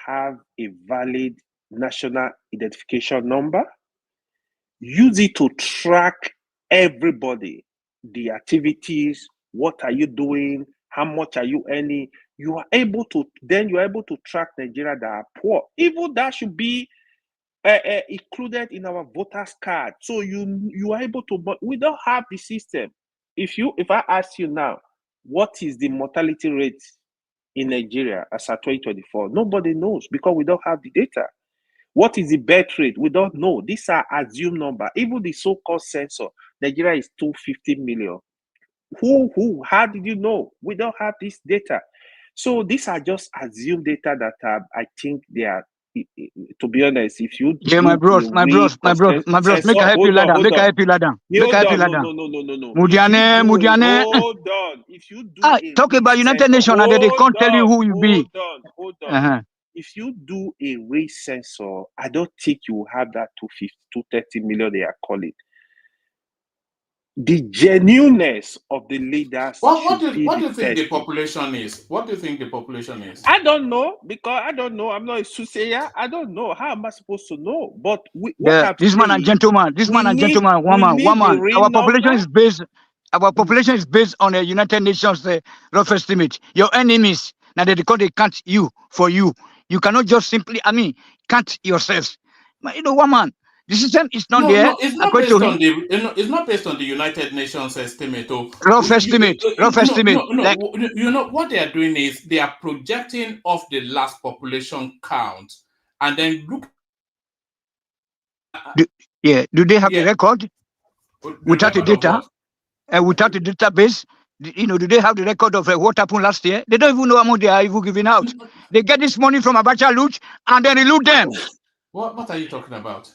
have a valid national identification number. Use it to track everybody, the activities, what are you doing, how much are you earning. You're able to track Nigeria that are poor. Even that should be included in our voters card. So you are able to, but we don't have the system. If I ask you now, what is the mortality rate in Nigeria as at 2024? Nobody knows, because we don't have the data. What is the birth rate? We don't know. These are assumed number. Even the so-called census, Nigeria is 250 million. How did you know? We don't have this data. So these are just assumed data that I think they are, to be honest, if you my bros, make I help you ladder. Make I help you ladder. Make I help you ladder. No. Mudiane. Hold on. If you do talk about United Nations and they can't tell you who you be. Hold on. If you do a race census, I don't think you will have that 230 million they are calling. The genuineness of the leaders. What do you think the population is? What do you think the population is? I don't know, because I don't know. I'm not a soothsayer. I don't know. How am I supposed to know? But this man and gentleman, woman. Our population is based. Our population is based on the United Nations rough estimate. Your enemies now they count you for you. You cannot just simply, count yourselves. Woman. The system is not there. No, it's not based on it's not based on the United Nations estimate. Rough estimate. No. You know what they are doing is they are projecting off the last population count, and then look. Do they have the record without the data and without the database? Do they have the record of what happened last year? They don't even know how much they are even giving out. They get this money from Abacha loot and then elude them. What are you talking about?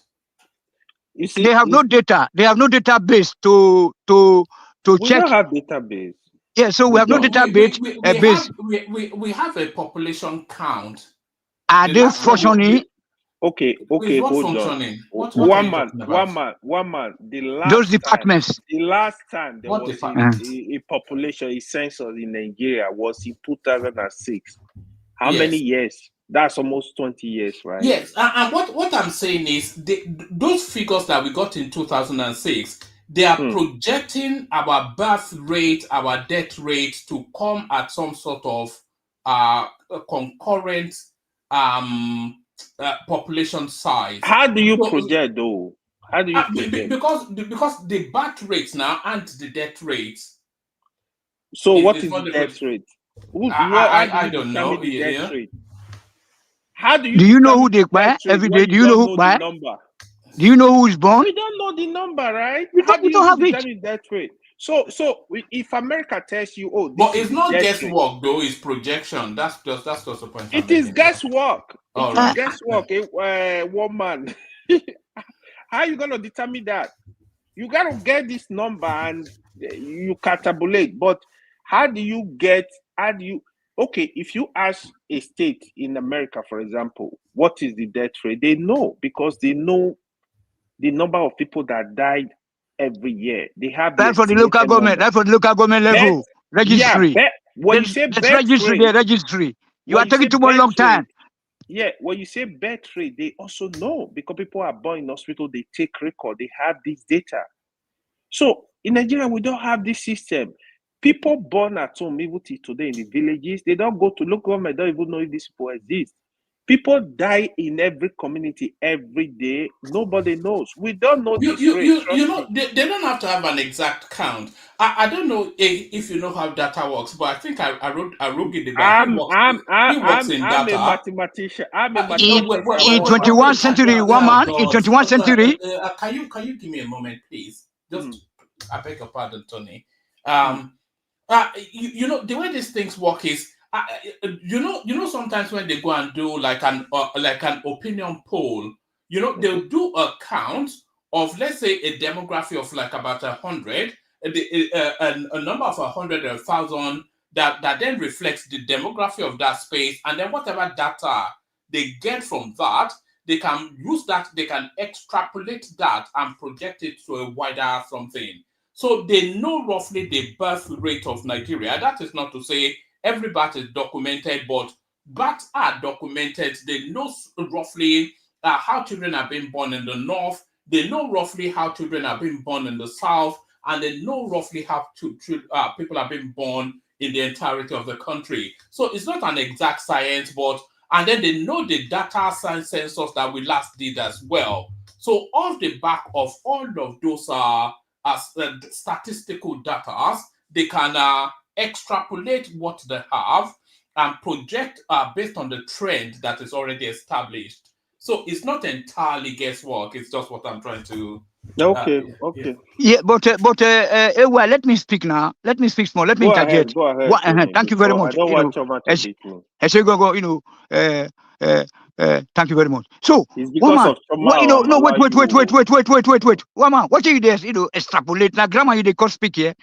You see, they have no data. They have no database to check. We don't have database. Yeah, so we have no database. We have a population count. Are they functioning? Okay, hold on. One man. Those departments. The last time there was a population, a census in Nigeria was in 2006. How many years? That's almost 20 years, right? Yes, and what I'm saying is those figures that we got in 2006, they are projecting our birth rate, our death rate to come at some sort of concurrent population size. How do you project though? How do you project? Because the birth rates now and the death rates. So what is the death rate? I don't know. How do you? Do you know who they buy every day? Do you know who buy? Do you know who is born? We don't know the number, right? We don't have it. Death rate. So if America tells you, oh, but it's not guesswork though; it's projection. That's just the point. It is guesswork. Right. Guesswork. Woman, how are you gonna determine that? You gotta get this number and you tabulate. But how do you? Okay, if you ask a state in America, for example, what is the death rate? They know, because they know the number of people that died every year. They have That's for the local government. That's for the local government level. Registry. Yeah, when you say let's birth registry, rate, the registry. You when are you taking say too much birth long time. rate, yeah, when you say birth rate, they also know because people are born in hospital, they take record, they have this data. So in Nigeria, we don't have this system. People born at home, even till today in the villages, they don't go to local government, don't even know if these people exist. People die in every community every day. Nobody knows. We don't know this rate. You know, they don't have to have an exact count. I don't know if you know how data works, but I think I wrote it about. He works in I'm data. a mathematician. I'm a In mathematician. 21st century, one man in 21st century. Can you give me a moment, please? Just I beg your pardon, Tony. You know the way these things work is. You know sometimes when they go and do like an opinion poll, you know they'll do a count of, let's say, a demography of like about 100, a number of 100 or 1,000 that then reflects the demography of that space, and then whatever data they get from that, they can use that, they can extrapolate that and project it to a wider something. So they know roughly the birth rate of Nigeria. That is not to say every birth is documented, but births are documented. They know roughly how children are being born in the north. They know roughly how children are being born in the south, and they know roughly how people are being born in the entirety of the country. So it's not an exact science, and then they know the data science census that we last did as well. So off the back of all of those statistical data, they can extrapolate what they have and project based on the trend that is already established. So it's not entirely guesswork. It's just what I'm trying to. Okay. Yeah, but well, let me speak now. Let me speak small. Let me interject. Go ahead. Thank you very much. I don't want Choma to beat me. Thank you very much. So, it's because of Choma. Wait. One man, what are you there? Extrapolate. Now, grammar, you can't speak here.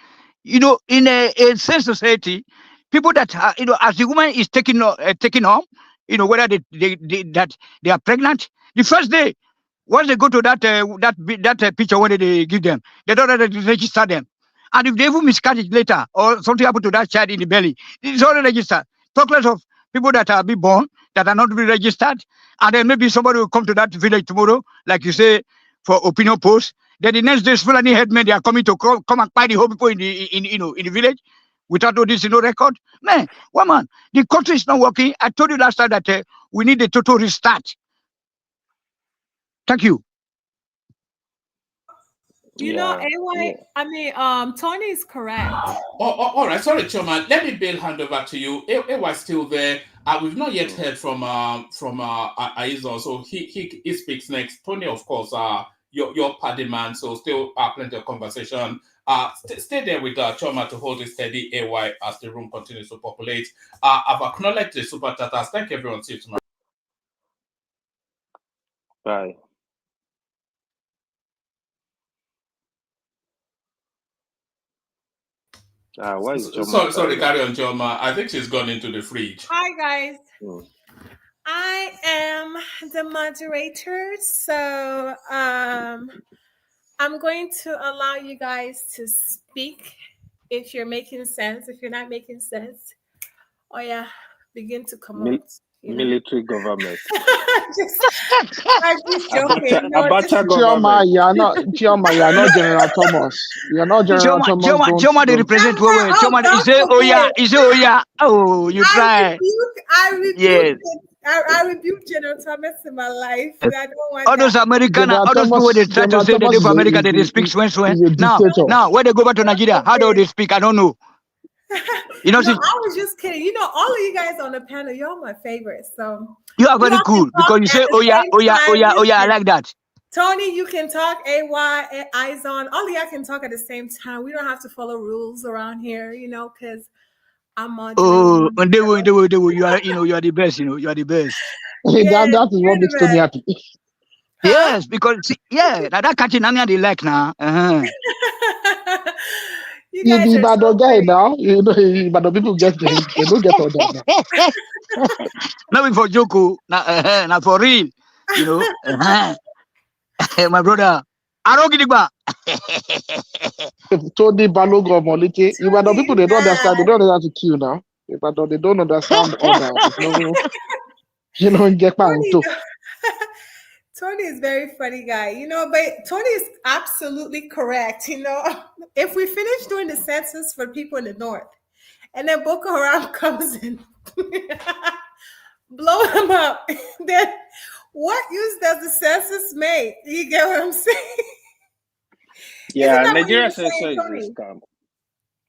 In a sense society, people that as the woman is taking home, whether that they are pregnant, the first day, once they go to that picture, what did they give them? They don't register them, and if they even miscarriage later or something happened to that child in the belly, it's already registered. Talk less of people that are being born that are not really registered, and then maybe somebody will come to that village tomorrow, like you say, for opinion polls. Then the next day, Fulani headmen, they are coming to come and buy the whole people in the village without all this record. Man, woman, the country is not working. I told you last time that we need a total restart. Thank you. You know, AY, I mean, Tony is correct. All right, sorry, Choma. Let me hand over to you. AY is still there. We've not yet heard from Aizon, so he speaks next. Tony, of course, your party man, so still plenty of conversation. Stay there with Choma to hold it steady, AY, as the room continues to populate. I've acknowledged the super tatas. Thank you, everyone. See you tomorrow. Bye. Why is Choma? Sorry, carry on, Choma. I think she's gone into the fridge. Hi, guys. I am the moderator, so I'm going to allow you guys to speak if you're making sense. If you're not making sense, begin to come out. Military government. I'm just joking. Chioma, you're not General Thomas. You're not General Thomas. Chioma, they represent where? Chioma, oh, you try. I rebuke General Thomas in my life. I don't want all those American, all those people they try to say they live for America, they speak Swen. Now, when they go back to Nigeria, how do they speak? I don't know. I was just kidding. All of you guys on the panel, you're my favorites. So you are very cool because you say, I like that. Tony, you can talk. AY, Aizon, all of y'all can talk at the same time. We don't have to follow rules around here, because I'm on. Oh, and they will. You are, you are the best. You are the best. That is what makes Tony happy. Yes, because that catching Namia they like now. You guys the Ibadan guy now. Ibadan people they don't get all that. Not for joke, not for real. My brother. Arogidigba. Tony Balogo Molite. You know people they don't understand. They don't know how to kill now. But they don't understand order. Get Tony is very funny guy, but Tony is absolutely correct. If we finish doing the census for people in the north and then Boko Haram comes in, blow them up, then what use does the census make? You get what I'm saying? Yeah, Nigeria census is a scam.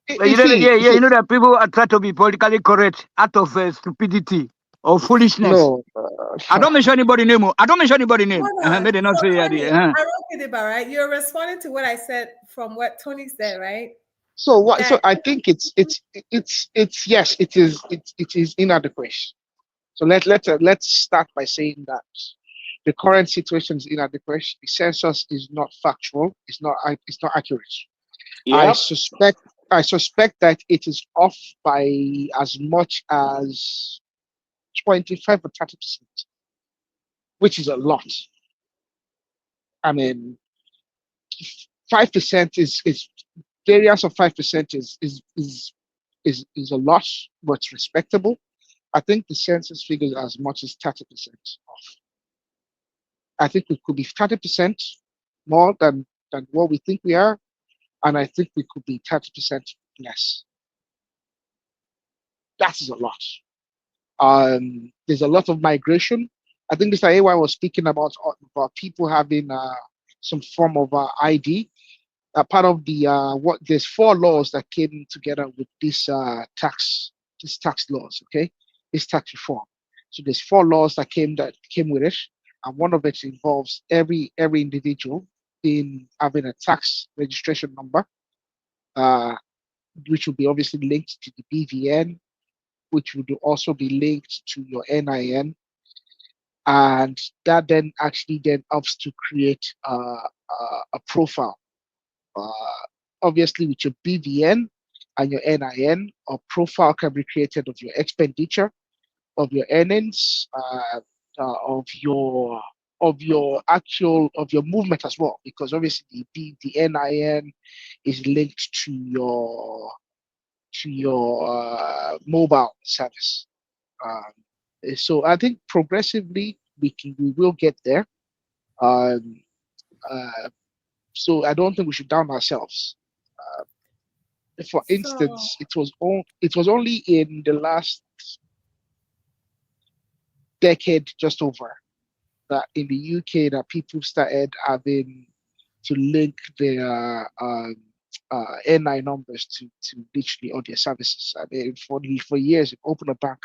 You know that people are trying to be politically correct out of stupidity or foolishness. No, I don't mention anybody's name. I don't mention anybody's name. May they not say right? You're responding to what I said from what Tony said, right? So what? So I think it's yes, it is inadequate. So let's start by saying that the current situation is inadequate. The census is not factual. It's not accurate. Yep. I suspect that it is off by as much as 25 or 30%, which is a lot. I mean, 5% is variance of 5% is a lot, but it's respectable. I think the census figures are as much as 30% off. I think we could be 30% more than what we think we are, and I think we could be 30% less. That is a lot. There's a lot of migration. I think Mr. AY was speaking about people having some form of ID. Part of the there's 4 laws that came together with this tax laws. Okay, this tax reform. So there's 4 laws that came with it, and one of it involves every individual in having a tax registration number, which will be obviously linked to the BVN, which would also be linked to your NIN, and that then helps to create a profile. Obviously, with your BVN and your NIN, a profile can be created of your expenditure, of your earnings, of your movement as well, because obviously the NIN is linked to your mobile service. So I think progressively we will get there. So I don't think we should down ourselves. For instance, it was only in the last decade, just over, that in the UK that people started having to link their NI numbers to literally all their services. I mean, for years, you've opened a bank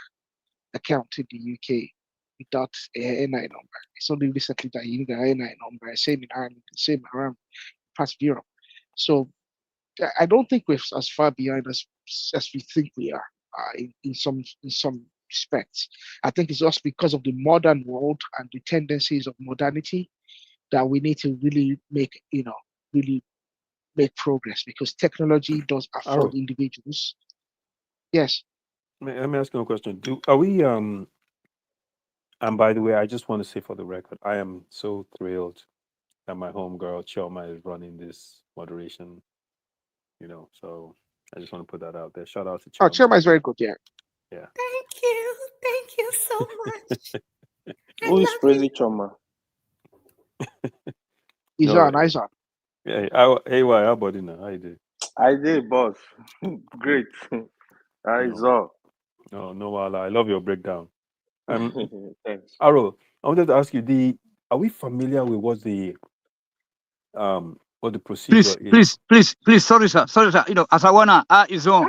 account in the UK without a NI number. It's only recently that you need an NI number. Same in Ireland, same around parts of Europe. So I don't think we're as far behind as we think we are in some respects. I think it's just because of the modern world and the tendencies of modernity that we need to really make progress, because technology does afford individuals. Yes. Let me ask you a question. Are we and by the way, I just want to say for the record, I am so thrilled that my homegirl Chioma is running this moderation. So I just want to put that out there. Shout out to Chioma. Chioma is very good, yeah. Yeah. Thank you so much. Who is praising Chioma? Nice. Yeah. Hey, how about you now? How you doing? I did, boss. Great. No, I love your breakdown. Thanks. Aro, I wanted to ask you, are we familiar with what the procedure is? Please, sorry, sir. As I wanna, is on.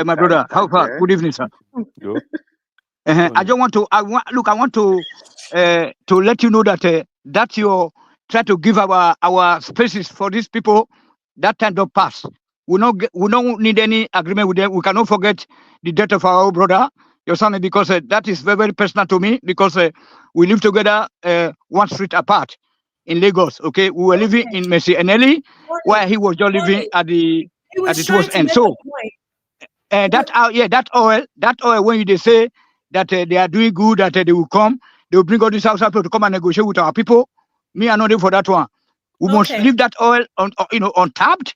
My brother, how far? Good evening, sir. I want to let you know that that you try to give our spaces for these people. That time don't pass. We don't need any agreement with them. We cannot forget the death of our brother, your son, because that is very, very personal to me, because we live together 1 street apart in Lagos. Okay, we were living in Messi Eneli, where he was just living at the towards end. So that oil, when they say that they are doing good, that they will come, they will bring all these house people to come and negotiate with our people. Me, I'm not in for that one. We must leave that oil on, untapped.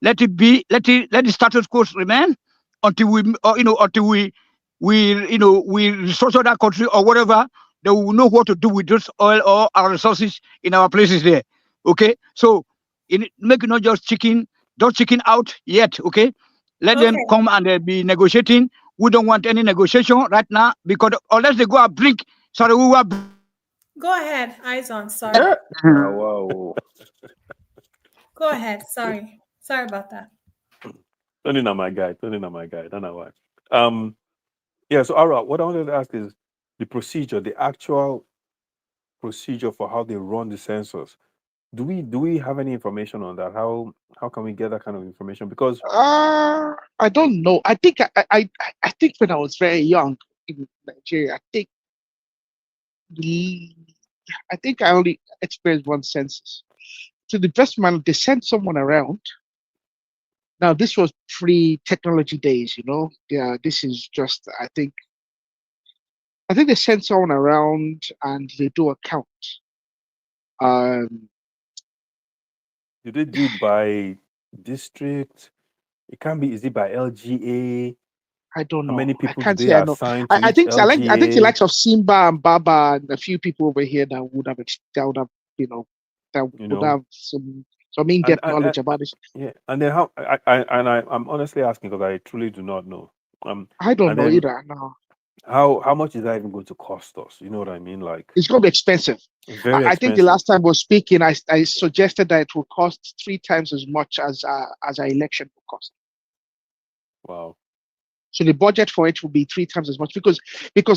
Let it be. Let the status quo remain until we, until we restructure that country or whatever. They will know what to do with this oil or our resources in our places there. Okay, so make it not just chicken out yet. Okay, let them come and be negotiating. We don't want any negotiation right now because unless they go and drink, sorry, we will. Go ahead, eyes on. Sorry. Wow. Go ahead. Sorry about that. Turning on my guy. Don't know why. Yeah. So, Ara, what I wanted to ask is the procedure, the actual procedure for how they run the census. Do we have any information on that? How can we get that kind of information? Because I don't know. I think I think when I was very young in Nigeria, I think I only experienced one census. To the best man, they sent someone around. Now this was pre-technology days, Yeah, this is just I think they send someone around and they do a count. Do they do it by district? It can be. Is it by LGA? I don't know. How many people I can't do say they I know. assign to I each think LGA? I think the likes of Simba and Baba and a few people over here that would have some in-depth knowledge about this. Yeah, and then how? I'm honestly asking because I truly do not know. I don't know either. No. How much is that even going to cost us? You know what I mean? Like it's going to be expensive. Very expensive. I think the last time I was speaking, I suggested that it will cost 3 times as much as our election will cost. Wow. So the budget for it will be 3 times as much because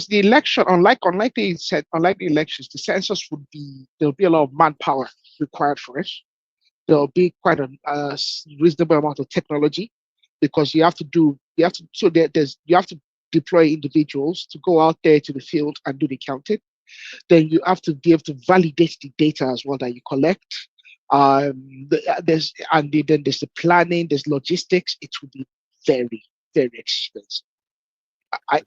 the election, unlike the elections, the census there'll be a lot of manpower required for it. There'll be quite a reasonable amount of technology because you have to deploy individuals to go out there to the field and do the counting. Then you have to be able to validate the data as well that you collect. Then there's the planning, there's logistics. It will be very, very expensive.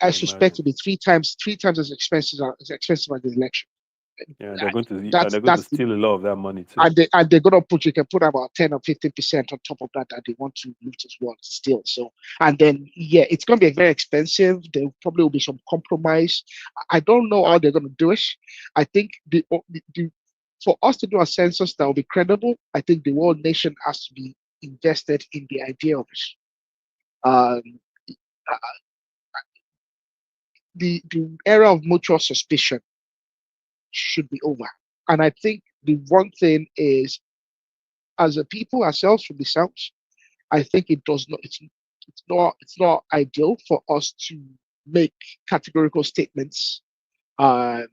I suspect it'll be 3 times as expensive as the election. Yeah, they're going to steal a lot of that money too. And they're going to put about 10 or 15% on top of that they want to loot as well still. So, and then, yeah, it's going to be very expensive. There probably will be some compromise. I don't know how they're going to do it. I think for us to do a census that will be credible, I think the whole nation has to be invested in the idea of it. The era of mutual suspicion should be over. And I think the one thing is, as a people ourselves from the South, I think it's not ideal for us to make categorical statements and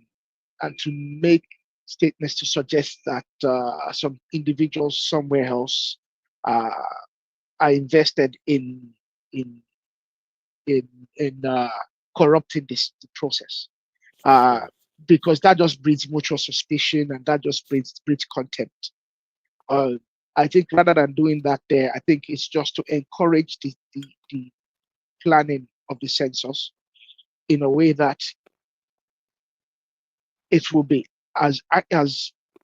to make statements to suggest that some individuals somewhere else are invested in corrupting the process. Because that just breeds mutual suspicion and that just breeds contempt. I think rather than doing that there, I think it's just to encourage the planning of the census in a way that it will be as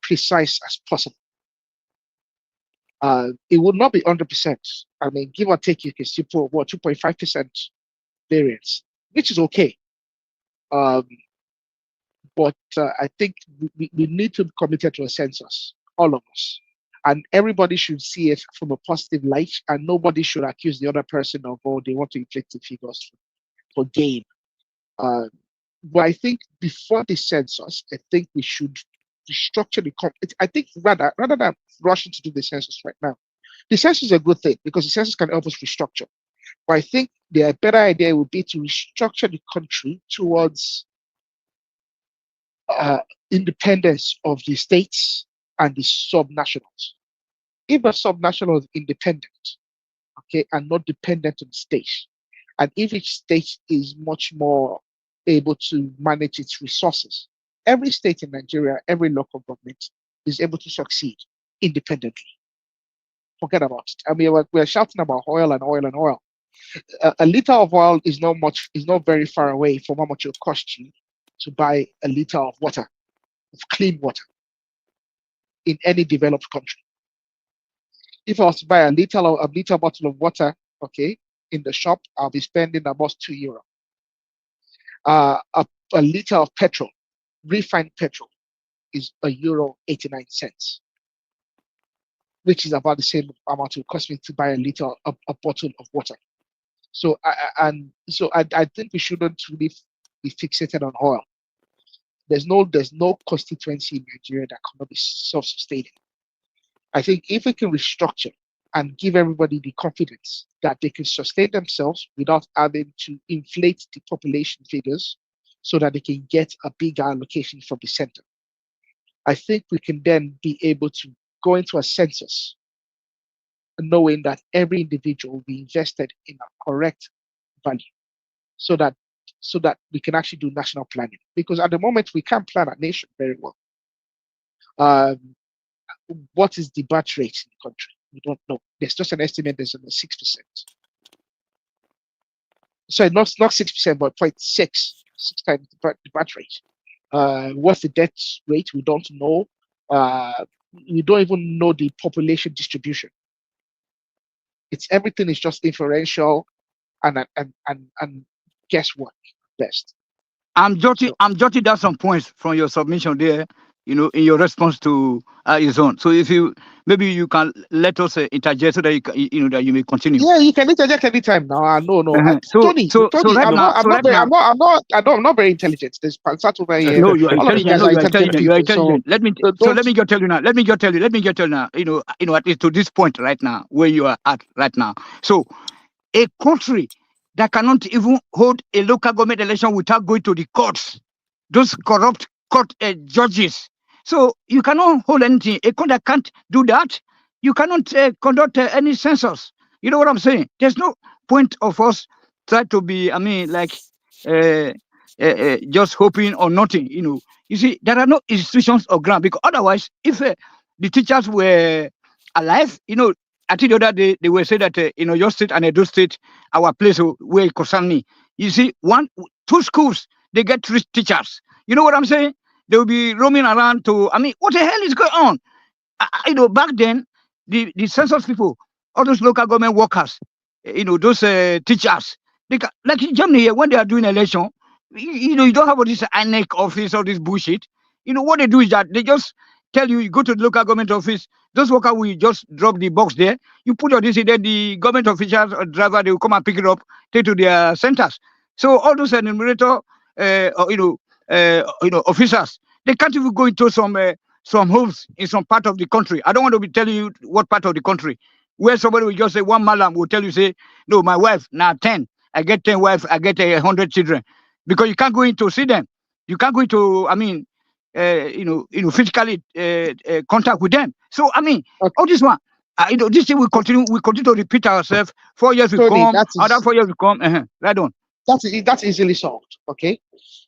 precise as possible. It will not be 100%. I mean, give or take, you can still put 2.5% variance, which is okay. But I think we need to be committed to a census, all of us. And everybody should see it from a positive light, and nobody should accuse the other person of, they want to inflate the figures for gain. But I think before the census, I think we should restructure I think rather than rushing to do the census right now, the census is a good thing because the census can help us restructure. But I think the better idea would be to restructure the country towards independence of the states and the subnationals. If a subnational is independent, okay, and not dependent on the state, and if each state is much more able to manage its resources, every state in Nigeria, every local government is able to succeed independently. Forget about it. I mean, we're shouting about oil and oil and oil. A liter of oil is not very far away from how much it will cost you to buy a liter of water, of clean water. in any developed country. If I was to buy a liter bottle of water, okay, in the shop, I'll be spending about €2. A liter of petrol, refined petrol, is €1.89, which is about the same amount it would cost me to buy a liter of a bottle of water. So I think we shouldn't really be fixated on oil. There's no constituency in Nigeria that cannot be self-sustaining. I think if we can restructure and give everybody the confidence that they can sustain themselves without having to inflate the population figures so that they can get a bigger allocation from the center, I think we can then be able to go into a census knowing that every individual will be invested in a correct value so that we can actually do national planning. Because at the moment, we can't plan a nation very well. What is the birth rate in the country? We don't know. There's just an estimate there's about 6%. Sorry, not 6%, but 0.6 times the birth rate. What's the death rate? We don't know. We don't even know the population distribution. Everything is just inferential and guesswork best. I'm jotting down some points from your submission there, in your response to his own. So if maybe you can let us interject so that you may continue. Yeah, you can interject anytime now. No. Tony, right I'm not very intelligent. There's Pansat over here. No, you are All of you intelligent. guys are intelligent. You are people, intelligent. Let me just tell you now. Let me just tell you now. At least to this point right now, where you are at right now. So, a country that cannot even hold a local government election without going to the courts, those corrupt court judges. So you cannot hold anything. A country that can't do that, you cannot conduct any census. You know what I'm saying? There's no point of us try to be, just hoping or nothing. You see, there are no institutions or ground, because otherwise, if the teachers were alive, I think the other day they were saying that your state and Edo state, our place where it concern me. You see, 2 schools, they get 3 teachers. You know what I'm saying? They will be roaming around to. What the hell is going on? Back then, the census people, all those local government workers, those teachers, like in Germany here, when they are doing election, you don't have all this INEC office, all this bullshit. What they do is that they just tell you go to the local government office. Those workers will just drop the box there. You put your this in there, the government officials or driver, they will come and pick it up, take to their centers. So all those enumerator, officers, they can't even go into some homes in some part of the country. I don't want to be telling you what part of the country, where somebody will just say, one malam will tell you, say, no, my wife, now 10. I get 10 wives, I get 100 children. Because you can't go in to see them. You can't go into, physically contact with them. So, all this one, this thing we continue to repeat ourselves. 4 years will come, other 4 years will come. Right on. That's easily solved, okay?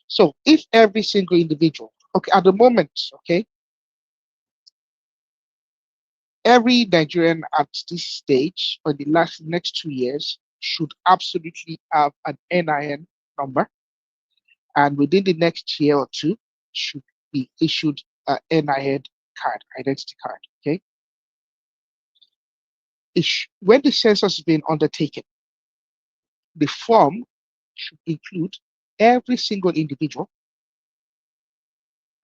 So if every single individual, okay, at the moment, okay, every Nigerian at this stage or the next 2 years should absolutely have an NIN number, and within the next year or two should be issued an NIN card, identity card, okay? When the census is being undertaken, the form should include every single individual,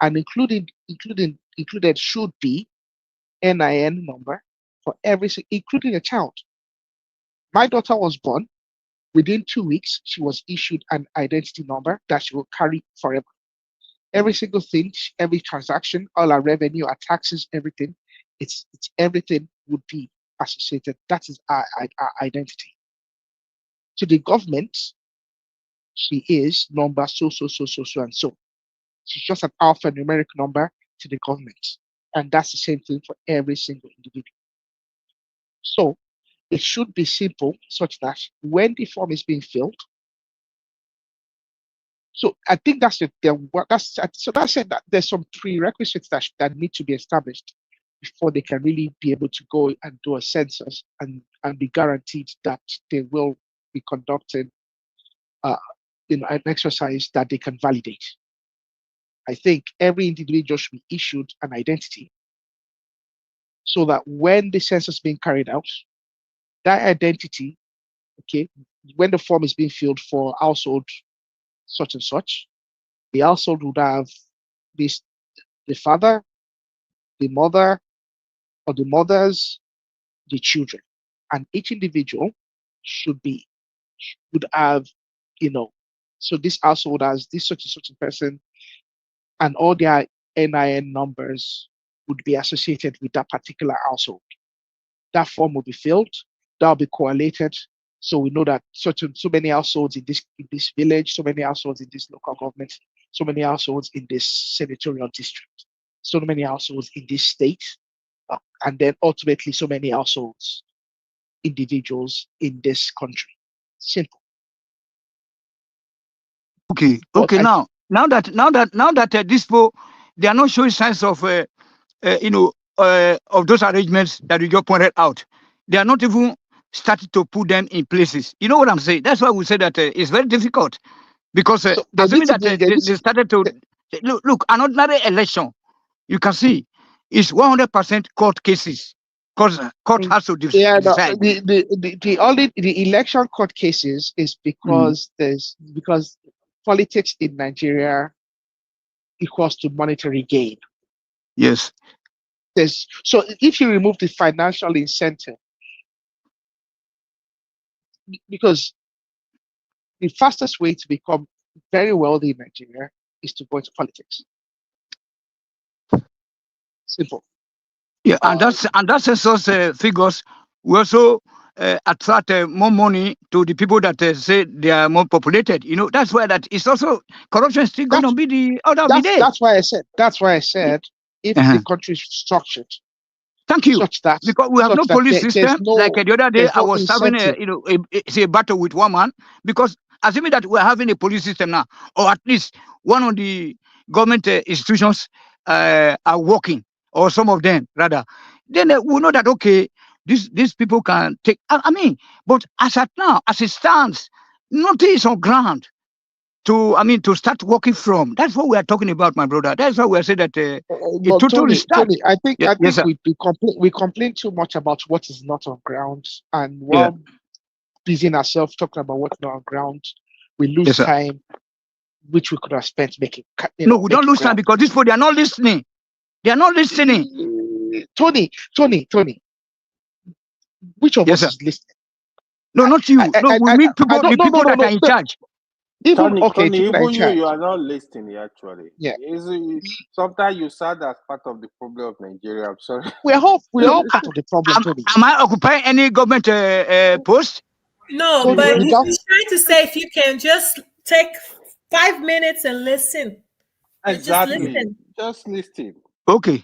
and included should be NIN number for including a child. My daughter was born. Within 2 weeks, she was issued an identity number that she will carry forever. Every single thing, every transaction, all our revenue, our taxes, everything, it's everything would be associated. That is our identity. To the government, she is number so and so. She's just an alphanumeric number to the government. And that's the same thing for every single individual. So it should be simple, such that when the form is being filled, so I think that said that there's some prerequisites that need to be established before they can really be able to go and do a census and be guaranteed that they will be conducting an exercise that they can validate. I think every individual should be issued an identity, so that when the census is being carried out, that identity, okay, when the form is being filled for household such and such, the household would have this the father, the mother, or the mothers, the children, and each individual would have, so this household has this such and such a person, and all their NIN numbers would be associated with that particular household. That form will be filled, that will be correlated. So we know that so many households in this village, so many households in this local government, so many households in this senatorial district, so many households in this state, and then ultimately so many households, individuals in this country. Simple. Okay. Okay. Now that these people, they are not showing signs of of those arrangements that you just pointed out. They are not even started to put them in places. You know what I'm saying? That's why we say that it's very difficult, because assuming that they started to look an ordinary election, you can see it's 100% court cases. Because court has to decide. The election court cases is because because politics in Nigeria equals to monetary gain. Yes. So if you remove the financial incentive, because the fastest way to become very wealthy in Nigeria is to go into politics. Simple. Yeah, and that census figures will also attract more money to the people that say they are more populated. You know, that's why that is also corruption is still going to be the order of the day. That's why I said if the country is structured. Thank you. Such that because we have no police system. Like the other day, I was having a battle with one man, because assuming that we're having a police system now, or at least one of the government institutions are working, or some of them rather, then we know that okay, these people can take. I mean, but as at now, as it stands, nothing is on ground to start working from. That's what we are talking about, my brother. That's why we are saying that a total restart. Tony, I think Yes, we complain too much about what is not on ground, and while busying ourselves talking about what's not on ground, we lose time, which we could have spent making. No, we don't lose time because these people, they are not listening. They are not listening. Tony, which of us is listening? No, not you. No, we mean people, the people that are in charge. Tony, people even in charge. you are not listening actually. Yeah. Sometimes you said that's part of the problem of Nigeria. I'm sorry. We're all part of the problem, Tony. Am I occupying any government post? No, Tony, but he's trying to say if you can just take 5 minutes and listen. Exactly. Just listen. Okay.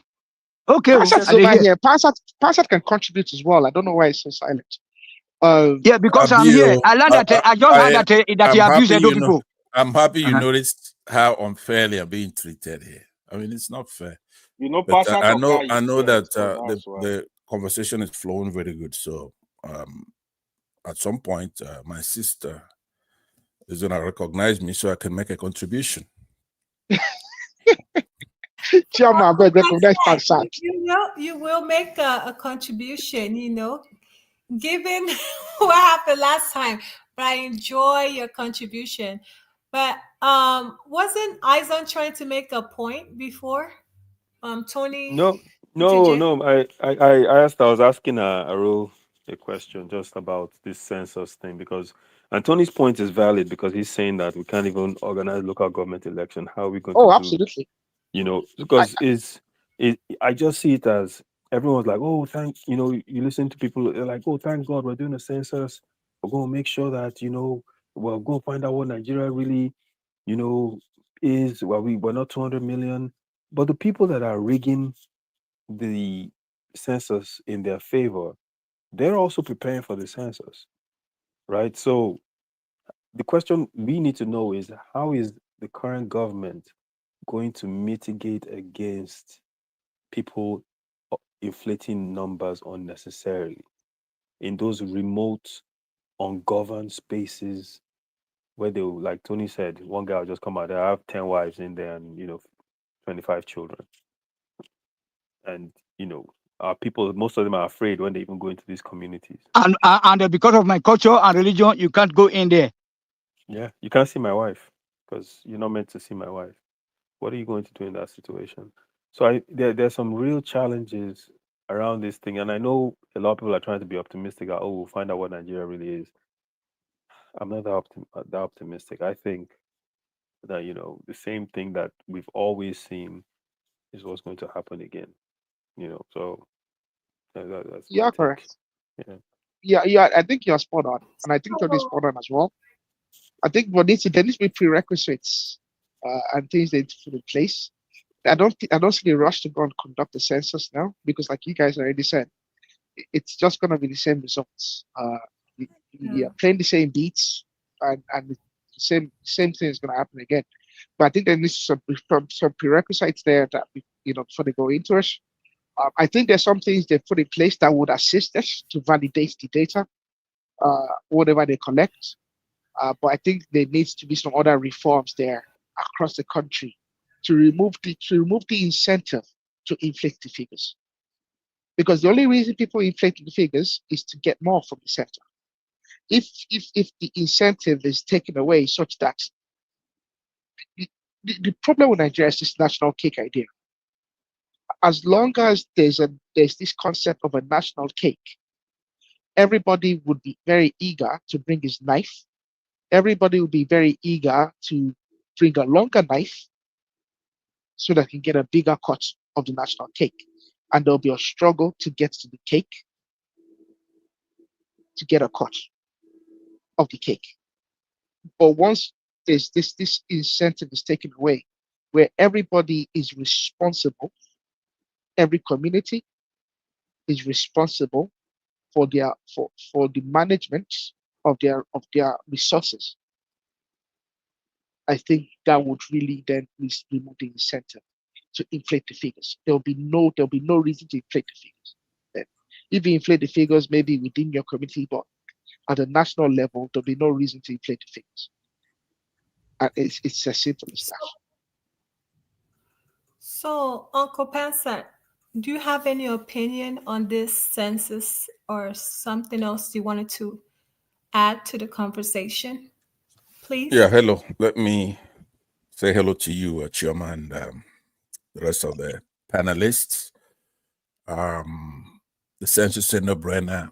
Pansat over here. Pansat can contribute as well. I don't know why he's so silent. Yeah, because I'm here. I learned that I just heard that you abuse Edo people. I'm happy you noticed how unfairly I'm being treated here. I mean, it's not fair. You know, but I know that the conversation is flowing very good. So at some point, my sister is going to recognize me so I can make a contribution. Chairman, recognize Pansat. You will make a contribution, given what happened last time. But I enjoy your contribution. But wasn't Izon trying to make a point before? Tony? No. I was asking Aro a question just about this census thing, because Tony's point is valid, because he's saying that we can't even organize local government election. How are we going to do? Absolutely. Because I just see it as everyone's like, oh, you listen to people, they're like, oh, thank God we're doing a census. We're going to make sure that, we're going to find out what Nigeria really, is. Well, we're not 200 million. But the people that are rigging the census in their favor, they're also preparing for the census, right? So the question we need to know is, how is the current government going to mitigate against people inflating numbers unnecessarily in those remote, ungoverned spaces where they, like Tony said, one guy will just come out there, I have 10 wives in there and 25 children, and people, most of them are afraid when they even go into these communities. And because of my culture and religion, you can't go in there. Yeah, you can't see my wife because you're not meant to see my wife. What are you going to do in that situation? So there's some real challenges around this thing, and I know a lot of people are trying to be optimistic. That, we'll find out what Nigeria really is. I'm not that optimistic. I think that the same thing that we've always seen is what's going to happen again. So that's Yeah, my take. correct. Yeah. Yeah. I think you're spot on, and I think Tony's spot on as well. I think there needs to be prerequisites and things they put in place. I don't see the rush to go and conduct the census now because, like you guys already said, it's just going to be the same results. You're playing the same beats, and the same thing is going to happen again. But I think there needs some prerequisites there that before they go into it. I think there's some things they put in place that would assist us to validate the data, whatever they collect. But I think there needs to be some other reforms there across the country to remove the incentive to inflate the figures. Because the only reason people inflate the figures is to get more from the sector. If the incentive is taken away such that the problem with Nigeria is this national cake idea. As long as there's this concept of a national cake, everybody would be very eager to bring his knife. Everybody would be very eager to bring a longer knife so that they can get a bigger cut of the national cake. And there'll be a struggle to get to the cake, to get a cut of the cake. But once there's this incentive is taken away, where everybody is responsible, every community is responsible for their for the management of their resources, I think that would really then remove the incentive to inflate the figures. There'll be no reason to inflate the figures. Then, if you inflate the figures, maybe within your community, but at a national level, there'll be no reason to inflate the figures. And it's as simple as that. So, Uncle Pansat, do you have any opinion on this census or something else you wanted to add to the conversation, please? Yeah, hello. Let me say hello to you, Chioma, and the rest of the panelists. The census is no brainer.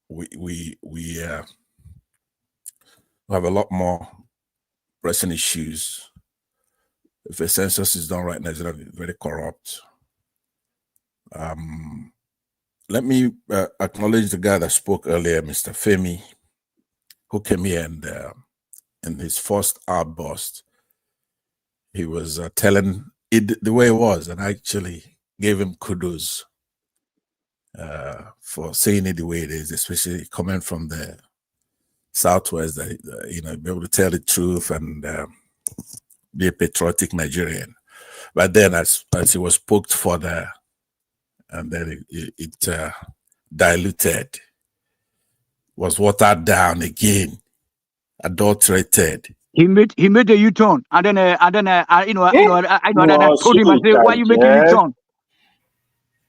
We have a lot more pressing issues. If a census is done right now, it's going to be very corrupt. Let me acknowledge the guy that spoke earlier, Mr. Femi, who came here and in his first outburst, he was telling it the way it was, and I actually gave him kudos for saying it the way it is, especially coming from the Southwest, that be able to tell the truth and be a patriotic Nigerian. But then, as he was poked further, and then it diluted, was watered down again, adulterated. He made a U-turn, and then I told him, I said, "Why you making U-turn?"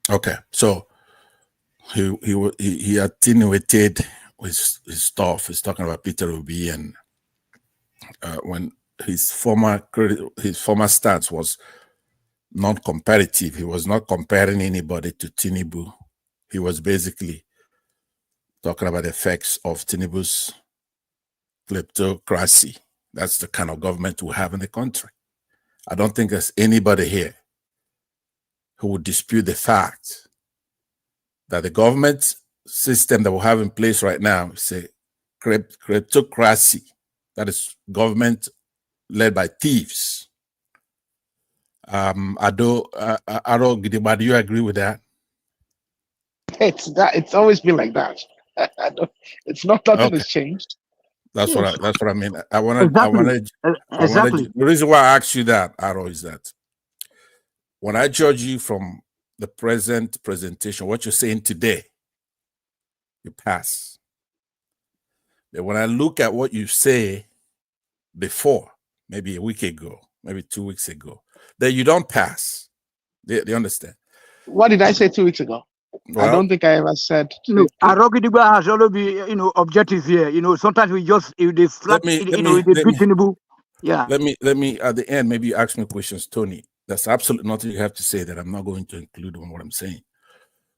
Okay, so he attenuated his stuff. He's talking about Peter Obi, and when his former stance was non-comparative, he was not comparing anybody to Tinubu. He was basically talking about the effects of Tinubu's kleptocracy. That's the kind of government we have in the country. I don't think there's anybody here who would dispute the fact that the government system that we have in place right now is a kleptocracy. That is government led by thieves. Ado Gidigba, do you agree with that? It's always been like that. It's not nothing has changed. That's what I mean. I Exactly. The reason why I asked you that, Aro, is that when I judge you from the present presentation, what you're saying today, you pass. But when I look at what you say before, maybe a week ago, maybe 2 weeks ago, then you don't pass. Do you understand? What did I say 2 weeks ago? I don't think I ever said. No, Arogidigba has always been, objective here. Sometimes we just if they flat, they beat Tinubu. Yeah. Let me at the end maybe you ask me questions, Tony. That's absolutely nothing you have to say that I'm not going to include on what I'm saying.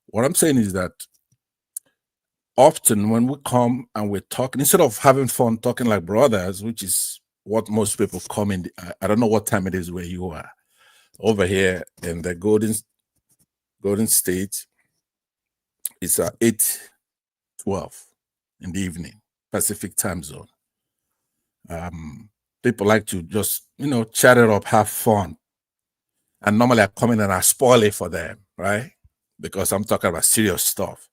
What I'm saying is that often when we come and we're talking, instead of having fun talking like brothers, which is what most people come in, I don't know what time it is where you are. Over here in the Golden State, it's 8:12 in the evening, Pacific time zone. People like to just, chat it up, have fun. And normally I come in and I spoil it for them, right? Because I'm talking about serious stuff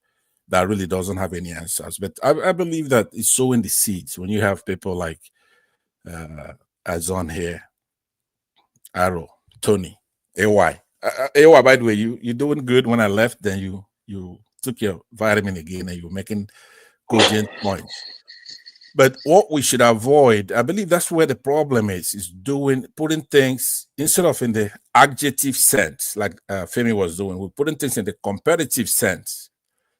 that really doesn't have any answers. But I believe that it's sowing the seeds when you have people like Azon here, Arrow, Tony, AY. AY, by the way, you're doing good. When I left, then you took your vitamin again and you're making cogent points. But what we should avoid, I believe that's where the problem is putting things, instead of in the adjective sense, like Femi was doing, we're putting things in the comparative sense,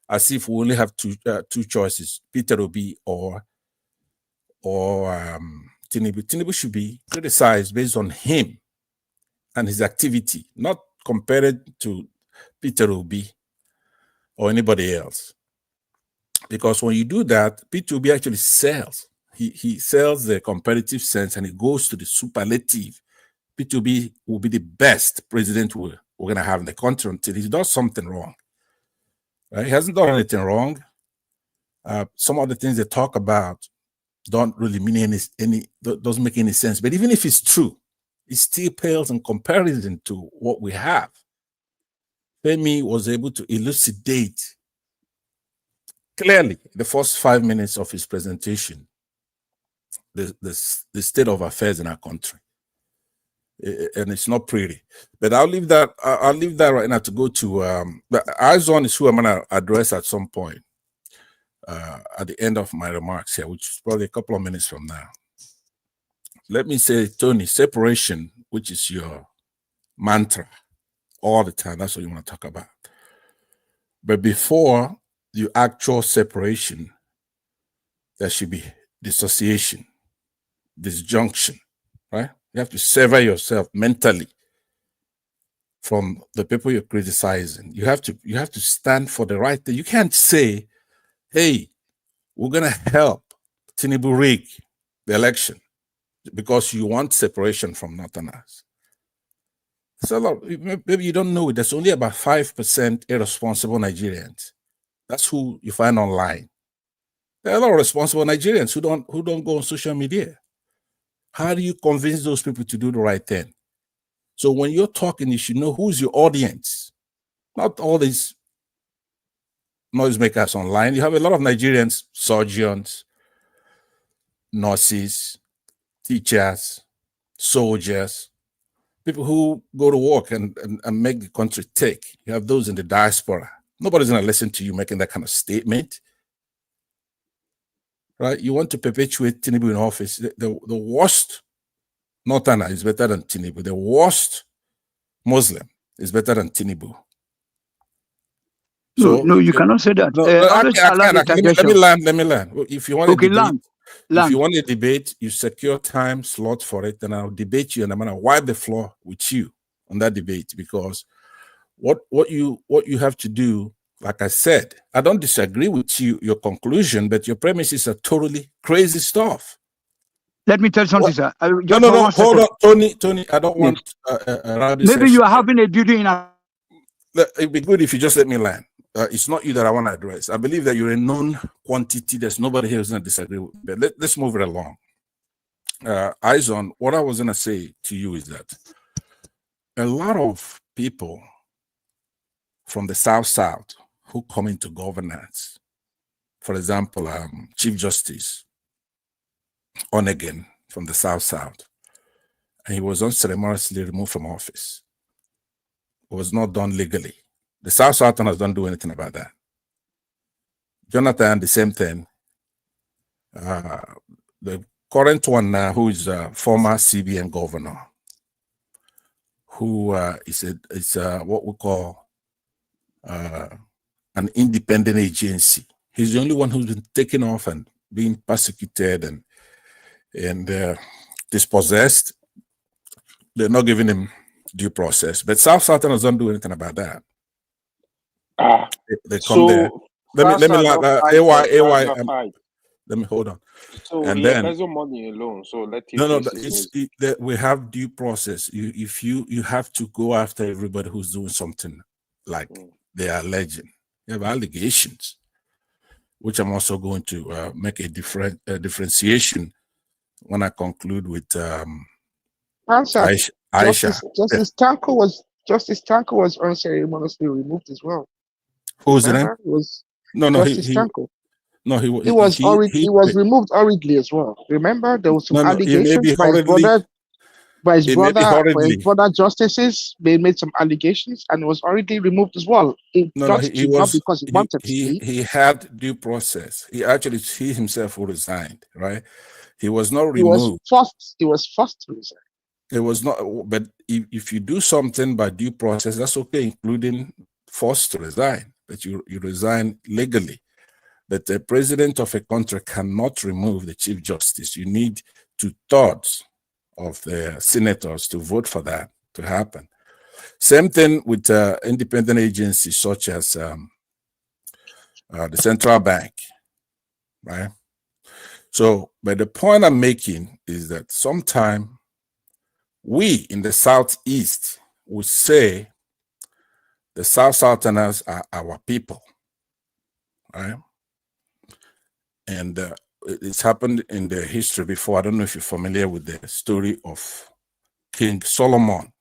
as if we only have two choices, Peter Obi or Tinubu. Tinubu should be criticized based on him and his activity, not compared to Peter Obi or anybody else. Because when you do that, Peter Obi actually sells. He sells the comparative sense and he goes to the superlative. Peter Obi will be the best president we're going to have in the country until he does something wrong. Right? He hasn't done anything wrong. Some of the things they talk about don't really mean doesn't make any sense. But even if it's true, it still pales in comparison to what we have. Femi was able to elucidate clearly the first 5 minutes of his presentation the state of affairs in our country, and it's not pretty. But I'll leave that right now to go to Izon is who I'm going to address at some point at the end of my remarks here, which is probably a couple of minutes from now. Let me say, Tony, separation, which is your mantra all the time, that's what you want to talk about. But before the actual separation, there should be dissociation, disjunction, right? You have to sever yourself mentally from the people you're criticizing. You have to stand for the right thing. You can't say, hey, we're gonna help Tinubu rig the election because you want separation from Northerners. So maybe you don't know it. There's only about 5% irresponsible Nigerians. That's who you find online. There are a lot of responsible Nigerians who don't go on social media. How do you convince those people to do the right thing? So when you're talking, you should know who's your audience, not all these noisemakers online. You have a lot of Nigerians, surgeons, nurses, teachers, soldiers, people who go to work and make the country tick. You have those in the diaspora. Nobody's going to listen to you making that kind of statement. Right? You want to perpetuate Tinubu in office. The worst Northerner is better than Tinubu. The worst Muslim is better than Tinubu. So, no, you cannot say that. Let me land. If you want to debate, if you want a debate, you secure time slot for it, and I'll debate you, and I'm gonna wipe the floor with you on that debate, because what you have to do, like I said, I don't disagree with your conclusion, but your premises are totally crazy stuff. Let me tell you something, sir. No, hold on, Tony. I don't want a maybe session. You are having a building in a... It'd be good if you just let me land. It's not you that I want to address. I believe that you're a known quantity. There's nobody here who's going to disagree with me. But let's move it along. Izon, what I was going to say to you is that a lot of people from the South who come into governance, for example, Chief Justice Onegin from the South, and he was unceremoniously removed from office. It was not done legally. The Southerners don't do anything about that. Jonathan, the same thing. The current one now, who is a former CBN governor, who is what we call an independent agency. He's the only one who's been taken off and being persecuted and dispossessed. They're not giving him due process. But South Southerners don't do anything about that. They come there. Let me hold on. So and he then embezzle money alone. So let him. no, we have due process. You have to go after everybody who's doing something like they are alleging. You have allegations, which I'm also going to make a differentiation when I conclude with Aisha. Justice Tanko was unceremoniously removed as well. Who's the name? Justice Tanko. No, he was removed hurriedly as well. Remember, there was some allegations by his brother justices. They made some allegations and was hurriedly removed as well. Not because he wanted to be. He had due process. He himself resigned, right? He was not removed. He was forced to resign. It was not, but if you do something by due process, that's okay, including forced to resign, but you resign legally. But the president of a country cannot remove the chief justice. You need 2/3 of the senators to vote for that to happen. Same thing with independent agencies such as the central bank, right? So, but the point I'm making is that sometime we in the Southeast would say the Southerners are our people, right? And it's happened in the history before. I don't know if you're familiar with the story of King Solomon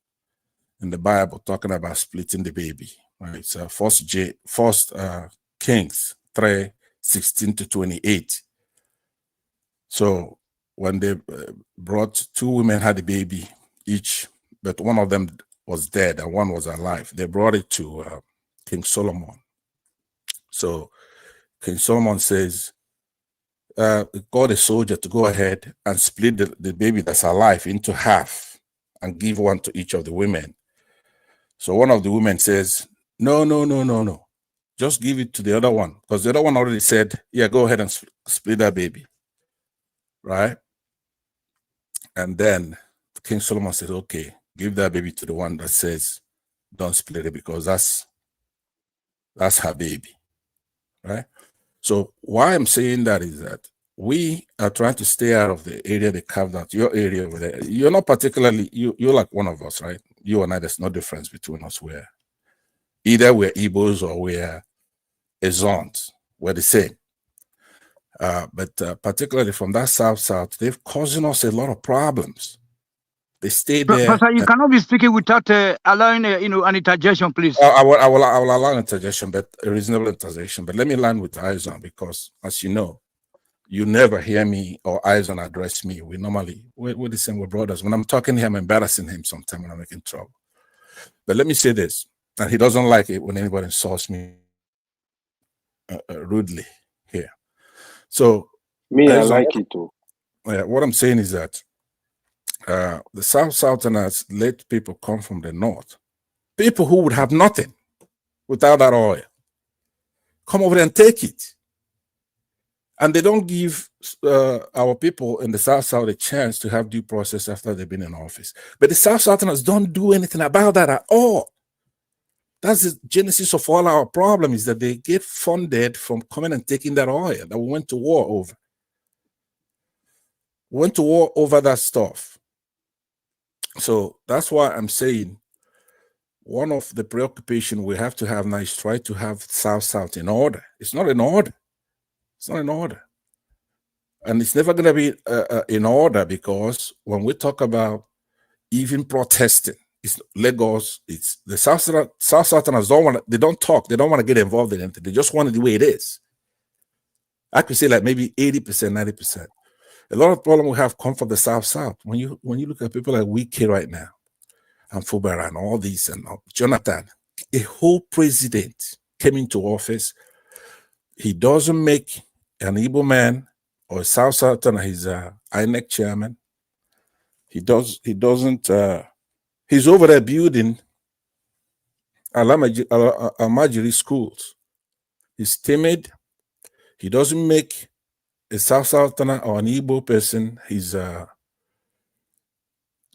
in the Bible, talking about splitting the baby. Right? It's First Kings 3:16-28. So when they brought 2 women had a baby each, but one of them was dead and one was alive. They brought it to King Solomon. So King Solomon says, got a soldier to go ahead and split the baby that's alive into half and give one to each of the women. So one of the women says, no. Just give it to the other one, because the other one already said, yeah, go ahead and split that baby, right? And then King Solomon said, okay, give that baby to the one that says, don't split it, because that's her baby, right? So why I'm saying that is that we are trying to stay out of the area they carved out, your area over there. You're not particularly, you're like one of us, right? You and I, there's no difference between us. Either we're Igbos or we're Ezons. We're the same. But particularly from that south, they've causing us a lot of problems. They stay there. Pastor, you cannot be speaking without allowing an interjection, please. I will allow an interjection, but a reasonable interjection. But let me land with Aizon, because as you know, you never hear me or Aizon address me. We're the same, we're brothers. When I'm talking to him, I'm embarrassing him sometimes when I'm making trouble. But let me say this, and he doesn't like it when anybody insults me rudely here. So I like it too. What I'm saying is that the Southerners let people come from the north, people who would have nothing without that oil, come over there and take it. And they don't give our people in the South a chance to have due process after they've been in office. But the Southerners don't do anything about that at all. That's the genesis of all our problems, is that they get funded from coming and taking that oil that we went to war over. We went to war over that stuff. So that's why I'm saying one of the preoccupation we have to have now is try to have South in order. It's not in order. It's not in order. And it's never going to be in order, because when we talk about even protesting, it's Lagos, it's the Southerners don't talk, they don't want to get involved in anything. They just want it the way it is. I could say like maybe 80%, 90%. A lot of problems we have come from the South. When you look at people like Wike right now, and Fubara and all these, and Jonathan, a whole president came into office. He doesn't make an Igbo man or a South Southerner his INEC chairman. He doesn't. He's over there building Almajiri schools. He's timid. He doesn't make a South Southerner or an Igbo person his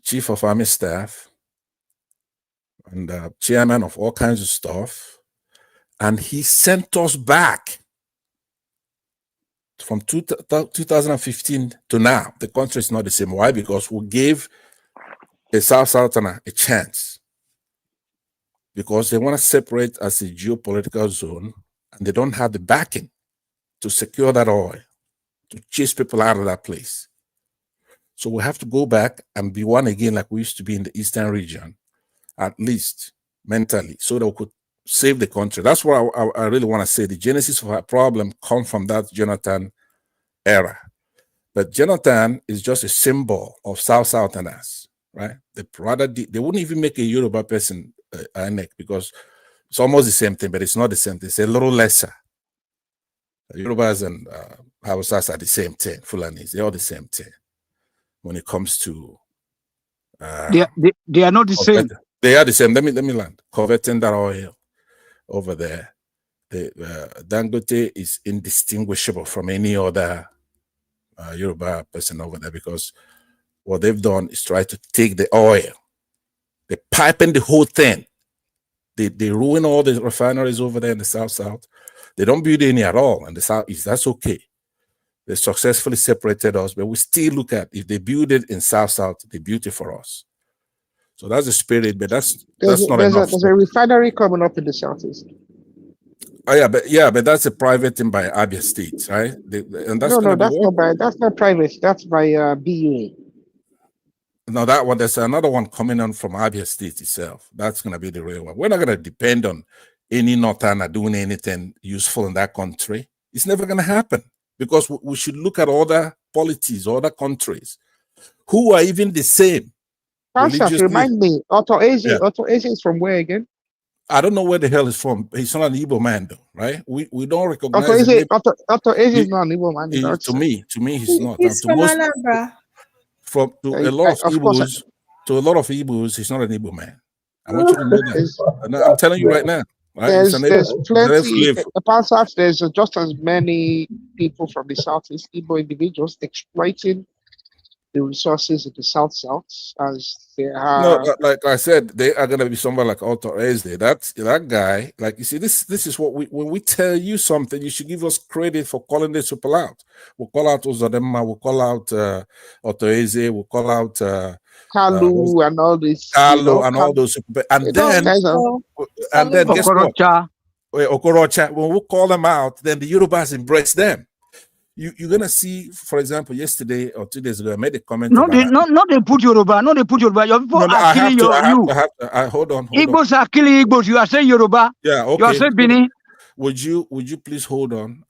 chief of army staff and chairman of all kinds of stuff. And he sent us back from 2015 to now. The country is not the same. Why? Because we gave a South Southerner a chance. Because they want to separate as a geopolitical zone, and they don't have the backing to secure that oil, to chase people out of that place. So we have to go back and be one again like we used to be in the Eastern region, at least mentally, so that we could save the country. That's what I really want to say. The genesis of our problem comes from that Jonathan era. But Jonathan is just a symbol of South Southerners, right? They wouldn't even make a Yoruba person INEC because it's almost the same thing, but it's not the same thing. It's a little lesser. Yorubas and Hausas are the same thing. Fulanis, they're all the same thing. When it comes to they are not the same. They are the same. Let me land. Coveting that oil over there. Dangote is indistinguishable from any other Yoruba person over there because what they've done is try to take the oil. They piping the whole thing. They ruin all the refineries over there in the South. They don't build any at all in the Southeast. That's okay. They successfully separated us, but we still look at if they build it in South, they built it for us. So that's the spirit, but that's not enough. There's a refinery coming up in the Southeast. Oh but that's a private thing by Abia State, right? And that's that's not private. That's by BUA. No, that one. There's another one coming on from Abia State itself. That's going to be the real one. We're not going to depend on any Northerner doing anything useful in that country. It's never going to happen because we should look at other polities, other countries who are even the same. Remind me, Otto Eze. Otto Eze is from where again? I don't know where the hell he's from. He's not an Igbo man, though, right? We don't recognize Otto Eze is not an Igbo man. To me, he's not. He's from Anambra. A lot of Igbos, he's not an Igbo man. I want you to know that. I'm telling you right now. Right? There's plenty. Apart from that, there's just as many people from the Southeast, Igbo individuals, exploiting the resources in the South as they are. No, like I said, they are gonna be somebody like Otto Eze. That guy. Like you see, this is what when we tell you something, you should give us credit for calling these people out. We'll call out Uzodema, we'll call out Otto Eze, we'll call out Kalu and all this. Kalu and all those people. And then guess what? Okorocha. When we call them out, then the Yorubas embrace them. You're gonna see, for example, yesterday or 2 days ago, I made a comment. They put Yoruba. Your people are killing you. Hold on. Igbos are killing Igbos. You are saying Yoruba. Yeah, okay. You are saying Bini. Would you please hold on?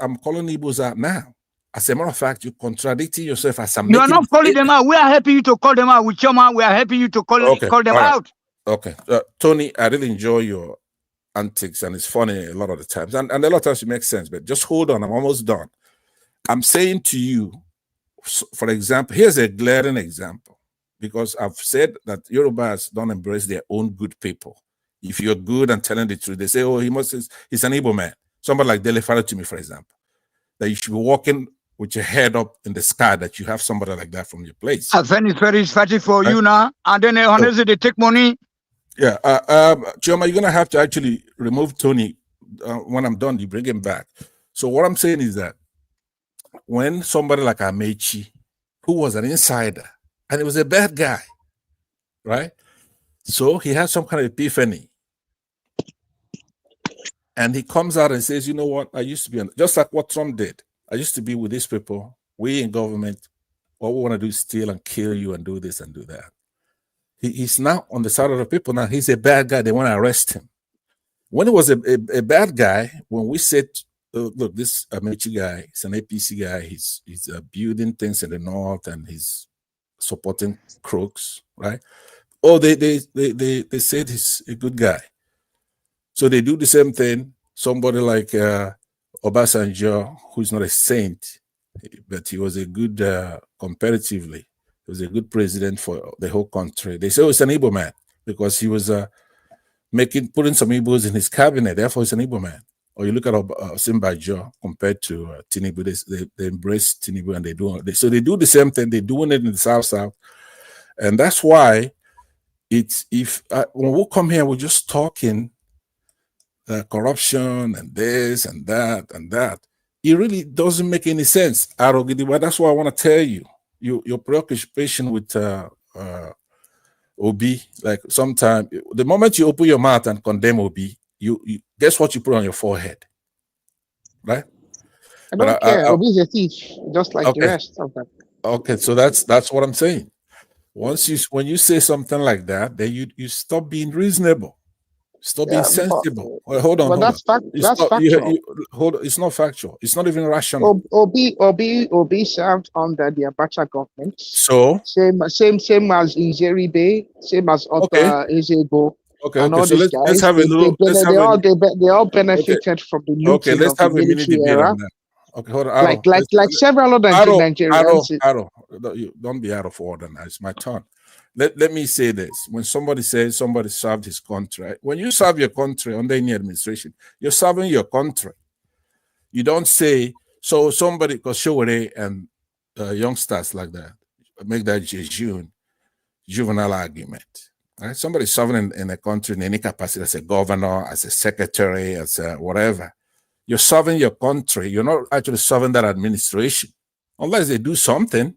I'm calling Igbos out now. As a matter of fact, you're contradicting yourself. You are not calling them out. We are helping you to call them out. With Choma, we are helping you to call them out. Okay, Tony, I really enjoy your antics, and it's funny a lot of the times, and a lot of times it makes sense. But just hold on. I'm almost done. I'm saying to you, for example, here's a glaring example, because I've said that Yorubas don't embrace their own good people. If you're good and telling the truth, they say, oh, he's an Igbo man. Somebody like Dele Faro to me, for example, that you should be walking with your head up in the sky, that you have somebody like that from your place. I think it's very fighting for you now, and then honestly, they take money. Yeah, Chioma, you're going to have to actually remove Tony. When I'm done, you bring him back. So what I'm saying is that when somebody like Amechi, who was an insider, and he was a bad guy, right? So he had some kind of epiphany. And he comes out and says, you know what? I used to be, just like what Trump did. I used to be with these people. We in government, what we want to do is steal and kill you and do this and do that. He's now on the side of the people. Now he's a bad guy. They want to arrest him. When he was a bad guy, when we said, look, this Amechi guy, he's an APC guy. He's building things in the north and he's supporting crooks, right? Oh, they said he's a good guy. So they do the same thing. Somebody like Obasanjo, who's not a saint, but he was a good, comparatively, he was a good president for the whole country. They say, oh, it's an Igbo man because he was putting some Igbos in his cabinet. Therefore, he's an Igbo man. or you look at Simbajo compared to Tinubu, they embrace Tinubu and they do the same thing. They're doing it in the South, and that's why it's when we come here, we're just talking corruption and this and that and that. It really doesn't make any sense. Arogidiwa, that's why I want to tell you, your preoccupation with Obi, like sometimes the moment you open your mouth and condemn Obi, you guess what you put on your forehead, right? I don't care. Obi is a thief, just like the rest of them. Okay, so that's what I'm saying. When you say something like that, then you stop being reasonable. Stop being sensible. Hold on. That's factual. It's not factual. It's not even rational. Obi served under the Abacha government. So same as Izeribe, same as Otta Ezebo. Okay. And all So these let's have a little. They all benefited from the looting let's of the have a mini military debate era. on that. Okay, hold on. Like several other Nigerians. Don't be out of order now. It's my turn. Let me say this. When somebody says somebody served his country, when you serve your country under any administration, you're serving your country. You don't say, so somebody, because Showore and youngsters like that, make that juvenile argument. Right? Somebody serving in a country in any capacity as a governor, as a secretary, as a whatever. You're serving your country. You're not actually serving that administration. Unless they do something.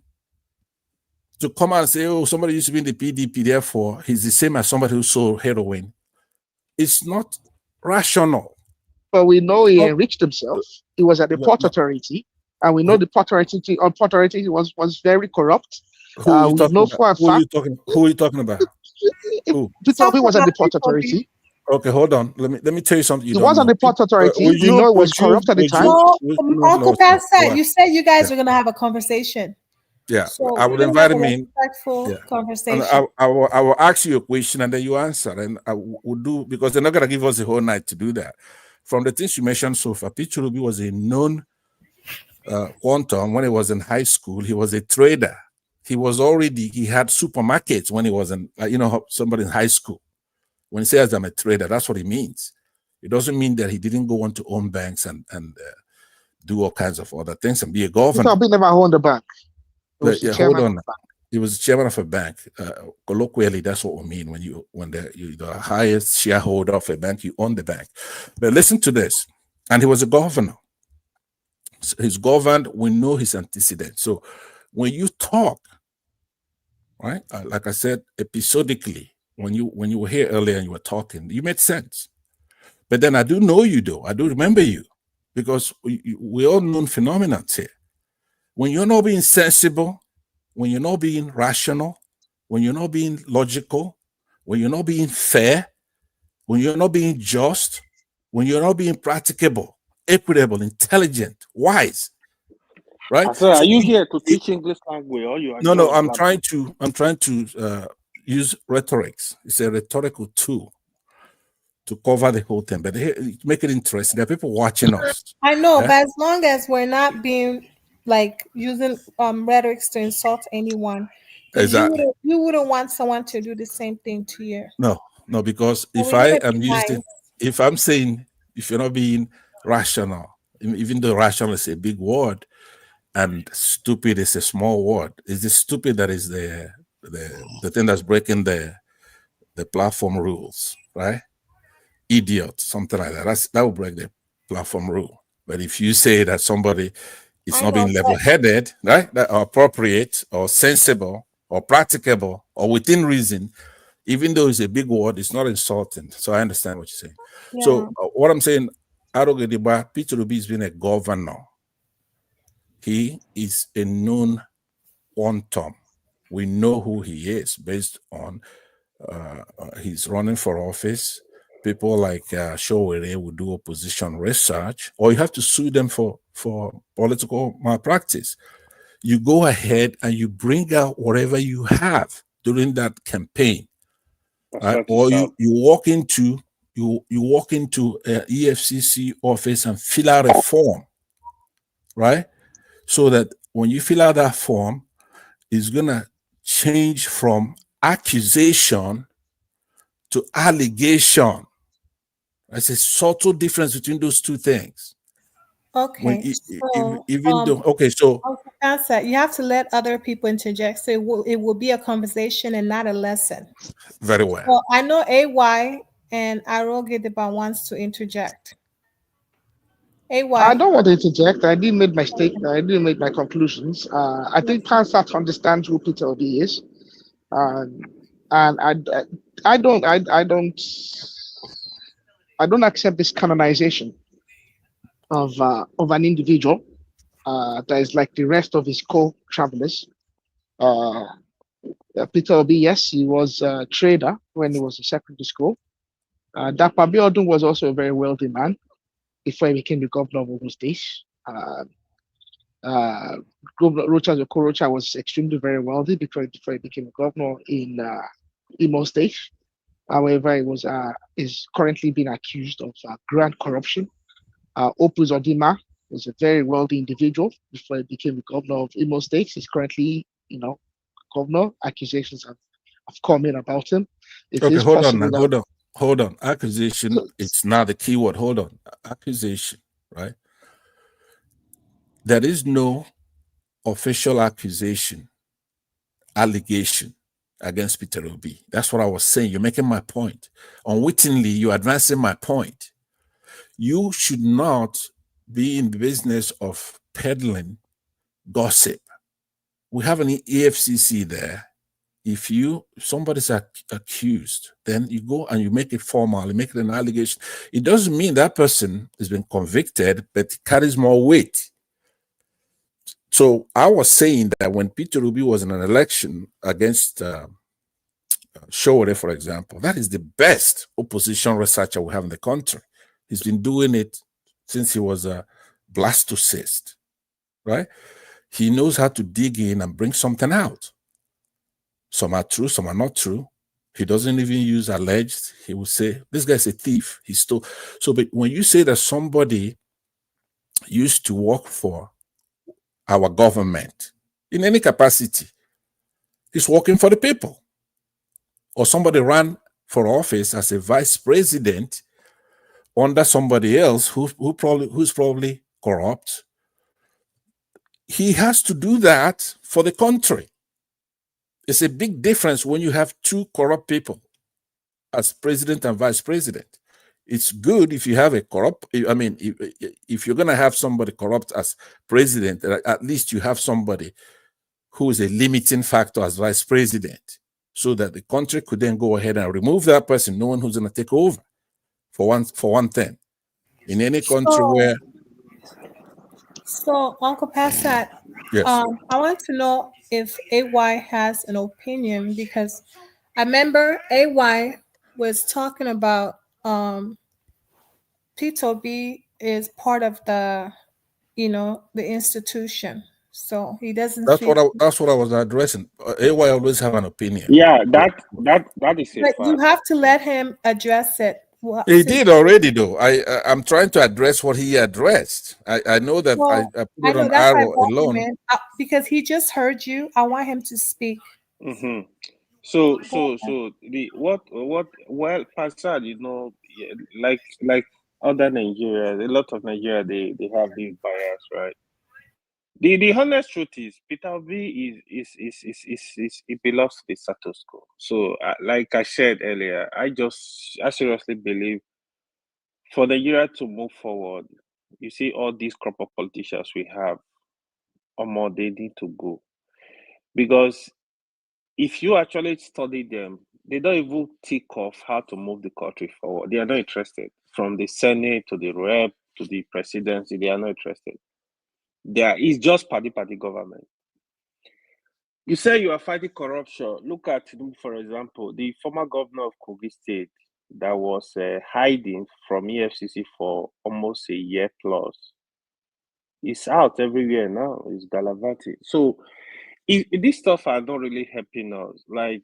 To come and say, oh, somebody used to be in the PDP, therefore he's the same as somebody who sold heroin. It's not rational. But we know he enriched himself. He was at the Port Authority, and we know the Port Authority was very corrupt. Who are you talking about? Who are you talking about? Who? Peter Obi was at the Port Authority. Okay, hold on. Let me tell you something. He was on the Port Authority. We know it was corrupt at the time. Uncle Pat said, you said you guys were going to have a conversation. Yeah, so I would invite him in. Respectful conversation. I will ask you a question and then you answer, and I will do, because they're not going to give us the whole night to do that. From the things you mentioned so far, Peter Obi was a known quantum when he was in high school. He was a trader. He had supermarkets when he was in, somebody in high school. When he says I'm a trader, that's what he means. It doesn't mean that he didn't go on to own banks and do all kinds of other things and be a governor. Peter Obi never owned a bank. Hold on. He was chairman of a bank. Colloquially, that's what we mean when you're the highest shareholder of a bank, you own the bank. But listen to this. And he was a governor. So he's governed. We know his antecedents. So when you talk, right, like I said, episodically, when you were here earlier and you were talking, you made sense. But then I do know you, though. I do remember you, because we all known phenomena here. When you're not being sensible, when you're not being rational, when you're not being logical, when you're not being fair, when you're not being just, when you're not being practicable, equitable, intelligent, wise, right? So are you here to teach English language, or you are? No. I'm trying to use rhetorics. It's a rhetorical tool to cover the whole thing, but make it interesting. There are people watching us. I know, but as long as we're not being like using rhetorics to insult anyone, exactly, you wouldn't want someone to do the same thing to you. No, because if I'm saying, if you're not being rational, even though rational is a big word and stupid is a small word, is the stupid that is the thing that's breaking the platform rules, right? Idiot, something like that. That will break the platform rule. But if you say that somebody is not being level-headed, right, that or appropriate or sensible or practicable or within reason, even though it's a big word, it's not insulting. So I understand what you're saying. Yeah. So what I'm saying, Arogediba, Peter Obi has been a governor. He is a known quantum. We know who he is based on he's running for office. People like Showere will do opposition research, or you have to sue them for political malpractice. You go ahead and you bring out whatever you have during that campaign, right? Or you walk into an EFCC office and fill out a form, right? So that when you fill out that form, it's gonna change from accusation to allegation. There's a subtle difference between those two things. Okay, so Even though, okay, so you have to let other people interject, so it will be a conversation and not a lesson. Very well. So I know AY and Arogediba wants to interject. AY. I don't want to interject. I didn't make my statement. I didn't make my conclusions. I think Pansat understands who Peter Obi is, and I don't accept this canonization of an individual that is like the rest of his co-travelers. Peter Obi, yes, he was a trader when he was in secondary school. Dapa Abiodun was also a very wealthy man before he became the governor of Ogun State. Governor Rocha Okorocha was extremely very wealthy before he became a governor in Imo State. However, he is currently being accused of grand corruption. Opus Odima was a very wealthy individual before he became the governor of Imo State. He's currently, governor. Accusations have come in about him. Hold on. Accusation, it's not the key word. Hold on. Accusation, right? There is no official allegation against Peter Obi. That's what I was saying. You're making my point. Unwittingly, you're advancing my point. You should not be in the business of peddling gossip. We have an EFCC there. If somebody's accused, then you go and you make it formal, you make it an allegation. It doesn't mean that person has been convicted, but it carries more weight. So I was saying that when Peter Obi was in an election against Showore, for example, that is the best opposition researcher we have in the country. He's been doing it since he was a blastocyst, right? He knows how to dig in and bring something out. Some are true, some are not true. He doesn't even use alleged. He will say, this guy's a thief. He stole. So, but when you say that somebody used to work for our government in any capacity, he's working for the people. Or somebody ran for office as a vice president under somebody else who's probably corrupt. He has to do that for the country. It's a big difference when you have two corrupt people as president and vice president. It's good if you have if you're going to have somebody corrupt as president, at least you have somebody who is a limiting factor as vice president, so that the country could then go ahead and remove that person, knowing who's going to take over for one thing. In any country where... So, Uncle Passat, yes. I want to know if AY has an opinion, because I remember AY was talking about P2B is part of the, the institution. So he doesn't. That's what I was addressing. AY always have an opinion. Yeah, that is it. But you have to let him address it. He did already, though. I'm trying to address what he addressed. I know that I put it on Arrow alone. Because he just heard you. I want him to speak. Mm-hmm. So Passat, like other Nigeria, a lot of Nigeria, they have these bias, right? The honest truth is Peter Obi it belongs to the status quo. So like I said earlier, I seriously believe for Nigeria to move forward, you see all these crop of politicians we have, or more, they need to go. Because if you actually study them, they don't even think of how to move the country forward. They are not interested. From the Senate to the rep to the presidency, they are not interested. It's just party government. You say you are fighting corruption. Look at Tinubu, for example, the former governor of Kogi State that was hiding from EFCC for almost a year plus. It's out everywhere now. It's Galavati. So this stuff are not really helping us. Like,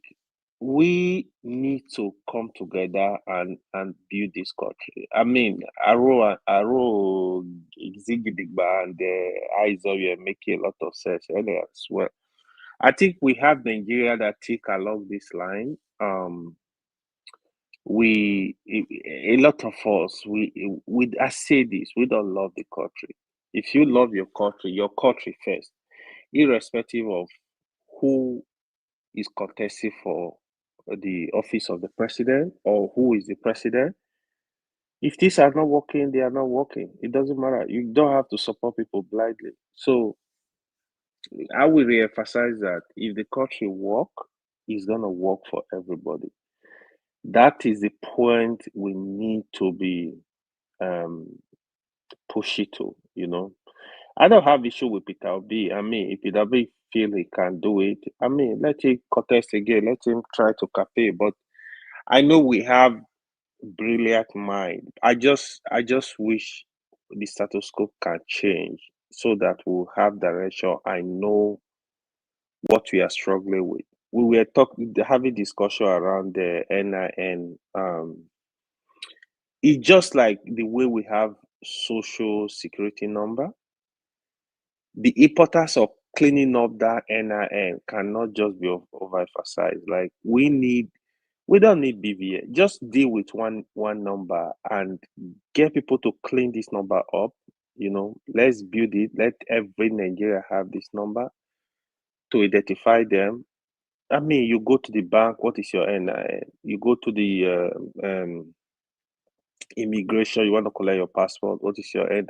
we need to come together and build this country. I mean, Aro Zigdigba and Aizo are making a lot of sense earlier as well. I think we have Nigeria that take along this line. a lot of us, I say this, we don't love the country. If you love your country first, irrespective of who is contesting for the office of the president or who is the president. If these are not working, they are not working. It doesn't matter. You don't have to support people blindly. So I will re-emphasize that if the country work, it's gonna work for everybody. That is the point we need to be pushy to, I don't have issue with Peter Obi. I mean, if Peter Obi feel he can do it, I mean, let him contest again. Let him try to campaign. But I know we have brilliant mind. I just wish the status quo can change so that we'll have direction. I know what we are struggling with. We were having discussion around the NIN. It's just like the way we have social security number. The importance of cleaning up that NIN cannot just be overemphasized. Like we don't need BVA. Just deal with one number and get people to clean this number up. Let's build it. Let every Nigeria have this number to identify them. I mean, you go to the bank. What is your NIN? You go to the immigration. You want to collect your passport. What is your NIN?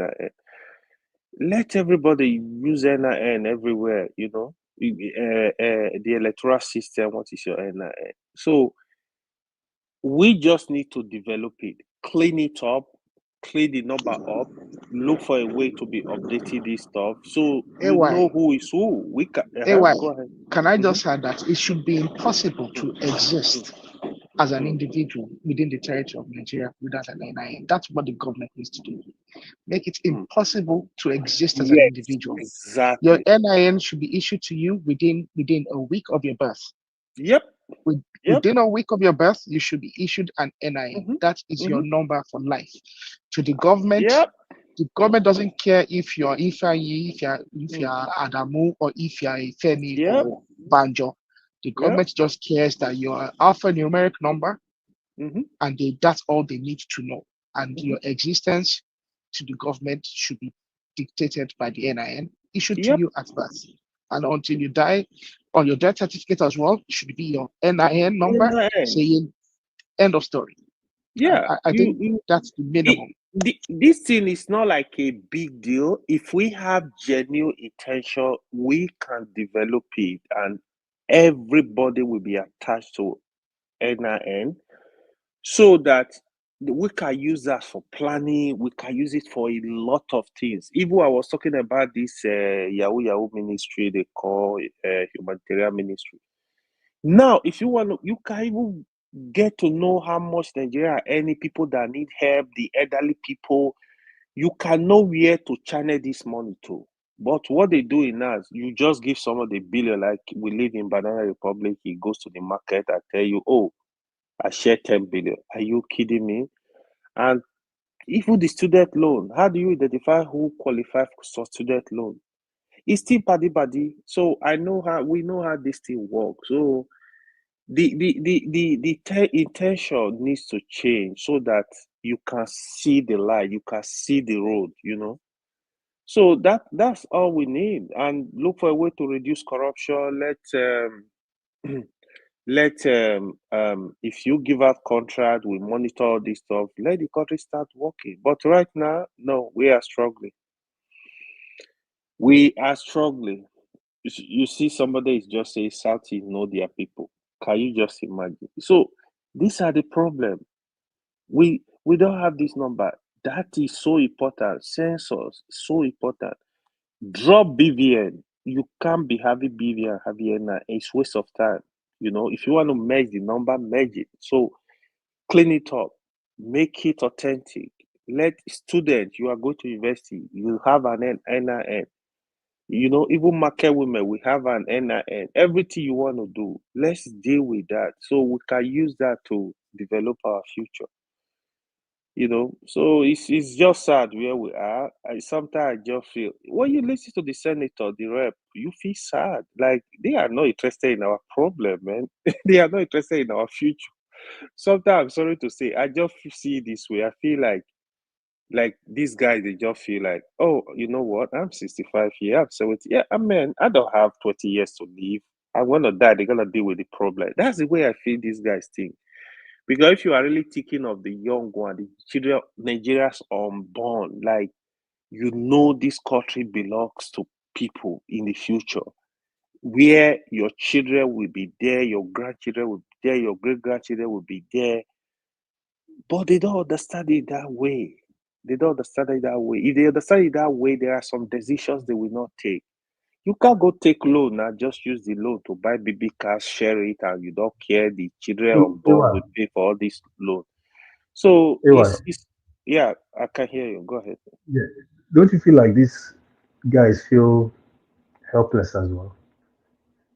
Let everybody use NIN everywhere. The electoral system. What is your NIN? So we just need to develop it, clean it up, clean the number up, look for a way to be updating this stuff so you know who is who. We can go ahead. Can I just add that it should be impossible to exist as an individual within the territory of Nigeria without an NIN? That's what the government needs to do. Make it impossible to exist as an individual. Exactly. Your NIN should be issued to you within a week of your birth. Yep. Within a week of your birth, you should be issued an NIN. That is your number for life. To the government, the government doesn't care if you're Ifeanyi, if you're Adamu, or if you're Femi or Banjo. The government just cares that you're alphanumeric number, and that's all they need to know. And your existence to the government should be dictated by the NIN issued to you at birth. And until you die, on your death certificate as well, should be your NIN number saying end of story. Yeah, I think that's the minimum. This thing is not like a big deal. If we have genuine intention, we can develop it, and everybody will be attached to NIN, so that we can use that for planning. We can use it for a lot of things. Even I was talking about this Yahoo ministry they call humanitarian ministry. Now, if you want to, you can even get to know how much Nigeria are any people that need help, the elderly people. You can know where to channel this money to. But what they do now is you just give some of the billion, like we live in Banana Republic, he goes to the market and tell you, oh, I share 10 billion. Are you kidding me? And even the student loan, how do you identify who qualifies for student loan? It's still paddy. So we know how this thing works. So the intention needs to change so that you can see the light, you can see the road, So that's all we need, and look for a way to reduce corruption. If you give out contract, we monitor all this stuff. Let the country start working. But right now, no, we are struggling. We are struggling. You see, somebody is just saying Southie know their people. Can you just imagine? So these are the problem. We don't have this number. That is so important. Census, so important. Drop BVN. You can't be having BVN, having NIN. It's waste of time. If you want to merge the number, merge it. So clean it up. Make it authentic. Let students, you are going to university, you have an NIN. Even market women, we have an NIN. Everything you want to do, let's deal with that so we can use that to develop our future. So it's just sad where we are. Sometimes I just feel when you listen to the senator, the rep, you feel sad. Like they are not interested in our problem, man. They are not interested in our future. sometimes, sorry to say, I just see it this way. I feel like these guys, they just feel like, oh, you know what? I'm 65 here, I'm 70. Yeah, I mean, I don't have 20 years to live. I'm gonna die. They're gonna deal with the problem. That's the way I feel these guys think. Because if you are really thinking of the young one, the children, Nigeria's unborn, like you know, this country belongs to people in the future, where your children will be there, your grandchildren will be there, your great grandchildren will be there. But they don't understand it that way. They don't understand it that way. If they understand it that way, there are some decisions they will not take. You can't go take loan and just use the loan to buy baby cars, share it, and you don't care. The children unborn will pay for all this loan. So it's yeah, I can hear you. Go ahead. Yeah. Don't you feel like these guys feel helpless as well?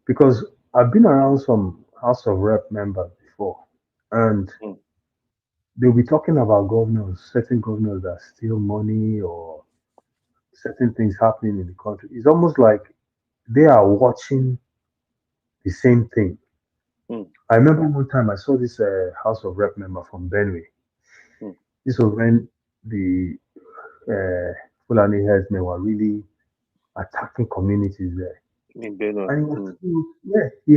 Because I've been around some House of Rep members before, and they'll be talking about governors, certain governors that steal money or certain things happening in the country. It's almost like they are watching the same thing. I remember one time I saw this House of Rep member from Benue. This was when the Fulani herdsmen were really attacking communities there. In Benue. And he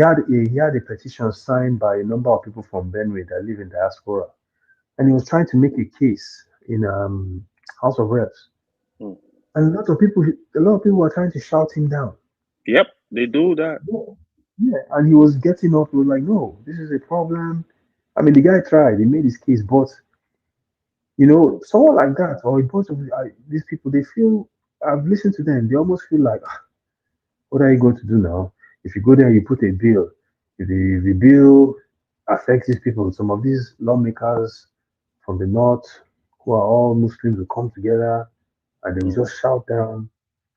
had a petition signed by a number of people from Benue that live in diaspora, and he was trying to make a case in House of Reps. And a lot of people were trying to shout him down. Yep, they do that. Yeah, and he was getting up. He was like, "No, this is a problem." I mean, the guy tried. He made his case, but you know, someone like that or a bunch of these people, they feel. I've listened to them. They almost feel like, what are you going to do now? If you go there, you put a bill. If the bill affects these people, some of these lawmakers from the north who are all Muslims will come together and they will just shout down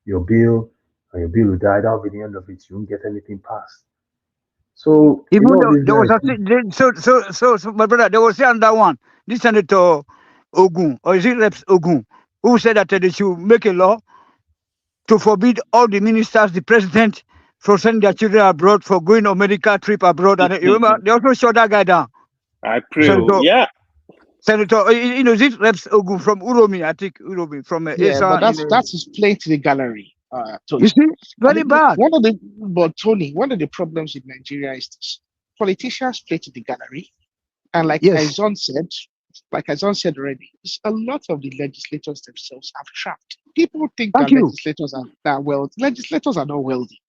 your bill, and your bill will die. That'll be the end of it. You won't get anything passed. So even though there was so my brother, there was another one. This Senator Ogun, or is it Reps Ogun, who said that they should make a law to forbid all the ministers, the president, from sending their children abroad for going on medical trip abroad. And you remember, they also shot that guy down. I pray. Senator, you know, this Reps Ogun from Uromi, I think Uromi from but that's playing to the gallery. Tony. You see, very bad. One of the problems in Nigeria is this. Politicians play to the gallery, and like Aizon said already, a lot of the legislators themselves are trapped. People think that legislators are not wealthy.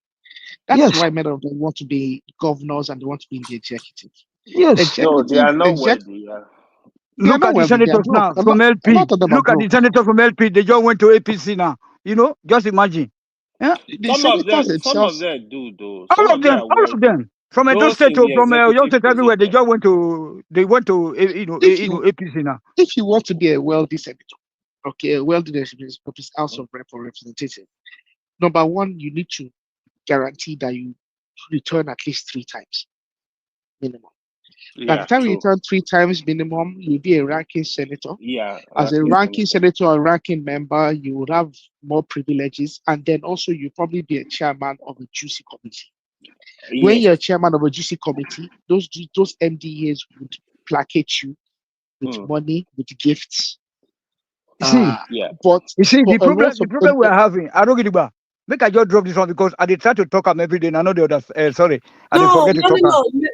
That's why many of them want to be governors and they want to be in the executive. Yes, no, they are not wealthy. Look at the senators now from LP. Look at the senators from LP. They just went to APC now. You know, just imagine. Yeah. Some of them do though. All of them. From Edo State to from Young State everywhere, they just went to APC now. If you want to be a wealthy senator, okay, a wealthy House of Rep or representative, number one, you need to guarantee that you return at least 3 times minimum. By the time you return 3 times minimum, you'll be a ranking senator. As a ranking senator or ranking member, you would have more privileges, and then also you'll probably be a chairman of a juicy committee. When you're a chairman of a juicy committee, those MDAs would placate you with money, with gifts. But you see, the problem we're having, Arogidiba, make I just drop this one because I try to talk them every day and I know the others. Sorry. No,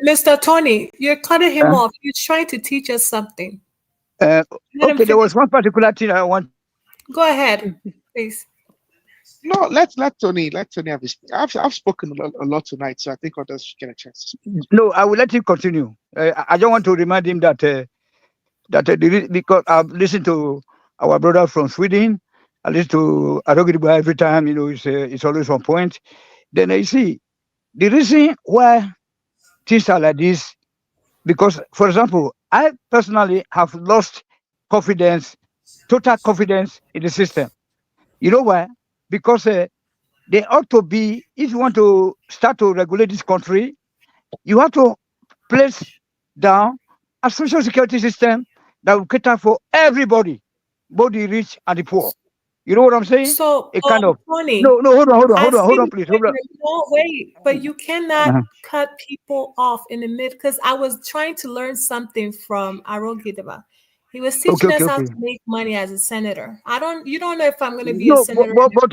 Mr. Tony, you're cutting him off. You're trying to teach us something. Okay, there was one particular thing I want. Go ahead, please. No, let Tony have his. I've spoken a lot tonight, so I think others should get a chance to speak. No, I will let him continue. I don't want to remind him that because I've listened to our brother from Sweden. I listen to Arogidiba every time. You know, it's always on point. Then I see the reason why things are like this, because, for example, I personally have lost confidence, total confidence in the system. You know why? Because they ought to be, if you want to start to regulate this country, you have to place down a social security system that will cater for everybody, both the rich and the poor. You know what I'm saying? So, A kind of Tony, no, hold on, I see hold on, the please, point hold on. where wait, but you cannot Uh-huh. cut people off in the mid, because I was trying to learn something from Arogidaba. He was teaching us how to make money as a senator. You don't know if I'm going to be a No, senator. no, But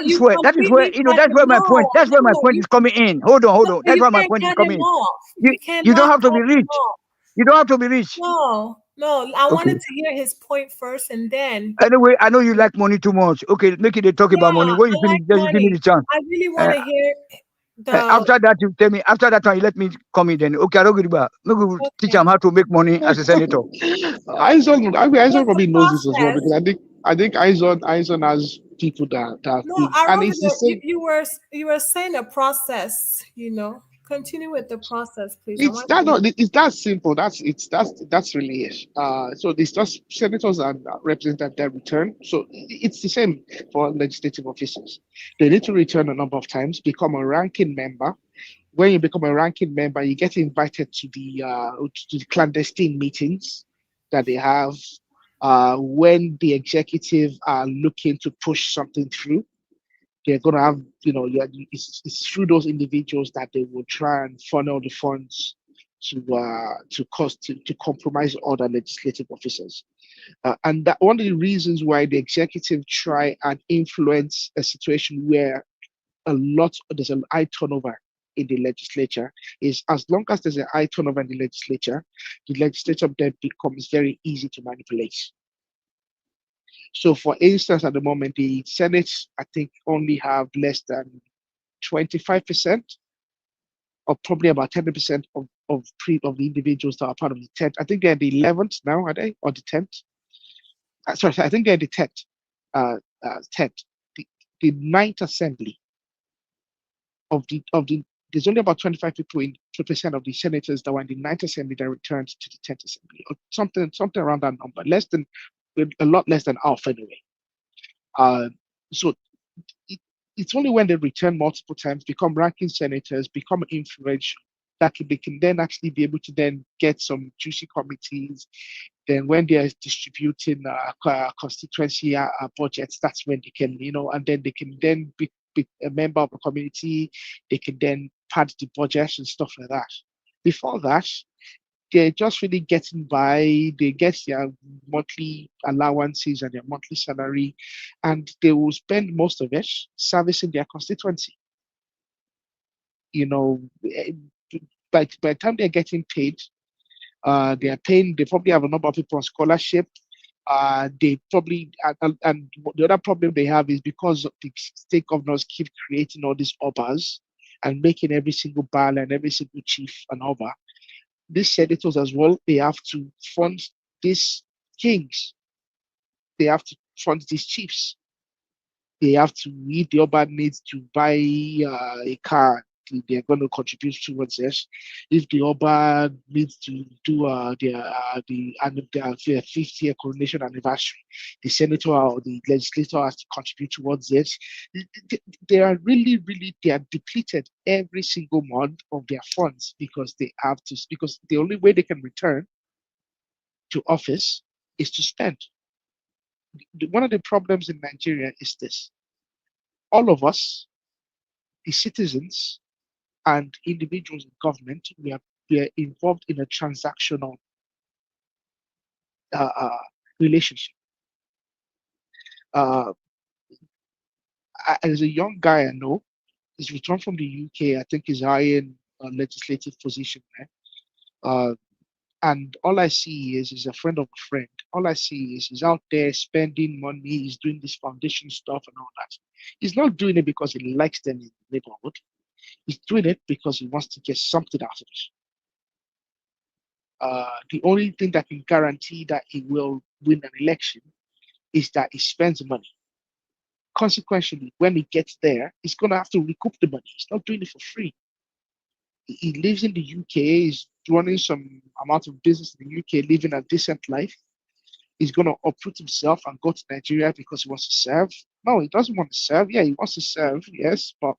you completely you know, cut that's where him my point, off. that's where my point is coming in. Hold on. No, That's you where my can't point is cut him coming in. off. You cannot don't have to be cut him rich. off. You don't have to be rich. No, I Okay. wanted to hear his point first, and then. Anyway, I know you like money too much. Okay, make it a talk about money. When you I finish, like then you give me money. the chance. I really want to hear After that, you tell me. After that time, you let me come in. Then okay, I don't give back. Maybe we'll teach him how to make money as a senator. Aizon probably knows this as well, because I think Aizon has people that have No, been, I and wrote it's the same. you were saying a process. Continue with the process, please. It's that simple. That's really it. So it's just senators and representatives that return. So it's the same for legislative officers. They need to return a number of times, become a ranking member. When you become a ranking member, you get invited to the clandestine meetings that they have when the executive are looking to push something through. They're going to have, it's through those individuals that they will try and funnel the funds to compromise other legislative officers. And that one of the reasons why the executive try and influence a situation where there's an high turnover in the legislature is, as long as there's a high turnover in the legislature then becomes very easy to manipulate. So, for instance, at the moment, the Senate, I think, only have less than 25%, or probably about 10% of the individuals that are part of the 10th. I think they're the 11th now, are they? Or the 10th? Sorry, I think they're the 10th. 10th. The 9th assembly there's only about 25 people in 2% of the senators that were in the 9th assembly that returned to the 10th assembly, or something around that number, a lot less than half anyway. So it's only when they return multiple times, become ranking senators, become influential, that they can then actually be able to then get some juicy committees. Then when they are distributing constituency budgets, that's when they can, and then they can then be a member of a community. They can then pad the budgets and stuff like that. Before that, they're just really getting by. They get their monthly allowances and their monthly salary, and they will spend most of it servicing their constituency. By the time they're getting paid, they probably have a number of people on scholarship. They probably, and the other problem they have is because the state governors keep creating all these obas and making every single bar and every single chief an oba. These senators as well, they have to fund these kings. They have to fund these chiefs. They have to, if the oba needs to buy a car, they're going to contribute towards this. If the Oba needs to do their 50th coronation anniversary, the senator or the legislator has to contribute towards it. They are they are depleted every single month of their funds because the only way they can return to office is to spend. One of the problems in Nigeria is this: all of us, the citizens, and individuals in government, we are involved in a transactional relationship. As a young guy I know, he's returned from the UK. I think he's high in a legislative position there. And all I see is he's a friend of a friend. All I see is he's out there spending money. He's doing this foundation stuff and all that. He's not doing it because he likes them in the neighborhood. He's doing it because he wants to get something out of it. The only thing that can guarantee that he will win an election is that he spends money. Consequently, when he gets there, he's going to have to recoup the money. He's not doing it for free. He lives in the UK, he's running some amount of business in the UK, living a decent life. He's going to uproot himself and go to Nigeria because he wants to serve. No, he doesn't want to serve. Yeah, he wants to serve, yes, but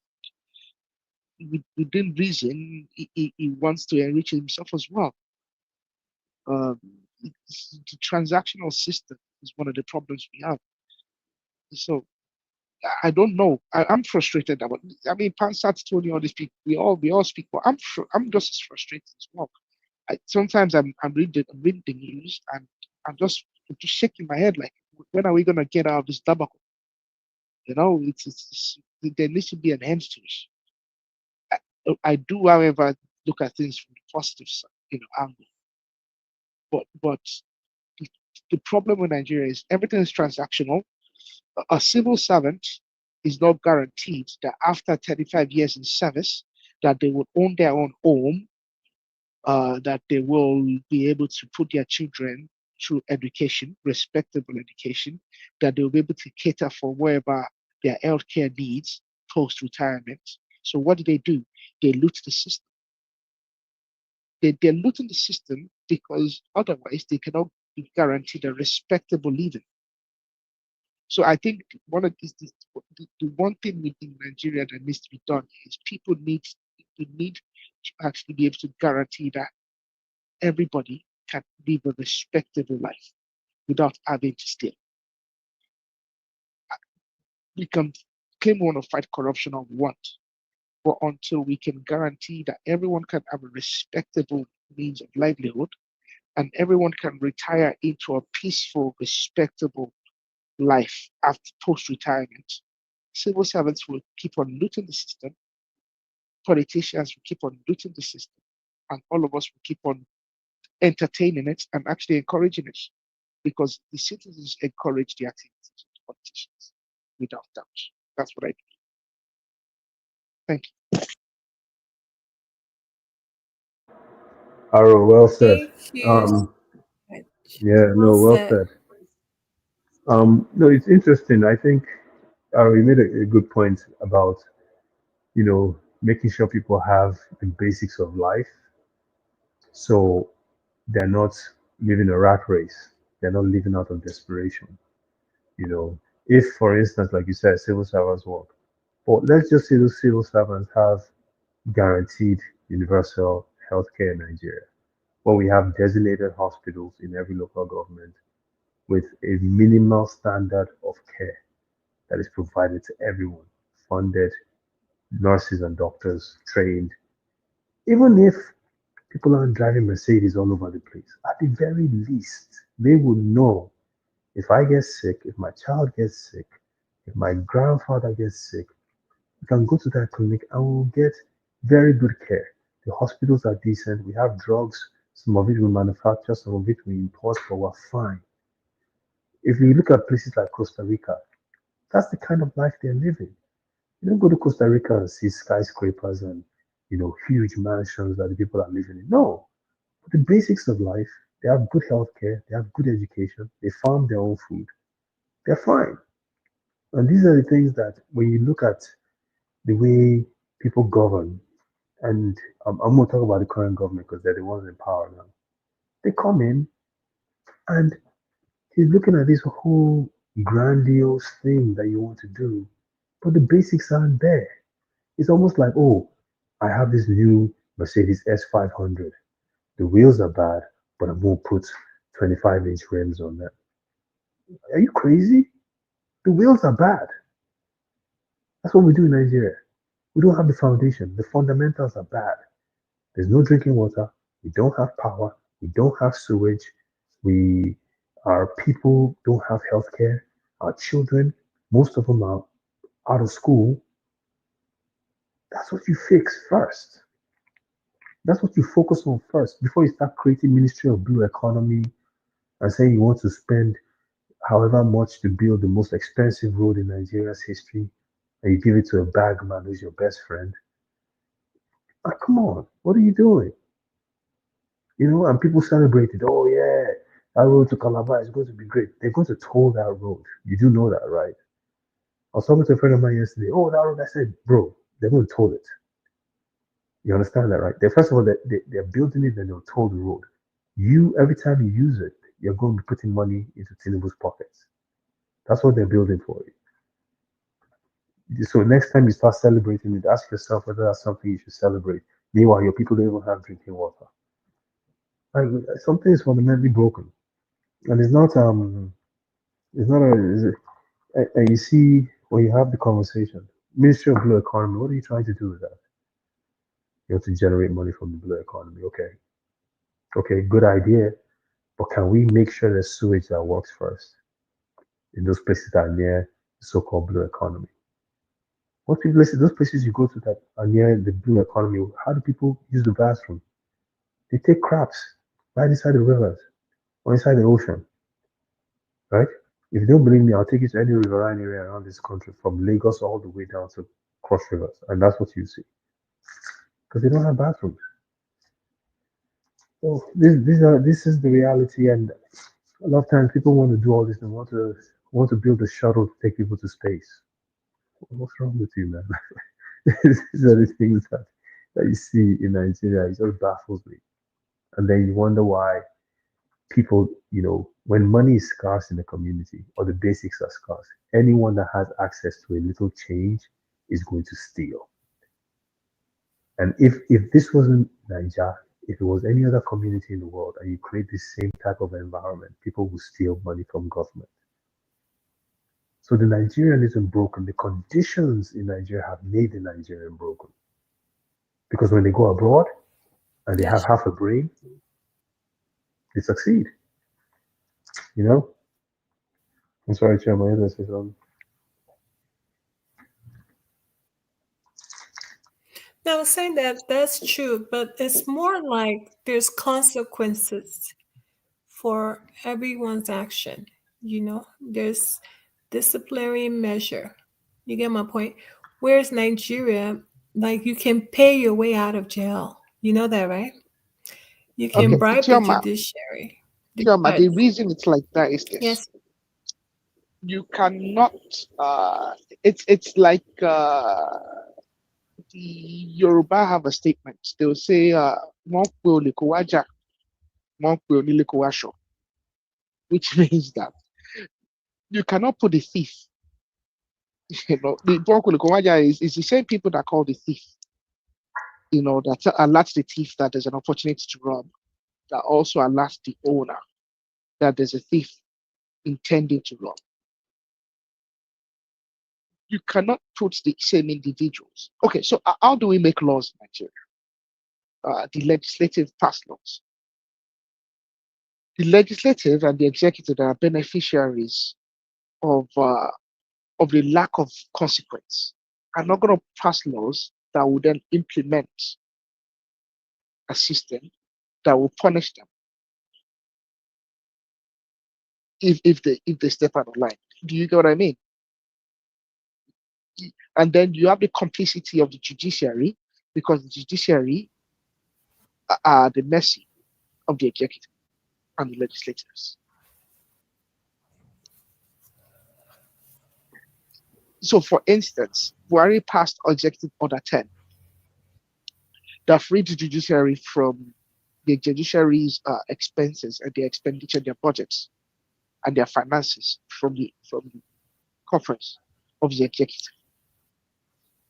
within reason, he wants to enrich himself as well. The transactional system is one of the problems we have. So I don't know. I'm frustrated about. I mean, Pansat told you all these people. We all speak, but I'm just as frustrated as well. Sometimes I'm reading the news and I'm just shaking my head like, when are we gonna get out of this debacle? You know, there needs to be an end to it. I do, however, look at things from the positive side, angle. But the problem with Nigeria is everything is transactional. A civil servant is not guaranteed that after 35 years in service, that they will own their own home, that they will be able to put their children through education, respectable education, that they'll be able to cater for wherever their healthcare needs post-retirement. So what do? They loot the system. They're looting the system because otherwise they cannot be guaranteed a respectable living. So I think the one thing within Nigeria that needs to be done is people need to actually be able to guarantee that everybody can live a respectable life without having to steal. We can claim we want to fight corruption or what, but until we can guarantee that everyone can have a respectable means of livelihood and everyone can retire into a peaceful, respectable life after post-retirement, civil servants will keep on looting the system, politicians will keep on looting the system, and all of us will keep on entertaining it and actually encouraging it, because the citizens encourage the activities of the politicians, without doubt. That's what I do. Thank you. Aro, well said. Thank you. Yeah, no, Well well said. said. No, it's interesting. I think Aro, you made a good point about, making sure people have the basics of life, so they're not living a rat race. They're not living out of desperation. If, for instance, like you said, civil servants work, but let's just say those civil servants have guaranteed universal healthcare in Nigeria, where we have designated hospitals in every local government with a minimal standard of care that is provided to everyone, funded, nurses and doctors trained. Even if people aren't driving Mercedes all over the place, at the very least, they would know, if I get sick, if my child gets sick, if my grandfather gets sick, we can go to that clinic and we'll get very good care. The hospitals are decent. We have drugs. Some of it we manufacture, some of it we import, but we're fine. If you look at places like Costa Rica, that's the kind of life they're living. You don't go to Costa Rica and see skyscrapers and huge mansions that the people are living in. No, but the basics of life. They have good health care. They have good education. They farm their own food. They're fine. And these are the things that when you look at the way people govern, and I'm going to talk about the current government because they're the ones in power now. They come in and he's looking at this whole grandiose thing that you want to do, but the basics aren't there. It's almost like, oh, I have this new Mercedes S500. The wheels are bad, but I'm going to put 25-inch rims on that. Are you crazy? The wheels are bad. That's what we do in Nigeria. We don't have the foundation. The fundamentals are bad. There's no drinking water. We don't have power. We don't have sewage. Our people don't have healthcare. Our children, most of them are out of school. That's what you fix first. That's what you focus on first before you start creating Ministry of Blue Economy and saying you want to spend however much to build the most expensive road in Nigeria's history, and you give it to a bag man who's your best friend. Come on, what are you doing? And people celebrated. Oh yeah, that road to Calabar is going to be great. They're going to toll that road. You do know that, right? I was talking to a friend of mine yesterday. Oh, that road. I said, bro, they're going to toll it. You understand that, right? First of all, they're building it, then they'll toll the road. Every time you use it, you're going to be putting money into Tinubu's pockets. That's what they're building for you. So next time you start celebrating it, ask yourself whether that's something you should celebrate. Meanwhile, your people don't even have drinking water. Like, something is fundamentally broken, and it's not And you see, when you have the conversation, Ministry of Blue Economy, what are you trying to do with that? You have to generate money from the blue economy. Okay, good idea. But can we make sure there's sewage that works first in those places that are near the so-called blue economy? What people listen, those places you go to that are near the blue economy, how do people use the bathroom? They take craps right inside the rivers or inside the ocean, right? If you don't believe me, I'll take you to any riverine area around this country, from Lagos all the way down to Cross Rivers, and that's what you see. Because they don't have bathrooms. So this is the reality, and a lot of times people want to do all this and want to build a shuttle to take people to space. What's wrong with you, man? These are the things that you see in Nigeria. It just baffles me. And then you wonder why people, when money is scarce in the community or the basics are scarce, anyone that has access to a little change is going to steal. And if this wasn't Nigeria, if it was any other community in the world and you create this same type of environment, people will steal money from government. So the Nigerian isn't broken. The conditions in Nigeria have made the Nigerian broken. Because when they go abroad and they have half a brain, they succeed. I'm sorry, Chairman, I say something. No, I was saying that that's true, but it's more like there's consequences for everyone's action. There's disciplinary measure. You get my point? Whereas Nigeria, like, you can pay your way out of jail. You know that, right? You can bribe the judiciary. Chioma, the reason it's like that is this. Yes. You cannot, it's like the Yoruba have a statement. They'll say, which means that you cannot put a thief. The is the same people that call the thief. That alerts the thief that there's an opportunity to rob, that also alerts the owner that there's a thief intending to rob. You cannot put the same individuals. Okay, so how do we make laws in Nigeria? The legislative pass laws. The legislative and the executive are beneficiaries of the lack of consequence. Are not going to pass laws that will then implement a system that will punish them if they step out of line. Do you get what I mean? And then you have the complicity of the judiciary, because the judiciary are the mercy of the executive and the legislators. So, for instance, Buhari passed Executive Order 10 that freed the judiciary from the judiciary's expenses and their expenditure, their budgets, and their finances from the conference of the executive.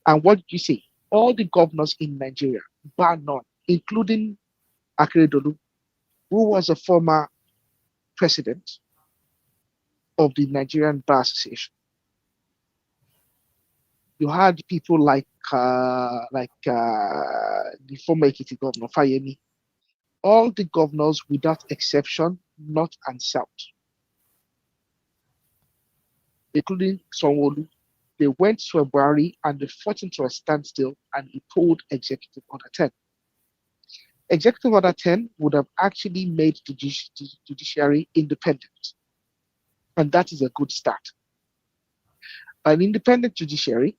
And what did you see? All the governors in Nigeria, bar none, including Akeredolu, who was a former president of the Nigerian Bar Association. You had people like the former Ekiti governor, Fayemi. All the governors, without exception, North and South, including Sanwo-Olu, they went to a Buhari and they fought into a standstill, and he pulled Executive Order 10. Executive Order 10 would have actually made the judiciary independent. And that is a good start. An independent judiciary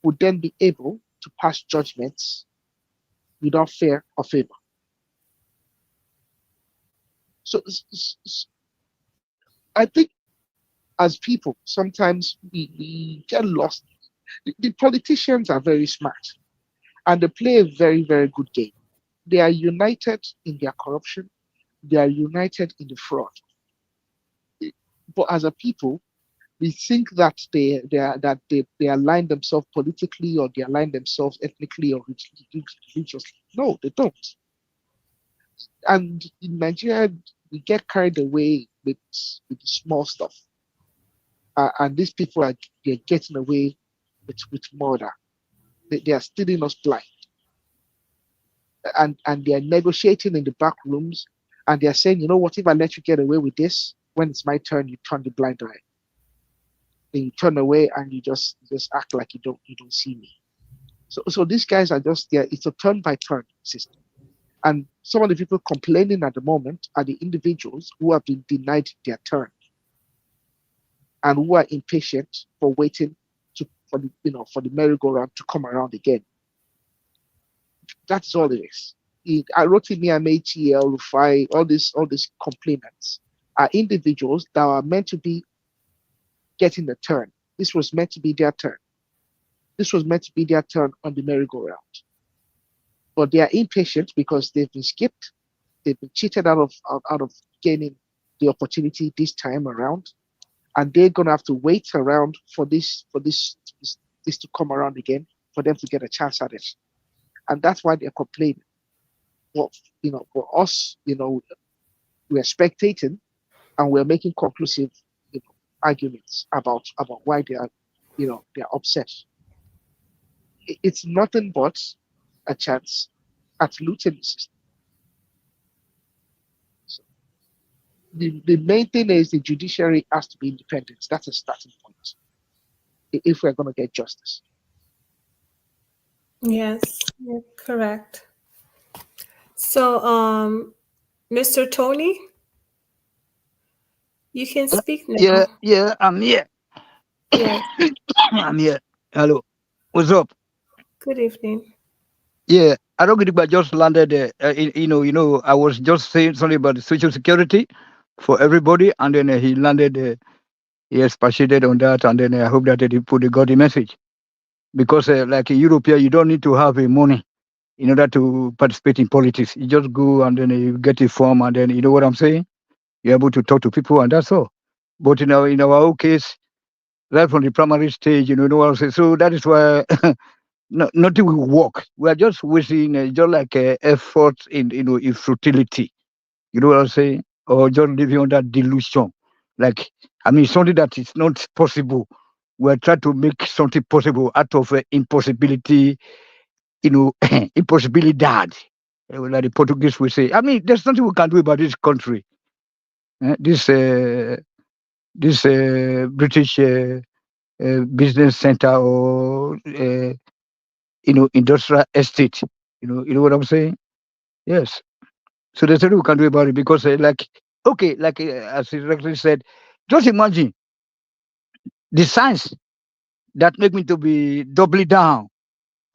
would then be able to pass judgments without fear or favor. So I think as people, sometimes we get lost. The politicians are very smart and they play a very, very good game. They are united in their corruption. They are united in the fraud. But as a people, we think that they align themselves politically, or they align themselves ethnically or religiously. No, they don't. And in Nigeria, we get carried away with the small stuff. and these people they're getting away with murder. They are stealing us blind, and they are negotiating in the back rooms, and they are saying, you know what, if I let you get away with this, when it's my turn, you turn the blind eye. Then you turn away and you just act like you don't see me. So these guys are just there. It's a turn by turn system. And some of the people complaining at the moment are the individuals who have been denied their turn and who are impatient for waiting for the merry-go-round to come around again. That's all it is. Arotimi, AMHEL, Rufai, all these complainants are individuals that are meant to be getting the turn. This was meant to be their turn. This was meant to be their turn on the merry-go-round. But they are impatient because they've been skipped. They've been cheated out of gaining the opportunity this time around. And they're gonna have to wait around for this to come around again for them to get a chance at it. And that's why they're complaining. Well, for us, we're spectating and we're making conclusive arguments about why they are they're upset. It's nothing but a chance at looting the system. So the main thing is the judiciary has to be independent. That's a starting point if we're going to get justice. Yes, you're correct. So, Mr. Tony, you can speak now. Yeah, I'm here. Yes. I'm here. Hello. What's up? Good evening. Yeah, I don't think I just landed. I was just saying something about the social security for everybody, and then he landed. He expatiated on that, and then I hope that he got the message. Because like in Europe, you don't need to have money in order to participate in politics. You just go and then you get a form, and then you know what I'm saying. You're able to talk to people, and that's all. But in our own case, right from the primary stage, you know what I'm saying. So that is why. Nothing will work. We are just wasting just like effort in in futility. You know what I'm saying? Or just living on that delusion. Like something that is not possible. We are trying to make something possible out of impossibility. Impossibilidad. Like the Portuguese will say. There's nothing we can do about this country. This British business center or industrial estate. You know what I'm saying? Yes. So there's nothing we can do about it because, as he correctly said, just imagine the science that make me to be doubly down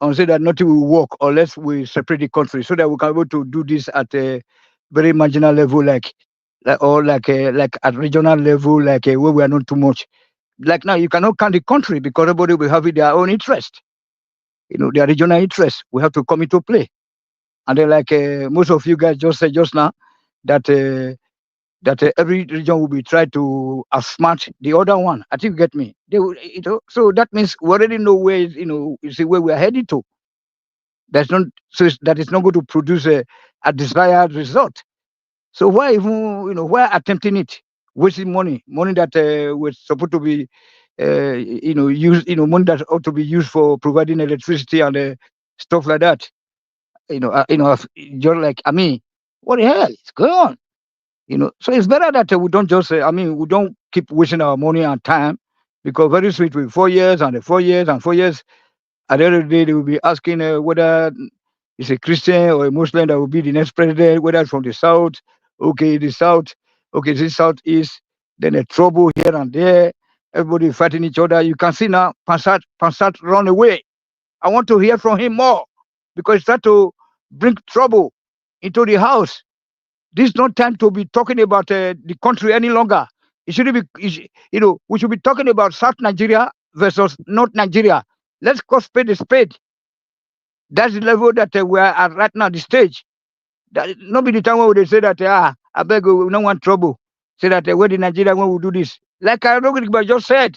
and say that nothing will work unless we separate the country so that we can be able to do this at a very marginal level, like at regional level, where we are not too much. Like now, you cannot count the country because everybody will have their own interest. Their regional interest. We have to come into play. And then, most of you guys just said just now, that every region will be trying to outsmart the other one. I think you get me. They will, so that means we already know where is where we are heading to. That is not going to produce a desired result. So why even why attempting it, wasting money that was supposed to be used money that ought to be used for providing electricity and stuff like that. You're like, what the hell is going on? So it's better that we don't just we don't keep wasting our money and time, because very soon it will be 4 years and 4 years and 4 years. At the end of the day, they will be asking whether it's a Christian or a Muslim that will be the next president, whether it's from the South. Okay, the South. Okay, this Southeast. Then a trouble here and there. Everybody fighting each other. You can see now, Pansat run away. I want to hear from him more, because it's trying to bring trouble into the house. This is not time to be talking about the country any longer. It shouldn't be, we should be talking about South Nigeria versus North Nigeria. Let's call spade a spade. That's the level that we are at right now, the stage. That not be the time when they say that, I beg you, we don't want trouble. Say that where the Nigeria when we do this. Like I just said,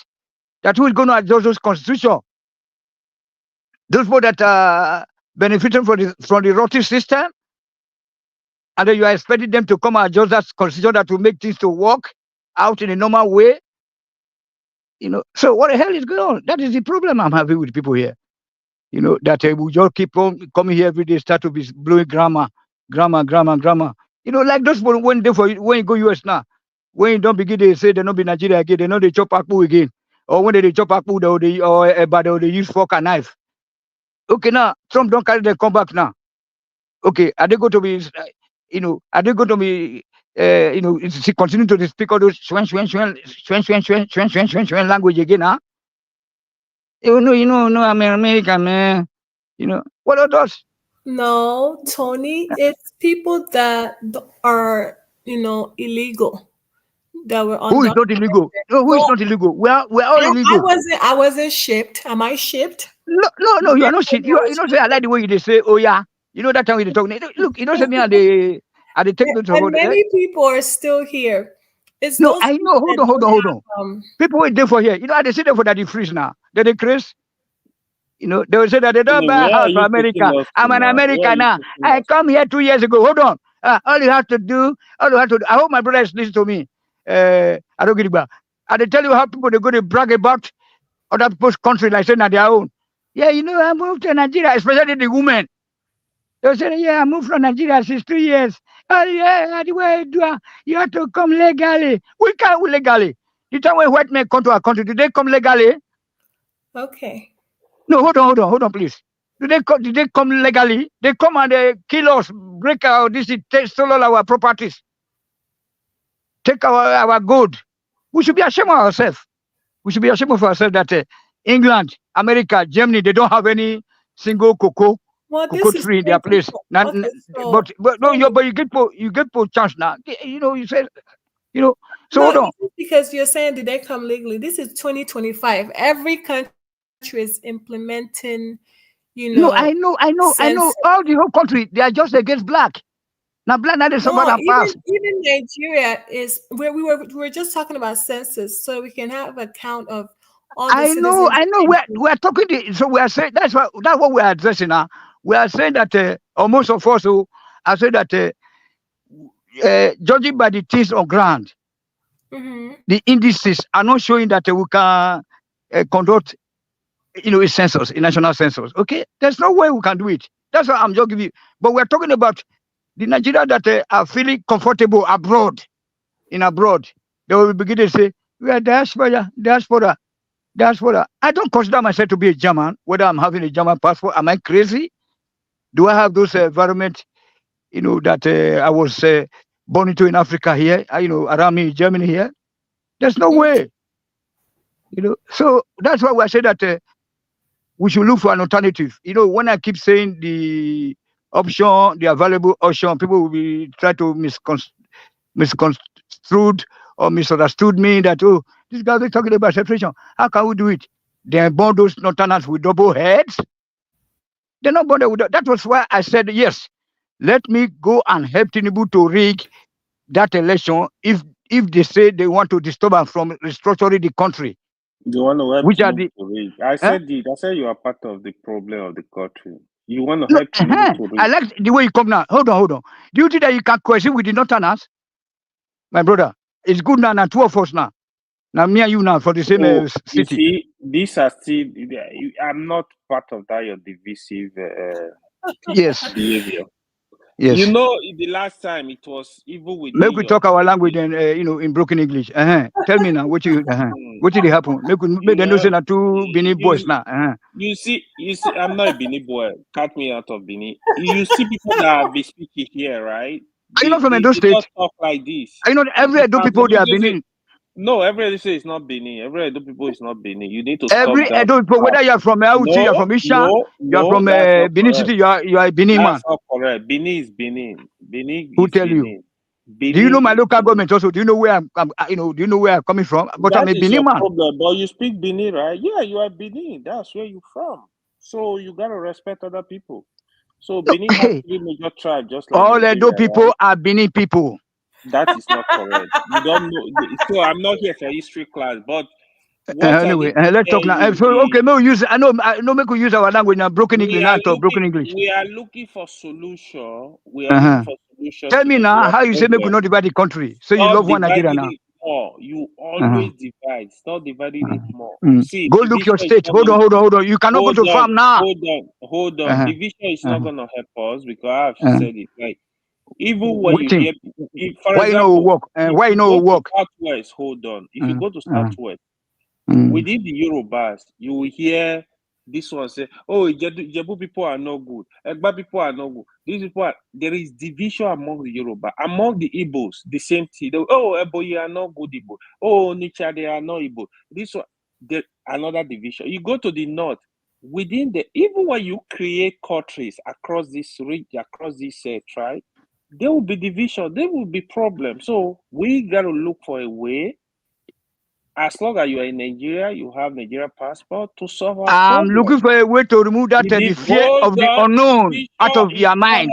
that who is going to adjust those constitution? Those people that are benefiting from the rotten system, and then you are expecting them to come and adjust that constitution that will make things to work out in a normal way. So what the hell is going on? That is the problem I'm having with people here. That we just keep on coming here every day, start to be blowing grammar. Like those people when you go US now, when you don't begin, they say they don't be Nigeria again, they know they chop akpu again. Or when they chop akpu, they use fork and knife. Okay, now Trump don't carry them come back now. Okay, are they going to be, are they going to be, continue to speak all those language again, huh? I'm American, man. What are those? No, Tony, it's people that are, illegal. That were Who is not illegal? No, who is not illegal? We're all illegal. I wasn't shipped. Am I shipped? No, you are not shipped. You say I like the way they say, oh yeah. That time we they talk. Look, say me at the take notes of and many people are still here. It's no, I know. Hold on. People wait there for here. They say there for that they freeze now. They craze. They will say that they don't buy a house for America. I'm an American now. I come here 2 years ago. Hold on. All you have to do. I hope my brothers listen to me. I don't get it back. I tell you how people they go to brag about other people's country like saying that their own. Yeah, I moved to Nigeria, especially the women. They say, yeah, I moved from Nigeria since 2 years. Oh yeah, you have to come legally. We can't legally. The time when white men come to our country, do they come legally? Okay. No, hold on, please. Did they come legally? They come and they kill us, break our steal all our properties, take our gold. We should be ashamed of ourselves. We should be ashamed of ourselves that England, America, Germany, they don't have any single cocoa tree in their place. But you get for chance now. You say, so hold on. Because you're saying did they come legally? This is 2025. Every country is implementing, No, I know. All the whole country, they are just against black. Now black now even Nigeria is where we were just talking about census, so we can have a count of all the citizens. I know. We're talking. So we are saying that's what we are addressing now. We are saying that, or most of us who are saying that, judging by the things on ground, the indices are not showing that we can conduct, a census, a national census. Okay, there's no way we can do it. That's what I'm just giving you. But we're talking about the Nigeria that are feeling comfortable abroad. They will begin to say, we are diaspora. I don't consider myself to be a German, whether I'm having a German passport. Am I crazy? Do I have those environment, that I was born into in Africa here, around me in Germany here? There's no way. So that's why we say that we should look for an alternative. When I keep saying the available option, people will be try to misconstrued or misunderstood me that, oh, this guy is talking about separation. How can we do it? They born those northerners with double heads. They're not bothered with that. That was why I said, yes, let me go and help Tinubu to rig that election if they say they want to disturb us from restructuring the country. You want to help Which are Tinubu to rig. I said you are part of the problem of the country. You want to help Tinubu to rig. I like the way you come now. Hold on. Do you think that you can question with the northerners? My brother, it's good now, two of us now. Now me and you now for the same city. You see, these are still. I'm not part of that. Your divisive yes behavior. Yes. The last time it was even with. Make we talk our language and in broken English. Tell me now what did it happen? Make them know say na two Benin boys now. You see, I'm not a Benin boy. Cut me out of Benin. You see people that be speaking here, right? Are you not from Edo State? Don't talk like this. Are you not every Edo people they are Benin? No, every Edo is not Benin. Every Edo people is not Benin. You need to every stop that. Edo people, whether you are from Auchi, you are from Isha, you are from Benin City, you are a Benin man. That's not correct. Benin is Benin. Benin. Who tell you? Benin. Do you know my local government also? Do you know where I'm? Do you know where I'm coming from? But I'm a Benin man. Problem. But you speak Benin, right? Yeah, you are Benin. That's where you're from. So you gotta respect other people. So Benin has three major tribes, just like all Edo people are Benin people. That is not correct. You don't know. So I'm not here for history class, but anyway, let's talk now. So okay, no use. I know. Make we use our language now. Broken English, not broken English. We are looking for solution. We are looking for solution. Tell me now how you say make we not divide the country. So you love one Nigeria now. more. You always divide. Stop dividing it more. Mm. See, Go look division your is state. not Hold on, gonna. hold on. You cannot go to farm now. Hold on. Division is not gonna help us because I've said it. Like even when you Waiting. hear, for Why you know example, work? if Why you you know go to work? Southwest, hold on. If you go to Southwest, Mm. within the Yorubas, you will hear this one say, "Oh, Jebu people are not good. Egba people are not good. These people are." There is division among the Yoruba, among the Igbos. The same thing. Oh, Eboyi are not good Igbo. Oh, Nicha they are not Igbo. This one, another division. You go to the north. Within even when you create countries across this region, across this tribe, there will be division. There will be problems. So we got to look for a way. As long as you are in Nigeria, you have Nigeria passport to solve our I'm problem. looking for a way to remove that the fear of the unknown out of your mind.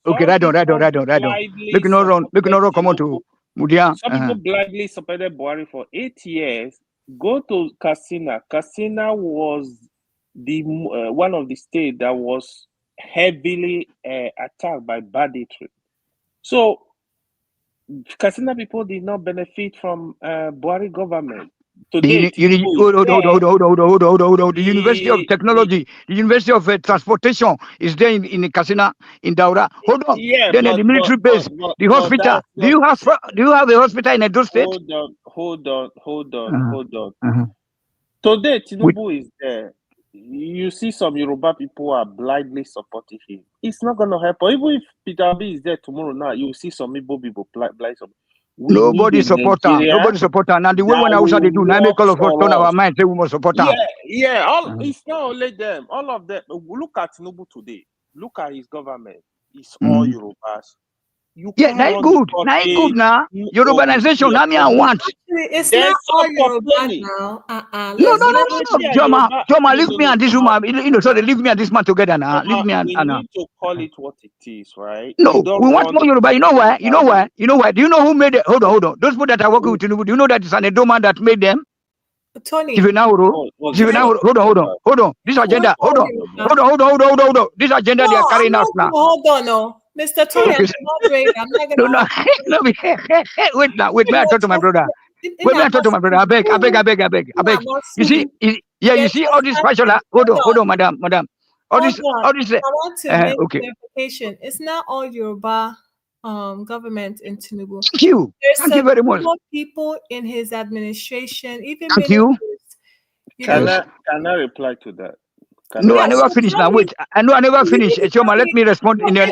Okay, right on. Make no run. Come on to Mudia. Some people blindly supported Buhari for 8 years. Go to Katsina. Katsina was the one of the states that was heavily attacked by banditry. So Katsina people did not benefit from Buhari government. Today, Hold on. The University of Technology, the University of Transportation is there in Katsina, in Daura. Hold on. Yeah, then the military base, the hospital. Do you have a hospital in Edo State? Hold on. Today, Tinubu is there. You see some Yoruba people are blindly supporting him. It's not going to help. Even if Peter Obi is there tomorrow now, you will see some Igbo people blind support. Nobody support her. Nobody support her. Now the way when I was they do, now make all of us turn our mind, say we must support her. Yeah. It's not only them. All of them. Look at Tinubu today. Look at his government. It's all Yorubas. That's good. That's good now. Your urbanization, now me I want. It's not all Yoruba now. No. Joma, leave me and this woman. So they leave me and this man together now. Leave me and we need to call it what it is, right? No, we want more Yoruba. You know why? Do you know who made it? Hold on. Those people that are working with Tinubu, do you know that it's an Edo man that made them? Tony. Hold on. This agenda. Hold on. This agenda they are carrying out now. Hold on, no. Mr. Tony, I'm not gonna. No. Wait. May I talk to my brother? I beg. You see, you see all this fashion. Hold on, madam. All this. I want to make clarification. It's not all Yoruba government in Tinubu. Thank you very much. There's people in his administration, even Thank you. Can I reply to that? No, I never finished now. Wait, I never finished. Choma, let me respond in a.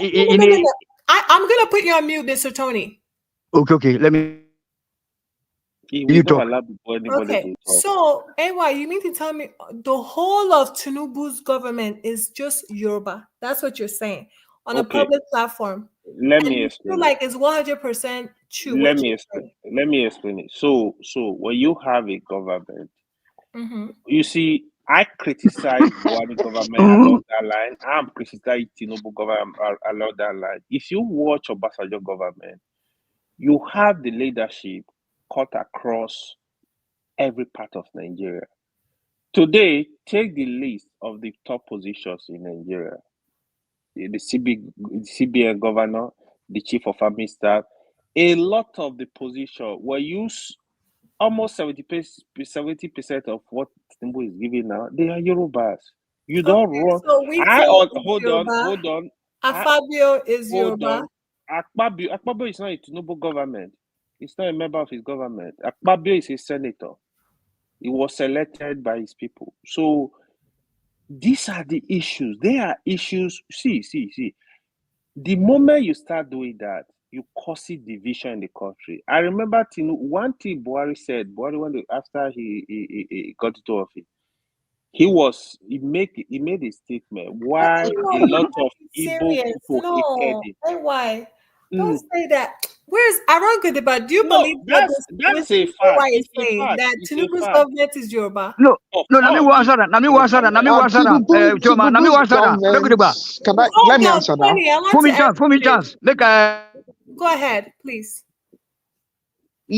I'm gonna put you on mute, Mr. Tony. Okay. Let me. You talk. Okay. So, AY, you mean to tell me the whole of Tinubu's government is just Yoruba? That's what you're saying on a public platform. Let me explain. Feel like it's 100% true. Let me explain it. So when you have a government, you see, I criticize Buhari government along that line. I'm criticizing Tinubu government along that line. If you watch Obasanjo government, you have the leadership cut across every part of Nigeria. Today, take the list of the top positions in Nigeria. The CBN governor, the chief of army staff, a lot of the position were used. Almost 70% of what Tinubu is giving now, they are Yorubas. You don't run. So hold on. Afabio is Yoruba. Akpabio is not a Tinubu government. He's not a member of his government. Akpabio is a senator. He was selected by his people. So these are the issues. They are issues. See. The moment you start doing that, you cause division in the country. I remember one thing Buhari said. After he got into office, he made a statement why a lot of Igbo people hated him. Why? Don't say that. Where's Arangodiba? Do you believe that's a fact? Why is saying that Tinubu's government is Yoruba? No. Let me answer that. Let me answer that. Let me answer that. For me chance. Go ahead, please.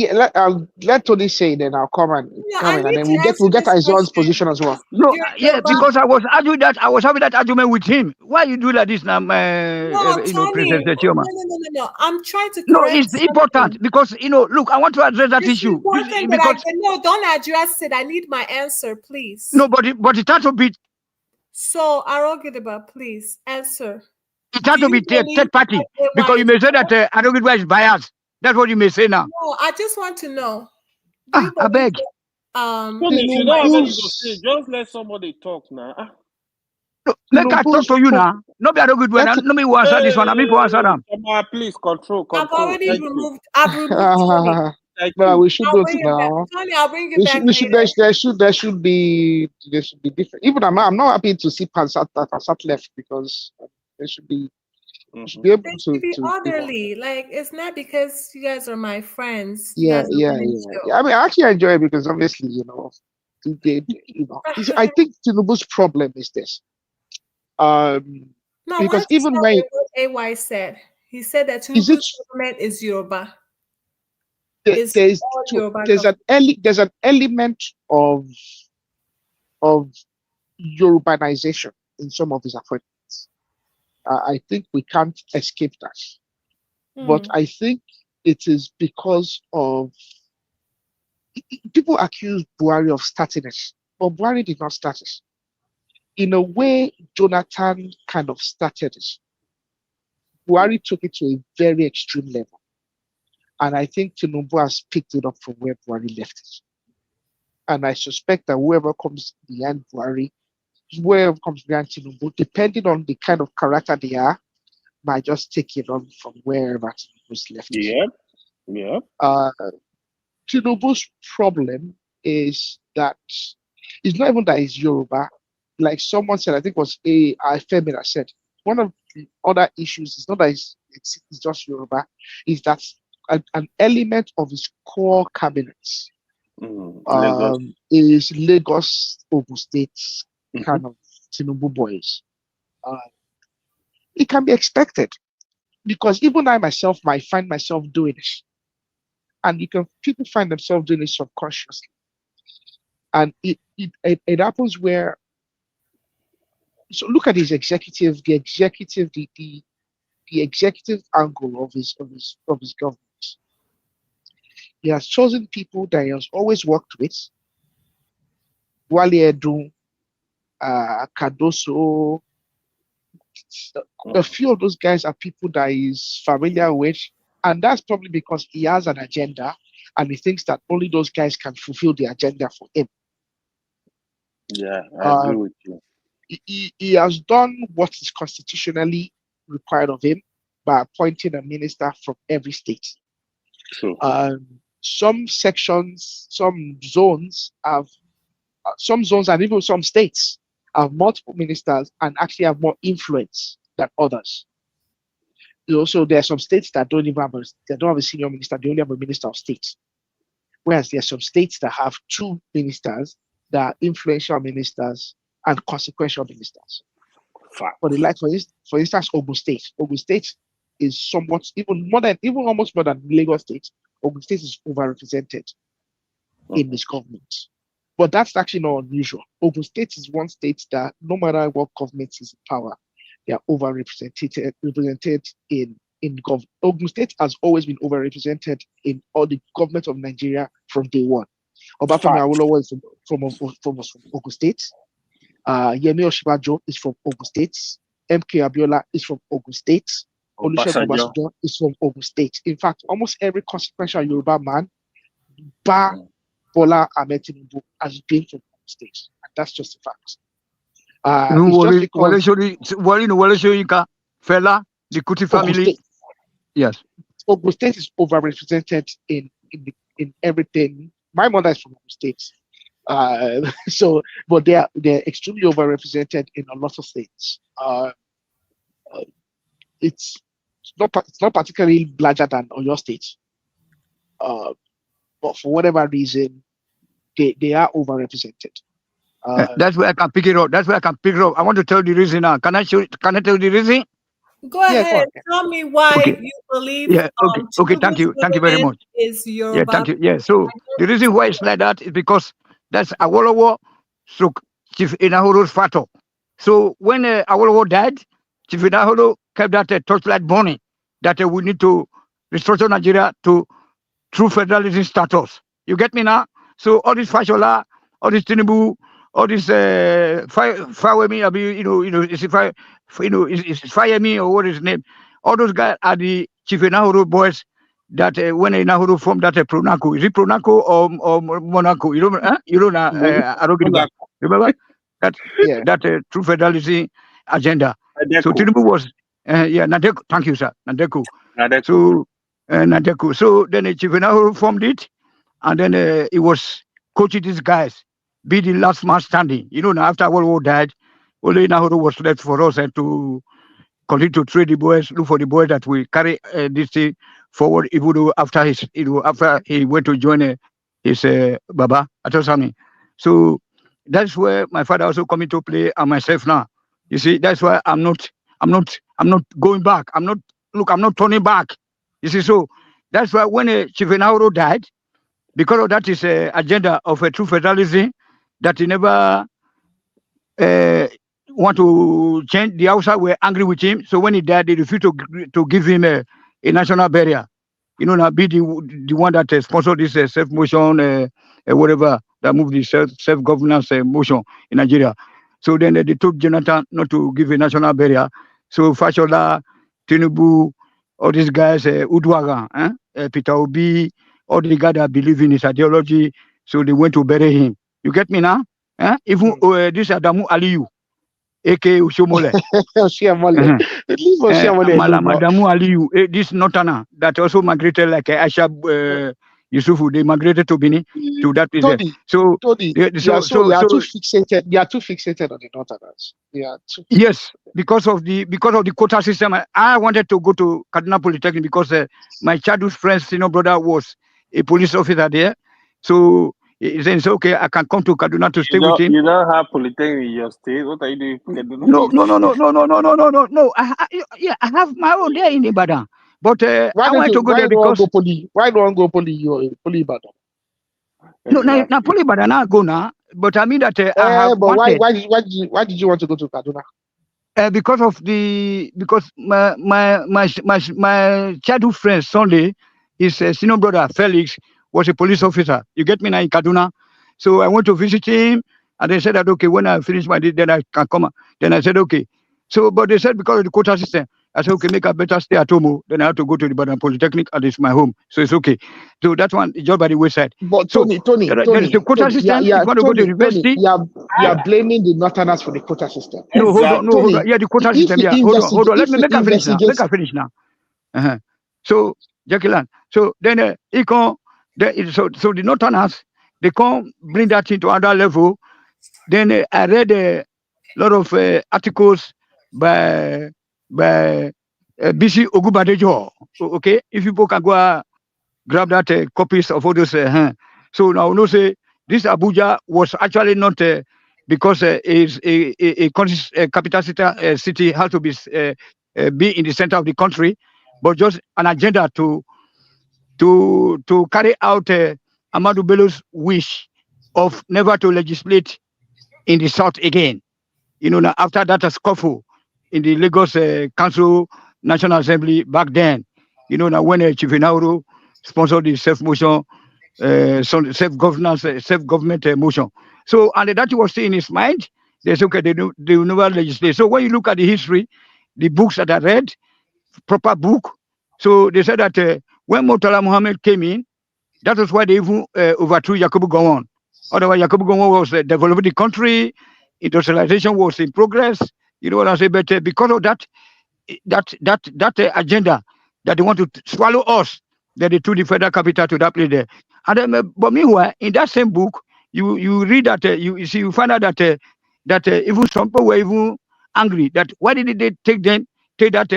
let Tony say, then I'll come and I and need then to answer we'll get this Isaiah's question. position as well. No, yeah, Yoruba. because I was having that argument with him. Why you do like this now, No, Tony. President Chioma? No. I'm trying to No, correct it's important because look, I want to address that It's issue important because no, don't address it. I need my answer, please. no, but it has to be. So, Arogidaba, please answer. It has to be third party because you may say that Arogidaba is biased. That's what you may say now. No, I just want to know. I beg. Tony, if you don't have anything to say, just let somebody talk now. Make I talk to you now. No be Arogidaba. No me answer this one. I mean to answer them. Please control. I've already removed. I've removed Tony. But we should I'll do bring it it back. now. Tony, I'll bring it back later. There should be different. Even I'm not happy to see Pansat left because there should be. You should be able to be orderly. Like, it's not because you guys are my friends. Yeah. I mean, I actually enjoy it because obviously, I think Tinubu's problem is this. No, because even when what AY said, he said that Tinubu's government is Yoruba. There's an element of Yorubanization in some of his appointments. I think we can't escape that. But I think it is because of people accuse Buhari of starting it, but Buhari did not start it. In a way, Jonathan kind of started it. Buhari took it to a very extreme level. And I think Tinubu has picked it up from where Buhari left it. And I suspect that whoever comes behind Buhari, whoever comes behind Tinubu, depending on the kind of character they are, might just take it on from wherever Tinubu's left it. Yeah. Tinubu's problem is that it's not even that he's Yoruba. Like someone said, I think it was Femina said, one of the other issues is not that it's just Yoruba, is that an element of his core cabinets is Lagos, Ogun State kind of Tinubu boys. It can be expected because even I myself might find myself doing it. And people find themselves doing it subconsciously. And it happens where, so look at his executive, the executive angle of his government. He has chosen people that he has always worked with. Wale Edun, Cardoso, a few of those guys are people that he's familiar with, and that's probably because he has an agenda and he thinks that only those guys can fulfill the agenda for him. Yeah, I agree with you. He has done what is constitutionally required of him by appointing a minister from every state. True. Some sections, some zones, and even some states have multiple ministers and actually have more influence than others. Also, there are some states that don't have a senior minister; they only have a minister of state. Whereas there are some states that have two ministers that are influential ministers and consequential ministers. For instance, Ogun State. Ogun State is somewhat almost more than Lagos State. Ogun State is overrepresented in this government. But that's actually not unusual. Ogun State is one state that no matter what government is in power, they are overrepresented in government. Ogun State has always been overrepresented in all the government of Nigeria from day one. Obafemi Awolowo is from Ogun State. Yemi Osinbajo is from Ogun State. MK Abiola is from Ogun State. Olusegun Obasanjo is from Ogun State. In fact, almost every consequential Yoruba man, bar Bola Ahmed Tinubu, has been from Ogun State. And that's just a fact. Fela, the Kuti family. Yes. Ogun State is overrepresented in everything. My mother is from Ogun State. But they're extremely overrepresented in a lot of things. It's not particularly larger than Oyo State, but for whatever reason, they are overrepresented. That's where I can pick it up. I want to tell the reason now. Can I tell the reason? Go ahead. Tell me why you believe. Yeah. Okay. Thank you. Thank you very much. Is Yeah. Thank you. Yeah. So the reason why it's like that is because that's Awolowo stroke Chief Inahuru's father. So when Awolowo died, Chief Inahuru kept that torchlight burning that we need to restructure Nigeria to true federalism status. You get me now? So all this Fashola, all this Tinubu, all this Fire-me, it's Fire-me or what is his name? All those guys are the Chief Inahuru boys that when Inahuru formed that Pronaco. Is it Pronaco or Monaco? You don't remember that true federalism agenda. So Tinubu was Nadeku. Thank you, sir. Nadeku. So Nadeku. So then Chief Inahuru formed it, and then he was coaching these guys, be the last man standing. After World War died, only Inahuru was left for us to continue to train the boys, look for the boys that will carry this thing forward. Even though after he went to join his Baba Atosami. So that's where my father also come into play, and myself now. You see, that's why I'm not going back. I'm not turning back. You see, so that's why when Chief Inahuru died, because of that is agenda of a true federalism that he never want to change. The Hausa were angry with him, so when he died, they refused to give him a national burial. Now be the one that sponsored this self-motion, whatever, that moved the self-governance motion in Nigeria. So then they told Jonathan not to give a national burial. So Fashola, Tinubu, all these guys, Udwaga, Peter Obi, all the guys that believe in his ideology, so they went to bury him. You get me now? Even this Adamu Aliyu, aka Ushomole. Adamu Aliyu, this Notana, that also migrated like Aisha YESUFU, they migrated to Benin, to that place. So they are too fixated on the Northerners. Yes, because of the quota system. I wanted to go to Kaduna Polytechnic because my childhood friend's senior brother was a police officer there. So he said, okay, I can come to Kaduna to stay with him. You don't have Polytechnic in your state. What are you doing? No. I have my own there in Ibadan. But I want to go there because why don't go poly Ibadan? No, now poly Ibadan I go now. But I mean that I have. But why did you want to go to Kaduna? Because my childhood friend Sunday, his senior brother Felix was a police officer. You get me now in Kaduna. So I went to visit him, and they said that okay, when I finish my day, then I can come. Then I said okay. So, but they said because of the quota system, I said okay, make a better stay at home. Then I have to go to the Ibadan Polytechnic, and it's my home, so it's okay. So that one is just by the wayside. But Tony, there is the quota system. If you want to go to university, you are blaming the Northerners for the quota system. No, hold on. Yeah, the quota system. Yeah, hold on. Let me finish now. So Jackie Land. So then so the Northerners, they can't bring that into another level. Then I read a lot of articles by BC Ogubadejo. Okay, if people can go grab that copies of all those. So now no say this Abuja was actually not because it's a capital city has to be in the center of the country, but just an agenda to carry out Amadou Bello's wish of never to legislate in the south again. Now after that scuffle in the Lagos Council National Assembly back then, now when Chief Inahuru sponsored the self-motion, self-government motion. So, and that was still in his mind. They said, okay, they will never legislate. So when you look at the history, the books that I read, proper book, so they said that when Murtala Muhammad came in, that was why they even overthrew Yakubu Gowon. Otherwise, Yakubu Gowon was developing the country, industrialization was in progress. You know what I say? But because of that agenda that they want to swallow us, that they took the federal capital to that place there. And but meanwhile, in that same book, you read that you find out that even some people were even angry that why did they take that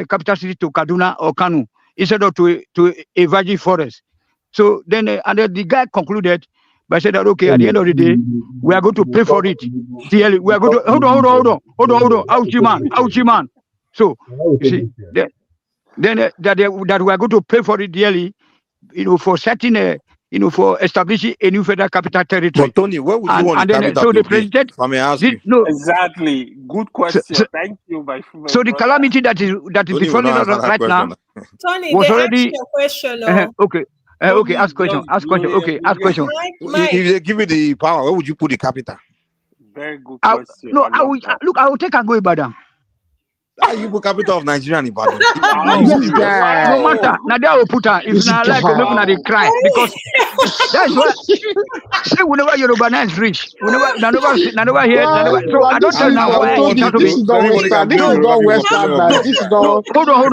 capital city to Kaduna or Kanu instead of to a virgin forest. So then and then the guy concluded by saying that okay, at the end of the day, we are going to pay for it. We are going to hold on, Auchi man. So you see, that we are going to pay for it dearly, for setting for establishing a new federal capital territory. But Tony, where would you want and the then capital so to the be? president If I may ask you. no. Exactly. Good question. Thank you, my So the brother. calamity that is Tony will befalling not us answer that right now question. Tony, was they asked already your question. okay. Okay, ask question. Okay, ask question. Mike. If they give you the power, where would you put the capital? Very good I question. will take and go Ibadan. You put capital of Nigeria in Ibadan. This guy. No matter. Now they will put her. If This not like, guy. maybe they cry because that's what. Say whenever Yoruba is rich, whenever here, so I don't tell now why it has to be. This is not Western. This is not Western, man. This is not. Hold on.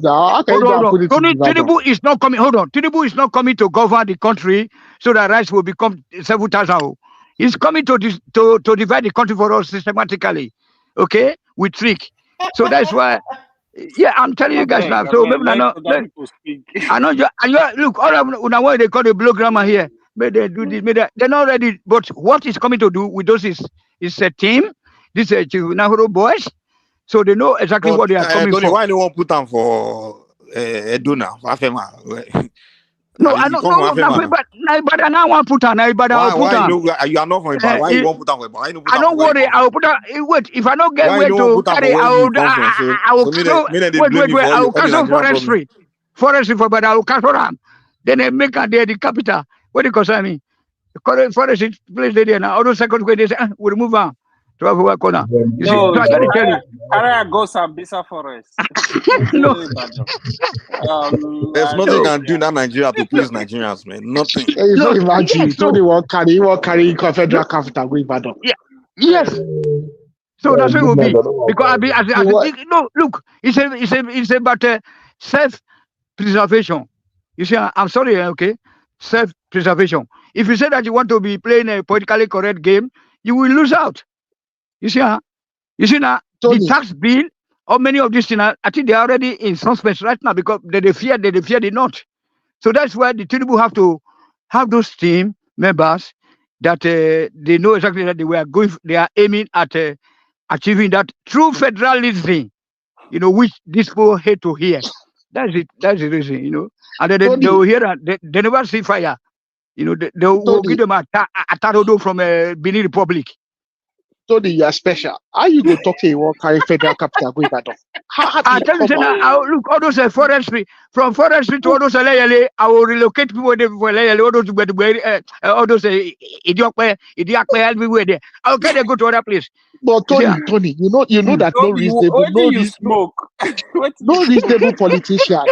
Now, how can you go and put it in Ibadan? Tinubu is not coming. Hold on. Tinubu is not coming to govern the country so that rice will become 7,000. He's coming to divide the country for us systematically, okay, with trick. So that's why. Yeah, I'm telling you guys now. So maybe I know. Look, all of what they call the blow grammar here. But they do this. They're not ready. But what is coming to do with those is a team. This is Nahuru boys. So they know exactly what they are coming Tony, for. why don't put them for Eduna, Afema? No, I don't know. But I now want to put on. Why you are not from Ibadan? Why you won't put on? I don't worry. I will put on. Wait, if I don't get where to carry, I will cancel forestry. Forestry for, but I will cancel them. Then they make the capital. What do you concern me? The forestry place there now. All those seconds where they say, we'll move on to our corner. You see, so I got to tell you. Area goes Sambisa Forest. No. There's nothing you can do in Nigeria to please Nigerians, man. Nothing. So imagine Tony won't carry federal capital go Ibadan. Yeah. Yes. So that's what it will be. Because no, look, it's about self-preservation. You see, I'm sorry, okay? Self-preservation. If you say that you want to be playing a politically correct game, you will lose out. You see, now, Tony. The tax bill or many of these things, I think they're already in suspense right now because they fear the not. So that's why the Tinubu have to have those team members that they know exactly that they are aiming at achieving that true federalism, which these people hate to hear. That's it. That's the reason, And then they will hear that they never see fire. They will give them a tarodo from Benin Republic. Tony, you are special. How you go talk to you carry federal capital go Ibadan? I tell you now, look, all those forestry, from forestry to all those Leyele, I will relocate people there for Leyele, all those Idiakwe, everywhere there. How can they go to other place? But Tony, you know that no reasonable politician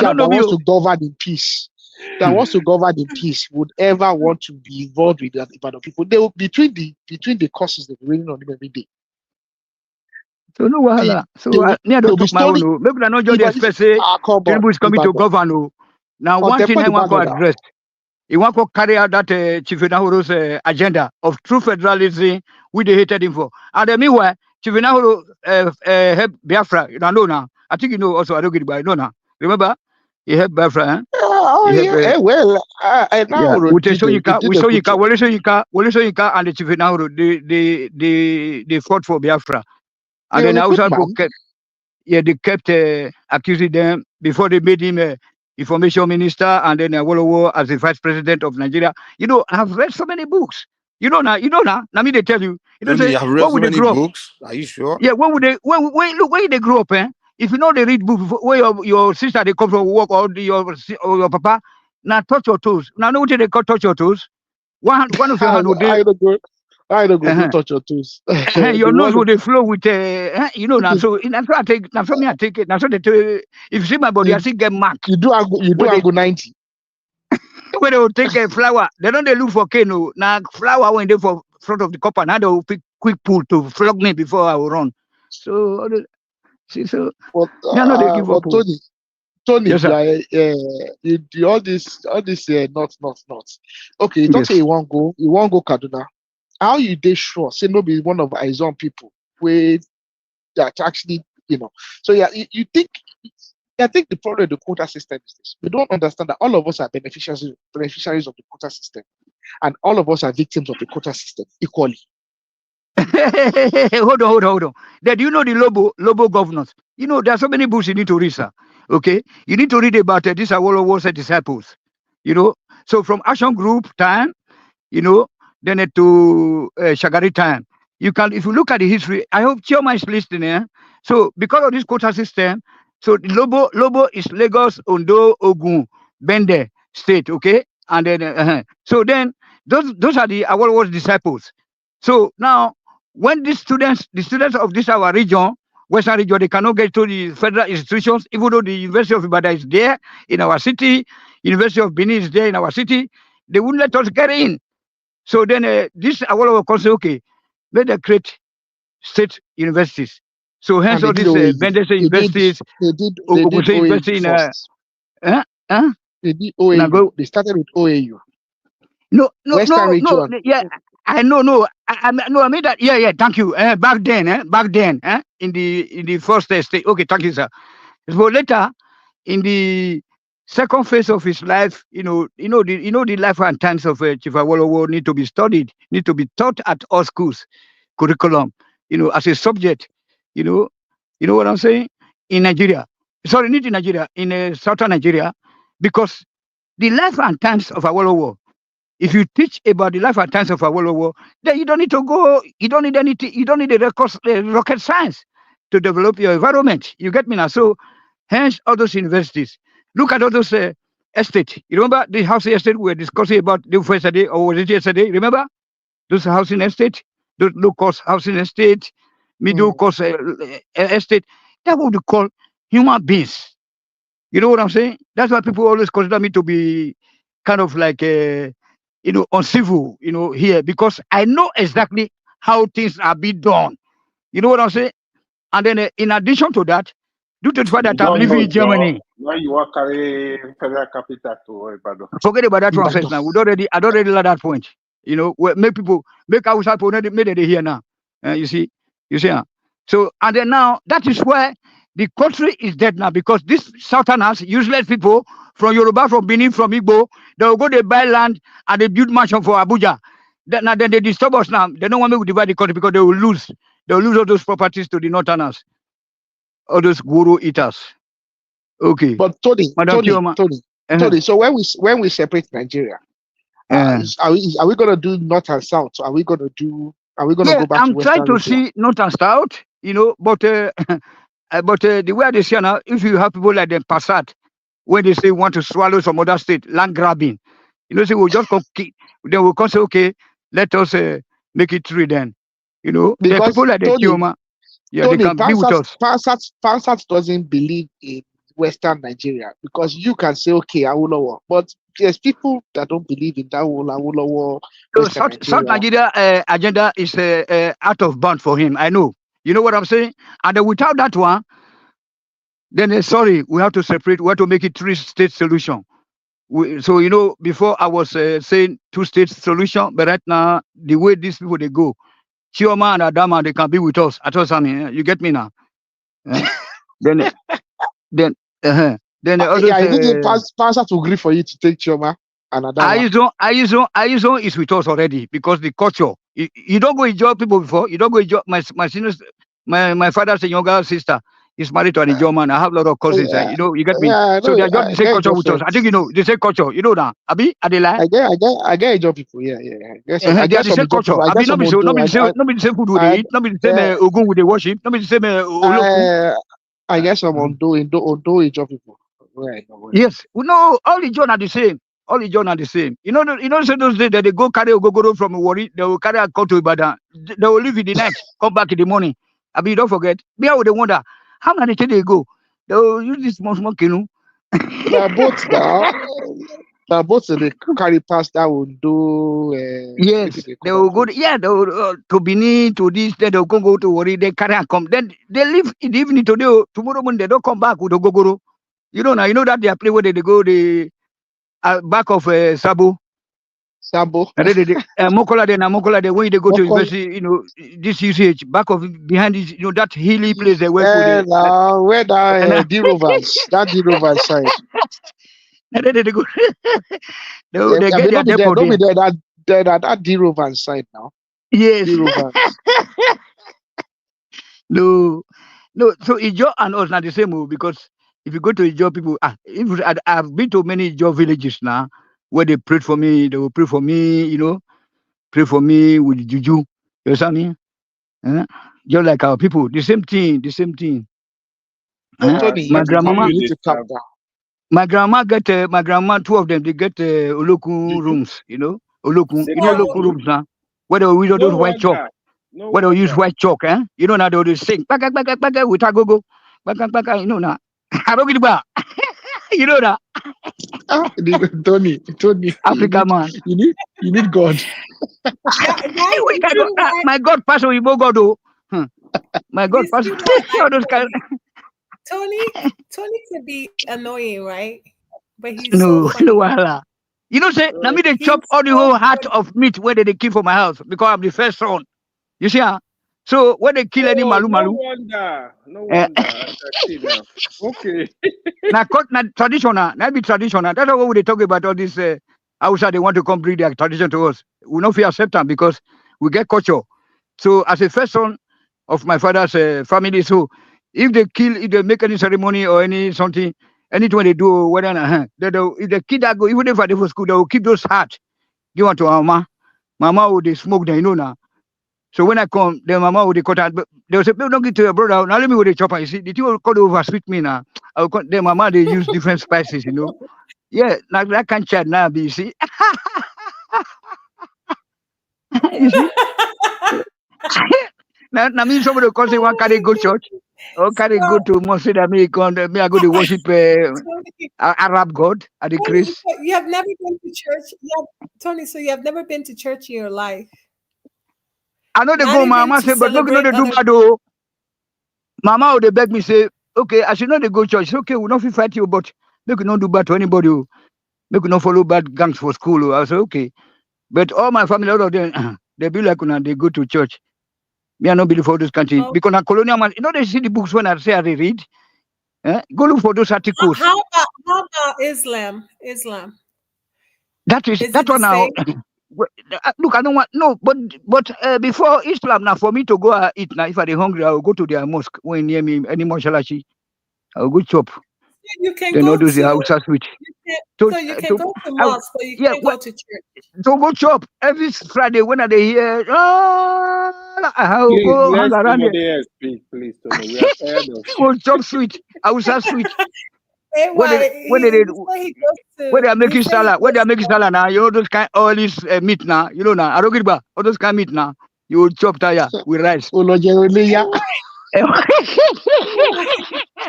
that wants to govern in peace. That wants to govern in peace would ever want to be involved with the Ibadan people. They will between the causes they're raining on them every day. So no wahala. Maybe I not just expect say Tinubu is coming to govern. Now one thing I want to address. He want to carry out that Chief Nahuru's agenda of true federalism which they hated him for. And meanwhile, Chief Nahuru helped Biafra. You know now. I think you know also I don't get it by now. Remember? He helped Biafra. With Soyinka and the Chief Nahuru, they fought for Biafra. And then also they kept accusing them before they made him information minister and then Awolowo as the vice president of Nigeria. I've read so many books. Now. Let me they tell you. You have read so many books? Are you sure? Yeah, when they grow up, if you know they read books, where your sister they come from work or your papa, now touch your toes. Now know what they call touch your toes. One of your hand I don't go touch your toes. Your nose will flow with now. So that's why I take. Now for me, I take it. Now so they if you see my body, I still get mark. You do go 90. When they will take a flower, they don't look for cane. Now flower when they for front of the copper. Now they will pick quick pull to flog me before I will run. So see, so they give up. Tony, yes, you all this not. Okay, you don't say you won't go Kaduna. How you they sure? Say no be one of his own people where that actually, So you think I think the problem with the quota system is this. We don't understand that all of us are beneficiaries of the quota system, and all of us are victims of the quota system equally. hold on. Then you know the Lobo governors. You know, there are so many books you need to read, sir. Okay, you need to read about these Awolowo's disciples. You know, so from Action Group time, you know, then to Shagari time. You can, if you look at the history, I hope Chioma is listening. Eh? So because of this quota system, so Lobo is Lagos, Ondo, Ogun, Bende state, okay, and then so then those are the Awolowo's disciples. So now when the students of this our region, Western region, they cannot get to the federal institutions, even though the University of Ibadan is there in our city, University of Benin is there in our city, they wouldn't let us get in. So then this Awolowo can say, okay, let them create state universities. So hence all these Bendese universities, Ogun University in They did OAU. They started with OAU. No, Western region. yeah, I know, I mean that, yeah, thank you. Back then, in the first state. Okay, thank you, sir. So later, in the second phase of his life, the life and times of Chief Awolowo need to be studied, need to be taught at all schools, curriculum, as a subject, you know what I'm saying? In Nigeria, sorry, not in Nigeria, in southern Nigeria, because the life and times of Awolowo, if you teach about the life and times of Awolowo, then you don't need to go, you don't need anything, you don't need the rocket science to develop your environment. You get me now? So, hence all those universities. Look at all those estates. You remember the housing estate we were discussing about yesterday, or was it yesterday? Remember? Those housing estate, those low-cost housing estate, middle-cost estate. That's what we call human beings. You know what I'm saying? That's why people always consider me to be kind of like, uncivil, here, because I know exactly how things are being done. You know what I'm saying? And then in addition to that, due to the fact that I'm living in Germany. Now you are carrying federal capital to Ibadan. Forget about that one first now. I don't already like that point. Make our people made it here now. You see. So and then now that is where the country is dead now, because these southerners, useless people from Yoruba, from Benin, from Igbo, they will go, they buy land and they build mansion for Abuja. Then they disturb us now. They don't want me to divide the country because they will lose. They will lose all those properties to the northerners, all those guru eaters. Okay. But Tony. So when we separate Nigeria, are we gonna do north and south? Are we gonna go back I'm to Western trying to region? see north and south, but the way they say now, if you have people like them Passat, when they say want to swallow some other state, land grabbing, say we'll just they will come say, okay, let us make it three then. There are people like the Kioma, they can be with us. Passat doesn't believe in Western Nigeria, because you can say, okay, Awolowo, but there's people that don't believe in that whole Awolowo. So South Nigeria agenda is out of bound for him. I know. You know what I'm saying? And without that one, then sorry, we have to separate. We have to make it three-state solution. So before I was saying two-state solution, but right now the way these people they go, Chioma and Adama, they can be with us at all. You get me now? Then I didn't pass to agree for you to take Chioma and Adama. Ayuso is with us already, because the culture. You don't go enjoy people before. You don't go enjoy my seniors. My father's younger sister is married to an Ijaw man. I have a lot of cousins. You get me. So they are just the same culture with us. I think the same culture. You know that. Abi, are they lie? I get Ijaw people. Yeah. They are the same culture. Abi, not be the same food they eat. Not be the same Ogun with the worship. Not be the same Oloku. I guess some Ondo Ijaw people. Right. Yes. No, all Ijaw are the same. All Ijaw are the same. So those days that they go carry Ogogoro from Wari, they will carry a call to Ibadan. They will leave in the night, come back in the morning. Abi, don't forget. Me, I would wonder how many days they go. They will use this small canoe. They're both they carry past that Ondo. Yes, they will go. They will to Benin, to this. Then they will go to Wari. They carry and come. Then they leave in the evening today. Tomorrow morning they don't come back with Ogogoro. You know that they are play where they go back of Sabo. Mokola, when they go to university, this UCH, back of behind this, that hilly place they work with. Where that D-Rovers side. They go. They get their depot there. That D-Rovers side now. Yes. Yorubas. No. So Ijo and us not the same because if you go to Ijo people, I've been to many Ijo villages now where they prayed for me. They will pray for me, pray for me with juju. You understand me? Just like our people, the same thing. Tony, My grandmama, you need to calm down. my grandma, two of them, they get Olokun rooms, Olokun, Olokun rooms now, where they will use all those white chalk, where they will use white chalk, now they will sing, baka, baka, baka, with a go, baka, baka, now. I don't get about, that. Tony, Africa man. you need God. My God, Pastor Ibo God, oh. My God, Pastor, all those kind. Tony could be annoying, right? But he's No, so funny. no, wahala. Say, now me they chop all the whole heart of meat where they kill for my house because I'm the first son. You see, so when they kill any malu. No wonder. I see now. Okay. Now traditional. Now be traditional. That's what they talk about all this. Outside they want to come bring their tradition to us. We not feel accept them because we get culture. So as a first son of my father's family, so if they make any ceremony or any something, anything they do, whether if the kid that go, even if I go for school, they will keep those heart. Give one to our mama. Mama will they smoke them, now. So when I come, the mama will they cut out. But they will say, don't give to your brother. Now let me with the chopper. You see, the thing will cut over sweet me now. The mama they use different spices, Yeah, like that kind of child now be, you see. You see? Now me somebody call say one carry go church. Or carry go to mosque that me I go to worship Arab God at the Christ. You have never been to church. Tony, so you have never been to church in your life. I know they go, mama say, but look, they do bad though. Mama would they beg me say, okay, I should not they go church. It's okay, we'll not fight you, but they could not do bad to anybody. They could not follow bad gangs for school. I say, okay. But all my family, all of them, they be like when they go to church. Me, I not believe for this country. Oh. Because a colonial man, they see the books when I say I read. Go look for those articles. How about Islam? That one now. Look, I don't want but before Islam now for me to go eat now, if I dey hungry, I will go to their mosque when near me any moshalachi. I will go chop. You can they go not do the to Hausa sweet. so you can go to mosque, but you can't go to church. So go chop every Friday when I dey hear. Please, Go hang let around somebody else speak, please, Tony. We are tired of go chop sweet, Hausa sweet. Hey, When they are making salad, now, those kind all this meat now, now, I don't get back all those kind of meat now. You will chop tire with rice.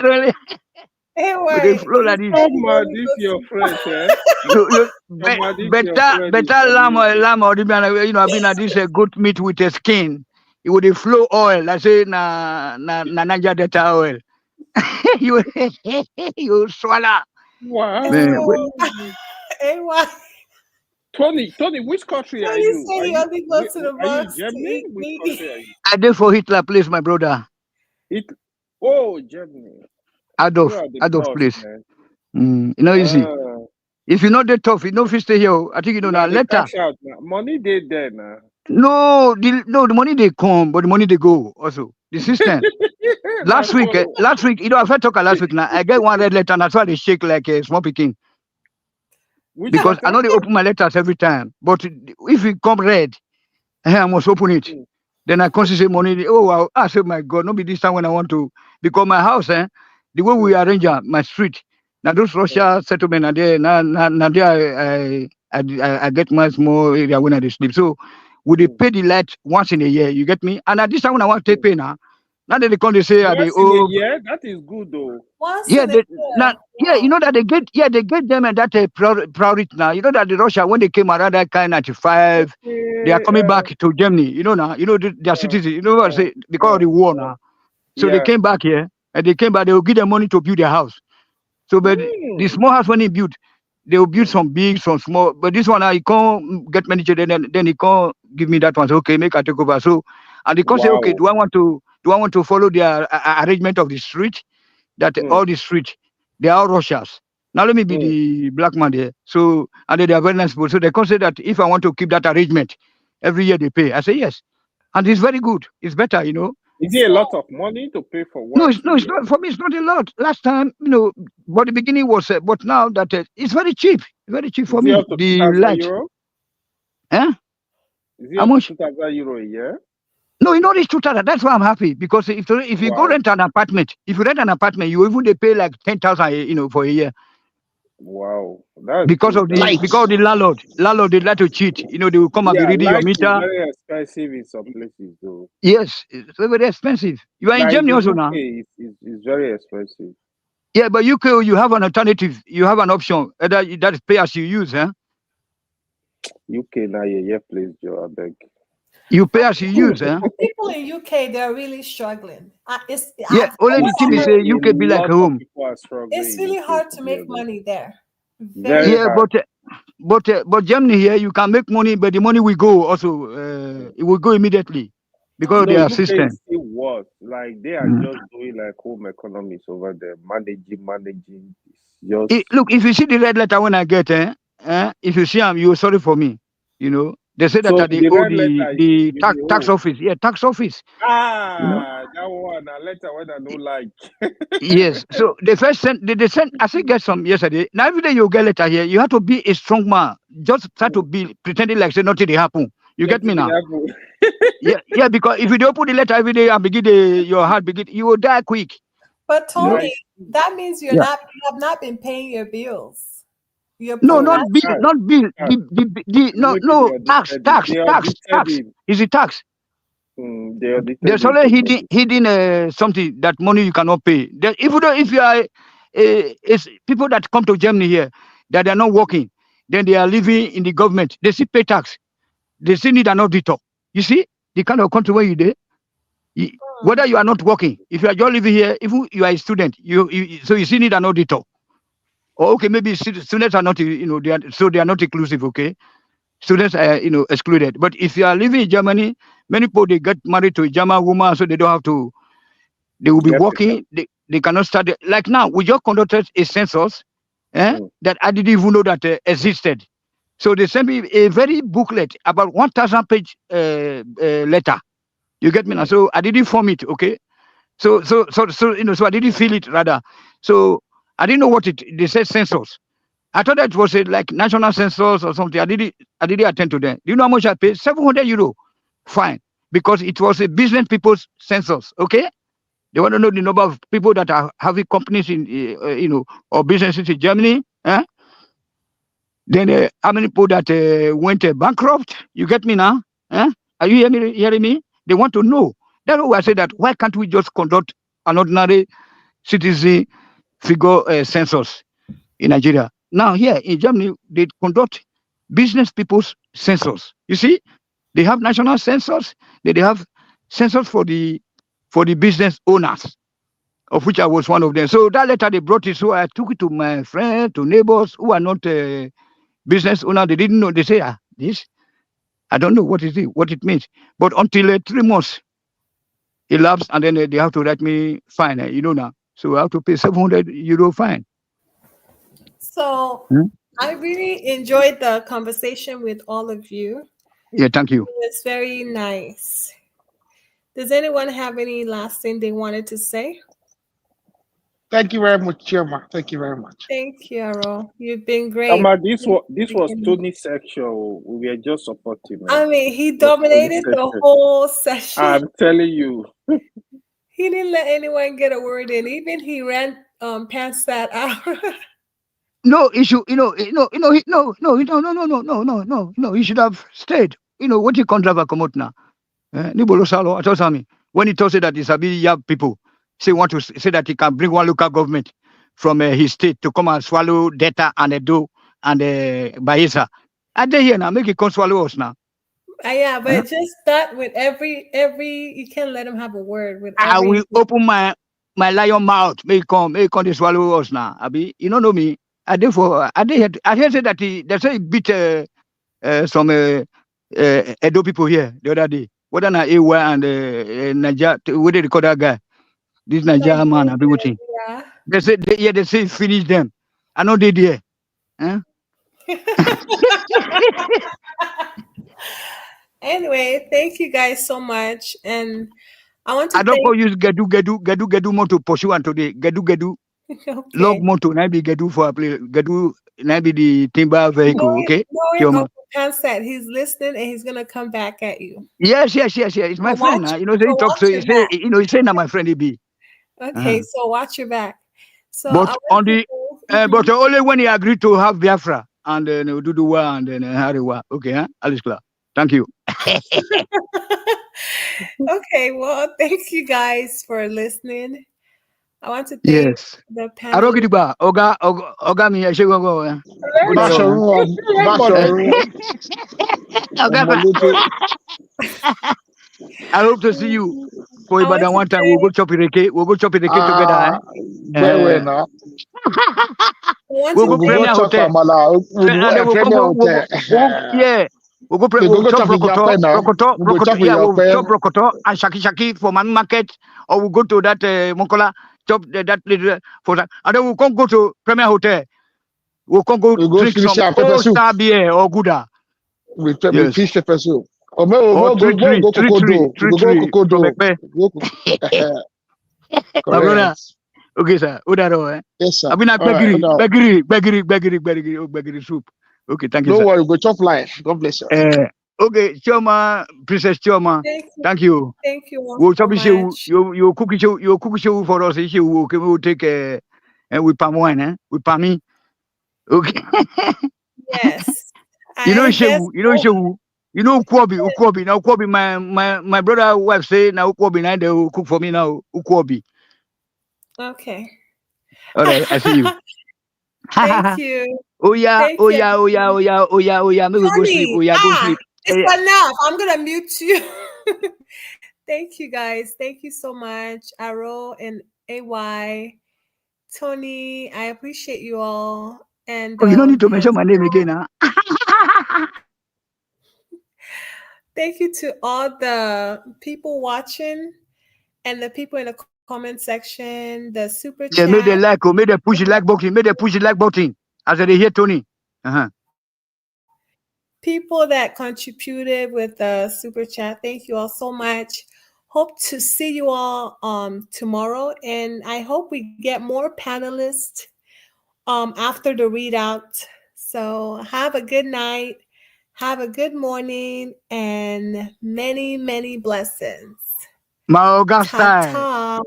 Really? With the flow like this. This your French, eh? Better lamb or I've been at this goat meat with a skin. It would flow oil. I say na Niger Delta oil. you swallow. Wow. Hey, wow. Tony, which country are you? Say you only go to the mosque. Germany? Which country are you? I did for Hitler place, my brother. Germany. Adolf place. Easy. If you know the tough, you know if you stay here, I think now later. Money they there now. No, the money they come, but the money they go also. The system. last week, I've heard talk last week now. I get one red letter and that's why they shake like a small picking. Because I know they open my letters every time. But if it come red, I must open it. Then I constantly say money. Oh, I say, my God, not be this time when I want to. Because my house, the way we arrange my street, now those Russia settlement are there. Now there I get my small area when I sleep. So would they pay the light once in a year? You get me? And at this time when I want to take pay now they come, they say, once in a year? That is good though. Yeah, you know that they get them and that priority now. You know that the Russia when they came around that kind 95, they are coming back to Germany. Now, their citizens. You know what I say because of the war now. So they came back here and they will give them money to build their house. So, but the small house when he built, they will build some big, some small. But this one, he can't get many children. Then he can't give me that one. So, okay, make I take over. So, and they can't say, okay, do I want to follow their arrangement of the street? That all the street, they are all Russians. Now let me be the black man there. So, and they are very nice people. So they can say that if I want to keep that arrangement, every year they pay. I say yes. and it's very good. It's better, Is it a lot of money to pay for No, one? it's not for me. It's not a lot. Last time, but the beginning was, but now that it's very cheap. Very cheap for Is it me. up to The 2,000 light, euro? eh? Is it How up to much? 2,000 euro a year? No, it's 2,000. That's why I'm happy, because if you go Wow. rent an apartment, you even they pay like 10,000, for a year, Wow, that's because good. of the landlord they like to cheat. They will come and be Yeah, reading your light is meter. very expensive in some places, though. Yes, it's very expensive. You are in Like Germany the also UK now. is very expensive. Yeah, but UK, you have an alternative. You have an option that is pay as you use, huh? UK now, yeah, please, Joe, I beg. You pay as you use, huh? People in UK, they're really struggling. Yeah, only the thing is, UK be like lot of home. people are struggling. It's really hard to make money there. Very Yeah, hard. but Germany here, you can make money, but the money will go also. It will go immediately because of No, their UK system. is still worse. Like they are just doing like home economics over there, managing. It's just Look, if you see the red letter when I get, if you see them, you're sorry for me. They say that so they the owe red letter the you tax owe. office. Yeah, tax office. That one a letter when I don't like. Yes. So they first sent. They sent. I still get some yesterday. Now every day you get letter here. You have to be a strong man. Just try to be pretending like say nothing they happen. You get me now? Yeah. Because if you don't put the letter every day and begin your heart begin, you will die quick. But Tony, that means you have not been paying your bills. No, not bill, not bill. No, tax. Is it tax? There's always hidden something that money you cannot pay. If you are it's people that come to Germany here that they are not working, then they are living in the government. They still pay tax. They still need an auditor. You see the kind of country where you there. Whether you are not working, if you are just living here, if you are a student, so you still need an auditor. Or okay, maybe students are not, they are not inclusive. Okay, students are, excluded. But if you are living in Germany, many people they get married to a German woman, so they don't have to. They will be working. They cannot start. Like now, we just conducted a census, that I didn't even know that existed. So they sent me a very booklet about 1,000 page letter. You get me now? So I didn't form it. Okay. So I didn't feel it rather. So I didn't know what they said census. I thought that was like national census or something. I didn't attend to them. Do you know how much I paid? 700 euro. Fine. Because it was a business people's census. Okay. They want to know the number of people that are having companies in, or businesses in Germany. Then how many people that went bankrupt? You get me now? Are you hearing me? They want to know. That's why I say that why can't we just conduct an ordinary citizen figure census in Nigeria? Now here in Germany, they conduct business people's census. You see, they have national census. They have census for the business owners, of which I was one of them. So that letter they brought it, so I took it to my friends, to neighbors who are not business owners. They didn't know. They say, this, I don't know what it means. But until 3 months elapsed, and then they have to write me fine, now. So I have to pay 700 euro fine. So I really enjoyed the conversation with all of you. Yeah, thank you. It was very nice. Does anyone have any last thing they wanted to say? Thank you very much, Chioma. Thank you very much. Thank you, Aro. You've been great. This was Tony's section. We were just supporting him. I mean, he dominated the whole session. I'm telling you. He didn't let anyone get a word in. Even he ran past that hour. No issue, no. He should have stayed. What you can't drive a come out now. When he told us that Isabi Yab people want to say that he can bring one local government from his state to come and swallow data and Edo and Bayelsa. I dare here now, make it come swallow us now. Yeah, but just that with every you can't let him have a word with I will open my lion mouth, make it come to swallow us now. Abi, you don't know me. I did say that they say he beat some Edo people here the other day. What an Ewa and Niger, what did they call that guy? This Niger man, I've been waiting. Yeah. They say finish them. I know they there. Anyway, thank you guys so much, and I want to. I don't go use gedu moto pursue and today gedu. Okay. Log moto na be gedu for a play gedu na be the timber vehicle. Okay. Uncle Khan said he's listening and he's gonna come back at you. Yes. It's my friend. You know, he talks. So he say, he say, "Now my friend he be." Okay, so watch your back. So, but on the, but only when he agreed to have Biafra and then Duduwa and then Hariwa. Okay, huh? Alice Clark. Thank you. Okay, well, thank you guys for listening. I want to thank the panel. Oga mi go. I hope to see you for Ibadan one time. We'll go chop it together. Very well now. We'll go Premier Hotel. Yeah. We'll go chop Rokoto. Yeah, we'll chop Rokoto and Shaki for Mami Market, or we'll go to that Mokola, chop that little for that. And then we'll come go to Premier Hotel. We'll come go drink some old star beer or Gouda. We fish pepper soup. Or three. Okay, sir. Yes, sir. I've been at Begiri soup. Okay, thank you. Don't worry, go chop life. God bless you. Okay, Chioma, Princess Chioma. Thank you. Thank you. We'll chop you cook show for us. We'll take with palm wine, with palmy. Okay. Yes. You know Ukwobi. Now Ukwobi, my brother wife say now Ukwobi now they will cook for me now. Ukwobi. Okay. All right, I see you. Thank you. Oh yeah. Maybe we go sleep. Go sleep. It's enough. I'm gonna mute you. Thank you guys. Thank you so much. Aro and AY. Tony, I appreciate you all. And you don't need to mention my name again, huh? Thank you to all the people watching and the people in the comment section, the super chat. Yeah, made the like, made the push the like button. As they hear Tony. People that contributed with the super chat, thank you all so much. Hope to see you all tomorrow, and I hope we get more panelists after the readout. So have a good night, have a good morning, and many, many blessings. My Augusta,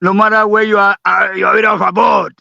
no matter where you are, you're off aboard.